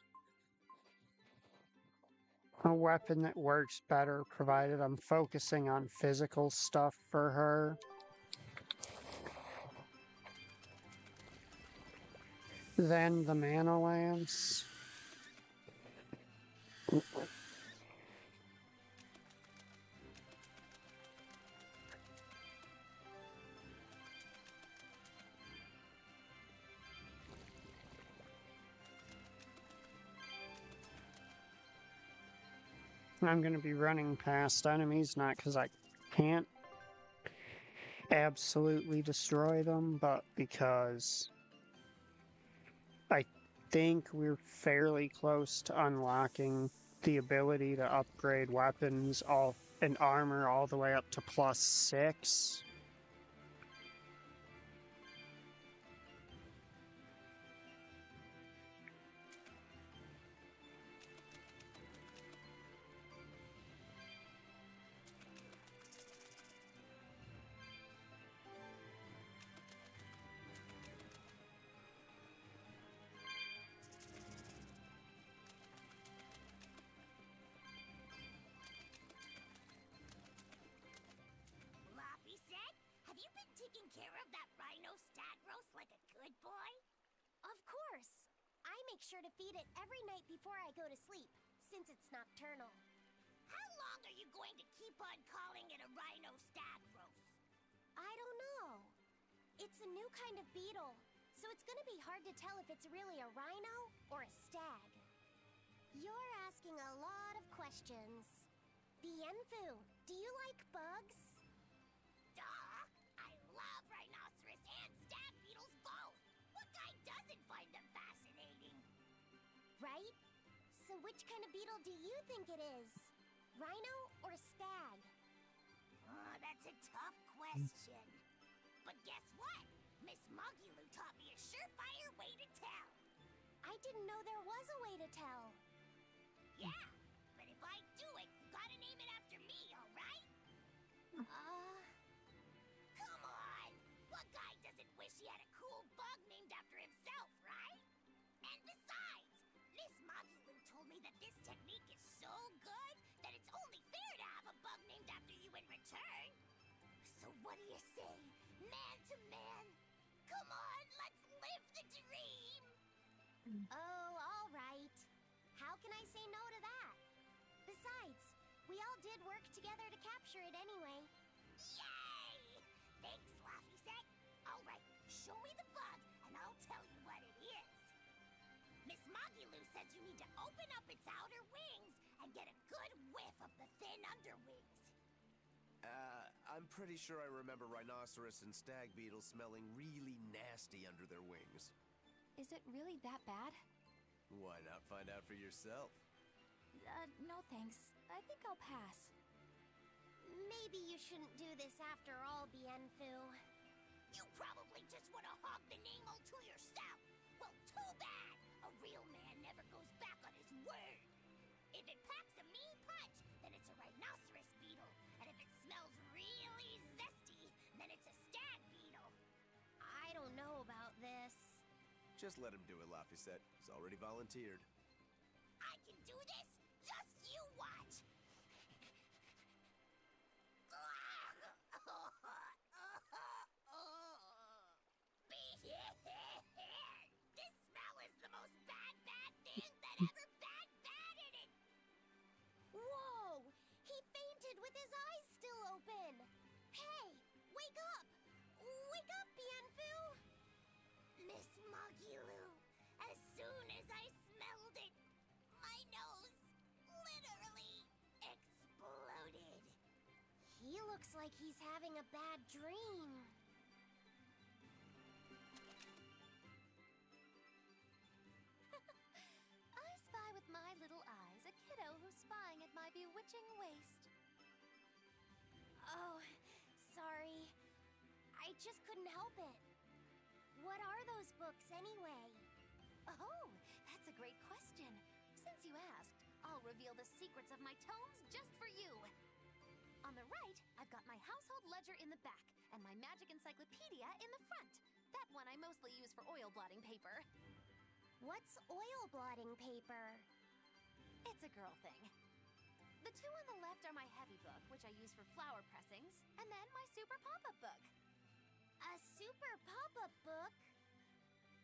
a weapon that works better, provided I'm focusing on physical stuff for her. Than the Mana Lance. I'm going to be running past enemies, not because I can't absolutely destroy them, but because I think we're fairly close to unlocking the ability to upgrade weapons and armor all the way up to +6. make sure to feed it every night before I go to sleep, since it's nocturnal. How long are you going to keep on calling it a rhino stag roast? I don't know. It's a new kind of beetle, so it's gonna be hard to tell if it's really a rhino or a stag. You're asking a lot of questions. Bienfu, do you like bugs? Duh! I love rhinoceros and stag beetles both! What guy doesn't find them fascinating? Right? So which kind of beetle do you think it is? Rhino or stag? Oh, that's a tough question. But guess what? Miss Mogulu taught me a surefire way to tell. I didn't know there was a way to tell. Yeah, but if I do it, you gotta name it after me, alright? Come on! What guy doesn't wish he had a cool bug named after himself, right? And besides, Miss Mogulu told me that this technique is so good that it's only fair to have a bug named after you in return. So what do you say? Man to man? Come on, let's live the dream! Oh, all right. How can I say no to that? Besides, we all did work together to capture it anyway. Yay! Thanks, Laffy Set. All right, show me the bug, and I'll tell you what it is. Miss Mogulu says you need to open up its outer wings and get a good whiff of the thin underwings. I'm pretty sure I remember rhinoceros and stag beetles smelling really nasty under their wings. Is it really that bad? Why not find out for yourself? No thanks. I think I'll pass. Maybe you shouldn't do this after all, Bienfu. You probably just want to hog the name all to yourself. Well, too bad. A real man never goes back on his word. If it packs a mean punch, then it's a rhinoceros beetle. And if it smells really zesty, then it's a stag beetle. I don't know about this. Just let him do it, Laffy-Set. He's already volunteered. I can do this. Just you watch. This smell is the most bad thing that ever batted it. Whoa! He fainted with his eyes still open. Hey, wake up! Wake up, Bienfu! Miss Mogulu, as soon as I smelled it, my nose literally exploded. He looks like he's having a bad dream. I spy with my little eyes a kiddo who's spying at my bewitching waist. Oh, sorry. I just couldn't help it. What are those books anyway? Oh, that's a great question. Since you asked, I'll reveal the secrets of my tomes just for you. On the right, I've got my household ledger in the back, and my magic encyclopedia in the front. That one I mostly use for oil blotting paper. What's oil blotting paper? It's a girl thing. The two on the left are my heavy book, which I use for flower pressings, and then my super pop-up book. A super pop-up book?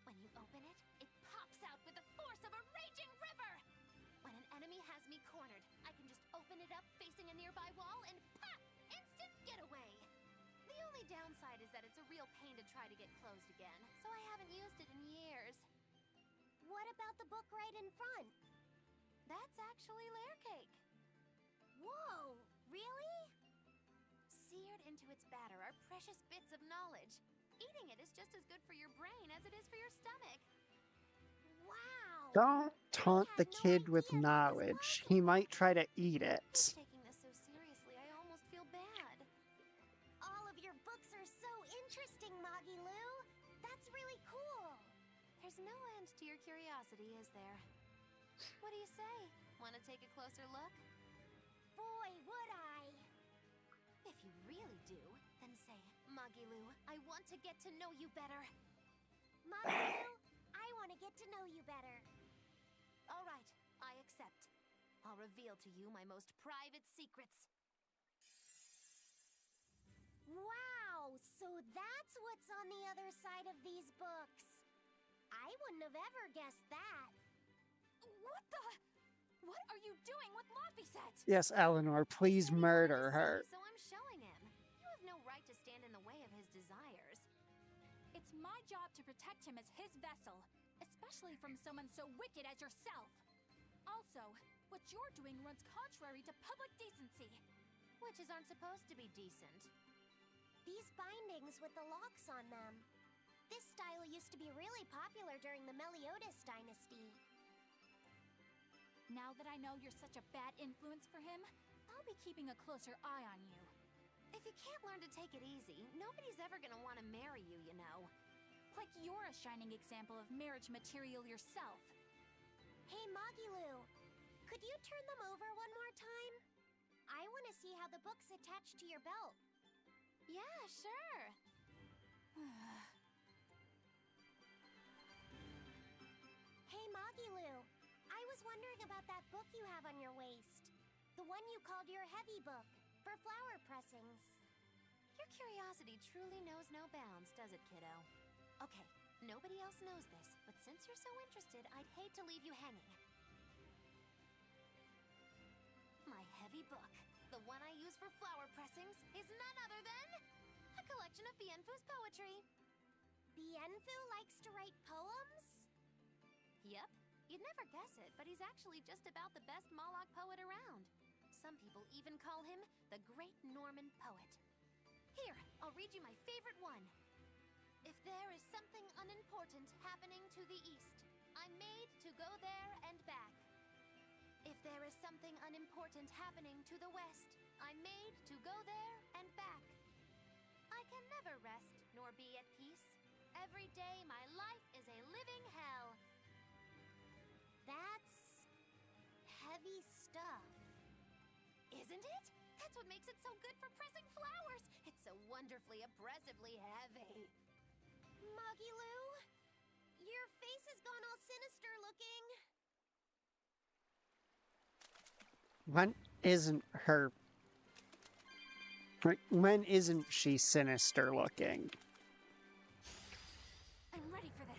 When you open it, it pops out with the force of a raging river! When an enemy has me cornered, I can just open it up facing a nearby wall and pop! Instant getaway! The only downside is that it's a real pain to try to get closed again, so I haven't used it in years. What about the book right in front? That's actually layer cake. Whoa, really? Seared into its batter are precious bits of knowledge. Eating it is just as good for your brain as it is for your stomach. Wow! Don't taunt the kid with knowledge. He might try to eat it. Taking this so seriously, I almost feel bad. All of your books are so interesting, Moggy-Loo. That's really cool. There's no end to your curiosity, is there? What do you say? Want to take a closer look? Boy, would I! If you really do, then say, Moggy-Loo, I want to get to know you better. Moggy-Loo, I want to get to know you better. All right, I accept. I'll reveal to you my most private secrets. Wow, so that's what's on the other side of these books. I wouldn't have ever guessed that. What the? What are you doing with Laphicet? Yes, Eleanor, please murder her. So I'm showing him. You have no right to stand in the way of his desires. It's my job to protect him as his vessel, especially from someone so wicked as yourself. Also, what you're doing runs contrary to public decency. Witches aren't supposed to be decent. These bindings with the locks on them. This style used to be really popular during the Meliodas dynasty. Now that I know you're such a bad influence for him, I'll be keeping a closer eye on you. If you can't learn to take it easy, nobody's ever gonna want to marry you, you know. Like you're a shining example of marriage material yourself. Hey, Magilu, could you turn them over one more time? I want to see how the book's attached to your belt. Yeah, sure. Hey, Magilu, I was wondering about that book you have on your waist. The one you called your heavy book, for flower pressings. Your curiosity truly knows no bounds, does it, kiddo? Okay, nobody else knows this, but since you're so interested, I'd hate to leave you hanging. My heavy book, the one I use for flower pressings, is none other than a collection of Bienfu's poetry. Bienfu likes to write poems? Yep. You'd never guess it, but he's actually just about the best Moloch poet around. Some people even call him the Great Norman Poet. Here, I'll read you my favorite one. If there is something unimportant happening to the east, I'm made to go there and back. If there is something unimportant happening to the west, I'm made to go there and back. I can never rest nor be at peace. Every day my life is a living hell. That's heavy stuff. Isn't it? That's what makes it so good for pressing flowers. It's so wonderfully, oppressively heavy. Magilu, your face has gone all sinister looking. When isn't she sinister looking? I'm ready for this.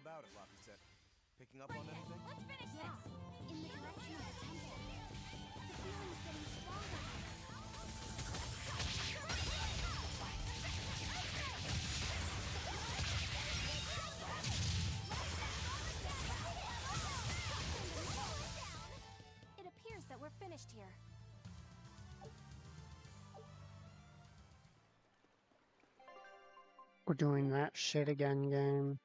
about it, Lapuset? Picking up on anything? Let's finish Yeah, this! in the direction of the temple. The feeling's getting stronger. It appears that we're finished here. We're doing that shit again game.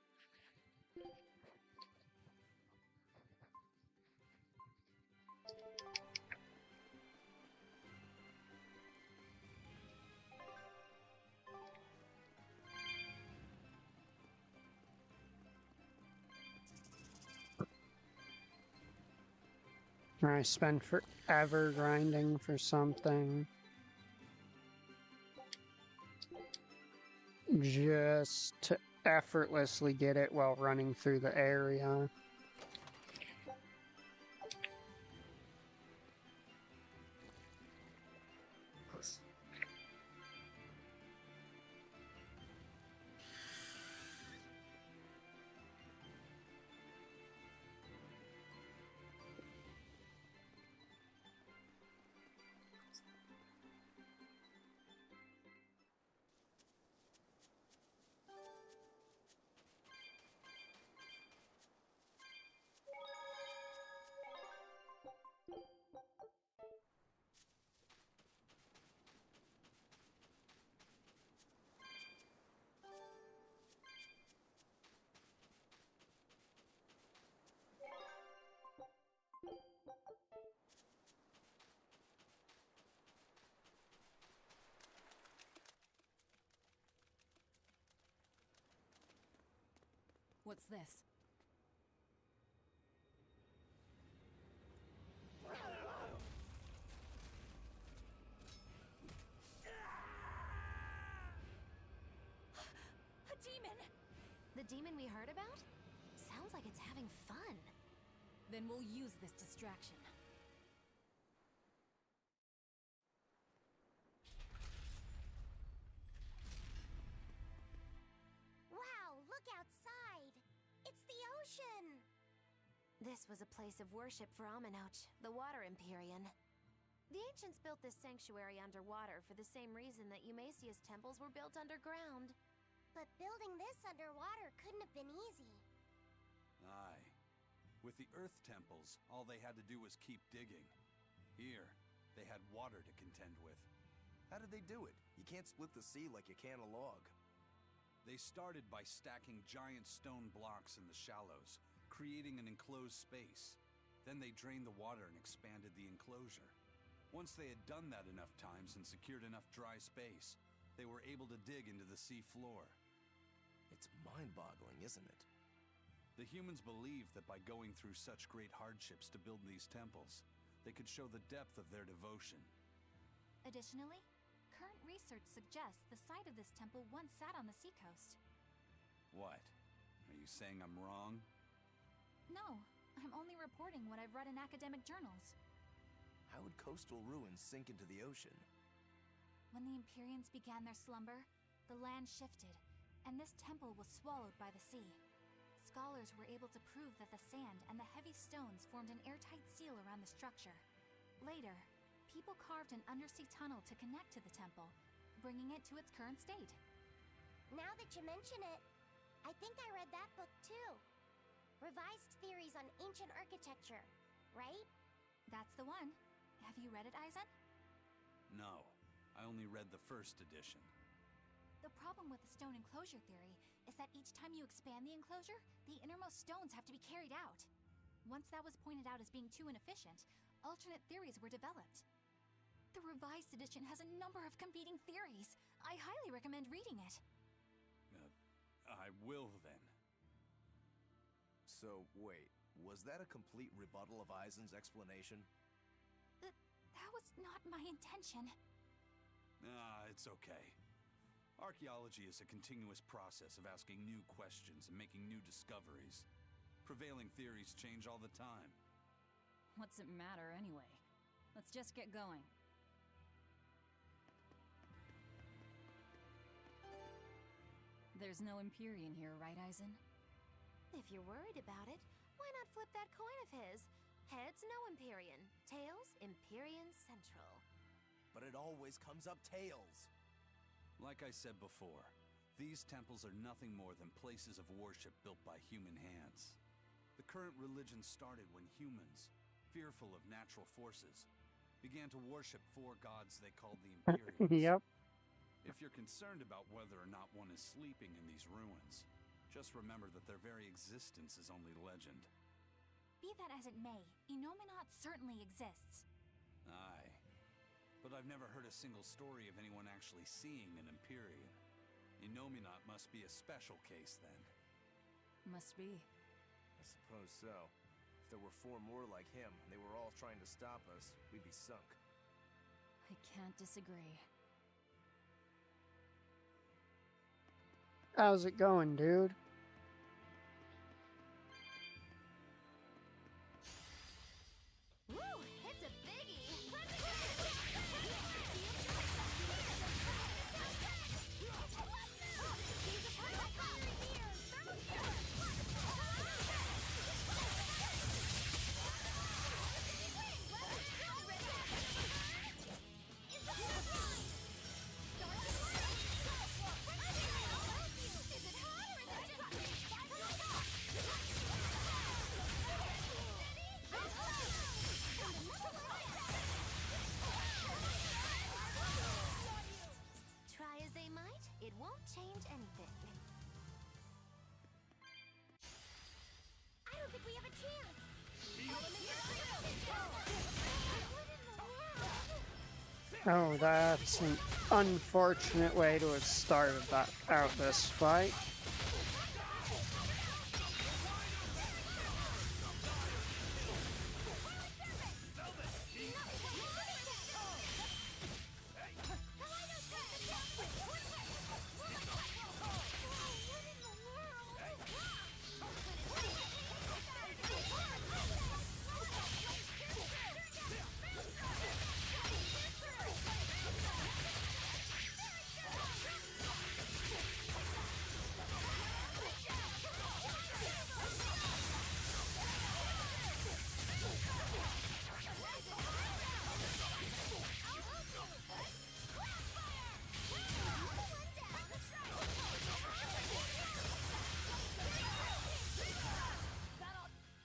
I spend forever grinding for something just to effortlessly get it while running through the area. What's this? A demon! The demon we heard about? Sounds like it's having fun. Then we'll use this distraction. Wow, look outside! It's the ocean! This was a place of worship for Aminoch, the Water Empyrean. The ancients built this sanctuary underwater for the same reason that Eumasia's temples were built underground. But building this underwater couldn't have been easy. Aye. With the Earth temples, all they had to do was keep digging. Here, they had water to contend with. How did they do it? You can't split the sea like you can a log. They started by stacking giant stone blocks in the shallows, creating an enclosed space. Then they drained the water and expanded the enclosure. Once they had done that enough times and secured enough dry space, they were able to dig into the sea floor. It's mind-boggling, isn't it? The humans believed that by going through such great hardships to build these temples, they could show the depth of their devotion. Additionally, current research suggests the site of this temple once sat on the seacoast. What? Are you saying I'm wrong? No, I'm only reporting what I've read in academic journals. How would coastal ruins sink into the ocean? When the Empyreans began their slumber, the land shifted, and this temple was swallowed by the sea. Scholars were able to prove that the sand and the heavy stones formed an airtight seal around the structure. Later, people carved an undersea tunnel to connect to the temple, bringing it to its current state. Now that you mention it, I think I read that book too. Revised Theories on Ancient Architecture, right? That's the one. Have you read it, Aizen? No, I only read the first edition. The problem with the stone enclosure theory is that each time you expand the enclosure, the innermost stones have to be carried out. Once that was pointed out as being too inefficient, alternate theories were developed. The revised edition has a number of competing theories. I highly recommend reading it. I will then. So, wait, was that a complete rebuttal of Aizen's explanation? That was not my intention. It's okay. Archaeology is a continuous process of asking new questions and making new discoveries. Prevailing theories change all the time. What's it matter anyway? Let's just get going. There's no Empyrean here, right, Aizen? If you're worried about it, why not flip that coin of his? Heads, no Empyrean. Tails, Empyrean Central. But it always comes up tails. Like I said before, these temples are nothing more than places of worship built by human hands. The current religion started when humans, fearful of natural forces, began to worship four gods they called the Empyreans. Yep. If you're concerned about whether or not one is sleeping in these ruins, just remember that their very existence is only legend. Be that as it may, Inominat certainly exists. Aye. But I've never heard a single story of anyone actually seeing an Empyrean. Inominat must be a special case, then. Must be. I suppose so. If there were 4 more like him, and they were all trying to stop us, we'd be sunk. I can't disagree. How's it going, dude? Woo! It's a biggie! Try as they might, it won't change anything. I don't think we have a chance. Oh, that's an unfortunate way to have started out this fight.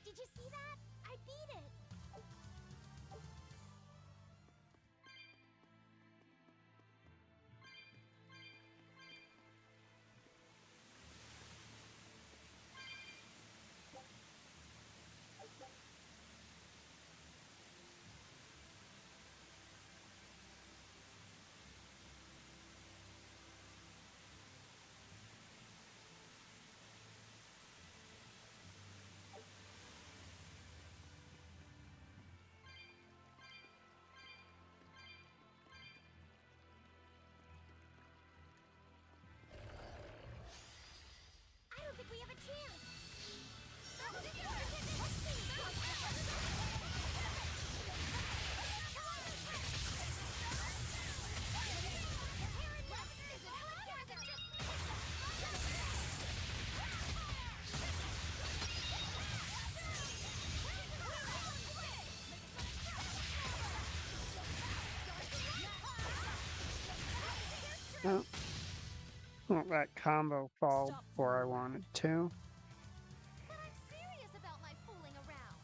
Did you see that? I beat it. I don't think we have a chance. Oh. Let that combo fall before I wanted to. But I'm serious about my fooling around.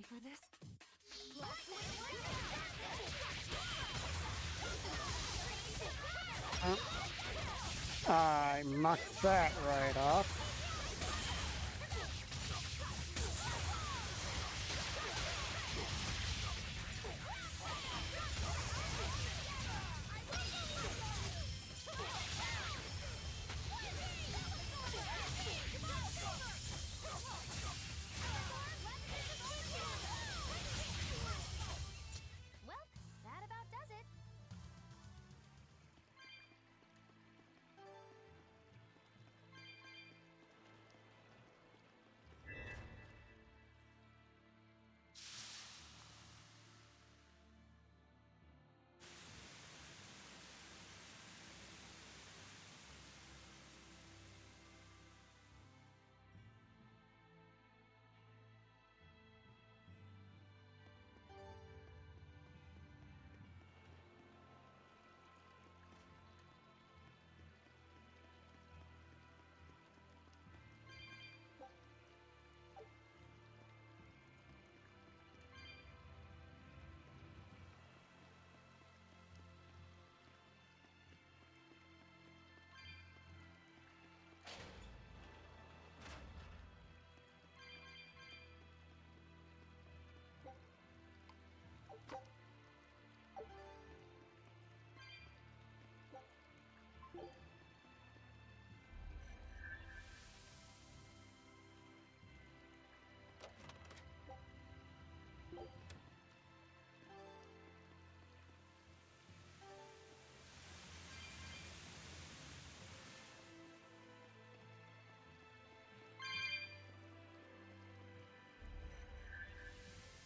for this? I mucked that right up. Well, that about does it.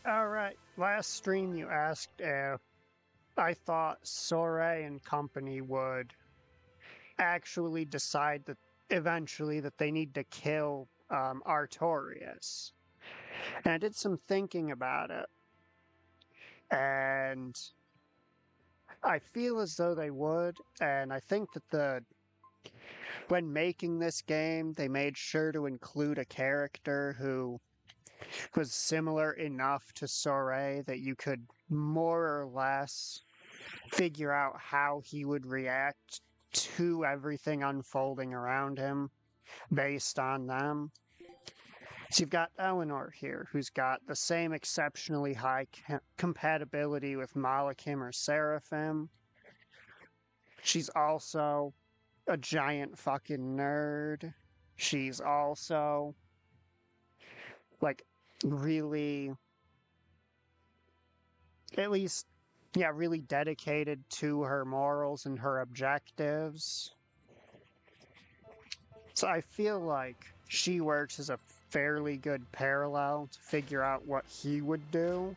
Alright, last stream you asked if I thought Soray and company would actually decide that eventually that they need to kill Artorias. And I did some thinking about it. And I feel as though they would, and I think that when making this game, they made sure to include a character who was similar enough to Soray that you could more or less figure out how he would react to everything unfolding around him based on them. So you've got Eleanor here, who's got the same exceptionally high compatibility with Malachim or Seraphim. She's also a giant fucking nerd. She's also, like, really, at least, yeah, really dedicated to her morals and her objectives. So I feel like she works as a fairly good parallel to figure out what he would do.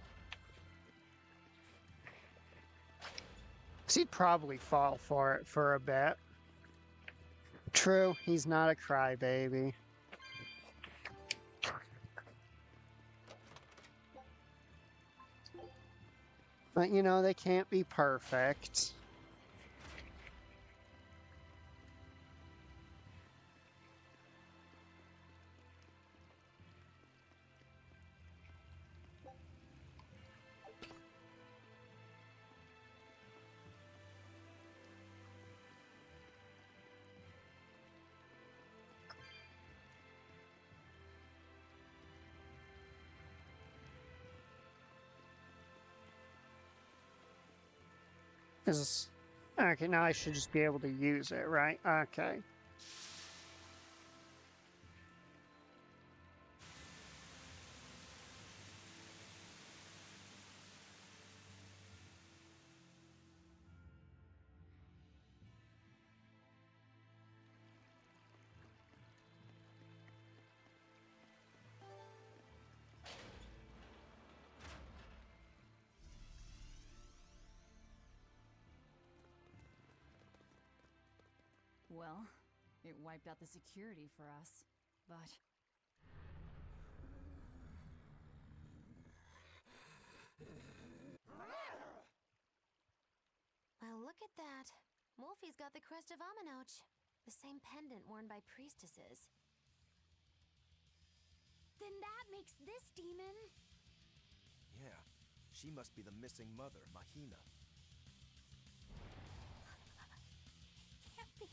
So he'd probably fall for it for a bit. True, he's not a crybaby. But, you know, they can't be perfect. Okay, now I should just be able to use it, right? Okay. Well, it wiped out the security for us, but... Well, look at that. Wolfie's got the crest of Aminoch, the same pendant worn by priestesses. Then that makes this demon Yeah, she must be the missing mother, Mahina. Can't be.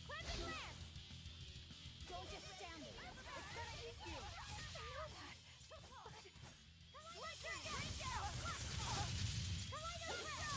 Crimson Lance! Don't just stand there. It's gonna eat you. I know that. Fletcher, bring down! Kaleido Threat!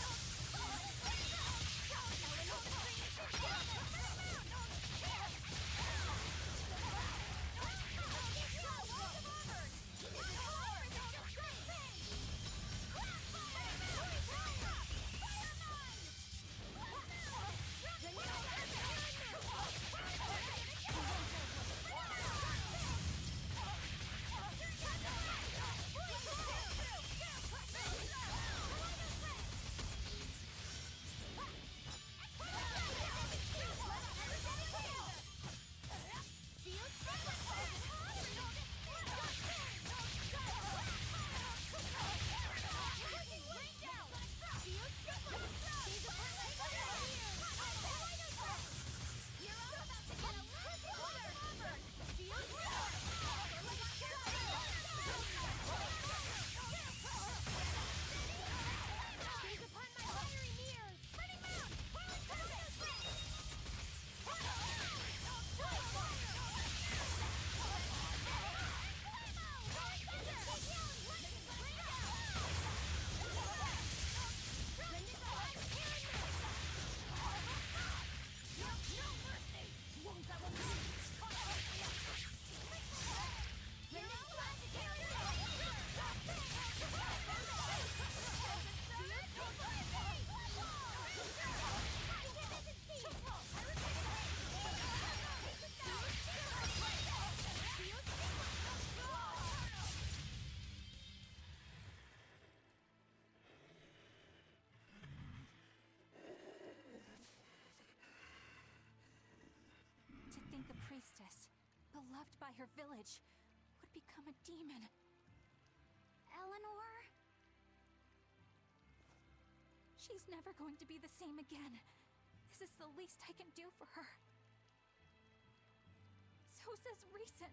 priestess, beloved by her village, would become a demon. Eleanor? She's never going to be the same again. This is the least I can do for her. So says reason.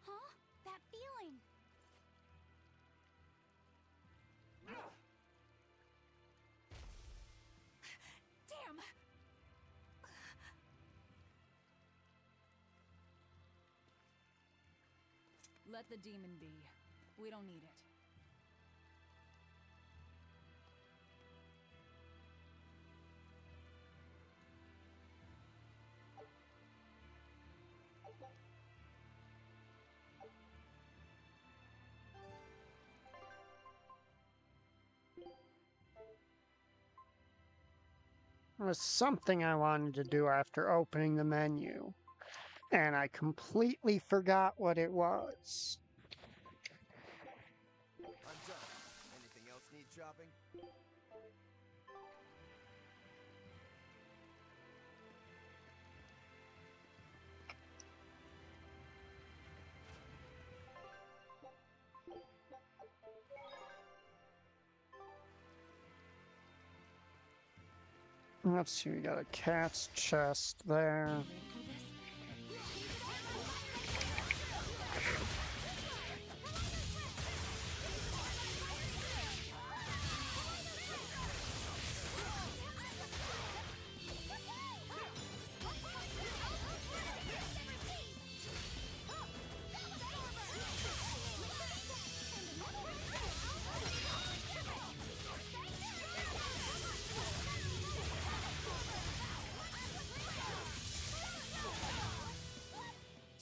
Huh? That feeling. Damn! Let the demon be. We don't need it. There was something I wanted to do after opening the menu, and I completely forgot what it was. I'm done. Anything else need chopping? Let's see, we got a cat's chest there.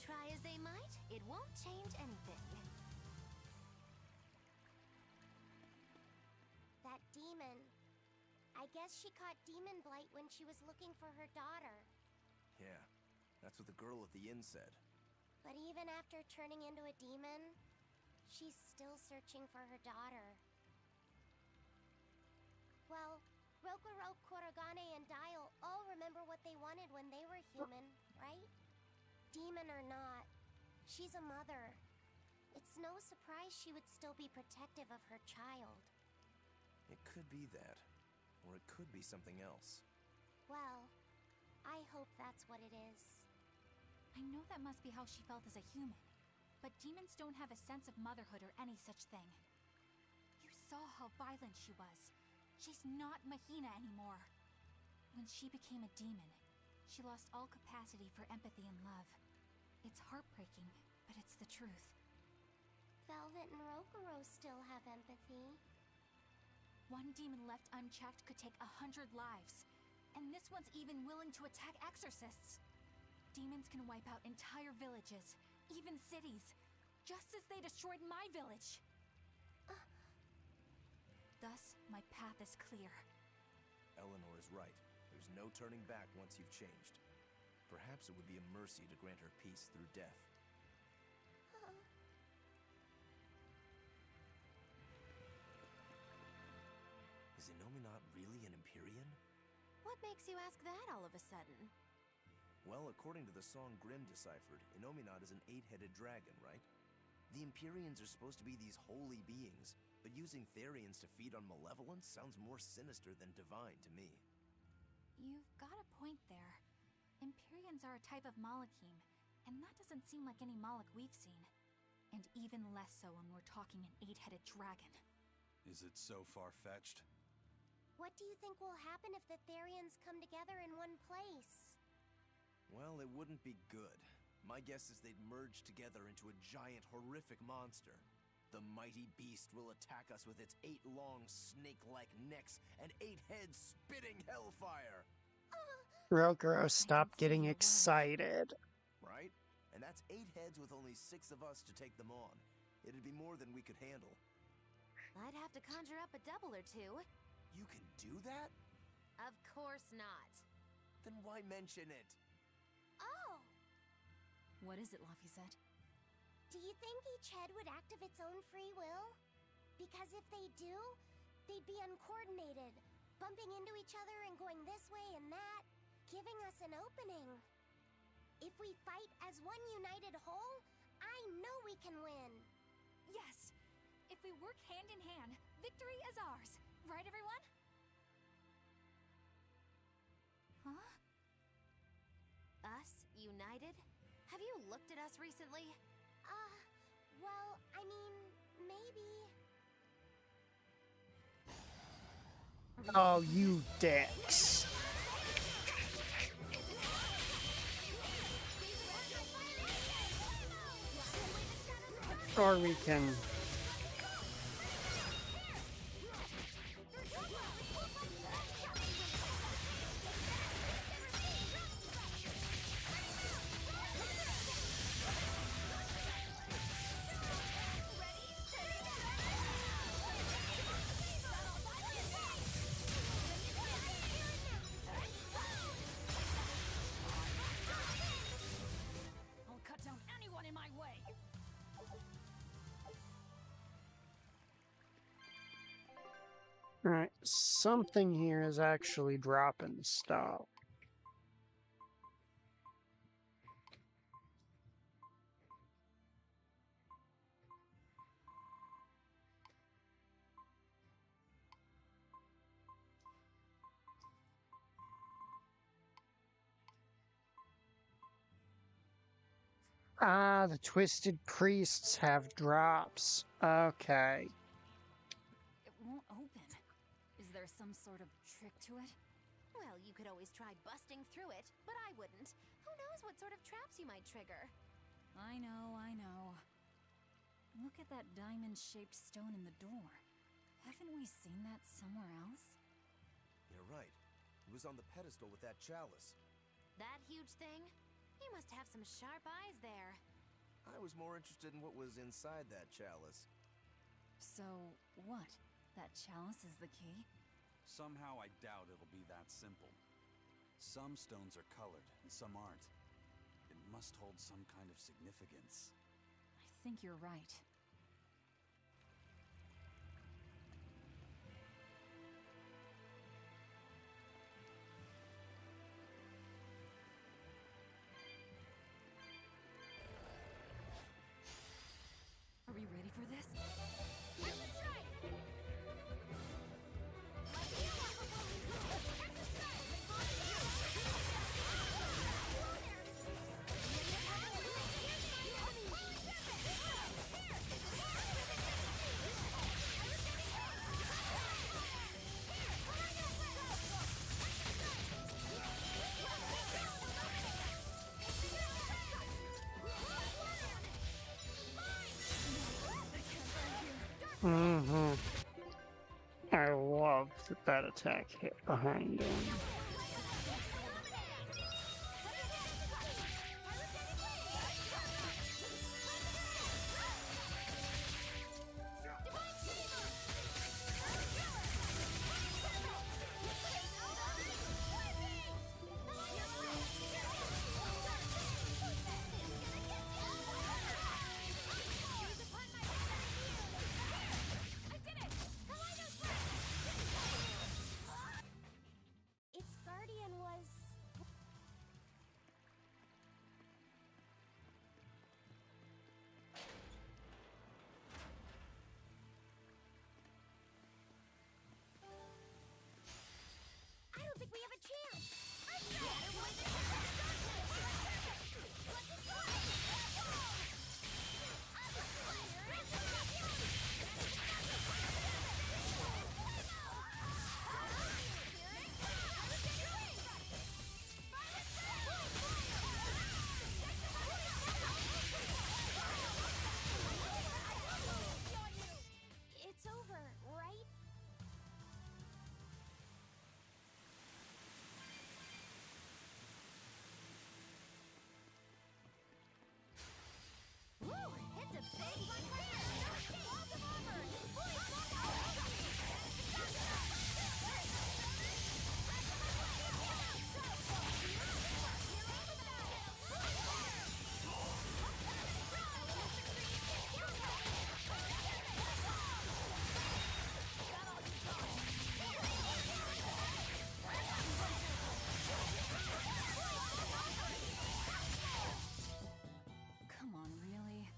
Try as they might, it won't change anything. That demon. I guess she caught demon blight when she was looking for her daughter. Yeah, that's what the girl at the inn said. But even after turning into a demon, she's still searching for her daughter. Well, Rokuro, Kurogane, and Dial all remember what they wanted when they were human, right? Demon or not, she's a mother. It's no surprise she would still be protective of her child. It could be that. Or it could be something else. Well, I hope that's what it is. I know that must be how she felt as a human, but demons don't have a sense of motherhood or any such thing. You saw how violent she was. She's not Mahina anymore. When she became a demon, she lost all capacity for empathy and love. It's heartbreaking, but it's the truth. Velvet and Rokuro still have empathy. One demon left unchecked could take 100 lives. And this one's even willing to attack exorcists. Demons can wipe out entire villages, even cities, just as they destroyed my village. Thus, my path is clear. Eleanor is right. There's no turning back once you've changed. Perhaps it would be a mercy to grant her peace through death. Is Innominat really an Empyrean? What makes you ask that all of a sudden? Well, according to the song Grimm deciphered, Innominat is an 8-headed dragon, right? The Empyreans are supposed to be these holy beings, but using Therians to feed on malevolence sounds more sinister than divine to me. You've got a point there. Empyreans are a type of Malachim, and that doesn't seem like any Malach we've seen. And even less so when we're talking an 8-headed dragon. Is it so far-fetched? What do you think will happen if the Therians come together in one place? Well, it wouldn't be good. My guess is they'd merge together into a giant, horrific monster. The mighty beast will attack us with its 8 long, snake-like necks and 8 heads spitting hellfire! Rokuro, stop getting excited. Right? And that's 8 heads with only 6 of us to take them on. It'd be more than we could handle. I'd have to conjure up a double or two. You can do that? Of course not. Then why mention it? Oh! What is it, Laphicet? Do you think each head would act of its own free will? Because if they do, they'd be uncoordinated, bumping into each other and going this way and that, giving us an opening. If we fight as one united whole, I know we can win. Yes! If we work hand in hand, victory is ours. Right, everyone? Huh? Us? United? Have you looked at us recently? Well, I mean, maybe. Oh, you dicks. Or we can... I'll cut down anyone in my way! Alright, something here is actually dropping stuff. Ah, the Twisted Priests have drops. Okay. It won't open. Is there some sort of trick to it? Well, you could always try busting through it, but I wouldn't. Who knows what sort of traps you might trigger? I know, I know. Look at that diamond-shaped stone in the door. Haven't we seen that somewhere else? You're right. It was on the pedestal with that chalice. That huge thing? You must have some sharp eyes there. I was more interested in what was inside that chalice. So, what? That chalice is the key? Somehow I doubt it'll be that simple. Some stones are colored, and some aren't. It must hold some kind of significance. I think you're right. Are we ready for this? that attack hit behind him. Its guardian was... I don't think we have a chance! It's over, right? Woo! It's a big one here! Walls of armor! Fully Come on, really?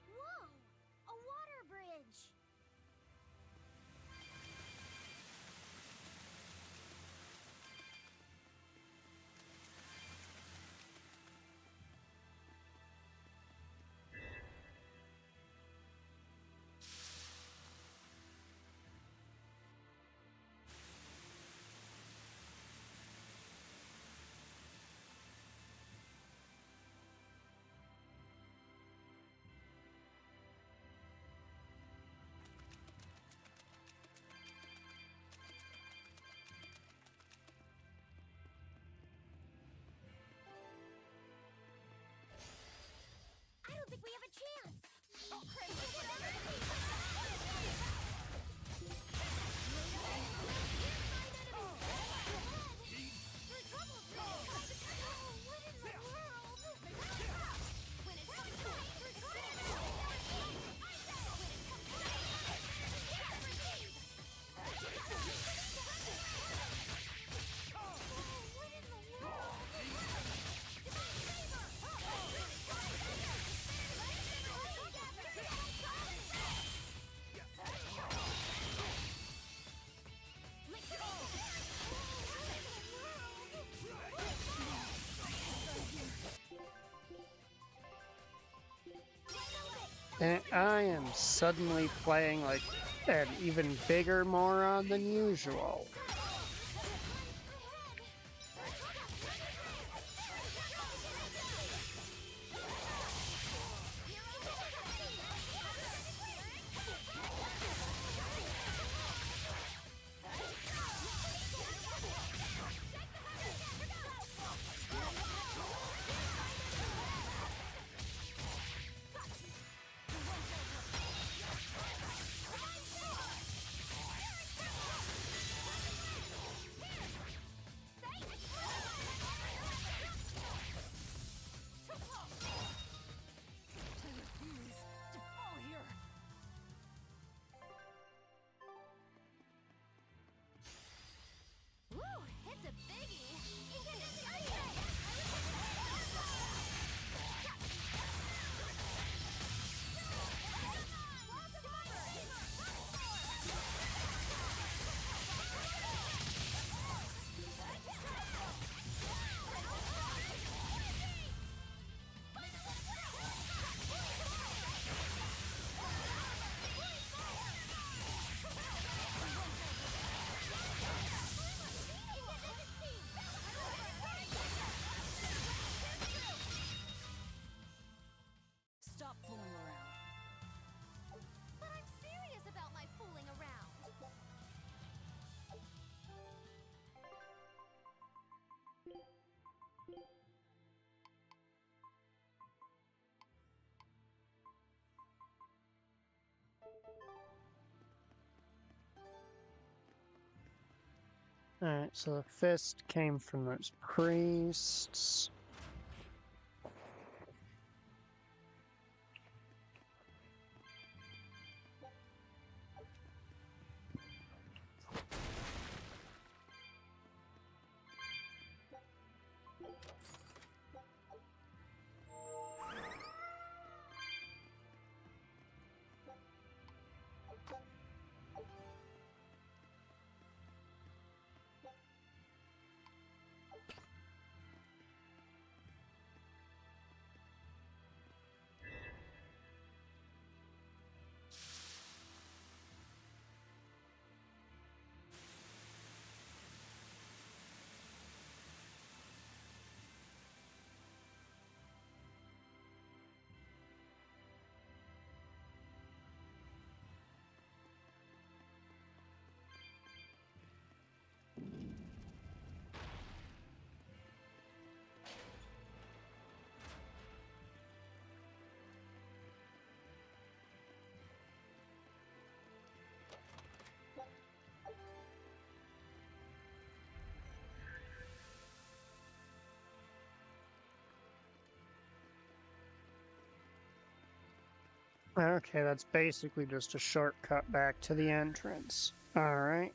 Whoa! A water bridge! I don't think we have a chance! Oh, And I am suddenly playing like an even bigger moron than usual. Alright, so the fist came from those priests. Okay, that's basically just a shortcut back to the entrance. Alright.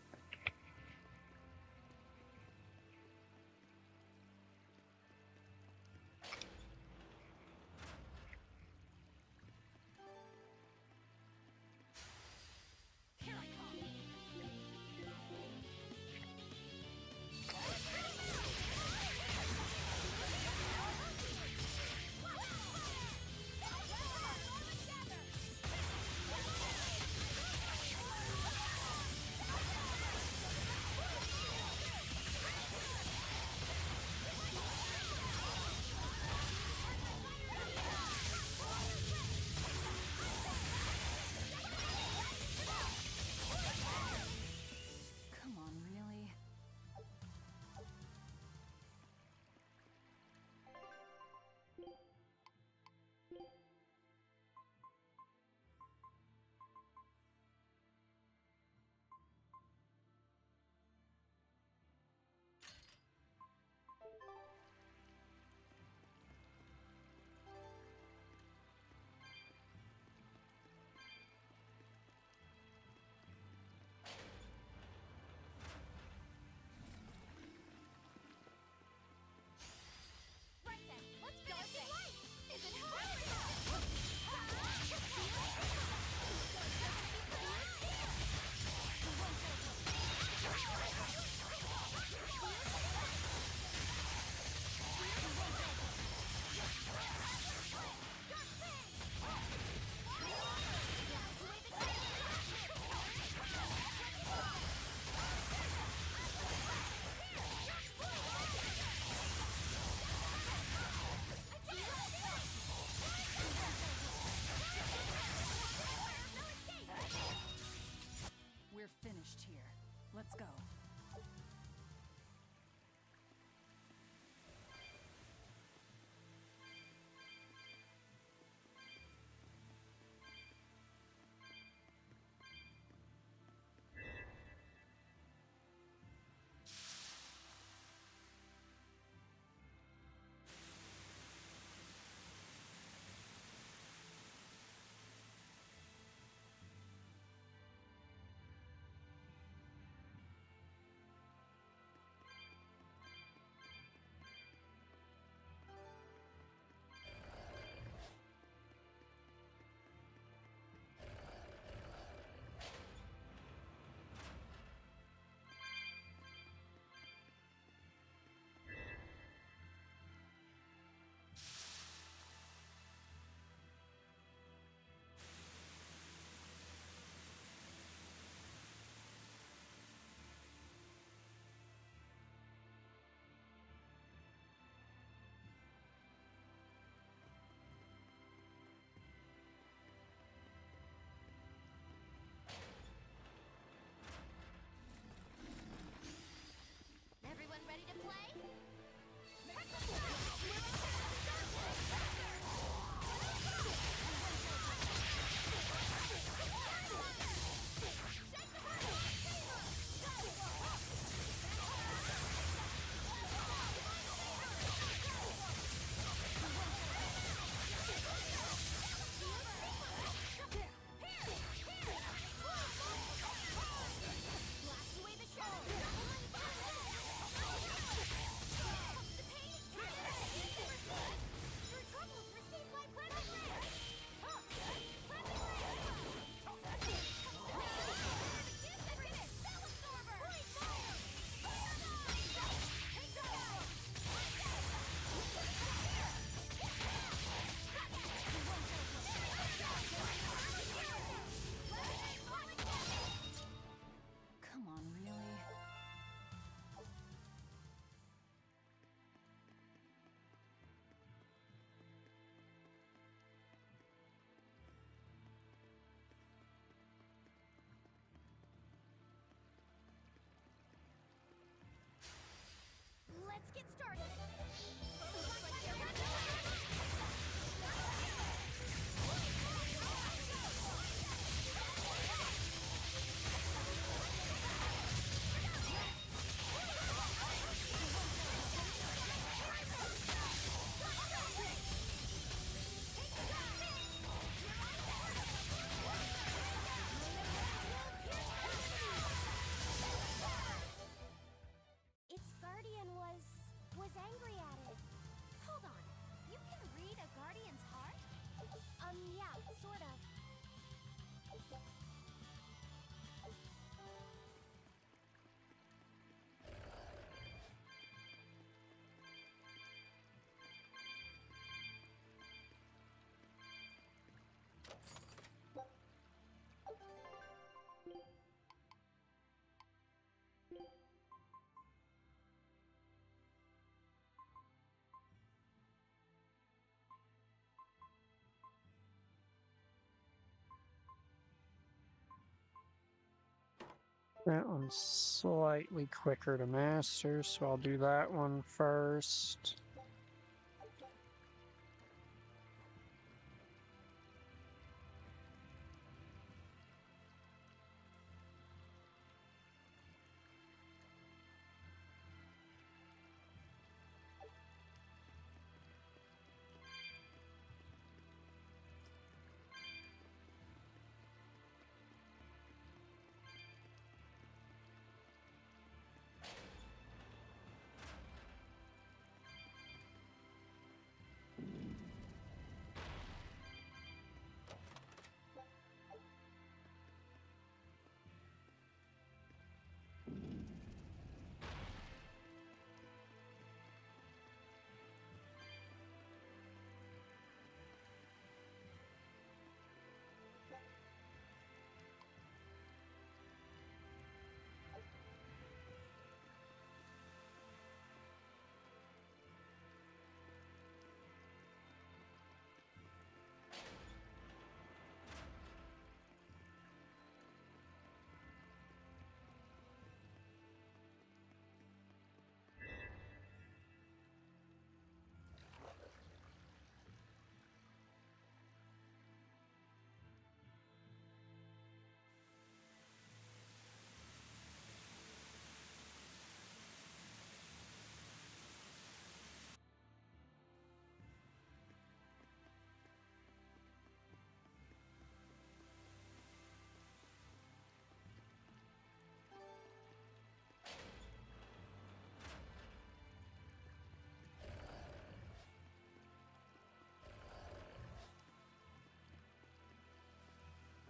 let's get started. Looks like they're ready. Its guardian was angry at it. Hold on. You can read a guardian's heart? Yeah, sort of. That one's slightly quicker to master, so I'll do that one first.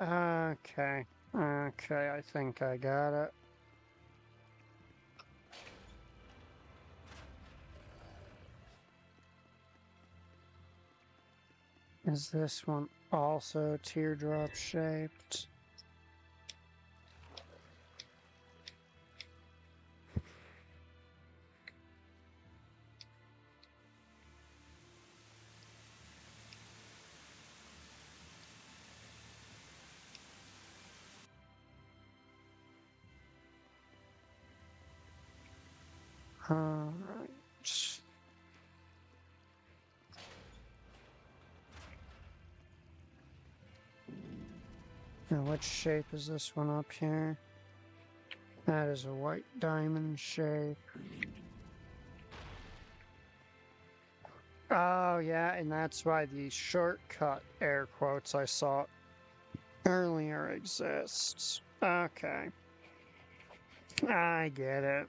Okay. Okay, I think I got it. Is this one also teardrop shaped? Alright. Now, which shape is this one up here? That is a white diamond shape. Oh, yeah, and that's why the shortcut, air quotes, I saw earlier exists. Okay. I get it.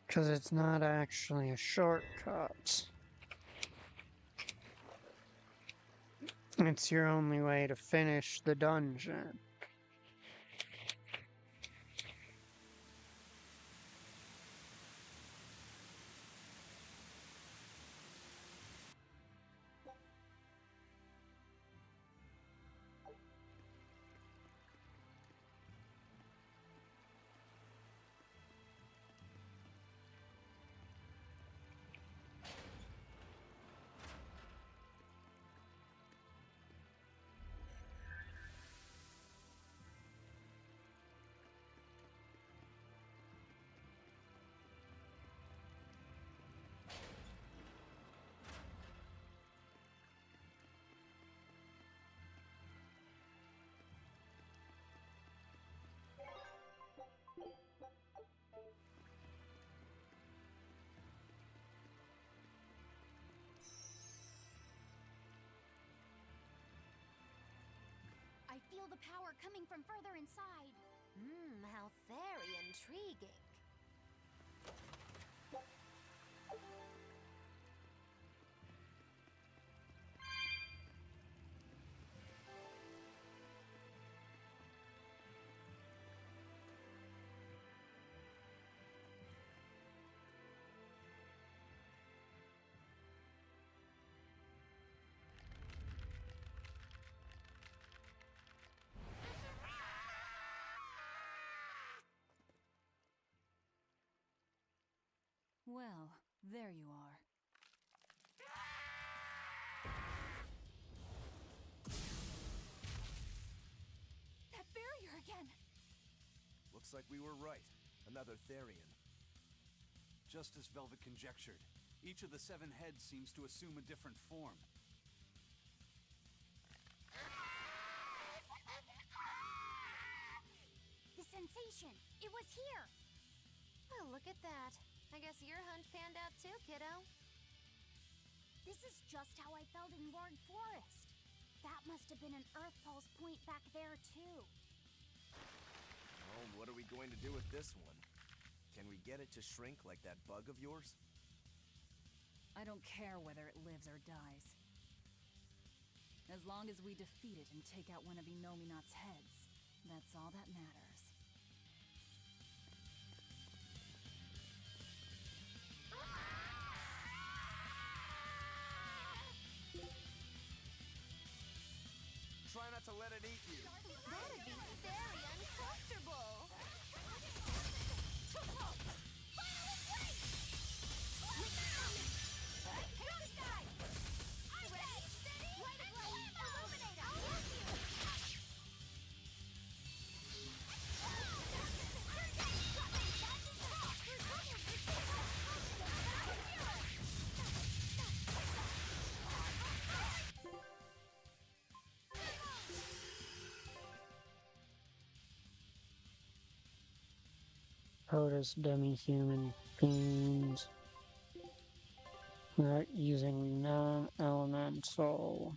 Because it's not actually a shortcut. It's your only way to finish the dungeon. feel the power coming from further inside. How very intriguing. Well, there you are. That barrier again! Looks like we were right. Another Therian. Just as Velvet conjectured, each of the 7 heads seems to assume a different form. The sensation! It was here! Oh, look at that. I guess your hunch panned out too, kiddo. This is just how I felt in Lord Forest. That must have been an Earth Pulse point back there, too. Well, what are we going to do with this one? Can we get it to shrink like that bug of yours? I don't care whether it lives or dies. As long as we defeat it and take out one of Inominat's heads, that's all that matters. Try not to let it eat you. That'd be very uncomfortable. POTUS demi-human beings. Not using non-elemental.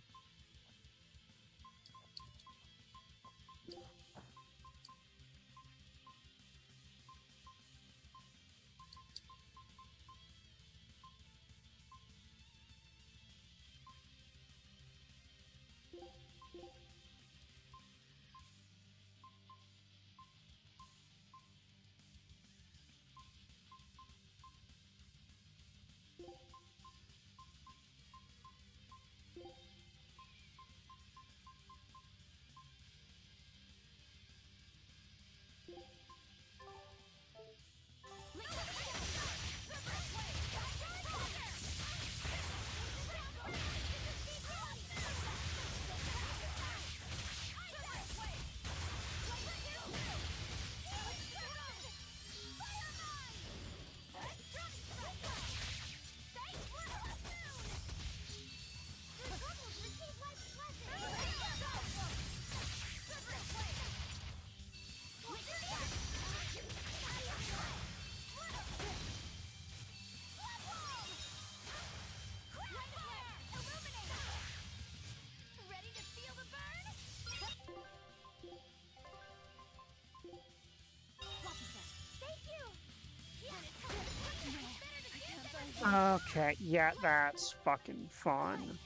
Okay, yeah, that's fucking fun.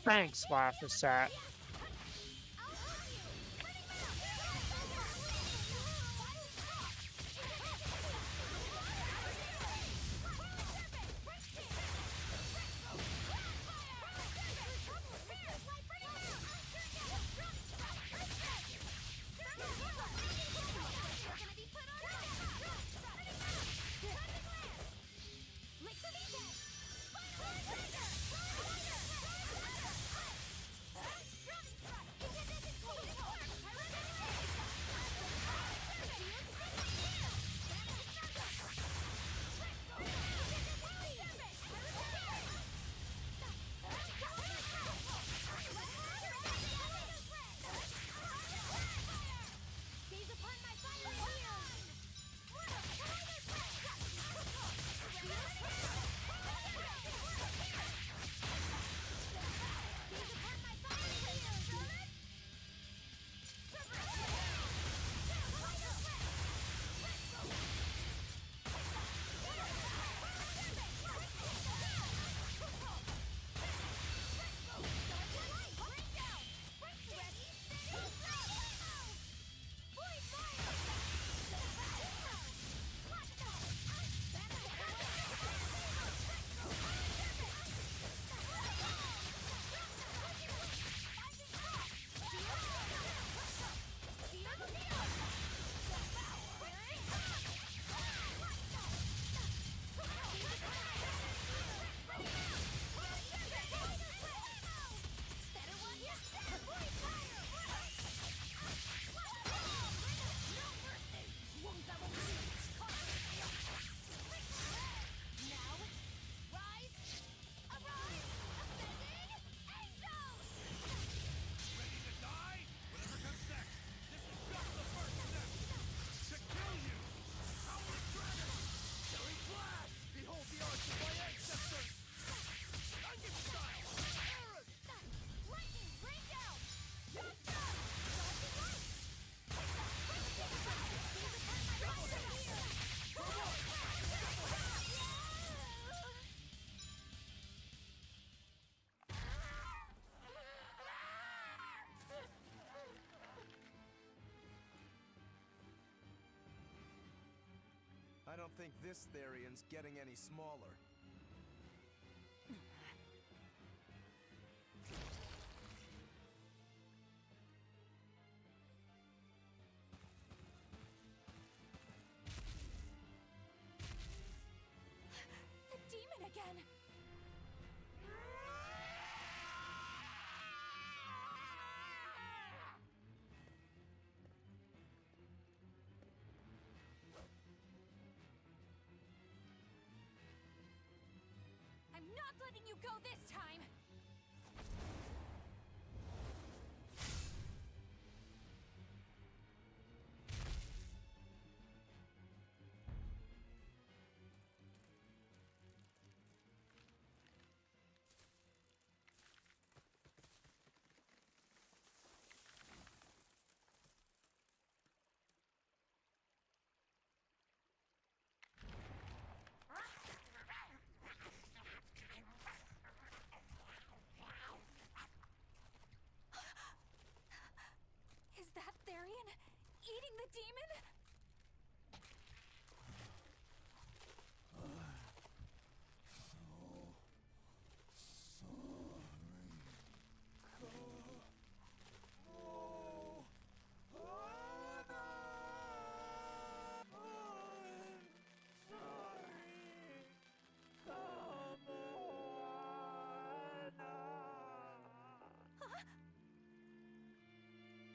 Thanks, Laphicet. don't think this Therian's getting any smaller. The demon again! I'm not letting you go this time! Is that Therian eating the demon?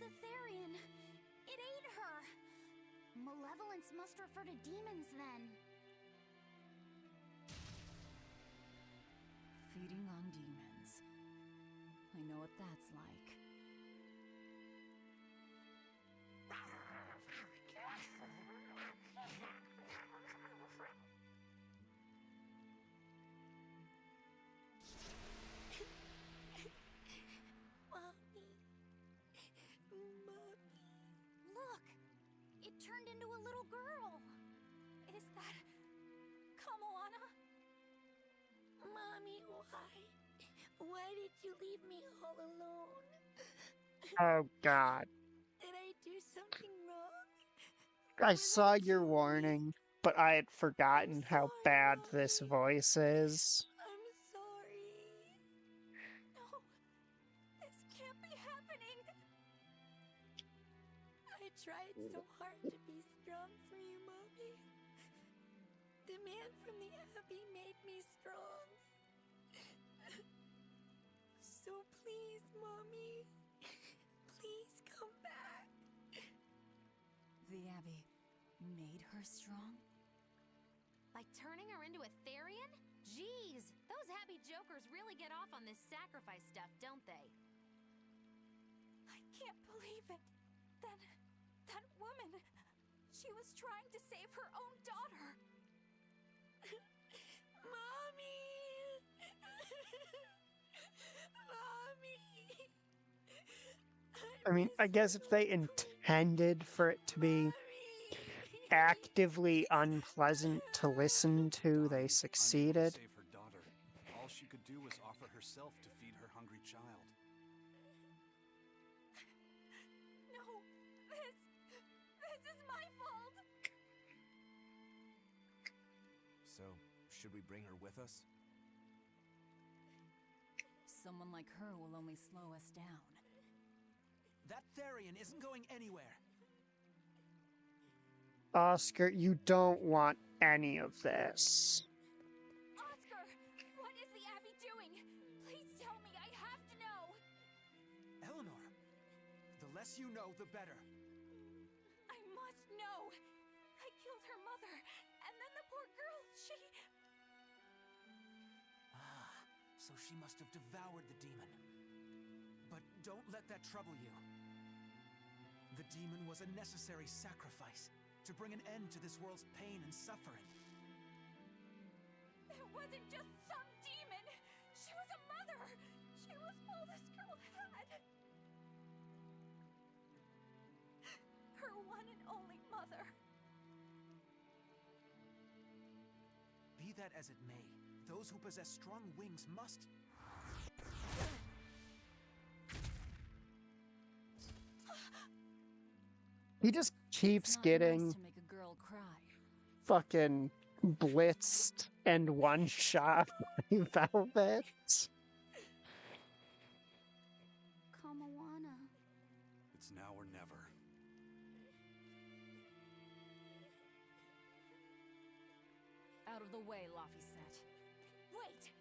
The Therian! It ate her! Malevolence must refer to demons then. Feeding on demons. I know what that's like. Look! It turned into a little girl! Is that Kamoana? Mommy, why? Why did you leave me all alone? Oh god. Did I do something wrong? I saw your warning, but I had forgotten how bad this voice is. I'm sorry. No! This can't be happening! I tried so hard to be strong for you, Mommy. The man from the Abbey made me strong. So please, Mommy, please come back. The Abbey made her strong? By turning her into a Therian? Jeez, those happy jokers really get off on this sacrifice stuff, don't they? I can't believe it. Then, that woman, she was trying to save her own daughter. Mommy! Mommy! I mean, I guess if they intended for it to be actively unpleasant to listen to, they succeeded. Save her daughter. All she could do was offer herself to feed her hungry child. No, this is my fault. So, should we bring her with us? Someone like her will only slow us down. That Therian isn't going anywhere. Oscar, you don't want any of this. Oscar, what is the Abbey doing? Please tell me. I have to know. Eleanor, the less you know, the better. I must know. I killed her mother, and then the poor girl, she... Ah, so she must have devoured the demon. But don't let that trouble you. The demon was a necessary sacrifice to bring an end to this world's pain and suffering. It wasn't just some demon. She was a mother. She was all this girl had. Her one and only mother. Be that as it may, those who possess strong wings must... He just keeps It's not getting nice to make a girl cry. fucking blitzed and one shot by Velvet. Kamawana. It's now or never. Out of the way, Laphicet. Wait!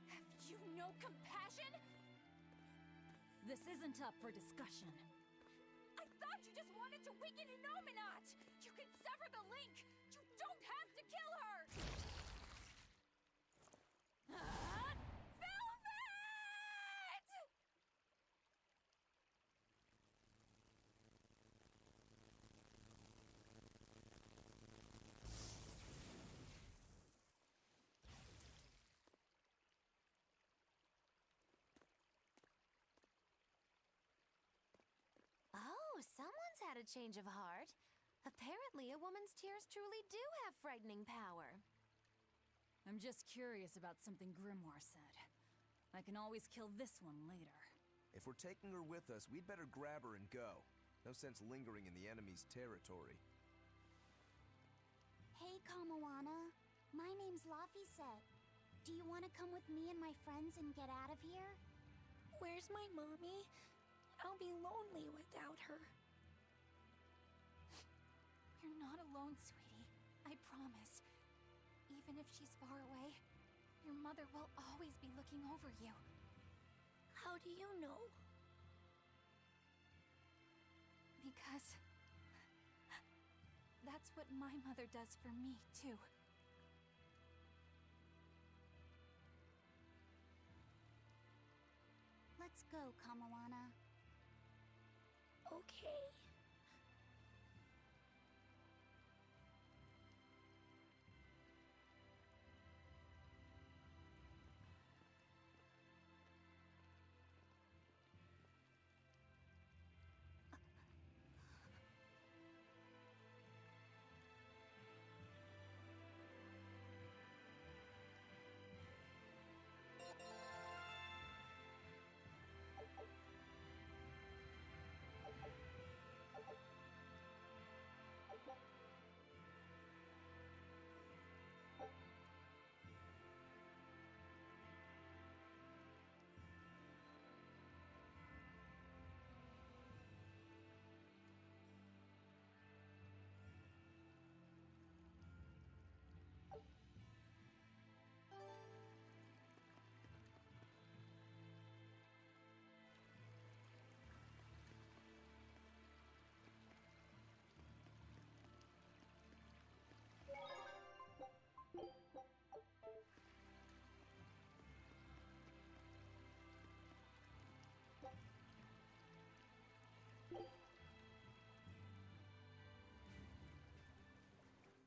Have you no compassion? This isn't up for discussion. I thought you just wanted to weaken Inominat! You can sever the link! You don't have to kill her! Velvet! Oh, someone's had a change of heart. Apparently, a woman's tears truly do have frightening power. I'm just curious about something Grimoire said. I can always kill this one later. If we're taking her with us, we'd better grab her and go. No sense lingering in the enemy's territory. Hey, Kamawana. My name's Laphicet. Do you want to come with me and my friends and get out of here? Where's my mommy? I'll be lonely without her. You're not alone, sweetie. I promise. Even if she's far away, your mother will always be looking over you. How do you know? Because that's what my mother does for me, too. Let's go, Kamawana. Okay.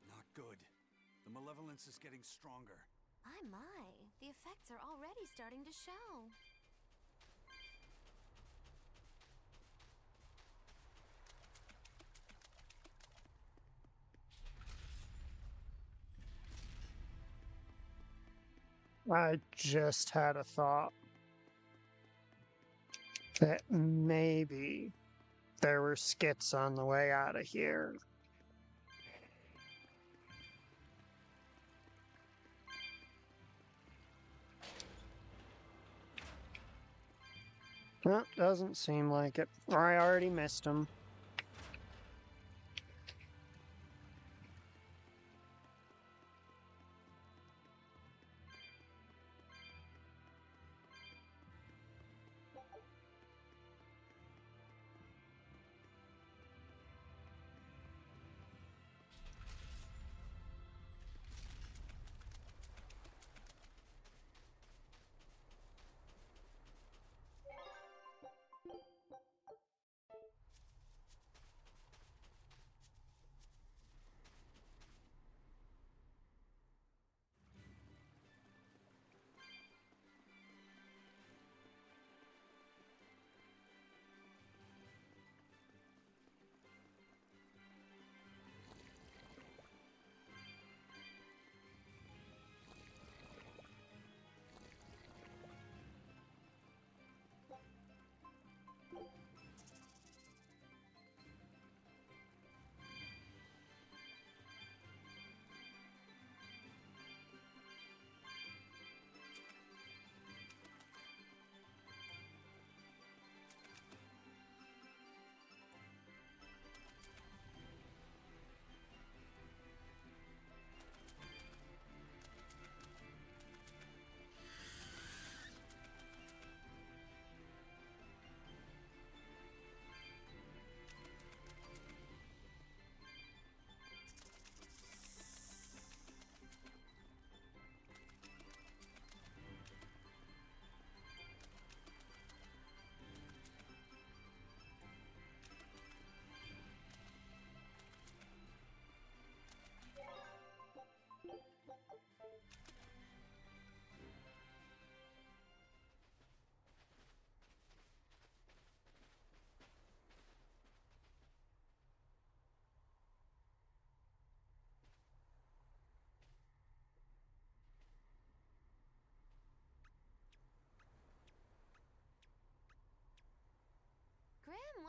Not good. The malevolence is getting stronger. My. The effects are already starting to show. I just had a thought that maybe there were skits on the way out of here. No, doesn't seem like it. I already missed him.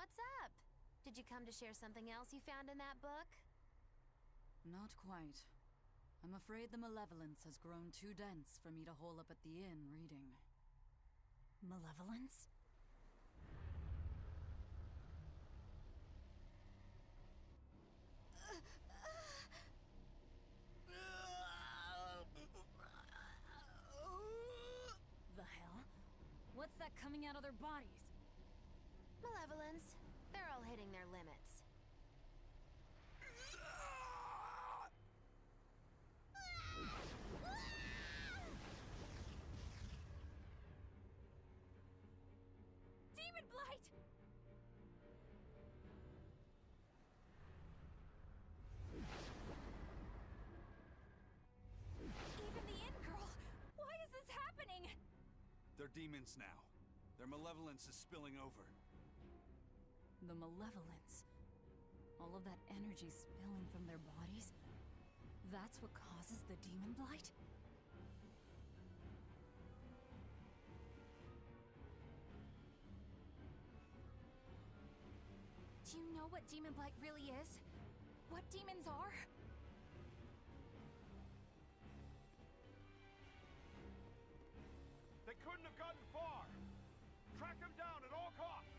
What's up? Did you come to share something else you found in that book? Not quite. I'm afraid the malevolence has grown too dense for me to hole up at the inn reading. Malevolence? The hell? What's that coming out of their bodies? Malevolence. They're all hitting their limits. Demon Blight! Even the inn girl! Why is this happening? They're demons now. Their malevolence is spilling over. The malevolence. All of that energy spilling from their bodies? That's what causes the demon blight? Do you know what demon blight really is? What demons are? They couldn't have gotten far. Track them down at all costs.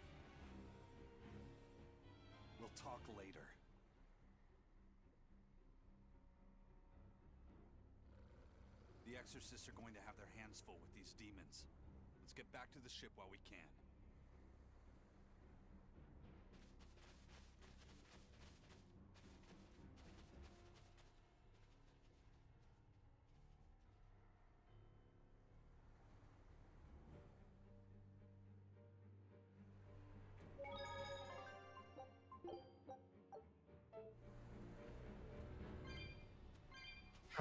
We'll talk later. The exorcists are going to have their hands full with these demons. Let's get back to the ship while we can.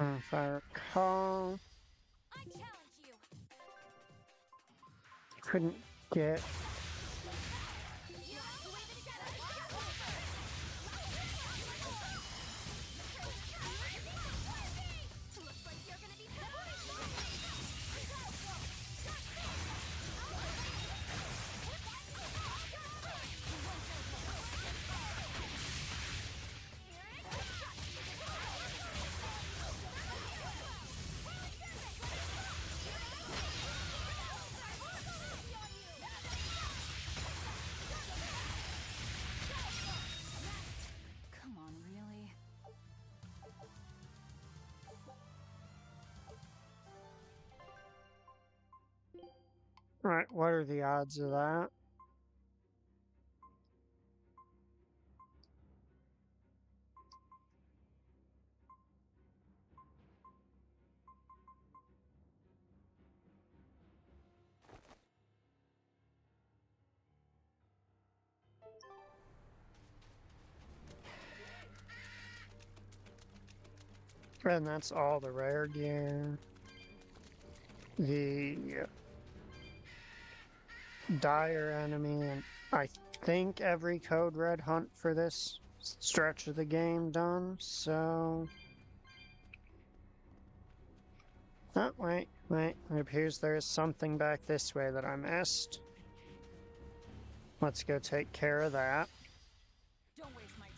If I recall, I challenge you. couldn't get. Looks like you're gonna be Come on, really? Right, what are the odds of that? And that's all the rare gear. The dire enemy, and I think every code red hunt for this stretch of the game done, so... Oh, wait. It appears there is something back this way that I missed. Let's go take care of that. Don't waste my time.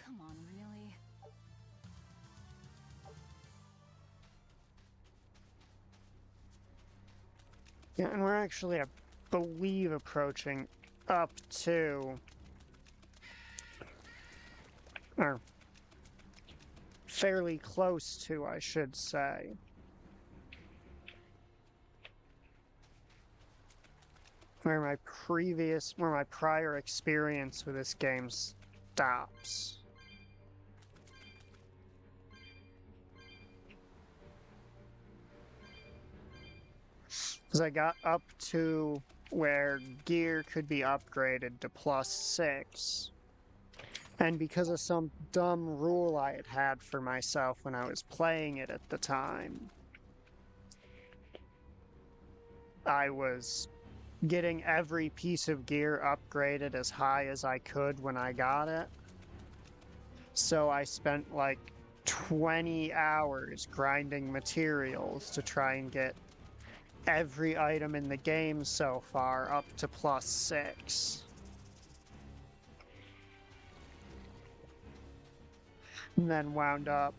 Come on, really? Yeah, and we're actually, I believe, approaching up to... or fairly close to, I should say. Where my prior experience with this game stops. Because I got up to where gear could be upgraded to +6. And because of some dumb rule I had had for myself when I was playing it at the time, I was getting every piece of gear upgraded as high as I could when I got it. So I spent like 20 hours grinding materials to try and get every item in the game so far up to +6. And then wound up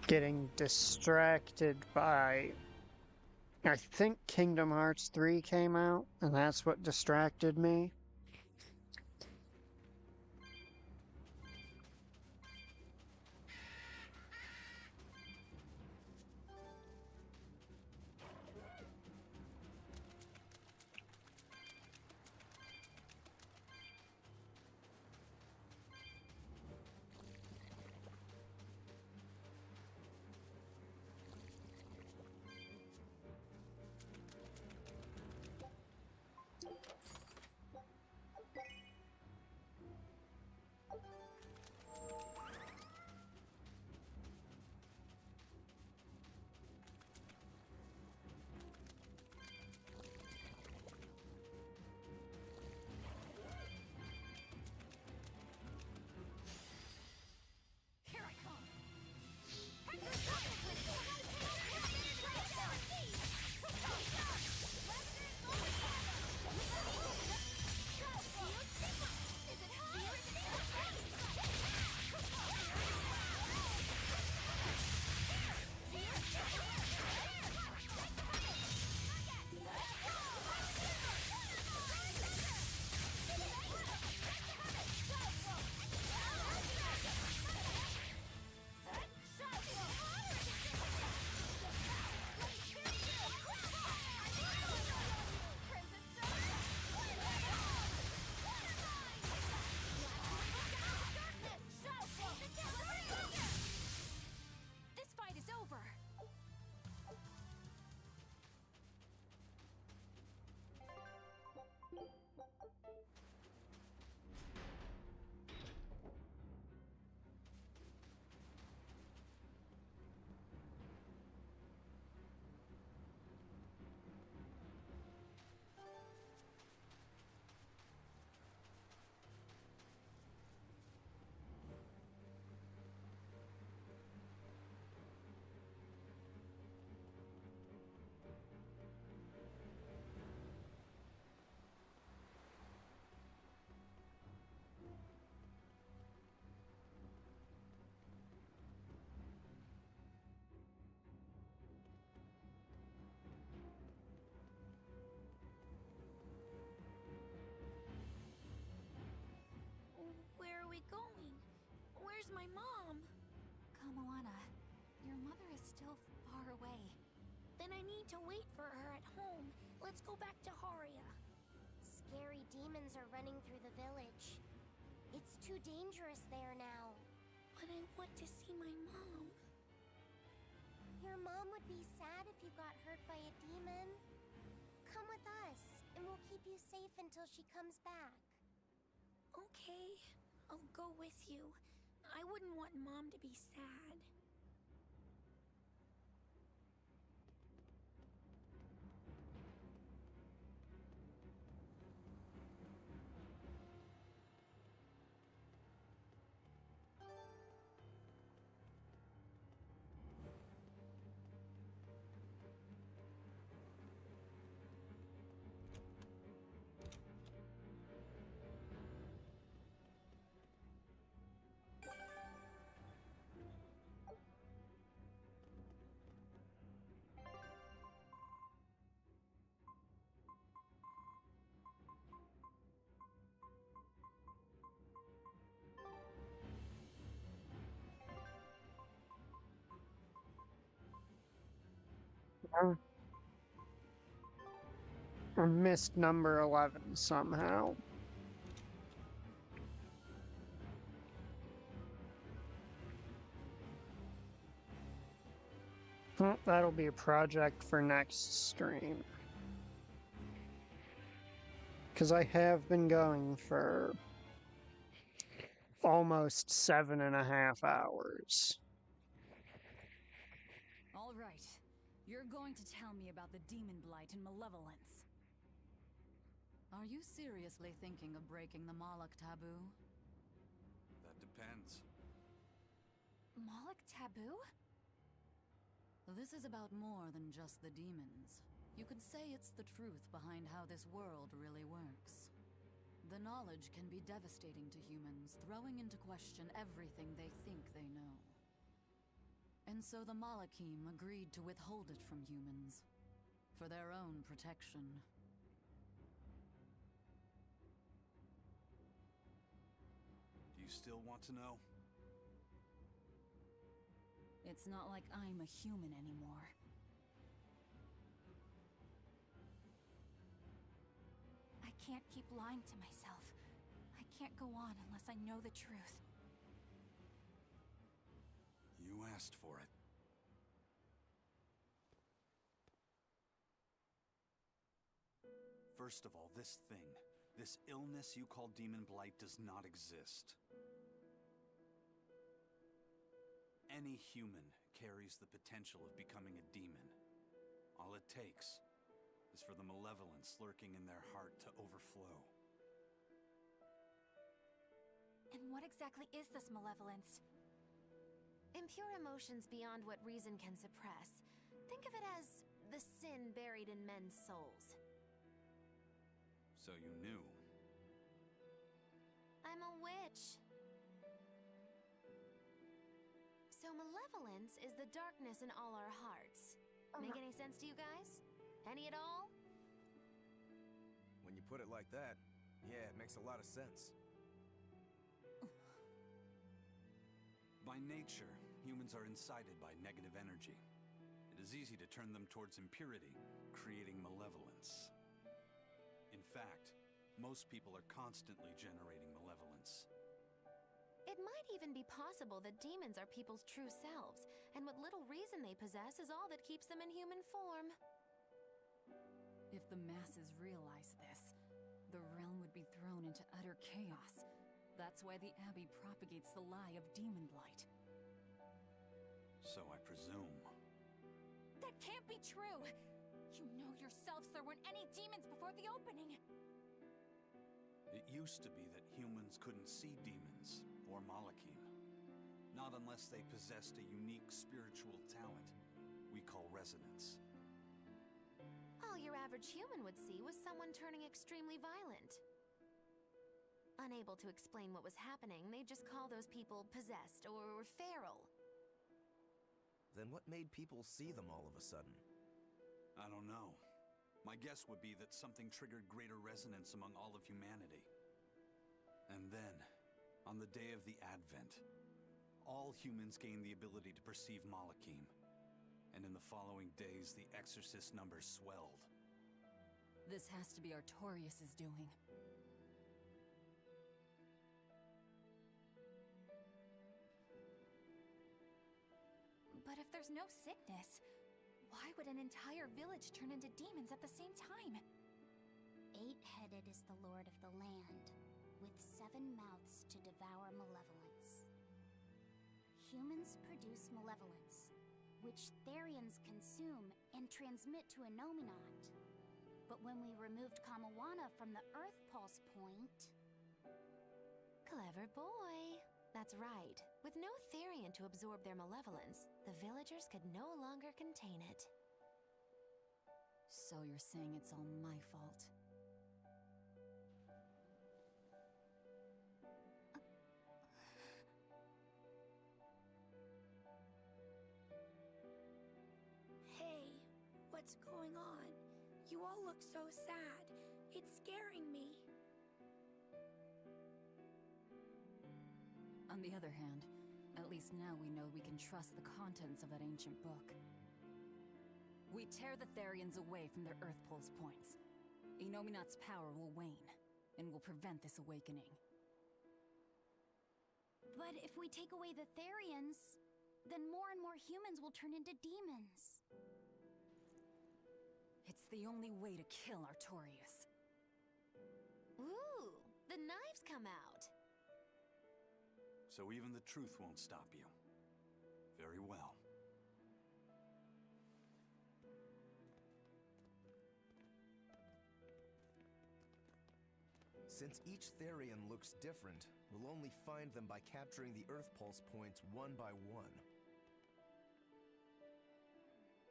getting distracted by, I think Kingdom Hearts 3 came out, and that's what distracted me. Where are we going? Where's my mom? Kamoana, your mother is still far away. Then I need to wait for her at home. Let's go back to Haria. Scary demons are running through the village. It's too dangerous there now. But I want to see my mom. Your mom would be sad if you got hurt by a demon. Come with us, and we'll keep you safe until she comes back. Okay, I'll go with you. I wouldn't want Mom to be sad. I missed number 11 somehow. Well, that'll be a project for next stream. Because I have been going for almost 7.5 hours. All right. You're going to tell me about the demon blight and malevolence. Are you seriously thinking of breaking the Moloch taboo? That depends. Moloch taboo? This is about more than just the demons. You could say it's the truth behind how this world really works. The knowledge can be devastating to humans, throwing into question everything they think they know. And so the Malachim agreed to withhold it from humans, for their own protection. Do you still want to know? It's not like I'm a human anymore. I can't keep lying to myself. I can't go on unless I know the truth. You asked for it. First of all, this thing, this illness you call Demon Blight does not exist. Any human carries the potential of becoming a demon. All it takes is for the malevolence lurking in their heart to overflow. And what exactly is this malevolence? Impure emotions beyond what reason can suppress. Think of it as the sin buried in men's souls. So you knew. I'm a witch. So malevolence is the darkness in all our hearts. Make any sense to you guys? Any at all? When you put it like that, yeah, it makes a lot of sense. By nature, humans are incited by negative energy. It is easy to turn them towards impurity, creating malevolence. In fact, most people are constantly generating malevolence. It might even be possible that demons are people's true selves, and what little reason they possess is all that keeps them in human form. If the masses realize this, the realm would be thrown into utter chaos. That's why the Abbey propagates the lie of demon blight. So I presume. That can't be true! You know yourselves there weren't any demons before the opening! It used to be that humans couldn't see demons or Malachim. Not unless they possessed a unique spiritual talent we call resonance. All your average human would see was someone turning extremely violent. Unable to explain what was happening, they just call those people possessed or feral. Then what made people see them all of a sudden? I don't know. My guess would be that something triggered greater resonance among all of humanity. And then, on the day of the Advent, all humans gained the ability to perceive Malachim. And in the following days, the exorcist numbers swelled. This has to be Artorius' doing. But if there's no sickness, why would an entire village turn into demons at the same time? 8-headed is the lord of the land, with 7 mouths to devour malevolence. Humans produce malevolence, which Therians consume and transmit to a Nominat. But when we removed Kamawana from the Earth Pulse point... Clever boy. That's right. With no Therian to absorb their malevolence, the villagers could no longer contain it. So you're saying it's all my fault? Hey, what's going on? You all look so sad. It's scaring me. On the other hand, at least now we know we can trust the contents of that ancient book. We tear the Therians away from their Earth Pulse points. Enominat's power will wane, and will prevent this awakening. But if we take away the Therians, then more and more humans will turn into demons. It's the only way to kill Artorius. Ooh, the knives come out. So even the truth won't stop you. Very well. Since each Therian looks different, we'll only find them by capturing the Earth Pulse points one by one.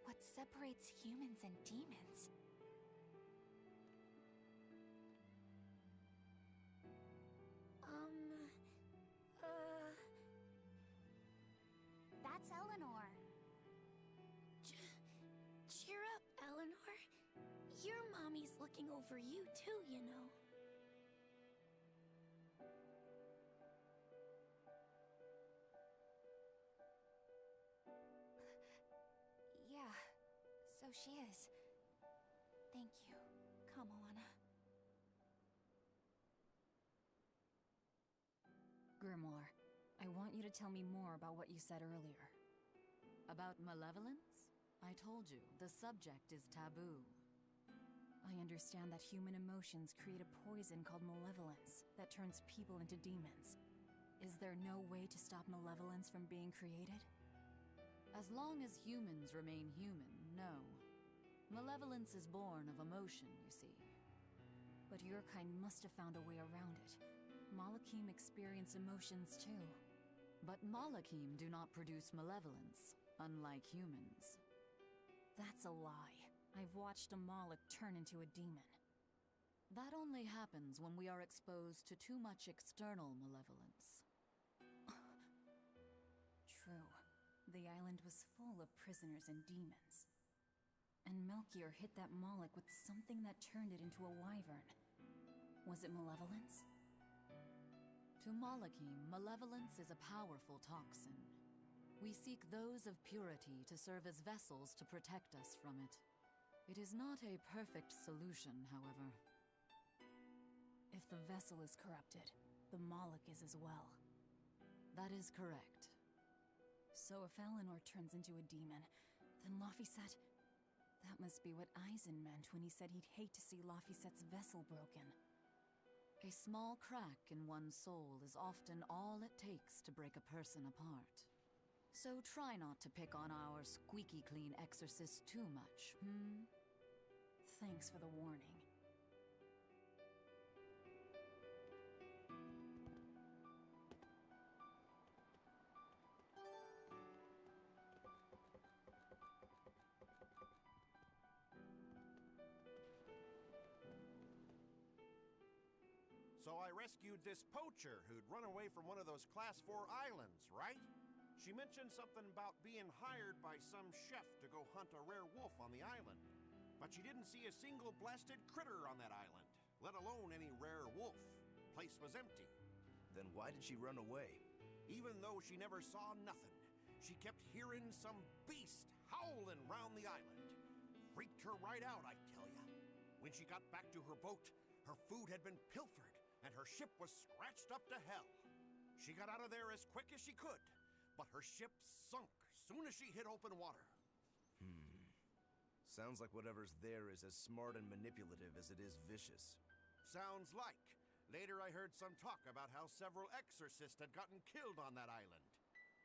What separates humans and demons? That's Eleanor. Cheer up, Eleanor. Your mommy's looking over you too, you know. Yeah, so she is. Thank you, Kamoana. Grimoire, I want you to tell me more about what you said earlier. About malevolence? I told you, the subject is taboo. I understand that human emotions create a poison called malevolence that turns people into demons. Is there no way to stop malevolence from being created? As long as humans remain human, no. Malevolence is born of emotion, you see. But your kind must have found a way around it. Malakim experience emotions too. But Malakim do not produce malevolence, unlike humans. That's a lie. I've watched a Malik turn into a demon. That only happens when we are exposed to too much external malevolence. True. The island was full of prisoners and demons. And Melchior hit that Malik with something that turned it into a wyvern. Was it malevolence? To Malakim, malevolence is a powerful toxin. We seek those of purity to serve as vessels to protect us from it. It is not a perfect solution, however. If the vessel is corrupted, the Malik is as well. That is correct. So if Eleanor turns into a demon, then Laphicet... That must be what Eisen meant when he said he'd hate to see Laphicet's vessel broken. A small crack in one's soul is often all it takes to break a person apart. So try not to pick on our squeaky clean exorcist too much, hmm? Thanks for the warning. So I rescued this poacher who'd run away from one of those Class 4 islands, right? She mentioned something about being hired by some chef to go hunt a rare wolf on the island. But she didn't see a single blasted critter on that island, let alone any rare wolf. Place was empty. Then why did she run away? Even though she never saw nothing, she kept hearing some beast howling round the island. Freaked her right out, I tell ya. When she got back to her boat, her food had been pilfered, and her ship was scratched up to hell. She got out of there as quick as she could, but her ship sunk soon as she hit open water. Sounds like whatever's there is as smart and manipulative as it is vicious. Sounds like. Later I heard some talk about how several exorcists had gotten killed on that island.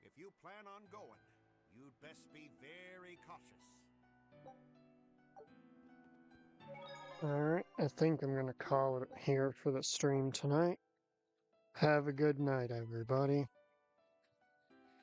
If you plan on going, you'd best be very cautious. Alright, I think I'm gonna call it here for the stream tonight. Have a good night, everybody.